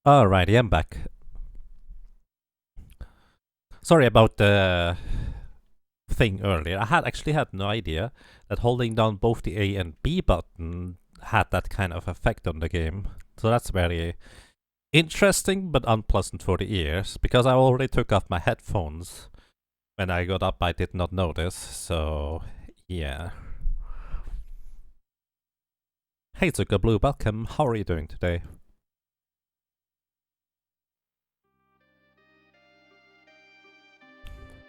Alrighty, I'm back. Sorry about the thing earlier. I had actually had no idea that holding down both the A and B button had that kind of effect on the game. So that's very interesting but unpleasant for the ears, because I already took off my headphones when I got up. I did not notice. So Yeah. Hey Zucker Blue, welcome. How are you doing today?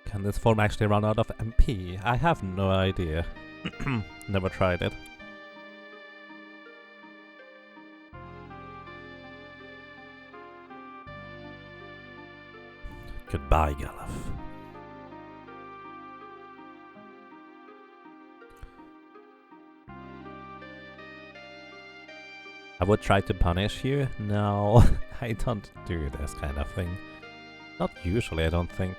Can this form actually run out of MP? I have no idea. Never tried it. Goodbye, Galuf. I would try to punish you. No, I don't do this kind of thing. Not usually, I don't think.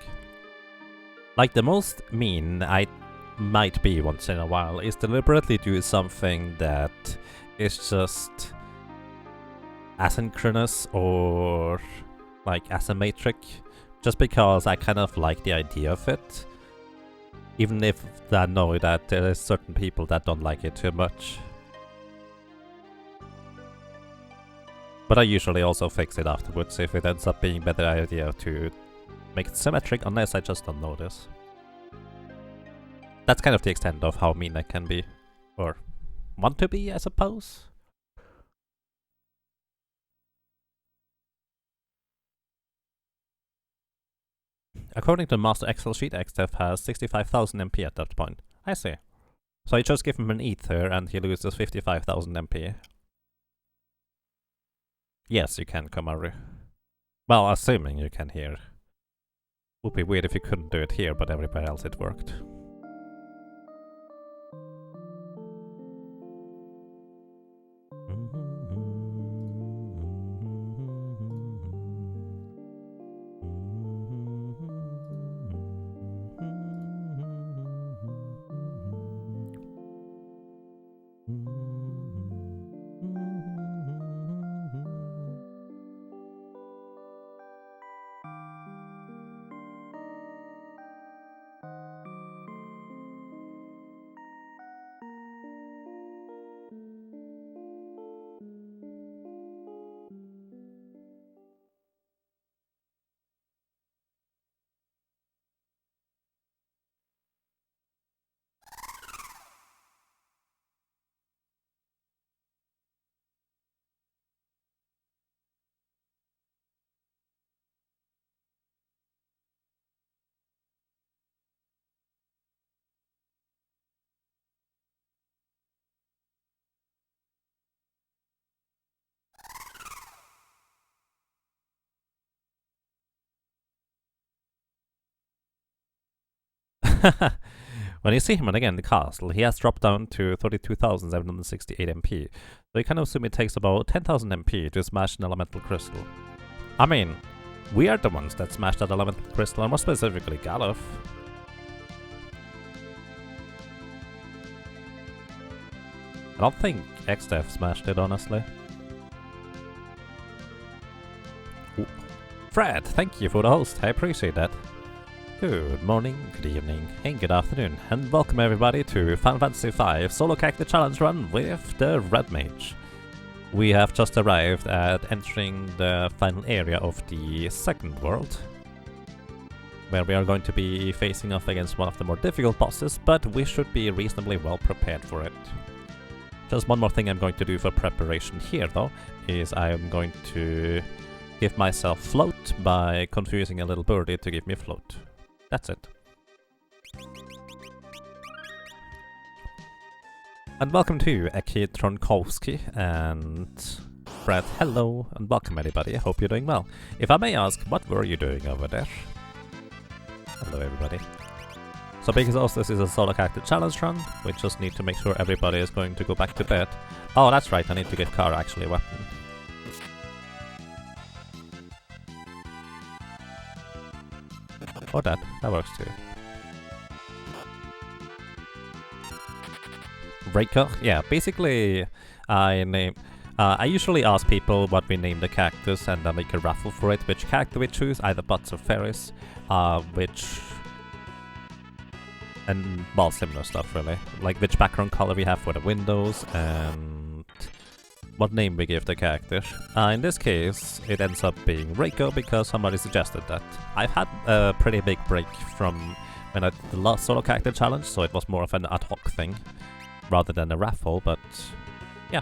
Like, the most mean I might be once in a while is deliberately do something that is just asynchronous or like asymmetric, just because I kind of like the idea of it, even if I know that there is certain people that don't like it too much. But I usually also fix it afterwards if it ends up being a better idea to make it symmetric, unless I just don't notice. That's kind of the extent of how mean I can be. Or want to be, I suppose. According to Master Excel sheet, XDEF has 65,000 MP at that point. I see. So I just give him an ether and he loses 55,000 MP. Yes, you can, Komaru. Well, assuming you can hear. Would be weird if you couldn't do it here, but everywhere else it worked. When you see him again in the castle, he has dropped down to 32,768 MP, so you can assume it takes about 10,000 MP to smash an elemental crystal. I mean, we are the ones that smashed that elemental crystal, and more specifically Galuf. I don't think XDEF smashed it, honestly. Ooh. Fred, thank you for the host, I appreciate that. Good morning, good evening, and good afternoon, and welcome everybody to Final Fantasy V Solo Character Challenge Run with the Red Mage. We have just arrived at entering the final area of the second world, where we are going to be facing off against one of the more difficult bosses, but we should be reasonably well prepared for it. Just one more thing I'm going to do for preparation here, though, is I'm going to give myself float by confusing a little birdie to give me float. That's it. And welcome to Aki Tronkowski and Brad. Hello and welcome everybody. I hope you're doing well. If I may ask, what were you doing over there? Hello everybody. So because this is a solo character challenge run, we just need to make sure everybody is going to go back to bed. Oh, that's right, I need to give Kara actually a weapon. Or that works too. Breaker? Yeah, basically I usually ask people what we name the characters and make a raffle for it, which character we choose, either bots or fairies, and well, similar stuff really. Like which background color we have for the windows and what name we give the character. In this case, it ends up being Reiko because somebody suggested that. I've had a pretty big break from when I did the last solo character challenge, so it was more of an ad hoc thing rather than a raffle, but yeah.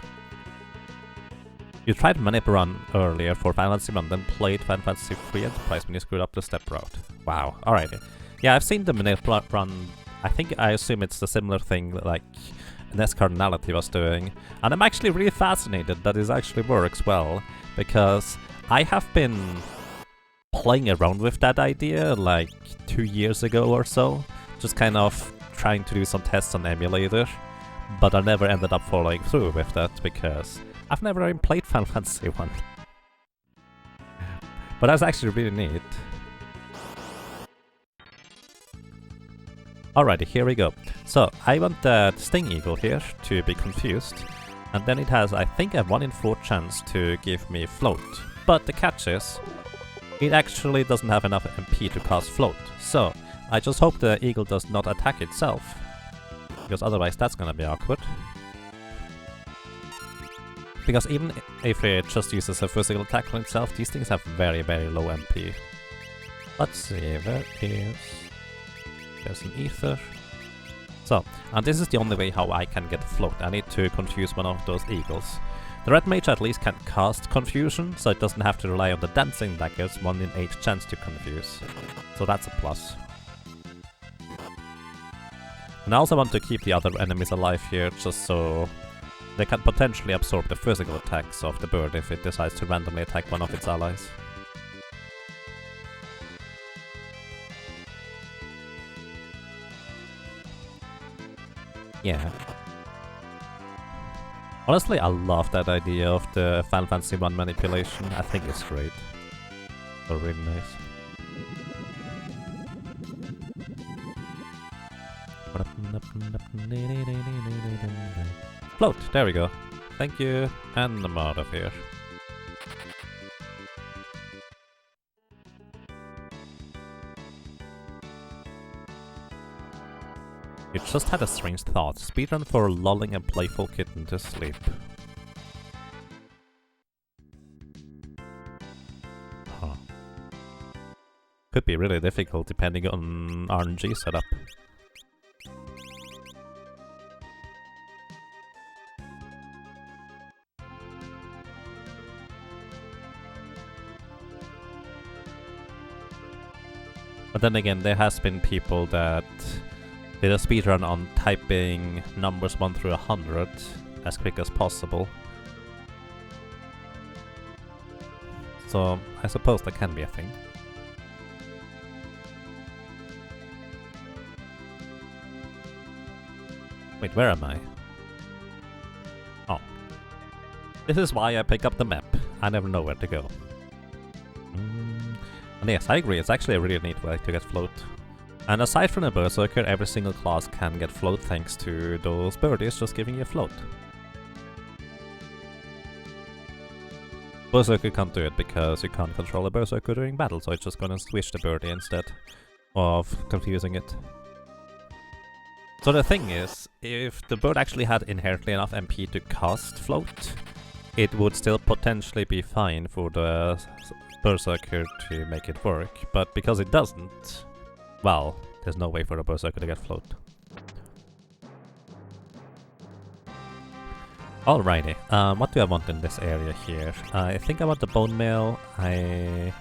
You tried Manip Run earlier for Final Fantasy 1, then played Final Fantasy 3 Enterprise when you screwed up the step route. Wow, alrighty. Yeah, I've seen the Manip Run. I assume it's a similar thing like NES Cardinality was doing. And I'm actually really fascinated that this actually works well, because I have been playing around with that idea like 2 years ago or so, just kind of trying to do some tests on emulator, but I never ended up following through with that because I've never even played Final Fantasy 1. But that's actually really neat. Alrighty, here we go. So, I want that Sting Eagle here to be confused, and then it has, I think, a 1 in 4 chance to give me float. But the catch is, it actually doesn't have enough MP to cast float. So, I just hope the Eagle does not attack itself, because otherwise that's gonna be awkward. Because even if it just uses a physical attack on itself, these things have very, very low MP. Let's see, there's an ether. So, and this is the only way how I can get float. I need to confuse one of those eagles. The red mage at least can cast confusion, so it doesn't have to rely on the dancing daggers, 1 in 8 chance to confuse. So that's a plus. And I also want to keep the other enemies alive here, just so they can potentially absorb the physical attacks of the bird if it decides to randomly attack one of its allies. Yeah. Honestly, I love that idea of the Final Fantasy 1 manipulation. I think it's great. So really nice. Float! There we go. Thank you. And I'm out of here. You just had a strange thought. Speedrun for lulling a playful kitten to sleep. Huh. Could be really difficult depending on RNG setup. But then again, there has been people that did a speedrun on typing numbers 1 through 100 as quick as possible. So I suppose that can be a thing. Wait, where am I? Oh. This is why I pick up the map. I never know where to go. And yes, I agree, it's actually a really neat way to get float. And aside from the Berserker, every single class can get float thanks to those birdies just giving you float. Berserker can't do it because you can't control a Berserker during battle, so it's just gonna switch the birdie instead of confusing it. So the thing is, if the bird actually had inherently enough MP to cast float, it would still potentially be fine for the Berserker to make it work, but because it doesn't, well, there's no way for the Berserker to get float. Alrighty, what do I want in this area here? I think I want the bone mail. I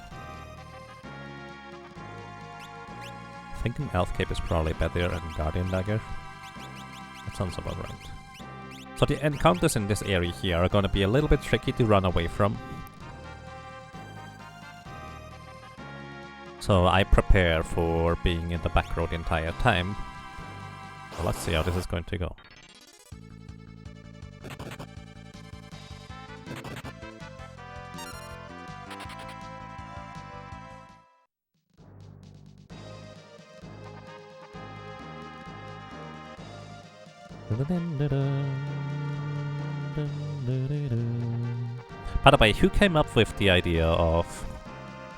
think an elf cape is probably better than guardian dagger. That sounds about right. So the encounters in this area here are gonna be a little bit tricky to run away from. So I prepare for being in the back row the entire time. So let's see how this is going to go. By the way, who came up with the idea of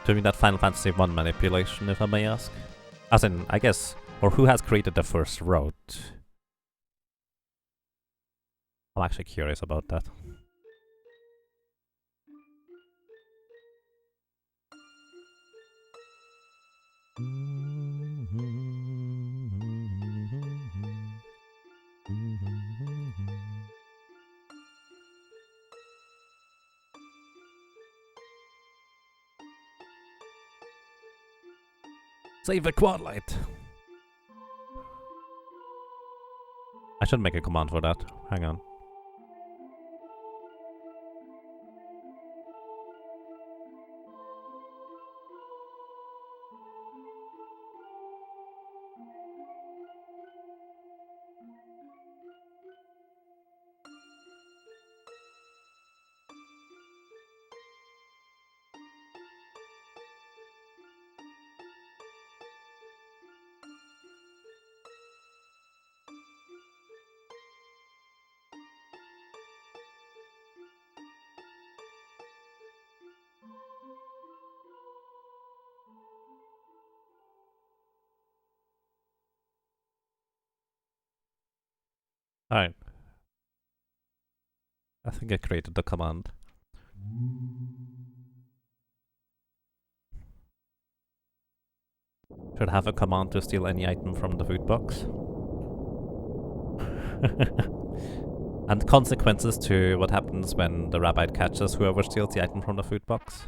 doing that Final Fantasy 1 manipulation, if I may ask? As in, I guess, or who has created the first route? I'm actually curious about that. Save the quad light! I should make a command for that. Hang on. Alright. I think I created the command. Should have a command to steal any item from the food box. And consequences to what happens when the rabbi catches whoever steals the item from the food box.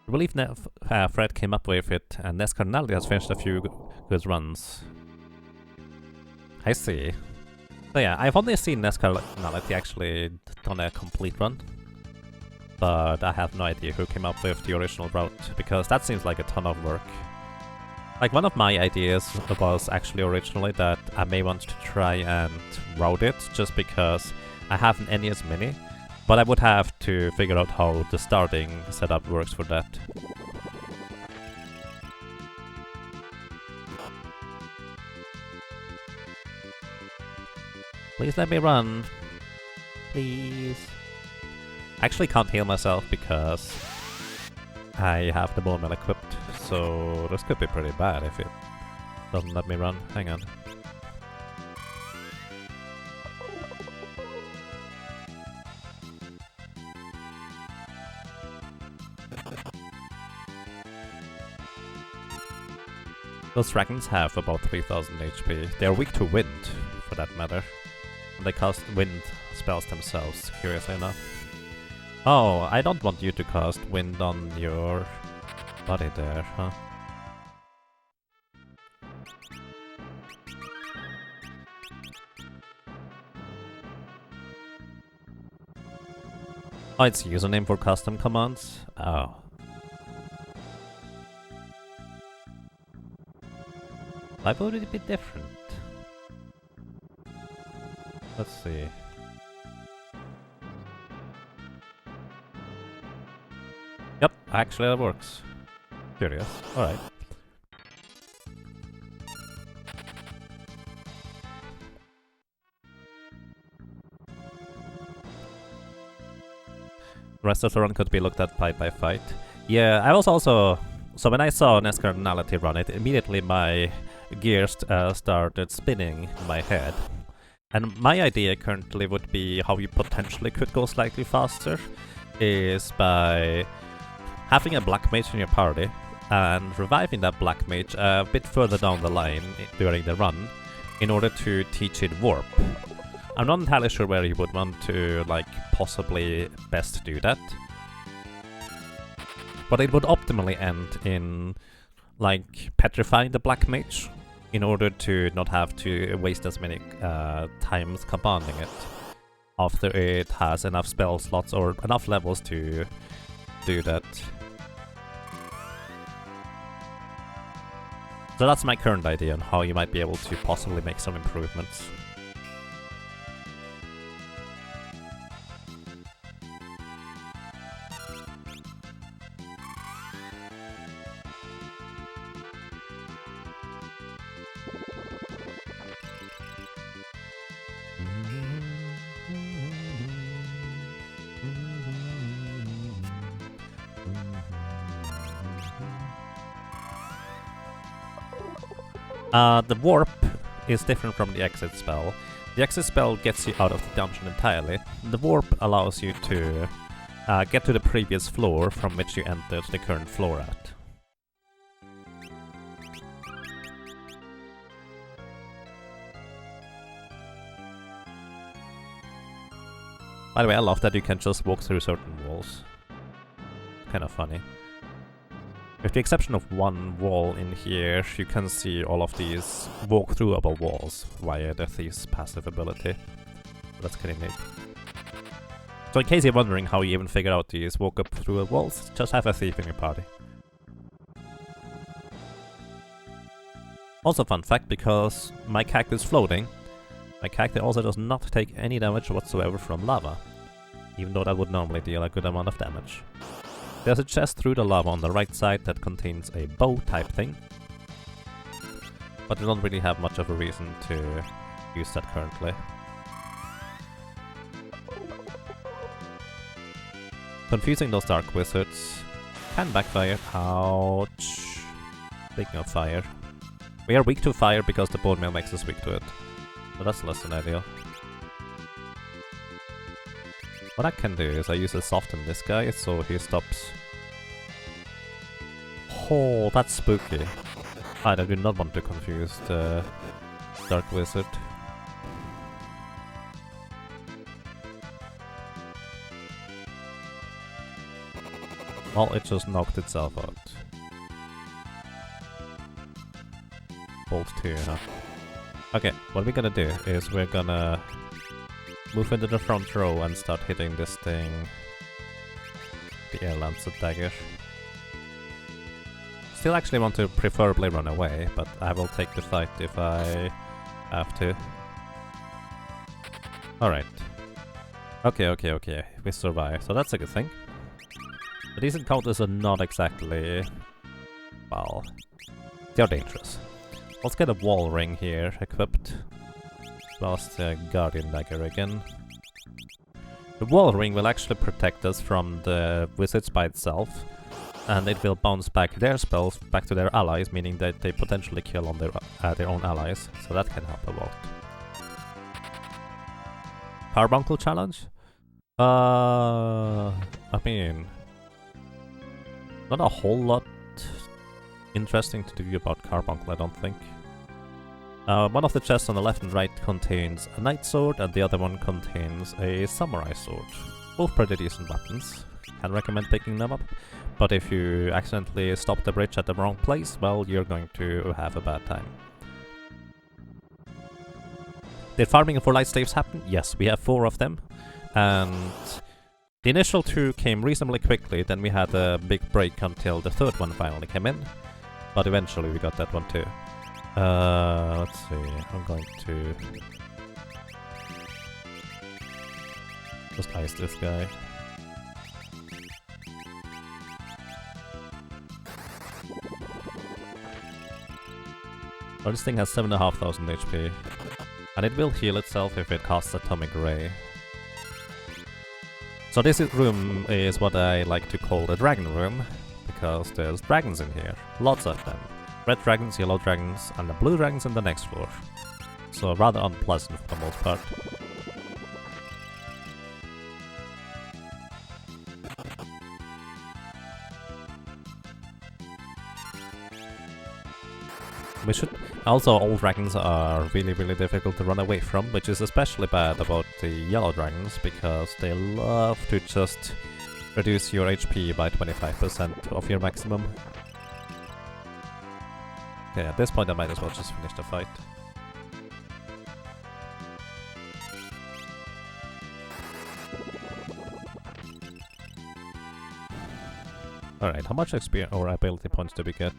I believe Fred came up with it, and Nescarnaldi has finished a few good runs. I see. So yeah, I've only seen Nescarnaldi actually done a complete run. But I have no idea who came up with the original route, because that seems like a ton of work. Like, one of my ideas was actually originally that I may want to try and route it, just because I have an NES Mini, but I would have to figure out how the starting setup works for that. Please let me run. Please. I actually can't heal myself because I have the bone meal equipped, so this could be pretty bad if it doesn't let me run. Hang on. Those dragons have about 3000 HP. They're weak to wind, for that matter. And they cast wind spells themselves, curiously enough. Oh, I don't want you to cast wind on your body there, huh? Oh, it's username for custom commands? Oh. Why would it be different? Let's see. Yep, actually that works. Curious. Alright. The rest of the run could be looked at fight by fight. Yeah, I was also... So when I saw Nescarnality run it, immediately my gears started spinning in my head. And my idea currently would be how you potentially could go slightly faster is by having a black mage in your party and reviving that black mage a bit further down the line during the run in order to teach it warp. I'm not entirely sure where you would want to, like, possibly best do that. But it would optimally end in, like, petrifying the black mage in order to not have to waste as many times commanding it after it has enough spell slots or enough levels to do that. So that's my current idea on how you might be able to possibly make some improvements. The warp is different from the exit spell. The exit spell gets you out of the dungeon entirely. The warp allows you to get to the previous floor from which you entered the current floor at. By the way, I love that you can just walk through certain walls. kind of funny. With the exception of one wall in here, you can see all of these walk-throughable walls via the Thief's passive ability. That's kind of neat. So in case you're wondering how you even figure out these walk-up-through walls, just have a Thief in your party. Also fun fact, because my character is floating, my character also does not take any damage whatsoever from lava, even though that would normally deal a good amount of damage. There's a chest through the lava on the right side that contains a bow type thing, but I don't really have much of a reason to use that currently. Confusing those dark wizards can backfire. Ouch. Speaking of fire. We are weak to fire because the bone meal makes us weak to it. So that's less than ideal. What I can do is I use a soften this guy so he stops. Oh, that's spooky. I do not want to confuse the Dark Wizard. Well, it just knocked itself out. Bolt 2, huh? Okay, what we're gonna do is we're gonna move into the front row and start hitting this thing. The air lancet dagger. Still actually want to preferably run away, but I will take the fight if I have to. Alright. Okay, we survive, so that's a good thing. But these encounters are not exactly... well... they're dangerous. Let's get a wall ring here equipped. Plus the Guardian Dagger again. The wall ring will actually protect us from the wizards by itself, and it will bounce back their spells back to their allies, meaning that they potentially kill on their own allies, so that can help a lot. Carbuncle challenge? I mean... not a whole lot interesting to do about Carbuncle, I don't think. One of the chests on the left and right contains a knight sword, and the other one contains a samurai sword. Both pretty decent weapons. Can recommend picking them up. But if you accidentally stop the bridge at the wrong place, well, you're going to have a bad time. Did farming for light staves happen? Yes, we have 4 of them. And the initial 2 came reasonably quickly, then we had a big break until the 3rd one finally came in. But eventually we got that one too. Let's see, I'm going to just ice this guy. Oh, this thing has 7,500 HP, and it will heal itself if it casts Atomic Ray. So this room is what I like to call the dragon room, because there's dragons in here, lots of them. Red dragons, yellow dragons, and the blue dragons in the next floor. So rather unpleasant for the most part. We should... also, all dragons are really difficult to run away from, which is especially bad about the yellow dragons, because they love to just reduce your HP by 25% of your maximum. Okay, at this point I might as well just finish the fight. Alright, how much experience or ability points do we get?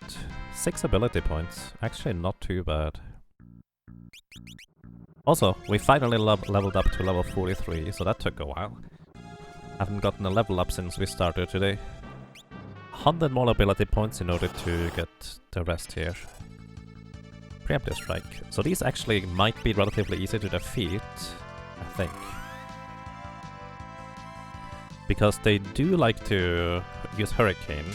6 ability points. Actually not too bad. Also, we finally leveled up to level 43, so that took a while. Haven't gotten a level up since we started today. 100 more ability points in order to get the rest here. Preemptive Strike. So these actually might be relatively easy to defeat, I think. Because they do like to use Hurricane.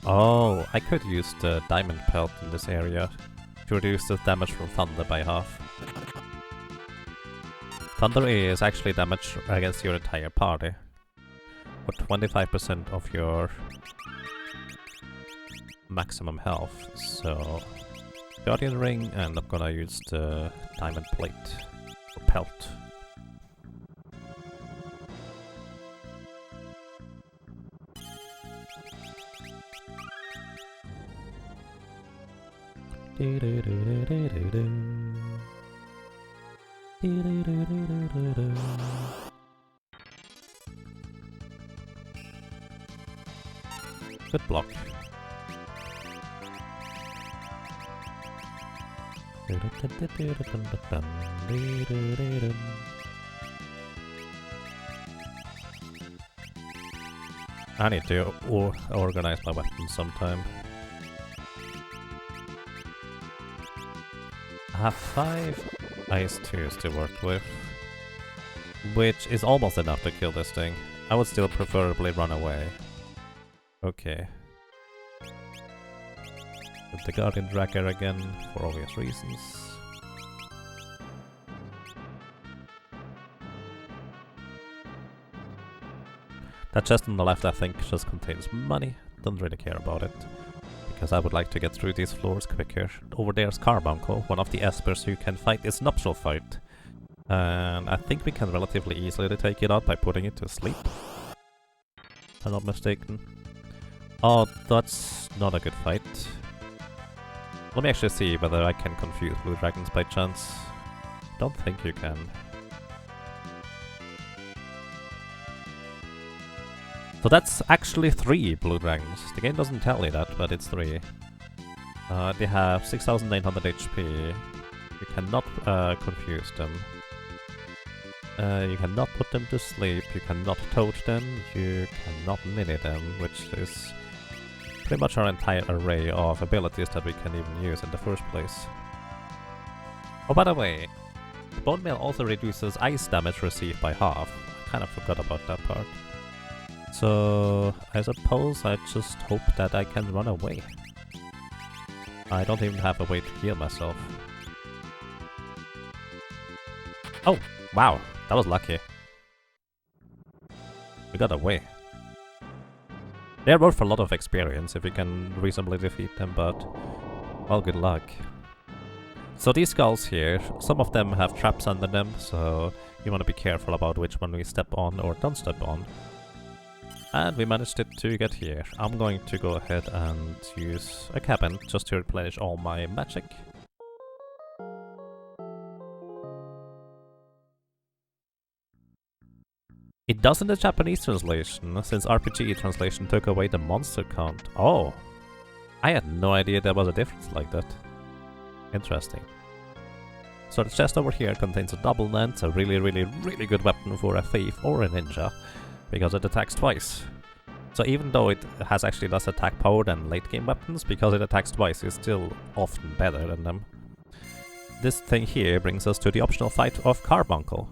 Oh, I could use the Diamond Pelt in this area to reduce the damage from Thunder by half. Thunder is actually damage against your entire party. For 25% of your maximum health, so Guardian Ring, and I'm gonna use the Diamond Plate or Pelt. Good block. I need to organize my weapons sometime. I have 5 Ice 2s to work with, which is almost enough to kill this thing. I would still preferably run away. Okay. With the Guardian Dragger again, for obvious reasons. That chest on the left, I think, just contains money. Don't really care about it, because I would like to get through these floors quicker. Over there's Carbuncle, one of the espers who can fight this nuptial fight. And I think we can relatively easily take it out by putting it to sleep. If I'm not mistaken. Oh, that's not a good fight. Let me actually see whether I can confuse blue dragons by chance. Don't think you can. So that's actually 3 blue dragons. The game doesn't tell you that, but it's 3. They have 6,900 HP. You cannot confuse them. You cannot put them to sleep, you cannot toad them, you cannot mini them, which is pretty much our entire array of abilities that we can even use in the first place. Oh, by the way, the Bone Mail also reduces ice damage received by half. I kind of forgot about that part. So I suppose I just hope that I can run away. I don't even have a way to heal myself. Oh, wow, that was lucky. We got away. They're worth a lot of experience if you can reasonably defeat them, but well, good luck. So these skulls here, some of them have traps under them, so you want to be careful about which one we step on or don't step on. And we managed it to get here. I'm going to go ahead and use a cabin just to replenish all my magic. It does in the Japanese translation, since RPG translation took away the monster count. Oh! I had no idea there was a difference like that. Interesting. So the chest over here contains a double lance, a really good weapon for a thief or a ninja, because it attacks twice. So even though it has actually less attack power than late game weapons, because it attacks twice, it's still often better than them. This thing here brings us to the optional fight of Carbuncle.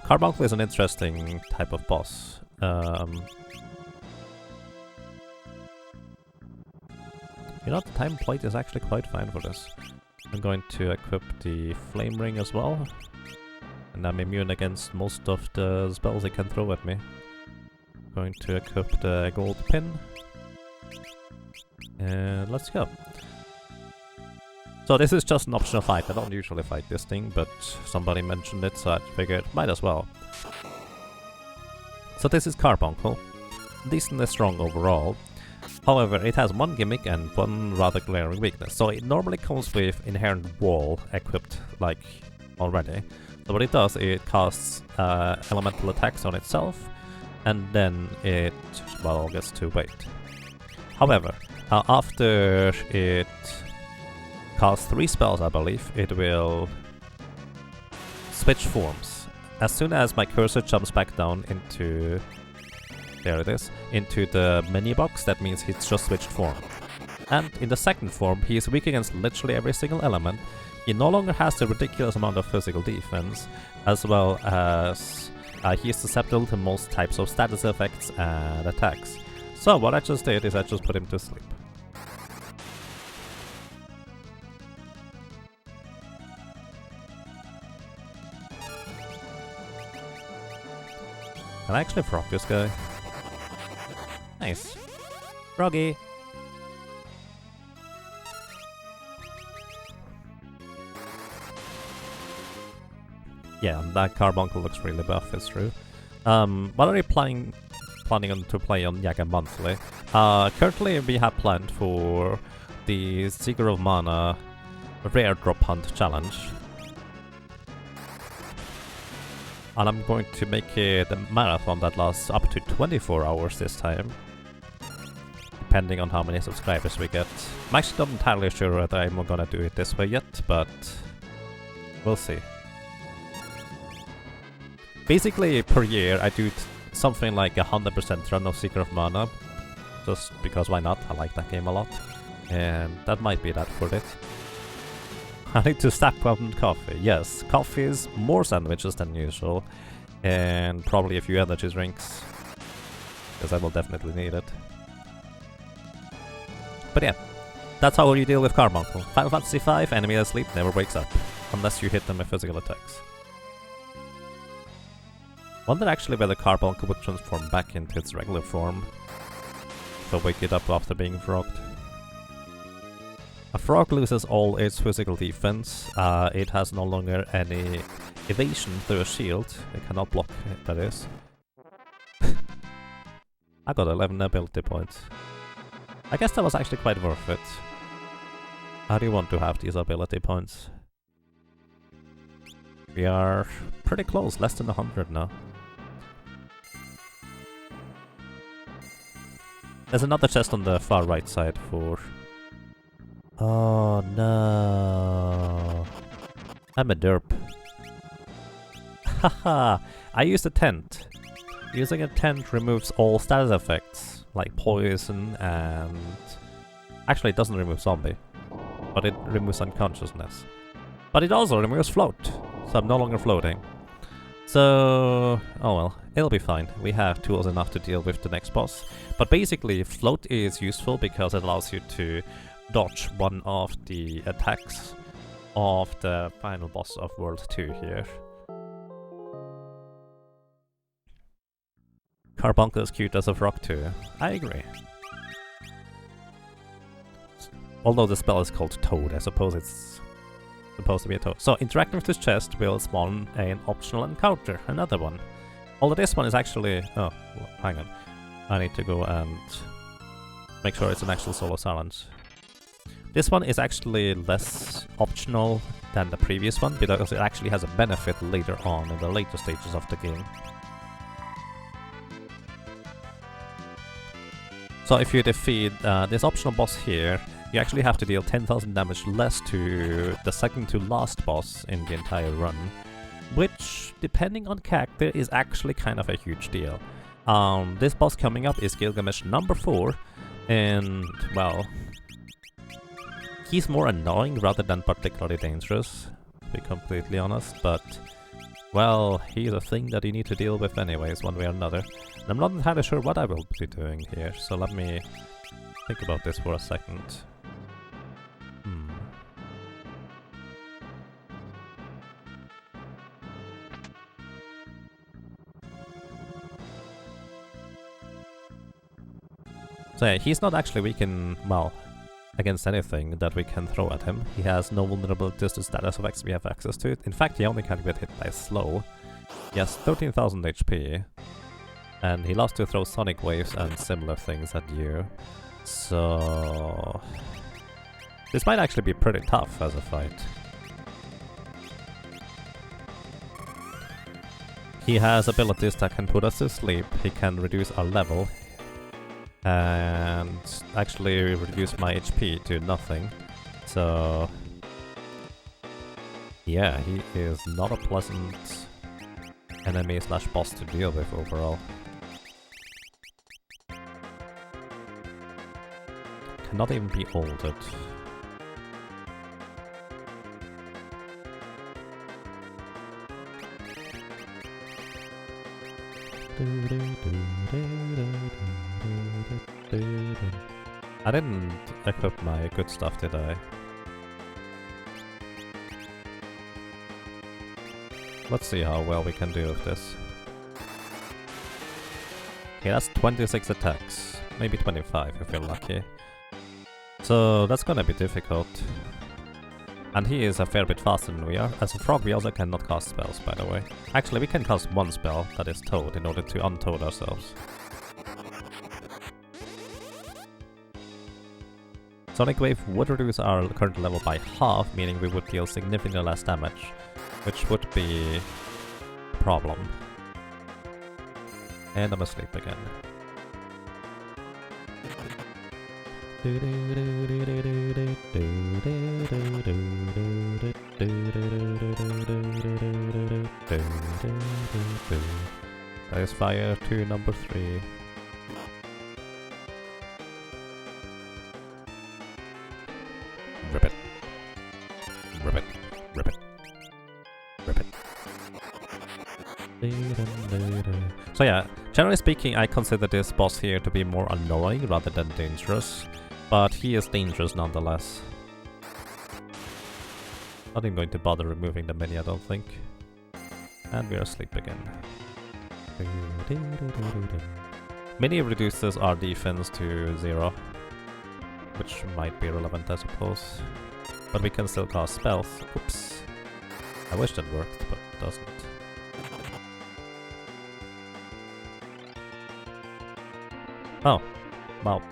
Carbuncle is an interesting type of boss. You know, the time plate is actually quite fine for this. I'm going to equip the Flame Ring as well. And I'm immune against most of the spells they can throw at me. Going to equip the gold pin. And let's go. So this is just an optional fight. I don't usually fight this thing, but somebody mentioned it, so I figured might as well. So this is Carbuncle. Decently strong overall. However, it has one gimmick and one rather glaring weakness. So it normally comes with inherent wall equipped, like, already. So what it does, it casts elemental attacks on itself, and then it, well, gets to wait. However, after it casts 3 spells, I believe, it will switch forms. As soon as my cursor jumps back down into, there it is, into the menu box, that means he's just switched form. And in the second form, he is weak against literally every single element. He no longer has the ridiculous amount of physical defense, as well as he is susceptible to most types of status effects and attacks. So what I just did is I just put him to sleep. Can I actually frog this guy? Nice. Froggy! Yeah, that Carbuncle looks really buff, it's true. What are you planning on to play on Yaga monthly? Currently we have planned for the Seeker of Mana Rare Drop Hunt Challenge. And I'm going to make it a marathon that lasts up to 24 hours this time. Depending on how many subscribers we get. I'm actually not entirely sure whether I'm gonna do it this way yet, but we'll see. Basically, per year I do something like 100% run of Seeker of Mana. Just because why not? I like that game a lot. And that might be that for it. I need to stack on coffee. Yes, coffee is more sandwiches than usual. And probably a few energy drinks. Because I will definitely need it. But yeah, that's how you deal with Carbuncle. Final Fantasy V, enemy asleep never wakes up. Unless you hit them with physical attacks. Wonder actually whether Carbuncle would transform back into its regular form. So wake it up after being frogged. A frog loses all its physical defense. It has no longer any evasion through a shield. It cannot block it, that is. I got 11 ability points. I guess that was actually quite worth it. How do you want to have these ability points? We are pretty close, less than 100 now. There's another chest on the far right side for... Oh no. I'm a derp. Haha, I used a tent. Using a tent removes all status effects, like poison and... Actually it doesn't remove zombie, but it removes unconsciousness. But it also removes float, so I'm no longer floating. So... oh well, it'll be fine. We have tools enough to deal with the next boss. But basically, float is useful because it allows you to dodge one of the attacks of the final boss of World 2 here. Carbuncle is cute as a frog too. I agree. Although the spell is called Toad, I suppose it's supposed to be a toad. So, interacting with this chest will spawn an optional encounter, another one. Although this one is actually... oh, hang on. I need to go and make sure it's an actual solo challenge. This one is actually less optional than the previous one, because it actually has a benefit later on in the later stages of the game. So if you defeat this optional boss here, you actually have to deal 10,000 damage less to the second to last boss in the entire run. Which, depending on character, is actually kind of a huge deal. This boss coming up is Gilgamesh number 4, and, well... he's more annoying rather than particularly dangerous, to be completely honest, but... well, he's a thing that you need to deal with anyways, one way or another. And I'm not entirely sure what I will be doing here, so let me think about this for a second. So yeah, he's not actually weak in, well, against anything that we can throw at him. He has no vulnerabilities to status effects we have access to. In fact, he only can get hit by slow. He has 13,000 HP. And he loves to throw sonic waves and similar things at you. So... this might actually be pretty tough as a fight. He has abilities that can put us to sleep. He can reduce our level. And actually reduce my HP to nothing. So... yeah, he is not a pleasant enemy slash boss to deal with overall. Cannot even be altered. I didn't equip my good stuff, did I? Let's see how well we can do with this. Okay, that's 26 attacks. Maybe 25 if we're lucky. So that's gonna be difficult. And he is a fair bit faster than we are. As a frog we also cannot cast spells, by the way. Actually, we can cast one spell, that is Toad, in order to untoad ourselves. Sonic Wave would reduce our current level by half, meaning we would deal significantly less damage, which would be a problem. And I'm asleep again. There's fire to number 3. Rip it. Rip it. Rip it. Rip it. So yeah, generally speaking, I consider this boss here to be more annoying rather than dangerous, but he is dangerous nonetheless. Not even going to bother removing the mini, I don't think. And we're asleep again. Mini reduces our defense to 0, which might be relevant, I suppose. But we can still cast spells. Oops. I wish that worked, but it doesn't. Oh, well.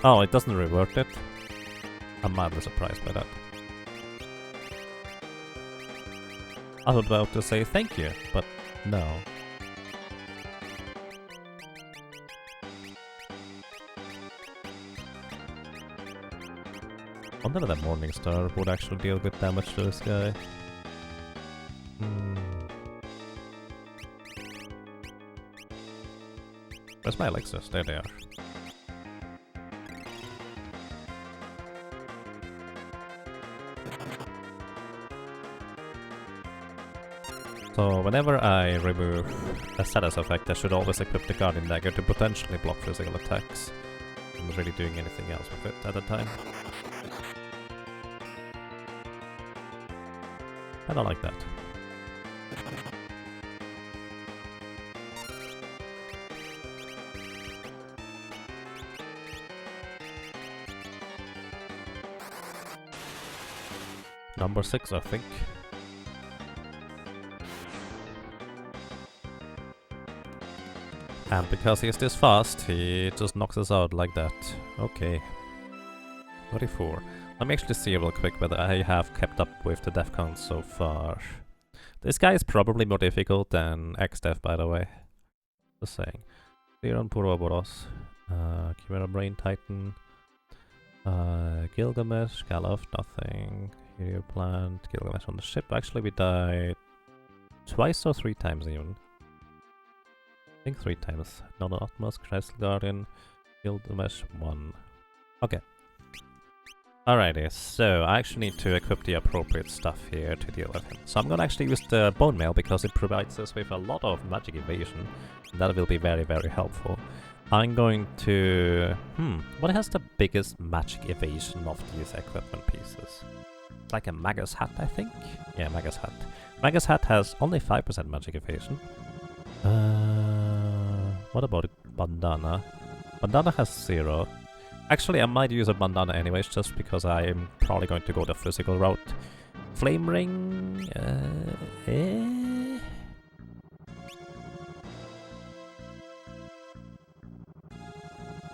Oh, it doesn't revert it? I'm mildly surprised by that. I was about to say thank you, but no. I wonder if that Morning Star would actually deal good damage to this guy. Where's my elixirs? There they are. So whenever I remove a status effect, I should always equip the Guardian Dagger to potentially block physical attacks. I'm not really doing anything else with it at the time. I don't like that. Number 6, I think. And because he's this fast, he just knocks us out like that. Okay. 34. Let me actually see real quick whether I have kept up with the death count so far. This guy is probably more difficult than X-Death, by the way. Just saying. Theron Puroboros. Chimera Brain Titan. Gilgamesh, Galuf, nothing. Helio Plant, Gilgamesh on the ship. Actually, we died twice or 3 times even. I think 3 times. Non-Atmos, Crystal Guardian, Gilgamesh 1. Okay. Alrighty, so I actually need to equip the appropriate stuff here to deal with him. So I'm gonna actually use the Bone Mail because it provides us with a lot of magic evasion. And that will be very, very helpful. I'm going to... what has the biggest magic evasion of these equipment pieces? It's like a Magus Hat, I think? Yeah, Magus Hat. Magus Hat has only 5% magic evasion. What about a Bandana? Bandana has 0. Actually, I might use a Bandana anyways, just because I'm probably going to go the physical route. Flame Ring...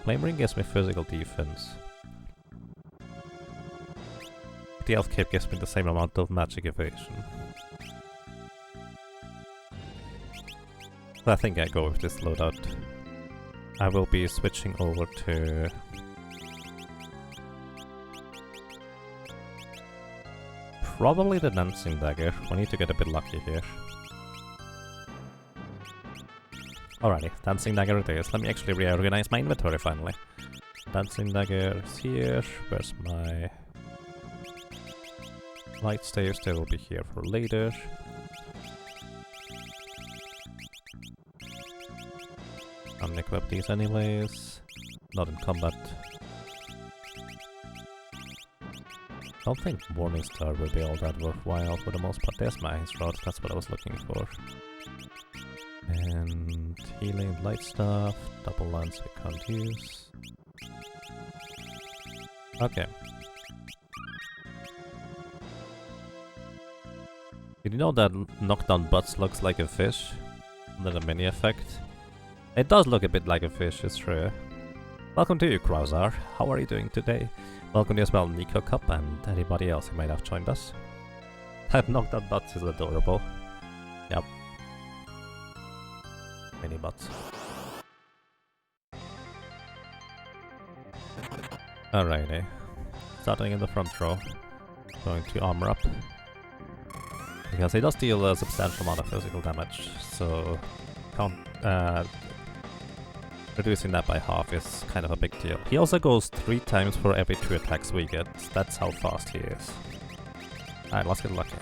Flame Ring gives me physical defense. The Elf Cape gives me the same amount of magic evasion. I think I go with this loadout. I will be switching over to... probably the Dancing Dagger. We need to get a bit lucky here. Alrighty, Dancing Dagger it is. Let me actually reorganize my inventory finally. Dancing Dagger is here. Where's my... Light Staves? They will be here for later. Unequip these anyways. Not in combat. I don't think Morning Star will be all that worthwhile for the most part. There's my Ice Rod, that's what I was looking for. And healing light stuff, double lance we can't use. Okay. Did you know that Knockdown Butts looks like a fish? Under the mini effect? It does look a bit like a fish, it's true. Welcome to you, Krausar. How are you doing today? Welcome to you as well, Nico Cup, and anybody else who might have joined us. That knocked out butts is adorable. Yep. Mini butts. Alrighty. Starting in the front row. Going to armor up. Because he does deal a substantial amount of physical damage, so reducing that by half is kind of a big deal. He also goes 3 times for every 2 attacks we get. That's how fast he is. Alright, let's get lucky.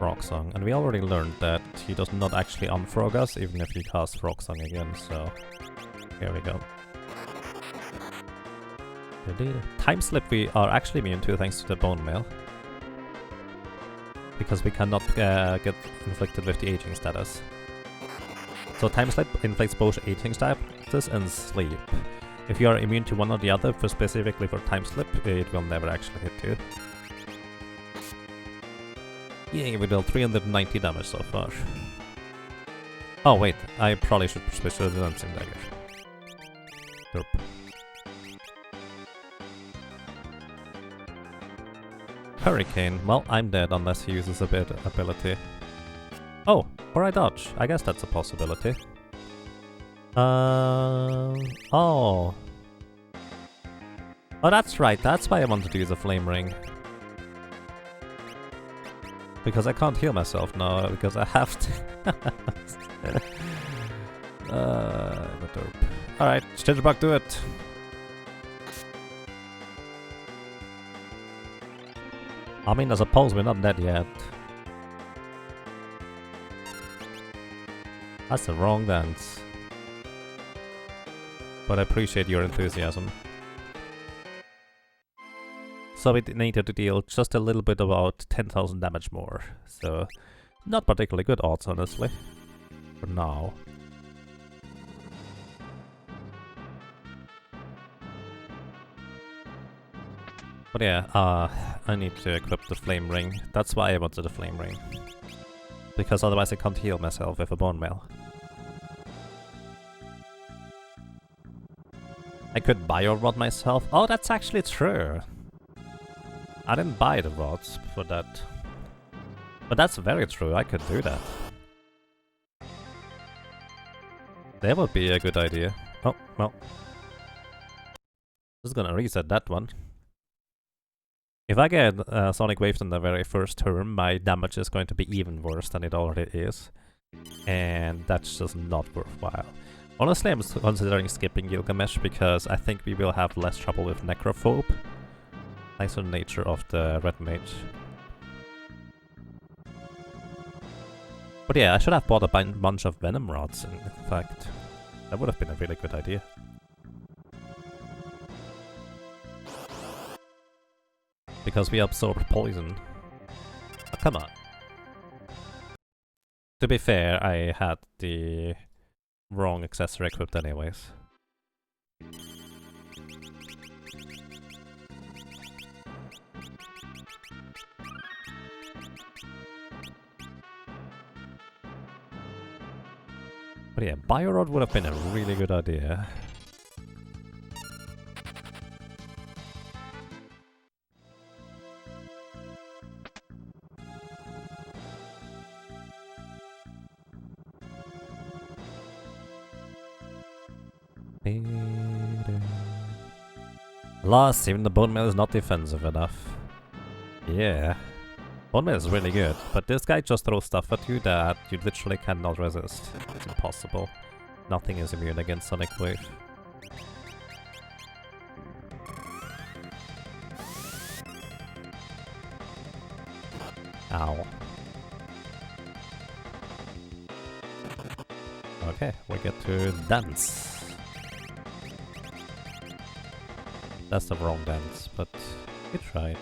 Rock Song. And we already learned that he does not actually unfrog us, even if he casts Rock Song again, so here we go. Time Slip we are actually immune to thanks to the Bone Mail. Because we cannot get inflicted with the aging status. So Time Slip inflicts both aging status and sleep. If you are immune to one or the other, for specifically for Time Slip, it will never actually hit you. Yeah, we dealt 390 damage so far. Oh wait, I probably should switch to the Dancing Dagger. Derp. Hurricane. Well, I'm dead unless he uses a bit ability. Oh, or I dodge. I guess that's a possibility. Oh. Oh, that's right. That's why I wanted to use a Flame Ring. Because I can't heal myself now, because I have to. Alright, Gingerbug, do it. I mean, I suppose we're not dead yet. That's the wrong dance. But I appreciate your enthusiasm. So we needed to deal just a little bit about 10,000 damage more. So, not particularly good odds, honestly. For now. But yeah, I need to equip the Flame Ring. That's why I wanted the Flame Ring. Because otherwise I can't heal myself with a Bone Mail. I could buy a rod myself. Oh, that's actually true. I didn't buy the rods for that. But that's very true, I could do that. That would be a good idea. Oh, well. Just gonna reset that one. If I get Sonic Wave in the very first turn, my damage is going to be even worse than it already is. And that's just not worthwhile. Honestly, I'm considering skipping Gilgamesh because I think we will have less trouble with Necrophobe. Thanks to the nature of the Red Mage. But yeah, I should have bought a bunch of Venom Rods, in fact. That would have been a really good idea. Because we absorb poison. Oh, come on. To be fair, I had the wrong accessory equipped anyways. But yeah, Biorod would have been a really good idea. Alas, even the Bone Mail is not defensive enough. Yeah. Bone Mail is really good, but this guy just throws stuff at you that you literally cannot resist. It's impossible. Nothing is immune against Sonic Wave. Ow. Okay, we get to dance. That's the wrong dance, but we tried.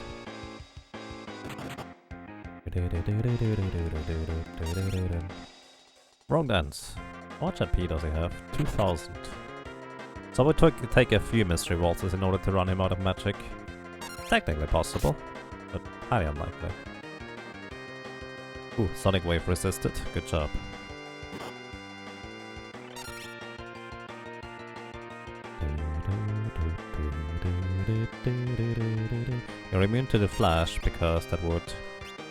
Wrong dance. How much MP does he have? 2000. So we take a few mystery waltzes in order to run him out of magic. Technically possible, but highly unlikely. Ooh, Sonic Wave resisted. Good job. immune to the flash because that would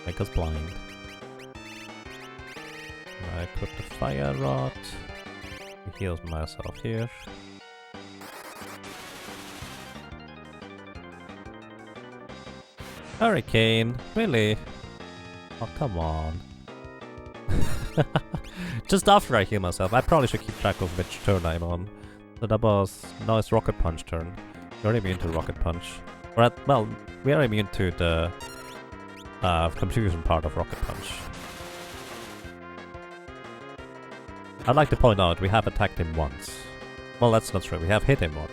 make us blind. I equip the fire rod. Heals myself here. Hurricane? Really? Oh, come on. Just after I heal myself. I probably should keep track of which turn I'm on. So that was... Now it's Rocket Punch turn. You're immune to Rocket Punch. Well, we are immune to the confusion part of Rocket Punch. I'd like to point out, we have attacked him once. Well, that's not true. We have hit him once.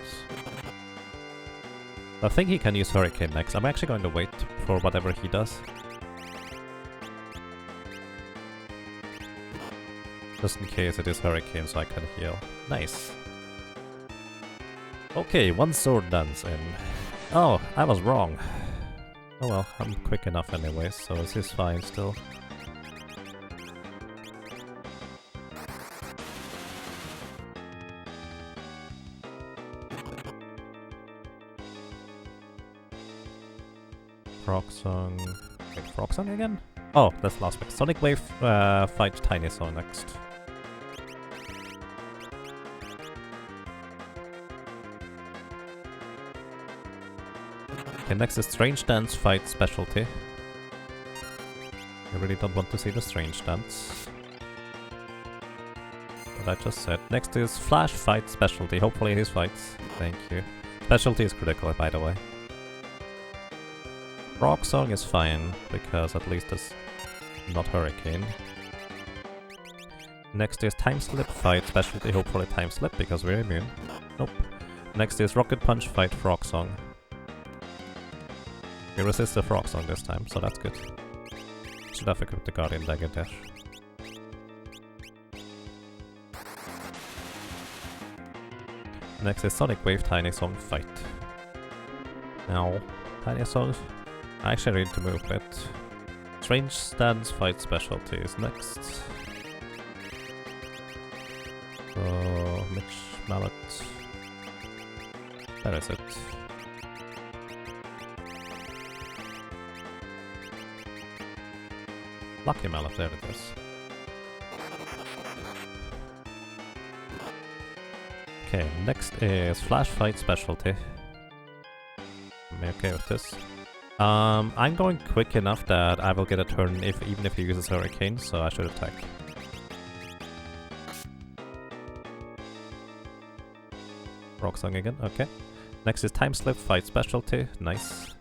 I think he can use Hurricane next. I'm actually going to wait for whatever he does. Just in case it is Hurricane so I can heal. Nice. Okay, one sword dance in. Oh, I was wrong. Oh well, I'm quick enough anyway, so this is fine still. Frog Song... Wait, Frog Song again? Oh, that's last week. Sonic Wave fight Tiny Song next. Okay, next is Strange Dance fight Specialty. I really don't want to see the Strange Dance. What I just said. Next is Flash fight Specialty. Hopefully his fights. Thank you. Specialty is critical, by the way. Rock Song is fine, because at least it's not Hurricane. Next is Time Slip fight Specialty, hopefully Time Slip, because we're immune. Nope. Next is Rocket Punch fight Frog Song. We resist the Frog Song this time, so that's good. Should have equipped the Guardian Dagger Dash. Next is Sonic Wave Tiny Song fight. Now, Tiny Song... I actually need to move a bit. Strange Stance fight Specialty is next. So, Mage Mallet. Where is it? Lucky Mallet, there it is. Okay, next is Flash fight Specialty. I'm okay with this. I'm going quick enough that I will get a turn even if he uses Hurricane, so I should attack. Rock Song again, okay. Next is Time Slip fight Specialty, nice.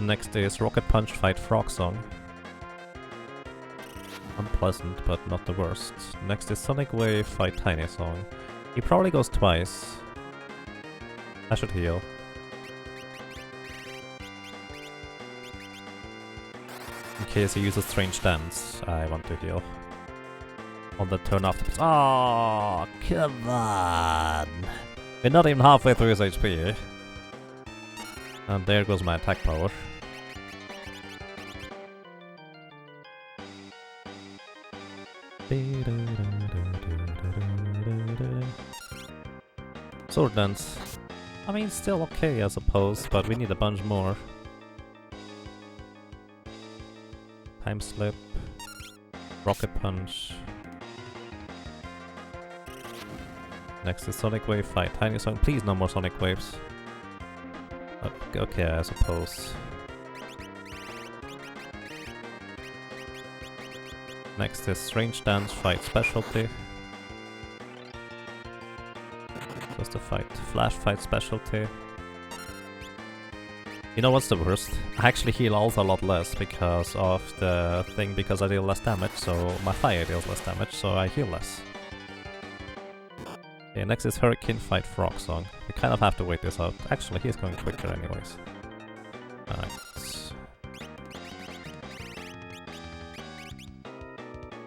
Next is Rocket Punch fight Frog Song. Unpleasant, but not the worst. Next is Sonic Wave fight Tiny Song. He probably goes twice. I should heal. In case he uses Strange Dance, I want to heal. On the turn after. Oh, come on! We're not even halfway through his HP. And there goes my attack power. Sword Dance. I mean, still okay, I suppose, but we need a bunch more. Time Slip, Rocket Punch. Next is Sonic Wave fight Tiny Song. Please, no more Sonic Waves. Okay, I suppose. Next is Strange Dance fight Specialty. Just a fight. Flash fight Specialty. You know what's the worst? I actually heal also a lot less because of the thing, because I deal less damage, so my fire deals less damage, so I heal less. Okay, next is Hurricane fight Frog Song. We kind of have to wait this out. Actually, he's going quicker anyways. Alright.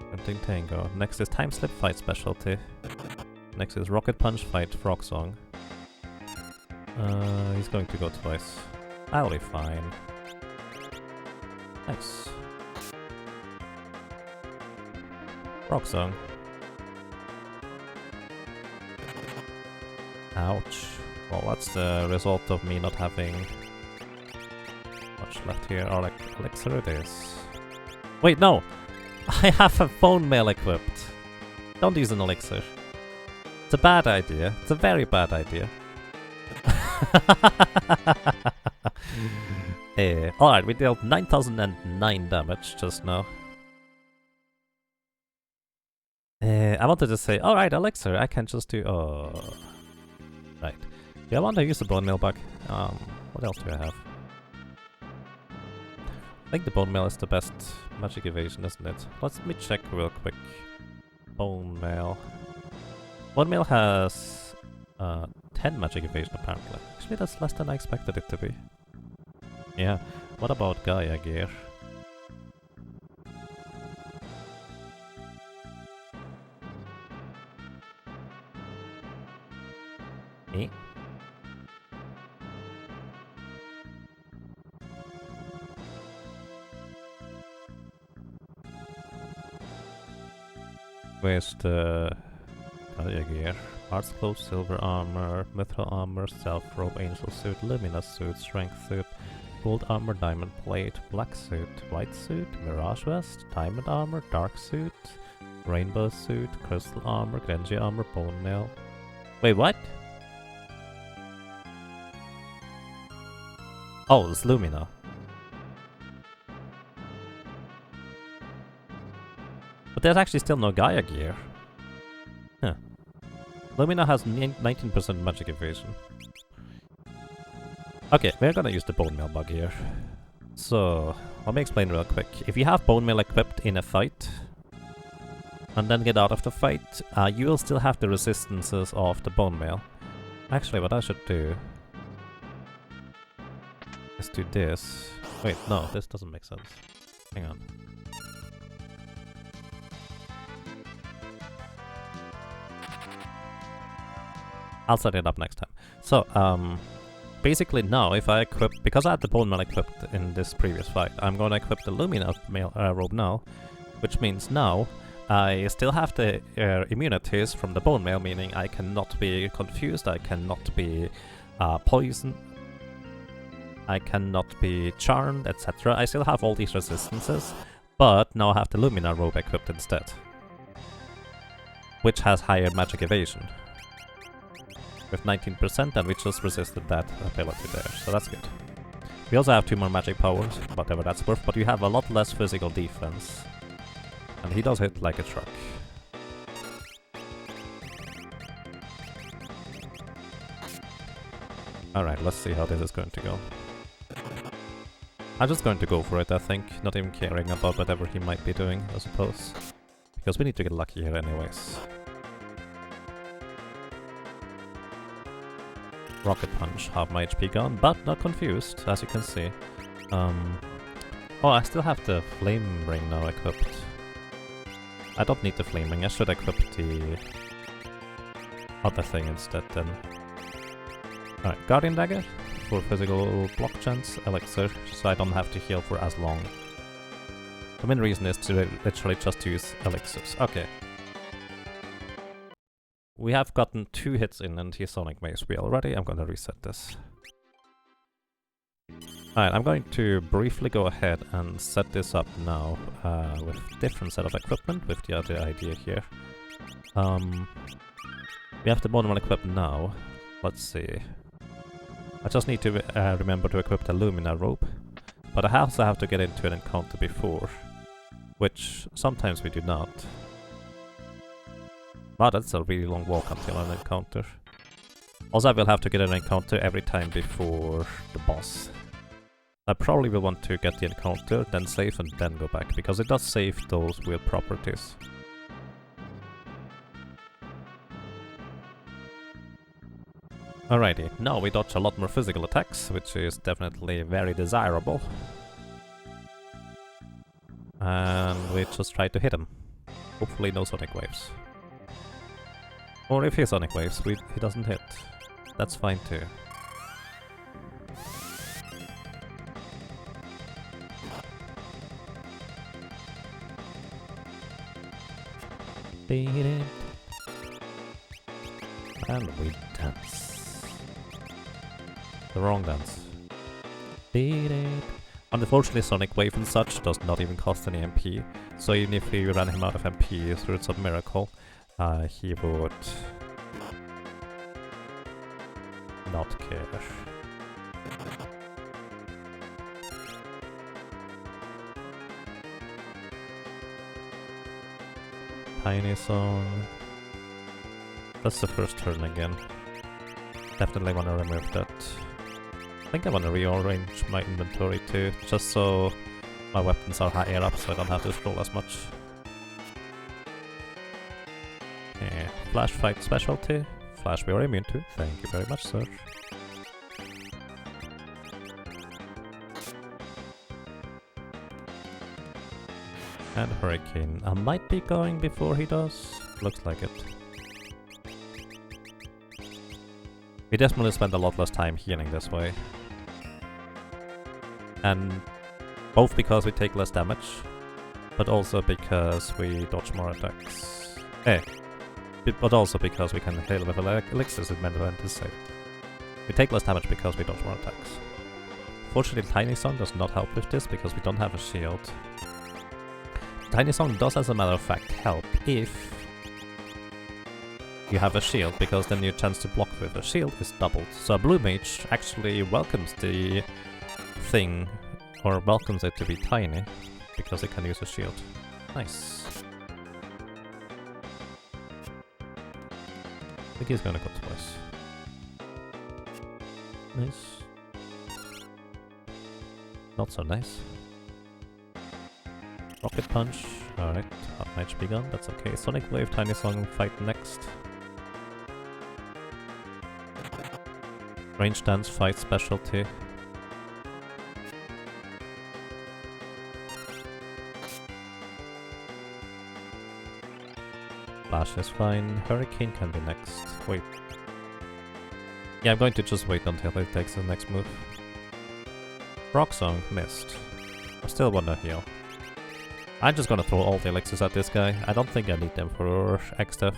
Hunting Tango. Next is Time Slip fight Specialty. Next is Rocket Punch fight Frog Song. He's going to go twice. I'll be fine. Nice. Rock Song. Ouch. Well, that's the result of me not having left here. Elixir it is. Wait, no! I have a bone mail equipped. Don't use an elixir. It's a bad idea. It's a very bad idea. Alright, we dealt 9009 damage just now. I wanted to say, alright, elixir, I can just do... Oh. Right. Do I want to use the bone mail bug? What else do I have? I think the bone mail is the best magic evasion, isn't it? Let me check real quick. Bone mail. Bone mail has 10 magic evasion apparently. Actually, that's less than I expected it to be. Yeah. What about Gaia gear? Eh? Where's the Gaia gear? Arts clothes, silver armor, mithril armor, stealth robe, angel suit, luminous suit, strength suit, gold armor, diamond plate, black suit, white suit, mirage vest, diamond armor, dark suit, rainbow suit, crystal armor, Genji armor, bone mail. Wait, what? Oh, it's Lumina. But there's actually still no Gaia gear. Huh. Lumina has 19% magic evasion. Okay, we're gonna use the bone mail bug here. So, let me explain real quick. If you have bone mail equipped in a fight, and then get out of the fight, you will still have the resistances of the bone mail. Actually, what I should do is do this. Wait, no, this doesn't make sense. Hang on. I'll set it up next time. So, basically now, if I equip... Because I had the bone mail equipped in this previous fight, I'm going to equip the Lumina mail, robe now. Which means now, I still have the immunities from the bone mail, meaning I cannot be confused, I cannot be poisoned, I cannot be charmed, etc. I still have all these resistances, but now I have the Lumina robe equipped instead. Which has higher magic evasion. With 19%, and we just resisted that ability there, so that's good. We also have 2 more magic powers, whatever that's worth, but we have a lot less physical defense. And he does hit like a truck. Alright, let's see how this is going to go. I'm just going to go for it, I think, not even caring about whatever he might be doing, I suppose. Because we need to get lucky here anyways. Rocket Punch, half my HP gone, but not confused, as you can see. Oh, I still have the Flame Ring now equipped. I don't need the Flame Ring, I should equip the other thing instead then. Alright, Guardian Dagger for physical block chance, Elixir, so I don't have to heal for as long. The main reason is to literally just use Elixirs. Okay. We have gotten 2 hits in and he's Sonic Maze Wheel already. I'm gonna reset this. Alright, I'm going to briefly go ahead and set this up now with different set of equipment with the other idea here. We have the bottom one equipped now. Let's see. I just need to remember to equip the Lumina robe. But I also have to get into an encounter before, which sometimes we do not. Wow, that's a really long walk until an encounter. Also, I will have to get an encounter every time before the boss. I probably will want to get the encounter, then save and then go back, because it does save those weird properties. Alrighty, now we dodge a lot more physical attacks, which is definitely very desirable. And we just try to hit him. Hopefully no Sonic Waves. Or if he Sonic Waves, he doesn't hit. That's fine too. Beat it. And we dance. The wrong dance. Beat it. Unfortunately, Sonic Wave and such does not even cost any MP, so even if we ran him out of MP through some miracle, he would not care. Tiny Song. That's the first turn again. Definitely want to remove that. I think I want to rearrange my inventory too, just so my weapons are higher up so I don't have to scroll as much. Yeah, Flash Fight Specialty. Flash we are immune to. Thank you very much, sir. And Hurricane. I might be going before he does. Looks like it. We definitely spend a lot less time healing this way. And both because we take less damage, but also because we dodge more attacks. But also because we can heal with elixirs is meant to say. We take less damage because we dodge more attacks. Fortunately, Tiny Song does not help with this because we don't have a shield. Tiny Song does, as a matter of fact, help if you have a shield, because then your chance to block with a shield is doubled. So a blue mage actually welcomes the thing, or welcomes it to be tiny, because it can use a shield. Nice. I think he's gonna go twice. Nice. Not so nice. Rocket Punch. Alright, half my HP gone, that's okay. Sonic Wave, Tiny Song fight next. Range Dance fight specialty. Flash is fine. Hurricane can be next. Wait. Yeah, I'm going to just wait until he takes the next move. Rock Song missed. I still wanna heal. I'm just gonna throw all the elixirs at this guy. I don't think I need them for X-Def.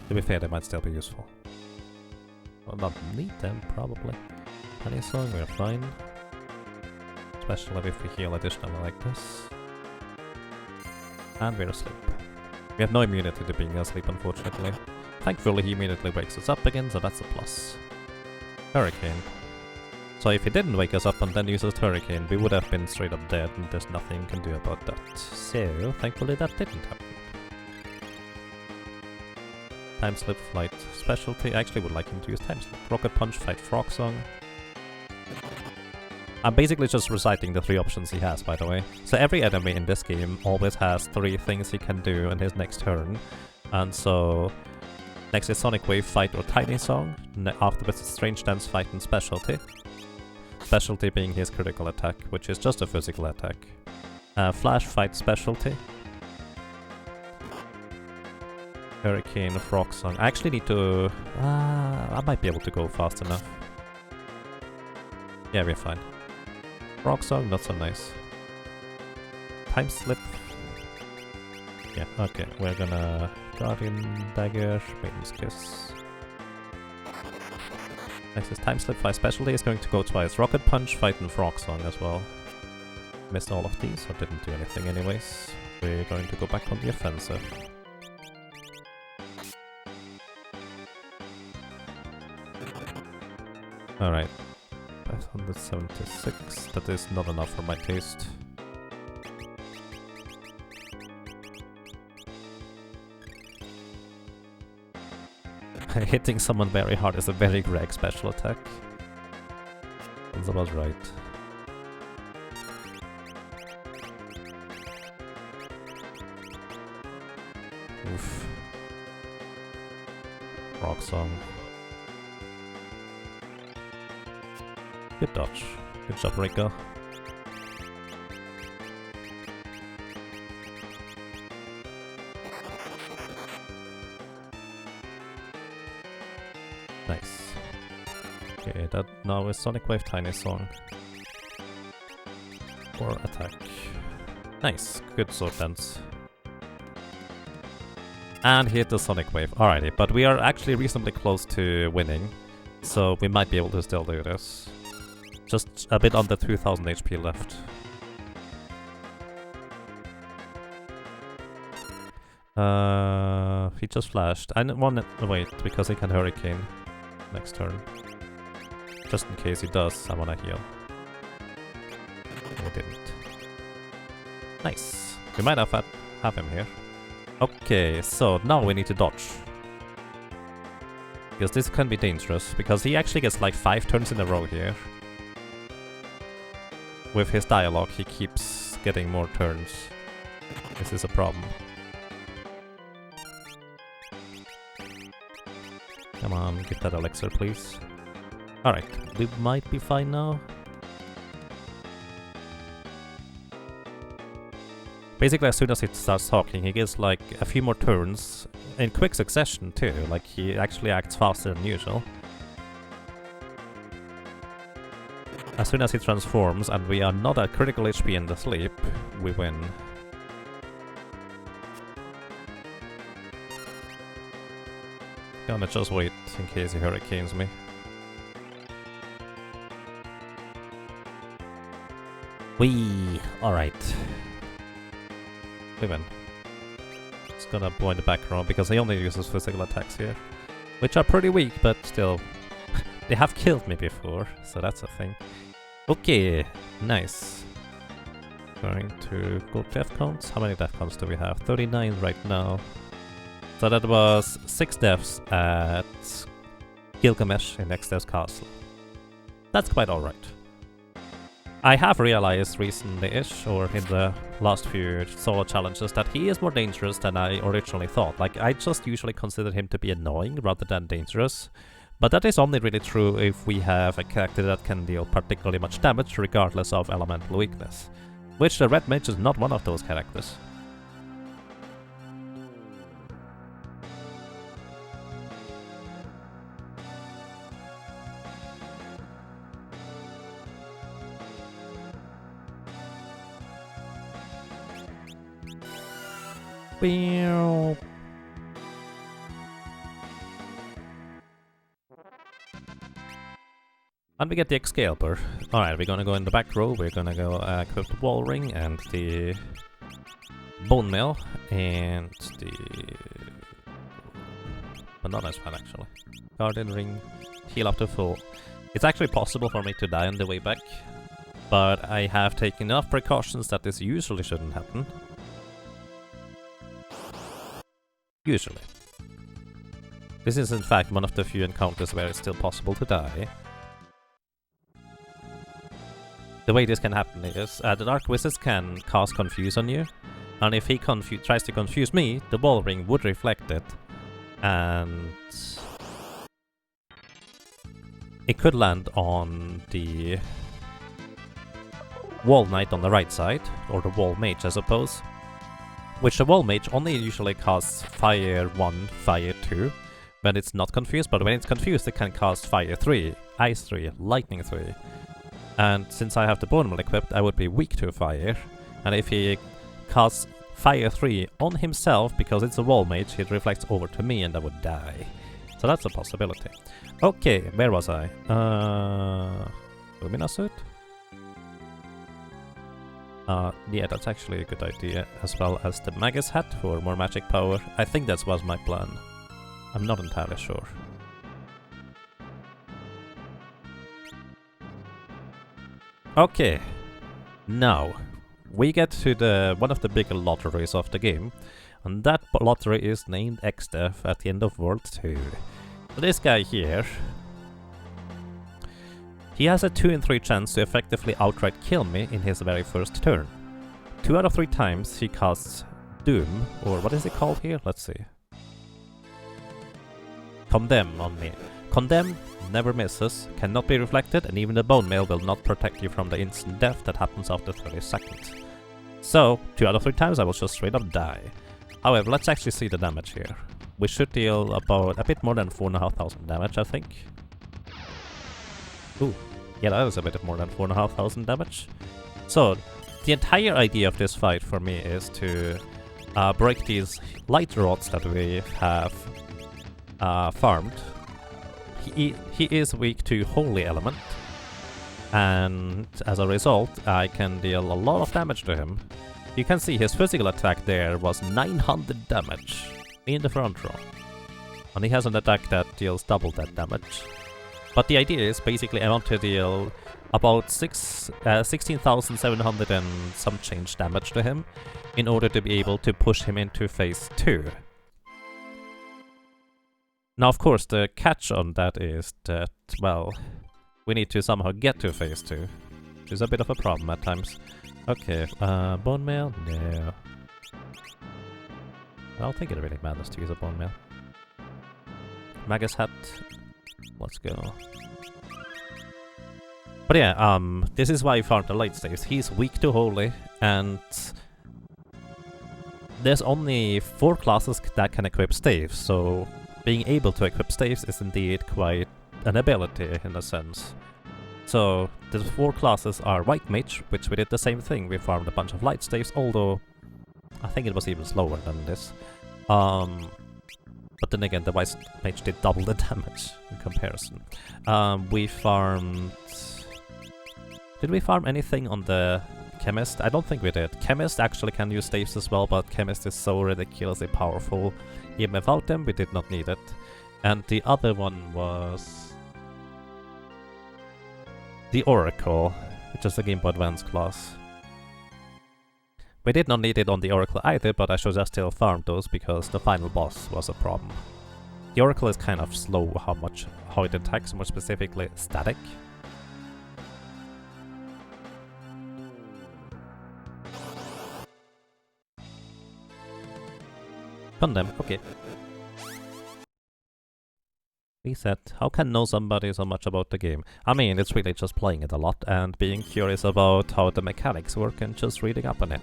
To be fair, they might still be useful. Well, not need them, probably. Tiny Song, we're fine. Especially if we heal additionally like this. And we're asleep. We have no immunity to being asleep, unfortunately. Thankfully, he immediately wakes us up again, so that's a plus. Hurricane. So if he didn't wake us up and then uses Hurricane, we would have been straight up dead, and there's nothing you can do about that. So, thankfully that didn't happen. Time Slip Flight Specialty. I actually would like him to use Time Slip. Rocket Punch, Fight Frog Song. I'm basically just reciting the 3 options he has, by the way. So every enemy in this game always has 3 things he can do in his next turn. And so next is Sonic Wave, Fight, or Tiny Song. Afterwards it's Strange Dance, Fight, and Specialty. Specialty being his critical attack, which is just a physical attack. Flash, Fight, Specialty. Hurricane, Frog Song. I actually need to... I might be able to go fast enough. Yeah, we're fine. Frog Song, not so nice. Time Slip. Yeah, okay. We're gonna Guardian Dagger, Maiden's Kiss. Next is Time Slip. Fight Specialty is going to go twice. Rocket Punch, Fight, and Frog Song as well. Missed all of these, so didn't do anything anyways. We're going to go back on the offensive. Alright. 576. That is not enough for my taste. Hitting someone very hard is a very Greg special attack. That's about right. Oof. Rock Song. Good dodge. Good job, Rico. Nice. Okay, that now is Sonic Wave, Tiny Song. Or attack. Nice, good sword dance. And hit the Sonic Wave. Alrighty, but we are actually reasonably close to winning, so we might be able to still do this. Just a bit under 2000 HP left. He just flashed. I want to wait because he can Hurricane next turn. Just in case he does, I want to heal. He didn't. Nice. We might have him here. Okay, so now we need to dodge. Because this can be dangerous, because he actually gets like 5 turns in a row here. With his dialogue, he keeps getting more turns. This is a problem. Come on, get that elixir, please. Alright, we might be fine now. Basically, as soon as he starts talking, he gets like a few more turns in quick succession too. Like, he actually acts faster than usual. As soon as he transforms and we are not at critical HP in the sleep, we win. Gonna just wait in case he hurricanes me. Whee! Alright. We win. It's gonna go in the back row because he only uses physical attacks here. Which are pretty weak, but still. They have killed me before, so that's a thing. Okay, nice. Going to go death counts. How many death counts do we have? 39 right now. So that was 6 deaths at Gilgamesh in Exter's castle. That's quite alright. I have realized recently-ish, or in the last few solo challenges, that he is more dangerous than I originally thought. Like, I just usually considered him to be annoying rather than dangerous. But that is only really true if we have a character that can deal particularly much damage regardless of elemental weakness. Which the Red Mage is not one of those characters. And we get the Excalibur. Alright, we're gonna go in the back row, we're gonna go equip the Wall Ring and the Bone Mill and the... Banana is fine actually. Guardian Ring, heal up to full. It's actually possible for me to die on the way back, but I have taken enough precautions that this usually shouldn't happen. Usually. This is in fact one of the few encounters where it's still possible to die. The way this can happen is the Dark Wizard can cast Confuse on you, and if he tries to confuse me, the Wall Ring would reflect it, and it could land on the Wall Knight on the right side, or the Wall Mage I suppose. Which the Wall Mage only usually casts Fire 1, Fire 2 when it's not confused, but when it's confused it can cast Fire 3, Ice 3, Lightning 3. And since I have the Bone Mill equipped, I would be weak to Fire, and if he casts Fire 3 on himself because it's a Wall Mage, it reflects over to me and I would die. So that's a possibility. Okay, where was I? Lumina Suit? Yeah, that's actually a good idea, as well as the Magus Hat for more magic power. I think that was my plan. I'm not entirely sure. Okay, now we get to the one of the bigger lotteries of the game, and that lottery is named X-Death at the end of World 2. So this guy here, he has a 2 in 3 chance to effectively outright kill me in his very first turn. 2 out of 3 times he casts Doom, or what is it called here? Let's see. Condemn on me. Condemn never misses, cannot be reflected, and even the Bone Mail will not protect you from the instant death that happens after 30 seconds. So, 2 out of 3 times I will just straight up die. However, let's actually see the damage here. We should deal about a bit more than 4,500 damage, I think. Ooh, yeah, that is a bit more than 4,500 damage. So, The entire idea of this fight for me is to break these light rods that we have farmed. He is weak to Holy Element, and as a result I can deal a lot of damage to him. You can see his physical attack there was 900 damage in the front row. And he has an attack that deals double that damage. But the idea is basically I want to deal about 16,700 and some change damage to him in order to be able to push him into phase 2. Now of course the catch on that is that, well, we need to somehow get to phase 2, which is a bit of a problem at times. Okay, bone mail? No. I don't think it really matters to use a bone mail. Magus hat. Let's go. But yeah, this is why I found the light staves. He's weak to Holy, and there's only 4 classes that can equip staves, so being able to equip staves is indeed quite an ability in a sense. So the 4 classes are White Mage, which we did the same thing. We farmed a bunch of light staves, although I think it was even slower than this. But then again, the White Mage did double the damage in comparison. We farmed... Did we farm anything on the Chemist? I don't think we did. Chemist actually can use staves as well, but Chemist is so ridiculously powerful. Even without them, we did not need it. And the other one was... the Oracle, which is the Game Boy Advance class. We did not need it on the Oracle either, but I should have still farmed those because the final boss was a problem. The Oracle is kind of slow how it attacks, more specifically static. Condemn, okay. Reset. How can know somebody so much about the game? I mean, it's really just playing it a lot and being curious about how the mechanics work and just reading up on it.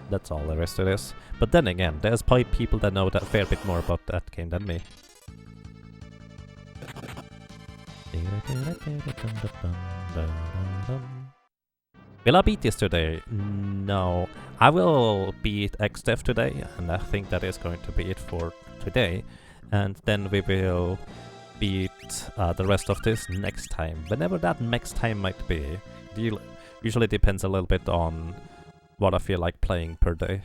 That's all there is to this. But then again, there's probably people that know a fair bit more about that game than me. Will I beat this today? No. I will beat XDev today, and I think that is going to be it for today. And then we will beat the rest of this next time. Whenever that next time might be. It usually depends a little bit on what I feel like playing per day.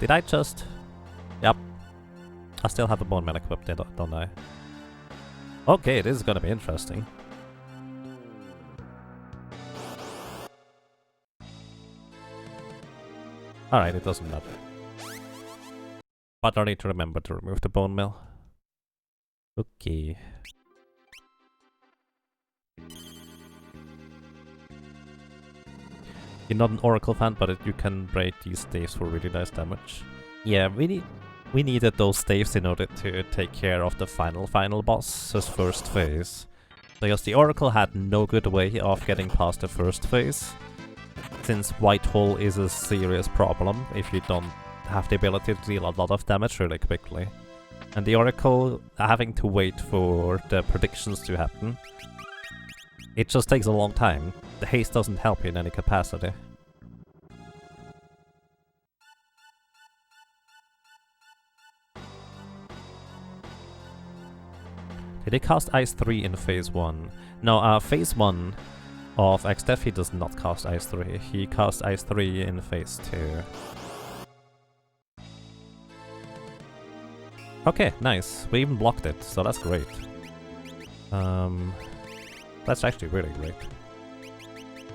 Did I just... Yep. I still have a bone mail equipped, don't I? Okay, this is gonna be interesting. Alright, it doesn't matter. But I need to remember to remove the bone mill. Okay. You're not an Oracle fan, but you can break these staves for really nice damage. Yeah, we needed those staves in order to take care of the final boss's first phase. Because the Oracle had no good way of getting past the first phase, since White Hole is a serious problem if you don't have the ability to deal a lot of damage really quickly. And the Oracle having to wait for the predictions to happen, it just takes a long time. The haste doesn't help you in any capacity. Did he cast Ice 3 in phase 1? No, phase 1 of XDev he does not cast Ice 3. He cast Ice 3 in phase 2. Okay, nice. We even blocked it, so that's great. That's actually really great.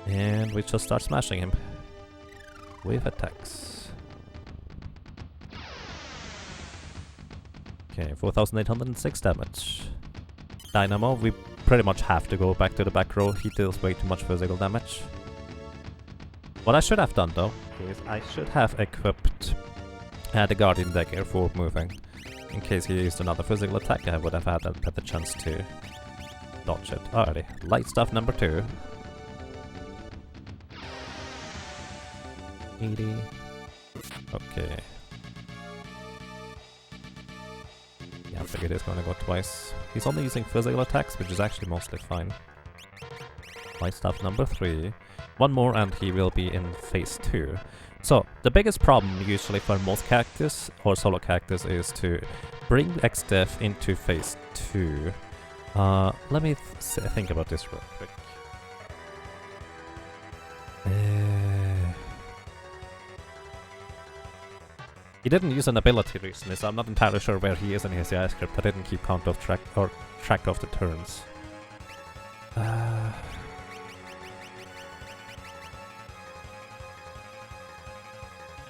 And we just start smashing him with attacks. Okay, 4,806 damage. Dynamo, we pretty much have to go back to the back row. He deals way too much physical damage. What I should have done though, is I should have equipped the Guardian Dagger for moving. In case he used another physical attack, I would have had a better chance to dodge it. Alrighty, light stuff number 2. 80. Okay. Yeah, I figured he's gonna go twice. He's only using physical attacks, which is actually mostly fine. Light staff number 3. One more and he will be in phase 2. So, the biggest problem usually for most characters or solo characters is to bring XDev into phase 2. Let me think about this real quick. He didn't use an ability recently, so I'm not entirely sure where he is in his AI script. I didn't keep count of track of the turns.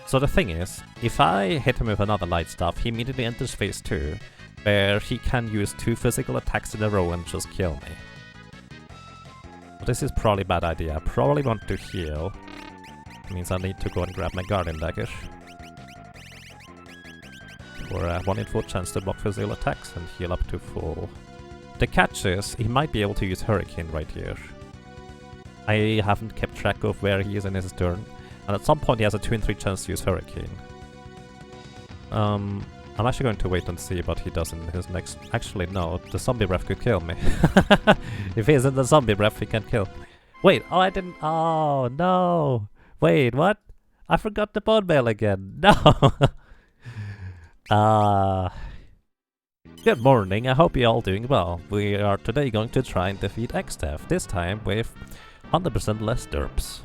So the thing is, if I hit him with another light staff, he immediately enters phase 2, where he can use 2 physical attacks in a row and just kill me. But this is probably a bad idea. I probably want to heal. It means I need to go and grab my Guardian Dagger. For a 1 in 4 chance to block physical attacks and heal up to full. The catch is, he might be able to use Hurricane right here. I haven't kept track of where he is in his turn. And at some point he has a 2 in 3 chance to use Hurricane. I'm actually going to wait and see what he does in his next... Actually, no, the zombie breath could kill me. If he's in the zombie breath, he can kill me. Wait, oh, I didn't... Oh, no! Wait, what? I forgot the bone mail again. No! Good morning, I hope you're all doing well. We are today going to try and defeat XDev, this time with 100% less derps.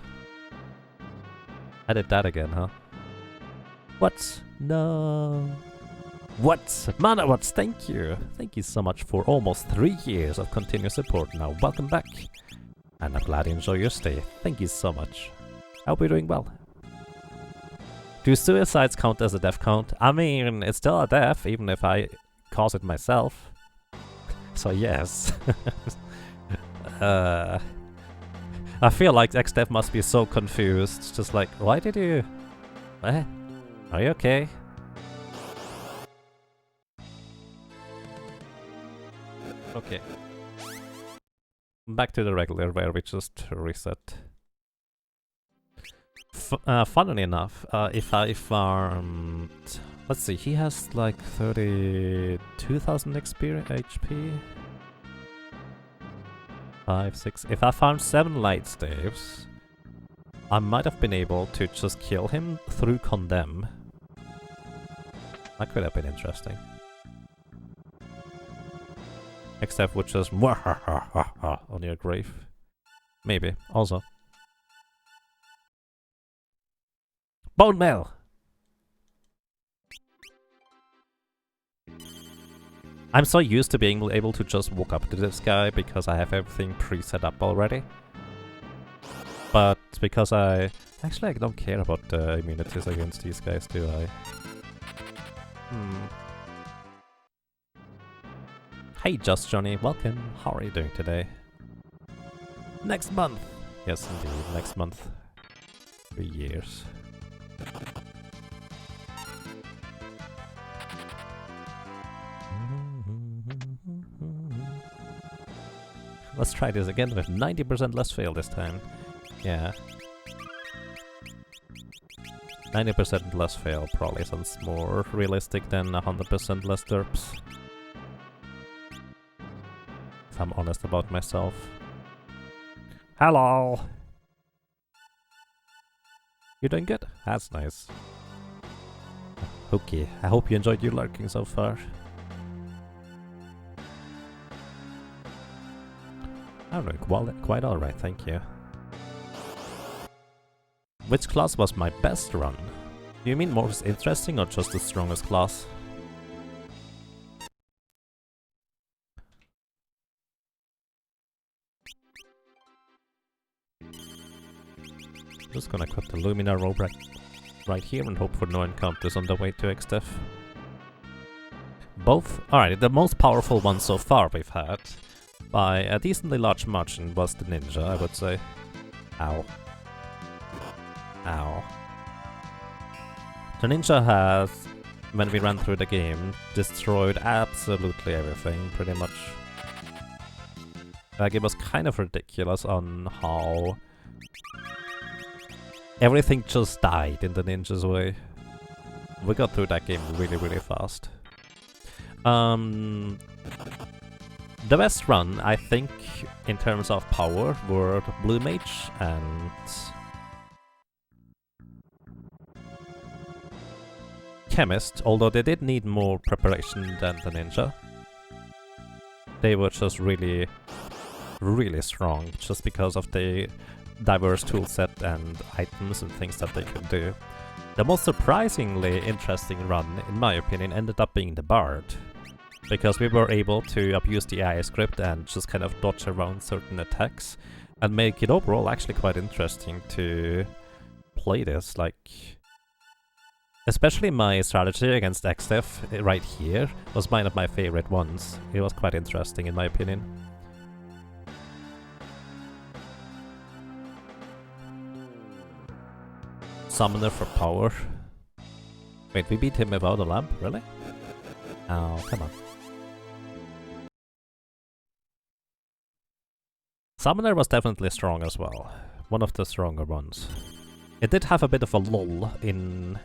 I did that again, huh? What? No. What? Manawats, thank you. Thank you so much for almost 3 years of continuous support now. Welcome back. And I'm glad you enjoy your stay. Thank you so much. I hope you're doing well. Do suicides count as a death count? I mean, it's still a death, even if I cause it myself. So yes. I feel like XDev must be so confused. Just like, why did you... Eh? Are you okay? Okay. Back to the regular where we just reset. Funnily enough, if I farmed... Let's see, he has like 32,000 HP? 5, 6... If I farmed 7 light staves, I might have been able to just kill him through Condemn. That could have been interesting. Except would just on your grave. Maybe, also. Bone mail! I'm so used to being able to just walk up to this guy because I have everything pre-set up already. But because I don't care about the immunities against these guys, do I? Hey Just Johnny, welcome. How are you doing today? Next month! Yes indeed, next month. 3 years. Let's try this again with 90% less fail this time. Yeah. 90% less fail probably sounds more realistic than 100% less derps. If I'm honest about myself. Hello! You doing good? That's nice. Okay, I hope you enjoyed your lurking so far. I'm doing quite alright, thank you. Which class was my best run? Do you mean most interesting or just the strongest class? I'm just gonna equip the Lumina robe right here and hope for no encounters on the way to XDev. Both? Alright, the most powerful one so far we've had, by a decently large margin, was the ninja, I would say. Ow. Ow. The ninja has, when we ran through the game, destroyed absolutely everything, pretty much. Like, it was kind of ridiculous on how everything just died in the ninja's way. We got through that game really, really fast. The best run, I think, in terms of power, were Blue Mage and Chemist, although they did need more preparation than the Ninja. They were just really, really strong, just because of the diverse toolset and items and things that they could do. The most surprisingly interesting run, in my opinion, ended up being the Bard, because we were able to abuse the AI script and just kind of dodge around certain attacks, and make it overall actually quite interesting to play this. Like, especially my strategy against XF right here was one of my favorite ones. It was quite interesting in my opinion. Summoner for power. Wait, we beat him without a lamp? Really? Oh, come on. Summoner was definitely strong as well. One of the stronger ones. It did have a bit of a lull in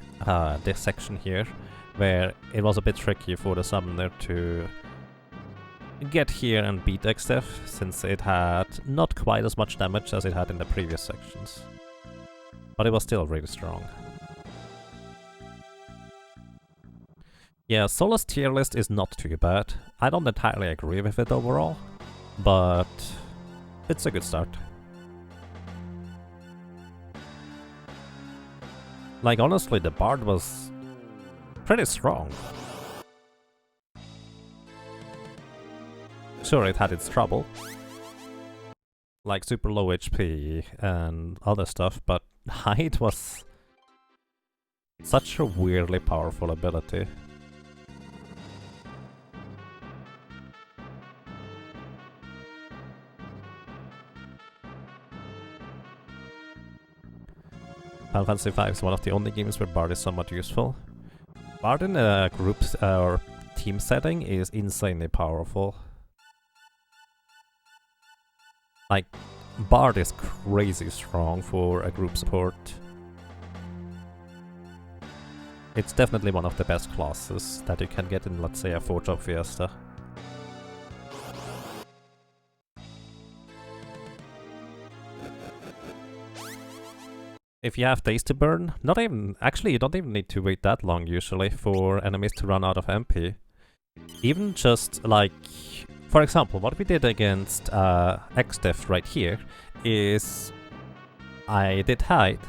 this section here, where it was a bit tricky for the Summoner to get here and beat XF, since it had not quite as much damage as it had in the previous sections. But it was still really strong. Yeah, Sola's tier list is not too bad. I don't entirely agree with it overall, but it's a good start. Like, honestly, the Bard was pretty strong. Sure, it had its trouble, like super low HP and other stuff, but Hide was such a weirdly powerful ability. Final Fantasy V is one of the only games where Bard is somewhat useful. Bard in a group or team setting is insanely powerful. Like, Bard is crazy strong for a group support. It's definitely one of the best classes that you can get in, let's say, a 4-job Fiesta. If you have days to burn, actually you don't even need to wait that long usually for enemies to run out of MP. Even just like, for example, what we did against XDEF right here is I did Hide.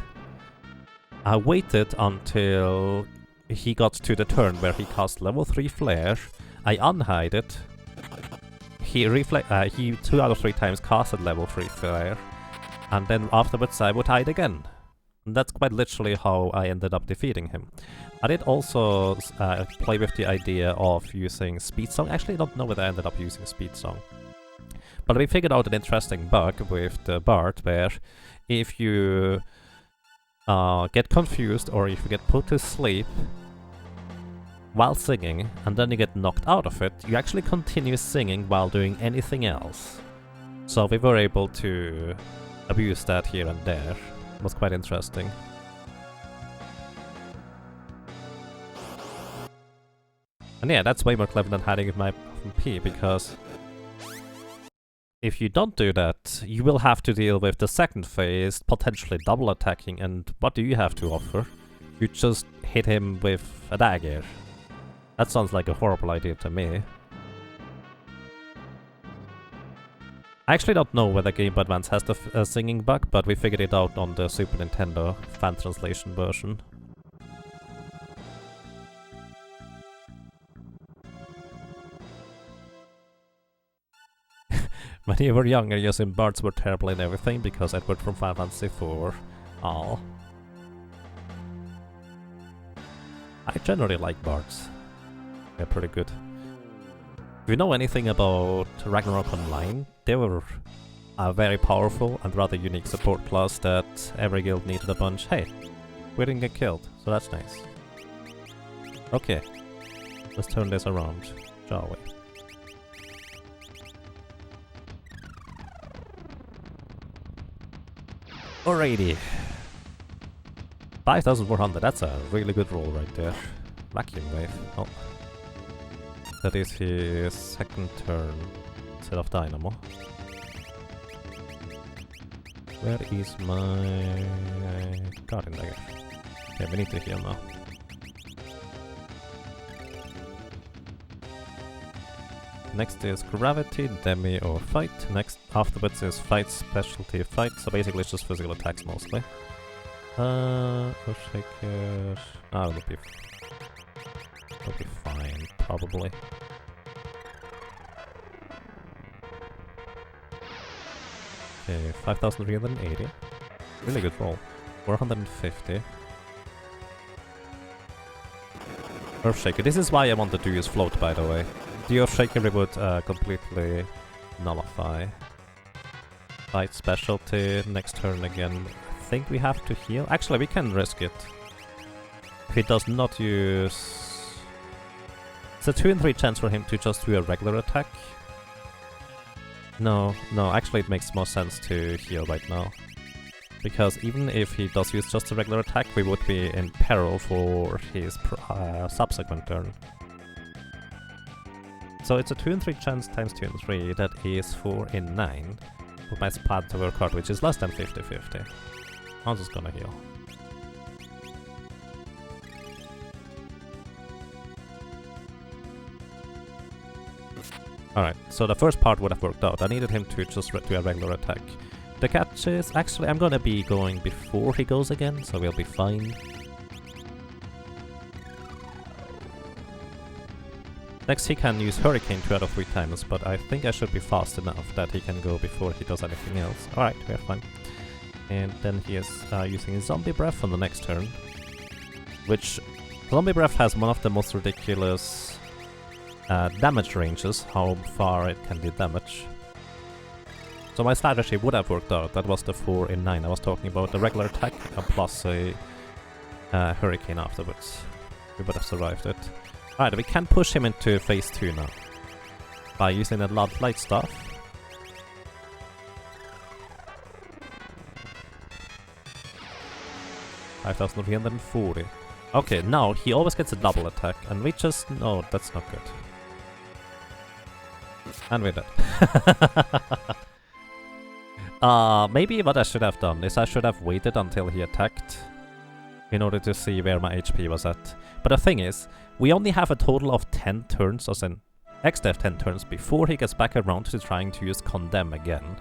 I waited until he got to the turn where he cast level 3 Flare. I unhide it. He 2 out of 3 times casted level 3 Flare. And then afterwards I would hide again. And that's quite literally how I ended up defeating him. I did also play with the idea of using Speed Song. Actually, I don't know whether I ended up using Speed Song. But we figured out an interesting bug with the Bard, where if you get confused or if you get put to sleep while singing, and then you get knocked out of it, you actually continue singing while doing anything else. So we were able to abuse that here and there. It was quite interesting. And yeah, that's way more clever than hiding with my MP, because if you don't do that, you will have to deal with the second phase, potentially double attacking, and what do you have to offer? You just hit him with a dagger. That sounds like a horrible idea to me. I actually don't know whether Game Boy Advance has the singing bug, but we figured it out on the Super Nintendo fan translation version. When you were younger, using Bards were terrible in everything because Edward from Final Fantasy IV. Aw. I generally like Bards. They're pretty good. If you know anything about Ragnarok Online, they were a very powerful and rather unique support class that every guild needed a bunch. Hey, we didn't get killed, so that's nice. Okay, let's turn this around, shall we? Alrighty. 5,400, that's a really good roll right there. Vacuum Wave. Oh. That is his second turn. instead of Dynamo. Where is my Guardian Dagger? Okay, we need to heal now. Next is Gravity, Demi or Fight. Next afterwards is Fight, Specialty, Fight. So basically it's just physical attacks mostly. Earthshaker... Ah, it'll be fine, probably. Okay, 5,380. Really good roll. 450. Earthshaker. This is why I wanted to use Float, by the way. The Earthshaker would completely nullify. Fight Specialty, next turn again. I think we have to heal. Actually, we can risk it. If he does not use... It's a 2 in 3 chance for him to just do a regular attack. No, actually it makes more sense to heal right now. Because even if he does use just a regular attack, we would be in peril for his subsequent turn. So it's a 2 in 3 chance times 2 in 3, that is 4 in 9. With my spad to work hard, which is less than 50-50. I'm just gonna heal. Alright, so the first part would have worked out. I needed him to just do a regular attack. The catch is, actually I'm gonna be going before he goes again, so we'll be fine. Next he can use Hurricane 2 out of 3 times, but I think I should be fast enough that he can go before he does anything else. Alright, we're fine. And then he is using Zombie Breath on the next turn. Which, Zombie Breath has one of the most ridiculous damage ranges, how far it can do damage. So my strategy would have worked out. That was the 4 in 9. I was talking about the regular attack plus a Hurricane afterwards. We would have survived it. Alright, we can push him into phase 2 now. By using a light stuff. $5,340. Okay, now he always gets a double attack, and we just... No, that's not good. And we're dead. Maybe what I should have done is I should have waited until he attacked in order to see where my HP was at. But the thing is, we only have a total of 10 turns, as in XDev 10 turns, before he gets back around to trying to use Condemn again.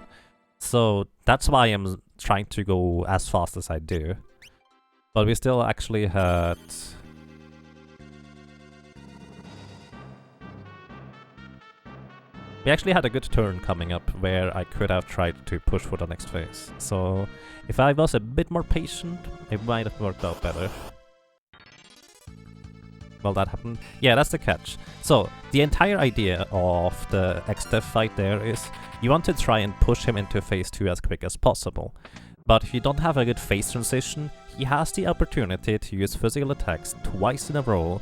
So that's why I'm trying to go as fast as I do. But we still actually had... We actually had a good turn coming up where I could have tried to push for the next phase. So if I was a bit more patient, it might have worked out better. Well, that happened. Yeah, that's the catch. So the entire idea of the XDev fight there is you want to try and push him into phase 2 as quick as possible. But if you don't have a good phase transition, he has the opportunity to use physical attacks twice in a row,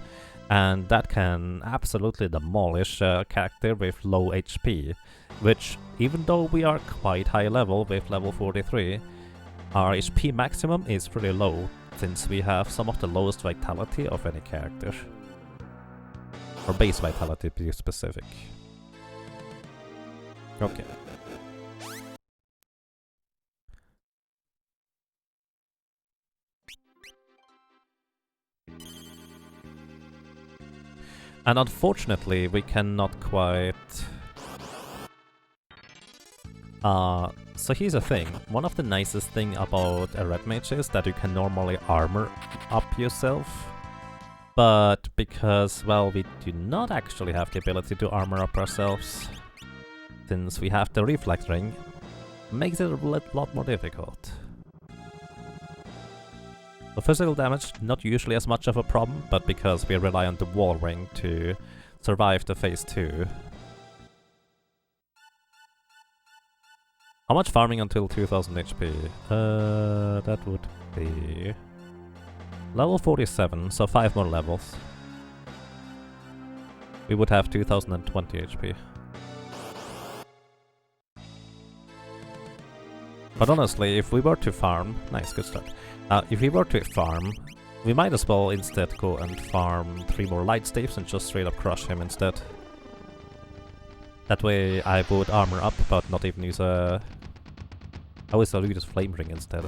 and that can absolutely demolish a character with low HP, which, even though we are quite high level with level 43, our HP maximum is pretty low, since we have some of the lowest vitality of any character. Or base vitality to be specific. Okay. And unfortunately, we cannot quite... So here's the thing. One of the nicest thing about a red mage is that you can normally armor up yourself. But because, well, we do not actually have the ability to armor up ourselves, since we have the reflex ring, makes it a lot more difficult. So physical damage, not usually as much of a problem, but because we rely on the wall ring to survive the phase 2. How much farming until 2000 HP? That would be... Level 47, so 5 more levels. We would have 2020 HP. But honestly, if we were to farm... Nice, good start. If we were to farm, we might as well instead go and farm 3 more light staves and just straight up crush him instead. That way I would armor up, but not even use a... I always use Flame Ring instead,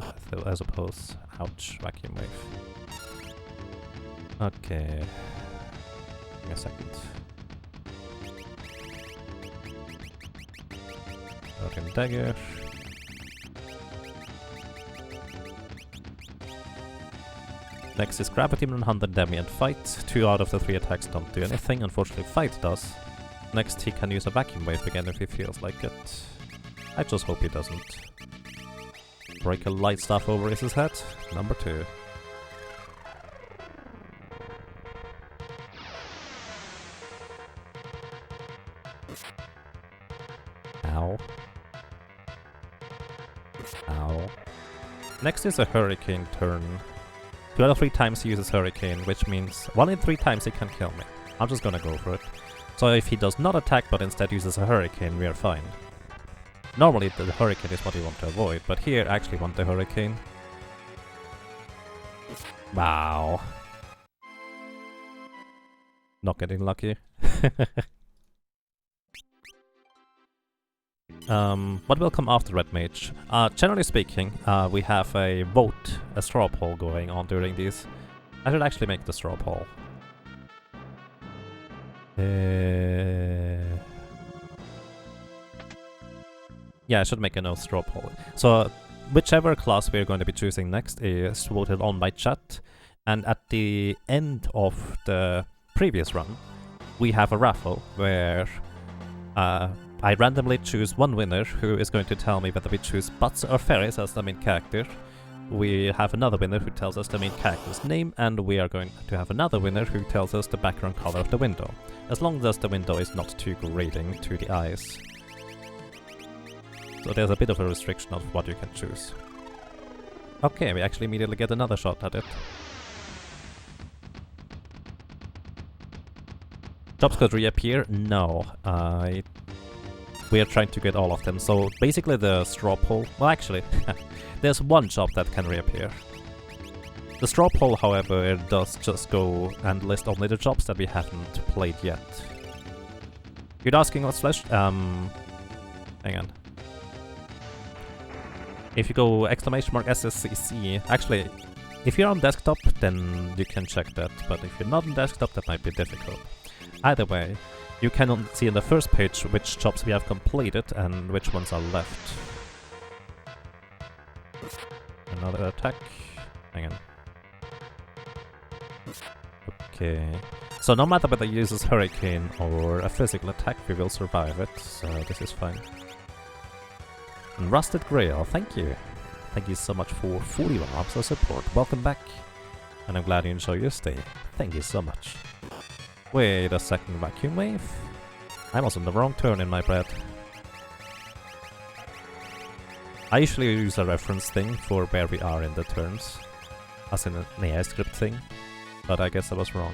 I suppose. Ouch, Vacuum Wave. Okay. Give me a second. Broken Dagger. Next is Gravity and 100 Demi and Fight. 2 out of the 3 attacks don't do anything, unfortunately Fight does. Next he can use a Vacuum Wave again if he feels like it. I just hope he doesn't. Break a light staff over his head. Number 2. Ow. Ow. Next is a Hurricane turn. 2 out of 3 times he uses Hurricane, which means 1 in 3 times he can kill me. I'm just gonna go for it. So if he does not attack but instead uses a Hurricane, we are fine. Normally the Hurricane is what you want to avoid, but here I actually want the Hurricane. Wow. Not getting lucky. What will come after Red Mage? Generally speaking, we have a vote, a straw poll going on during these. I should actually make the straw poll. Yeah, I should make a no straw poll. So, whichever class we're going to be choosing next is voted on by chat, and at the end of the previous run, we have a raffle where I randomly choose one winner who is going to tell me whether we choose Butts or Ferris as the main character. We have another winner who tells us the main character's name, and we are going to have another winner who tells us the background color of the window, as long as the window is not too grating to the eyes. So there's a bit of a restriction of what you can choose. Okay, we actually immediately get another shot at it. Jobs could reappear? No. We are trying to get all of them, so basically the straw poll... Well, actually, there's one job that can reappear. The straw poll, however, does just go and list only the jobs that we haven't played yet. You're asking what's slash... hang on. If you go !SSCC... Actually, if you're on desktop, then you can check that, but if you're not on desktop, that might be difficult. Either way, you can see in the first page which jobs we have completed and which ones are left. Another attack. Hang on. Okay. So no matter whether he uses Hurricane or a physical attack, we will survive it, so this is fine. And Rusted Grail, thank you. Thank you so much for 41 months of support. Welcome back. And I'm glad you enjoy your stay. Thank you so much. Wait a second, Vacuum Wave? I was on the wrong turn in my bread. I usually use a reference thing for where we are in the turns, as in an AI script thing, but I guess I was wrong.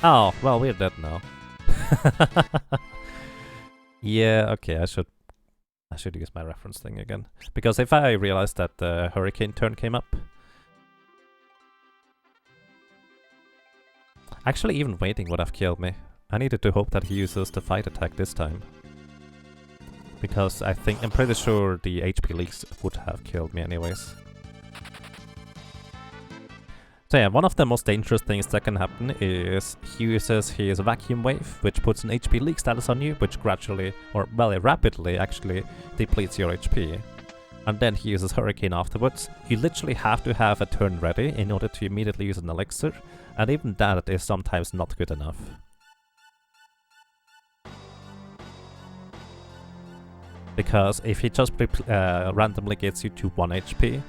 Oh, well, we're dead now. Yeah, okay, I should use my reference thing again. Because if I realize that the Hurricane turn came up... Actually, even waiting would have killed me. I needed to hope that he uses the fight attack this time. Because I'm pretty sure the HP leaks would have killed me anyways. So yeah, one of the most dangerous things that can happen is he uses his Vacuum Wave, which puts an HP leak status on you, which gradually, or well, rapidly actually, depletes your HP. And then he uses Hurricane afterwards. You literally have to have a turn ready in order to immediately use an elixir, and even that is sometimes not good enough. Because if he just randomly gets you to 1 HP,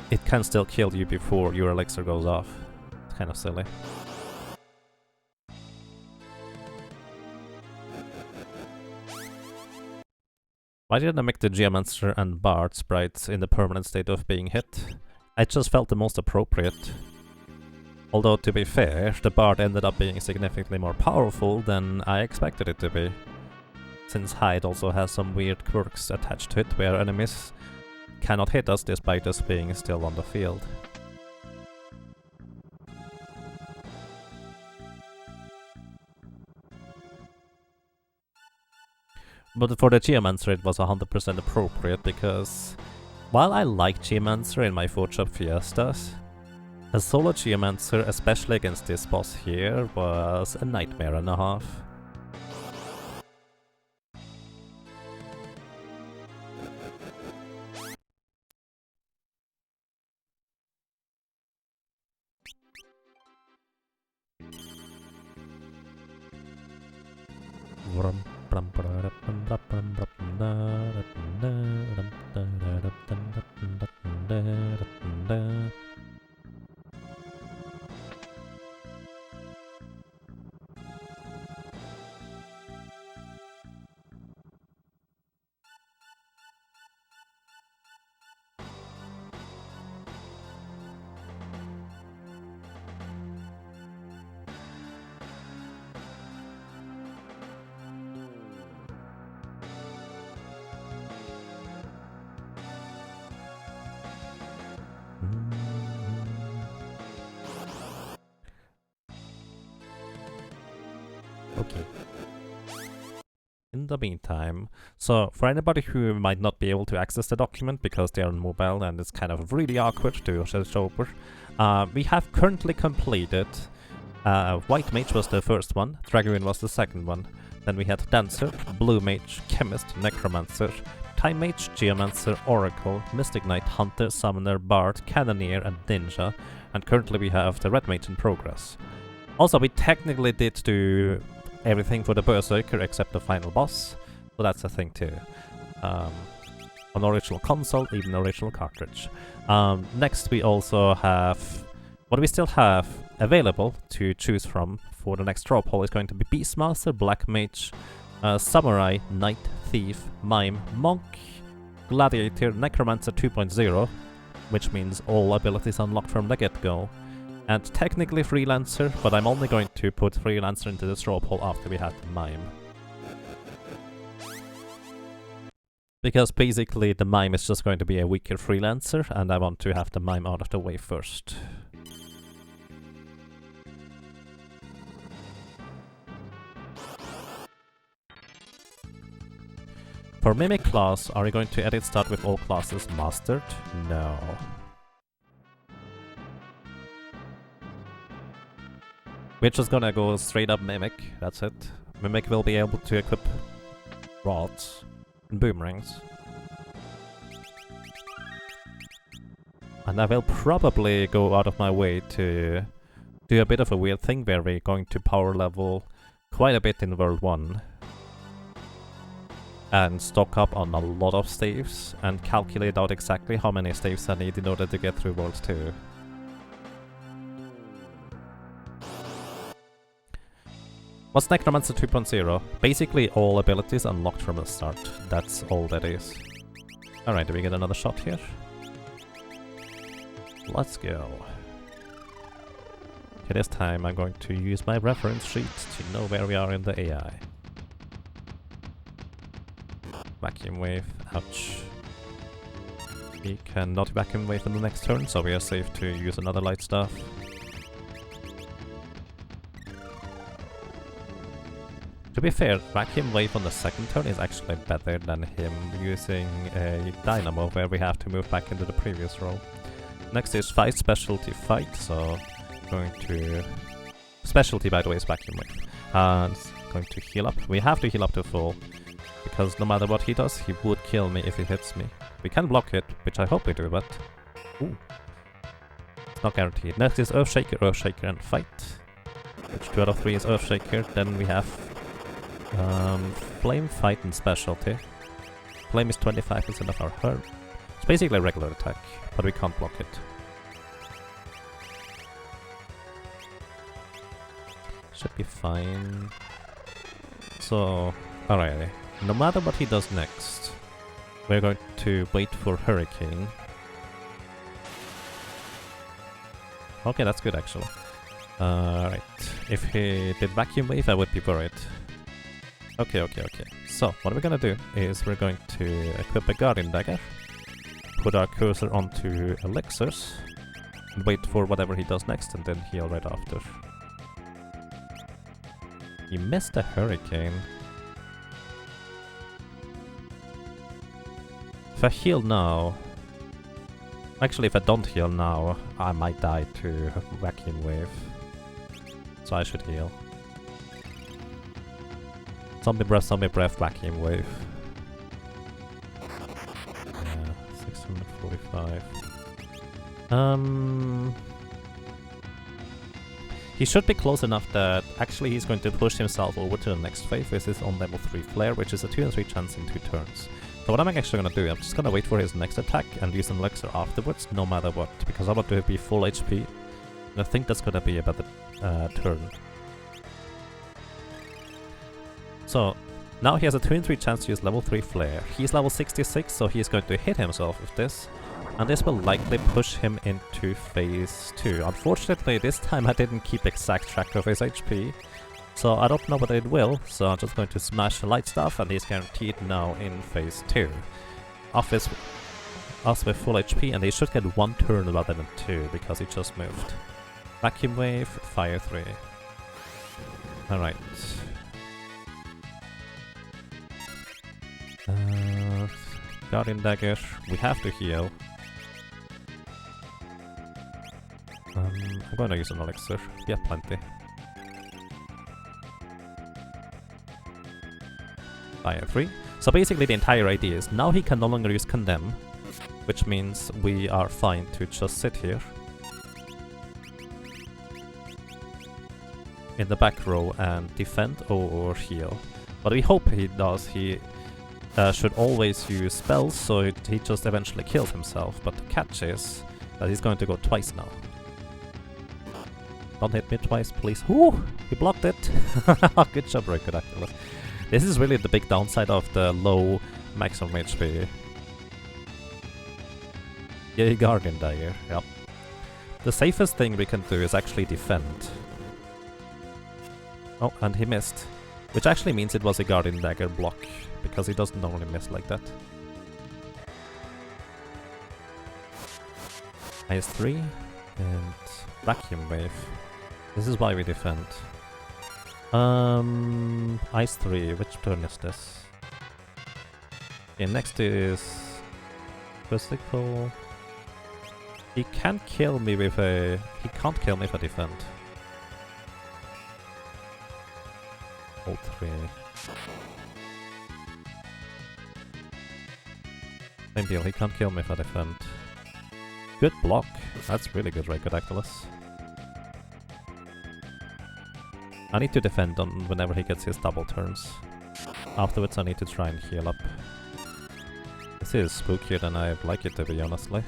it can still kill you before your elixir goes off. It's kind of silly. Why didn't I make the Geomancer and Bard sprites in the permanent state of being hit? I just felt the most appropriate. Although, to be fair, the Bard ended up being significantly more powerful than I expected it to be. Since Hide also has some weird quirks attached to it where enemies cannot hit us despite us being still on the field. But for the Geomancer it was 100% appropriate because while I like Geomancer in my 4-shop Fiestas, a solo Geomancer, especially against this boss here, was a nightmare and a half. Okay. In the meantime, so for anybody who might not be able to access the document because they are on mobile and it's kind of really awkward to search over, we have currently completed White Mage was the first one, Dragoon was the second one, then we had Dancer, Blue Mage, Chemist, Necromancer, Time Mage, Geomancer, Oracle, Mystic Knight, Hunter, Summoner, Bard, Cannoneer and Ninja, and currently we have the Red Mage in progress. Also, we technically did do everything for the Berserker except the final boss, so that's a thing too. On original console, even original cartridge. Next we also have, what we still have available to choose from for the next draw poll is going to be Beastmaster, Black Mage, Samurai, Knight, Thief, Mime, Monk, Gladiator, Necromancer 2.0, which means all abilities unlocked from the get-go. And technically Freelancer, but I'm only going to put Freelancer into the straw poll after we had the Mime. Because basically the Mime is just going to be a weaker Freelancer, and I want to have the Mime out of the way first. For Mimic class, are you going to edit start with all classes mastered? No. We're just gonna go straight up Mimic, that's it. Mimic will be able to equip rods and boomerangs. And I will probably go out of my way to do a bit of a weird thing where we're going to power level quite a bit in World 1. And stock up on a lot of staves and calculate out exactly how many staves I need in order to get through World 2. What's Necromancer 2.0? Basically all abilities unlocked from the start. That's all that is. Alright, do we get another shot here? Let's go. Okay, this time I'm going to use my reference sheet to know where we are in the AI. Vacuum wave, ouch. We cannot vacuum wave in the next turn, so we are safe to use another light staff. To be fair, Vacuum Wave on the second turn is actually better than him using a Dynamo where we have to move back into the previous roll. Next is Fight Specialty Fight, so going to... Specialty, by the way, is Vacuum Wave. And going to heal up. We have to heal up to full, because no matter what he does, he would kill me if he hits me. We can block it, which I hope we do, but... Ooh. It's not guaranteed. Next is Earthshaker, and Fight. Which 2 out of 3 is Earthshaker. Then we have... Flame, Fight and Specialty. Flame is 25% of our herb. It's basically a regular attack, but we can't block it. Should be fine. So, alrighty. No matter what he does next, we're going to wait for Hurricane. Okay, that's good actually. Right. If he did Vacuum Wave, I would be worried. Okay. So, what we're gonna do is we're going to equip a Guardian Dagger, put our cursor onto Elixirs, and wait for whatever he does next, and then heal right after. He missed a Hurricane. If I heal now... Actually, if I don't heal now, I might die to Vacuum Wave. So I should heal. Zombie breath, Vacuum Wave. Yeah, 645. He should be close enough that actually he's going to push himself over to the next phase with his own level 3 flare, which is a 2 in 3 chance in 2 turns. So what I'm actually gonna do, I'm just gonna wait for his next attack and use an elixir afterwards, no matter what, because I want to be full HP. And I think that's gonna be a better turn. So, now he has a 2 in 3 chance to use level 3 flare. He's level 66, so he's going to hit himself with this. And this will likely push him into phase 2. Unfortunately, this time I didn't keep exact track of his HP. So I don't know whether it will, so I'm just going to smash the light stuff and he's guaranteed now in phase 2. Off his us with full HP, and he should get 1 turn rather than 2 because he just moved. Vacuum Wave, Fire 3. Alright. Guardian Dagger, we have to heal. I'm gonna use an elixir, we have plenty. Fire 3. So basically the entire idea is now he can no longer use Condemn, which means we are fine to just sit here in the back row and defend or heal. But we hope he does. He should always use spells, so he just eventually kills himself. But the catch is that he's going to go twice now. Don't hit me twice, please. Ooh, he blocked it. Good job, Ricodactylus. This is really the big downside of the low maximum HP. Yay, Guardian Dagger, yep. The safest thing we can do is actually defend. Oh, and he missed. Which actually means it was a Guardian Dagger block, because he doesn't normally miss like that. Ice 3 and Vacuum Wave. This is why we defend. Ice 3, which turn is this? Okay, next is Physical. He can't kill me with a... He can't kill me if I defend. Hold 3. Same deal, he can't kill me if I defend. Good block. That's really good, Ricodactylus. I need to defend on whenever he gets his double turns. Afterwards I need to try and heal up. This is spookier than I'd like it to be, honestly.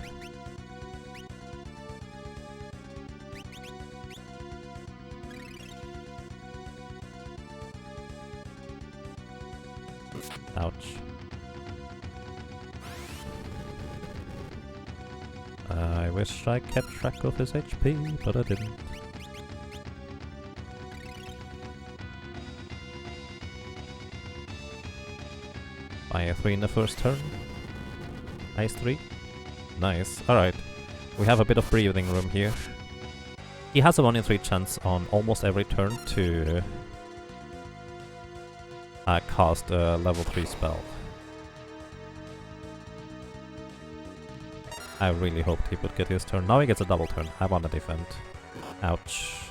Ouch. I wish I kept track of his HP, but I didn't. Fire 3 in the first turn. Ice 3. Nice. Alright. We have a bit of breathing room here. He has a 1 in 3 chance on almost every turn to cast a level 3 spell. I really hoped he would get his turn. Now he gets a double turn. I wanna defend. Ouch.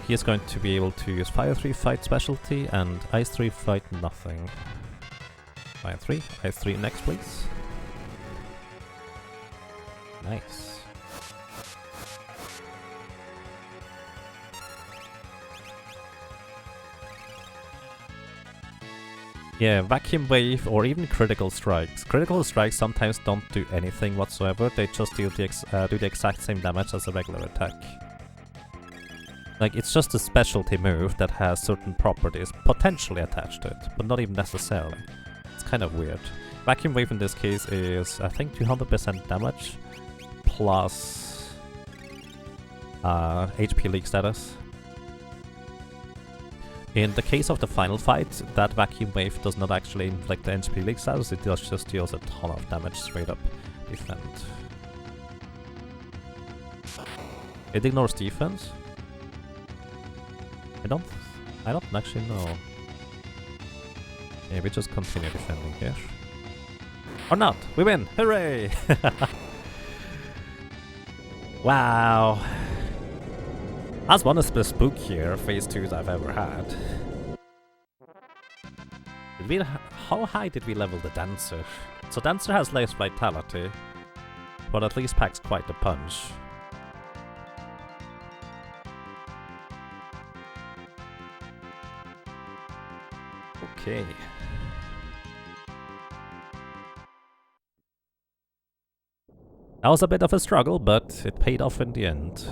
He is going to be able to use Fire 3 fight specialty and Ice 3 fight nothing. Fire 3, Ice 3 next please. Nice. Yeah, Vacuum Wave or even Critical Strikes. Critical Strikes sometimes don't do anything whatsoever, they just do the exact same damage as a regular attack. Like, it's just a specialty move that has certain properties potentially attached to it, but not even necessarily. It's kind of weird. Vacuum Wave in this case is, I think, 200% damage plus HP leak status. In the case of the final fight, that Vacuum Wave does not actually inflict the HP leak status, it does just deals a ton of damage straight up. Defend. It ignores defense? I don't actually know. Yeah, we just continue defending here. Or not! We win! Hooray! Wow! That's one of the spookier phase 2s I've ever had. How high did we level the Dancer? So Dancer has less vitality, but at least packs quite a punch. Okay. That was a bit of a struggle, but it paid off in the end.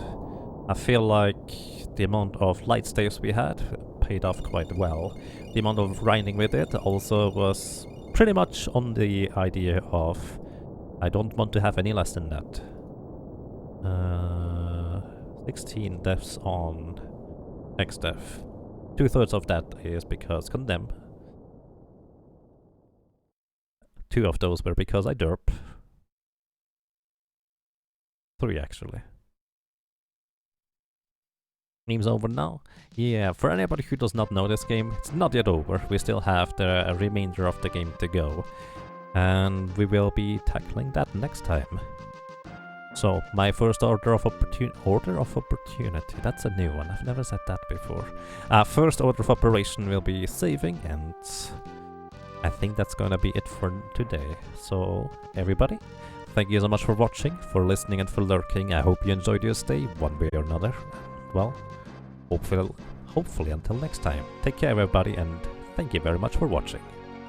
I feel like the amount of light staves we had paid off quite well. The amount of grinding with it also was pretty much on the idea of I don't want to have any less than that. 16 deaths on next death. 2/3 of that is because Condemn. 2 of those were because I derp. 3 actually. Game's over now? Yeah, for anybody who does not know this game, it's not yet over. We still have the remainder of the game to go. And we will be tackling that next time. So, my first order of opportunity. That's a new one. I've never said that before. First order of operation will be saving, and I think that's gonna be it for today. So, everybody, thank you so much for watching, for listening, and for lurking. I hope you enjoyed your stay, one way or another. Well, hopefully until next time. Take care, everybody, and thank you very much for watching.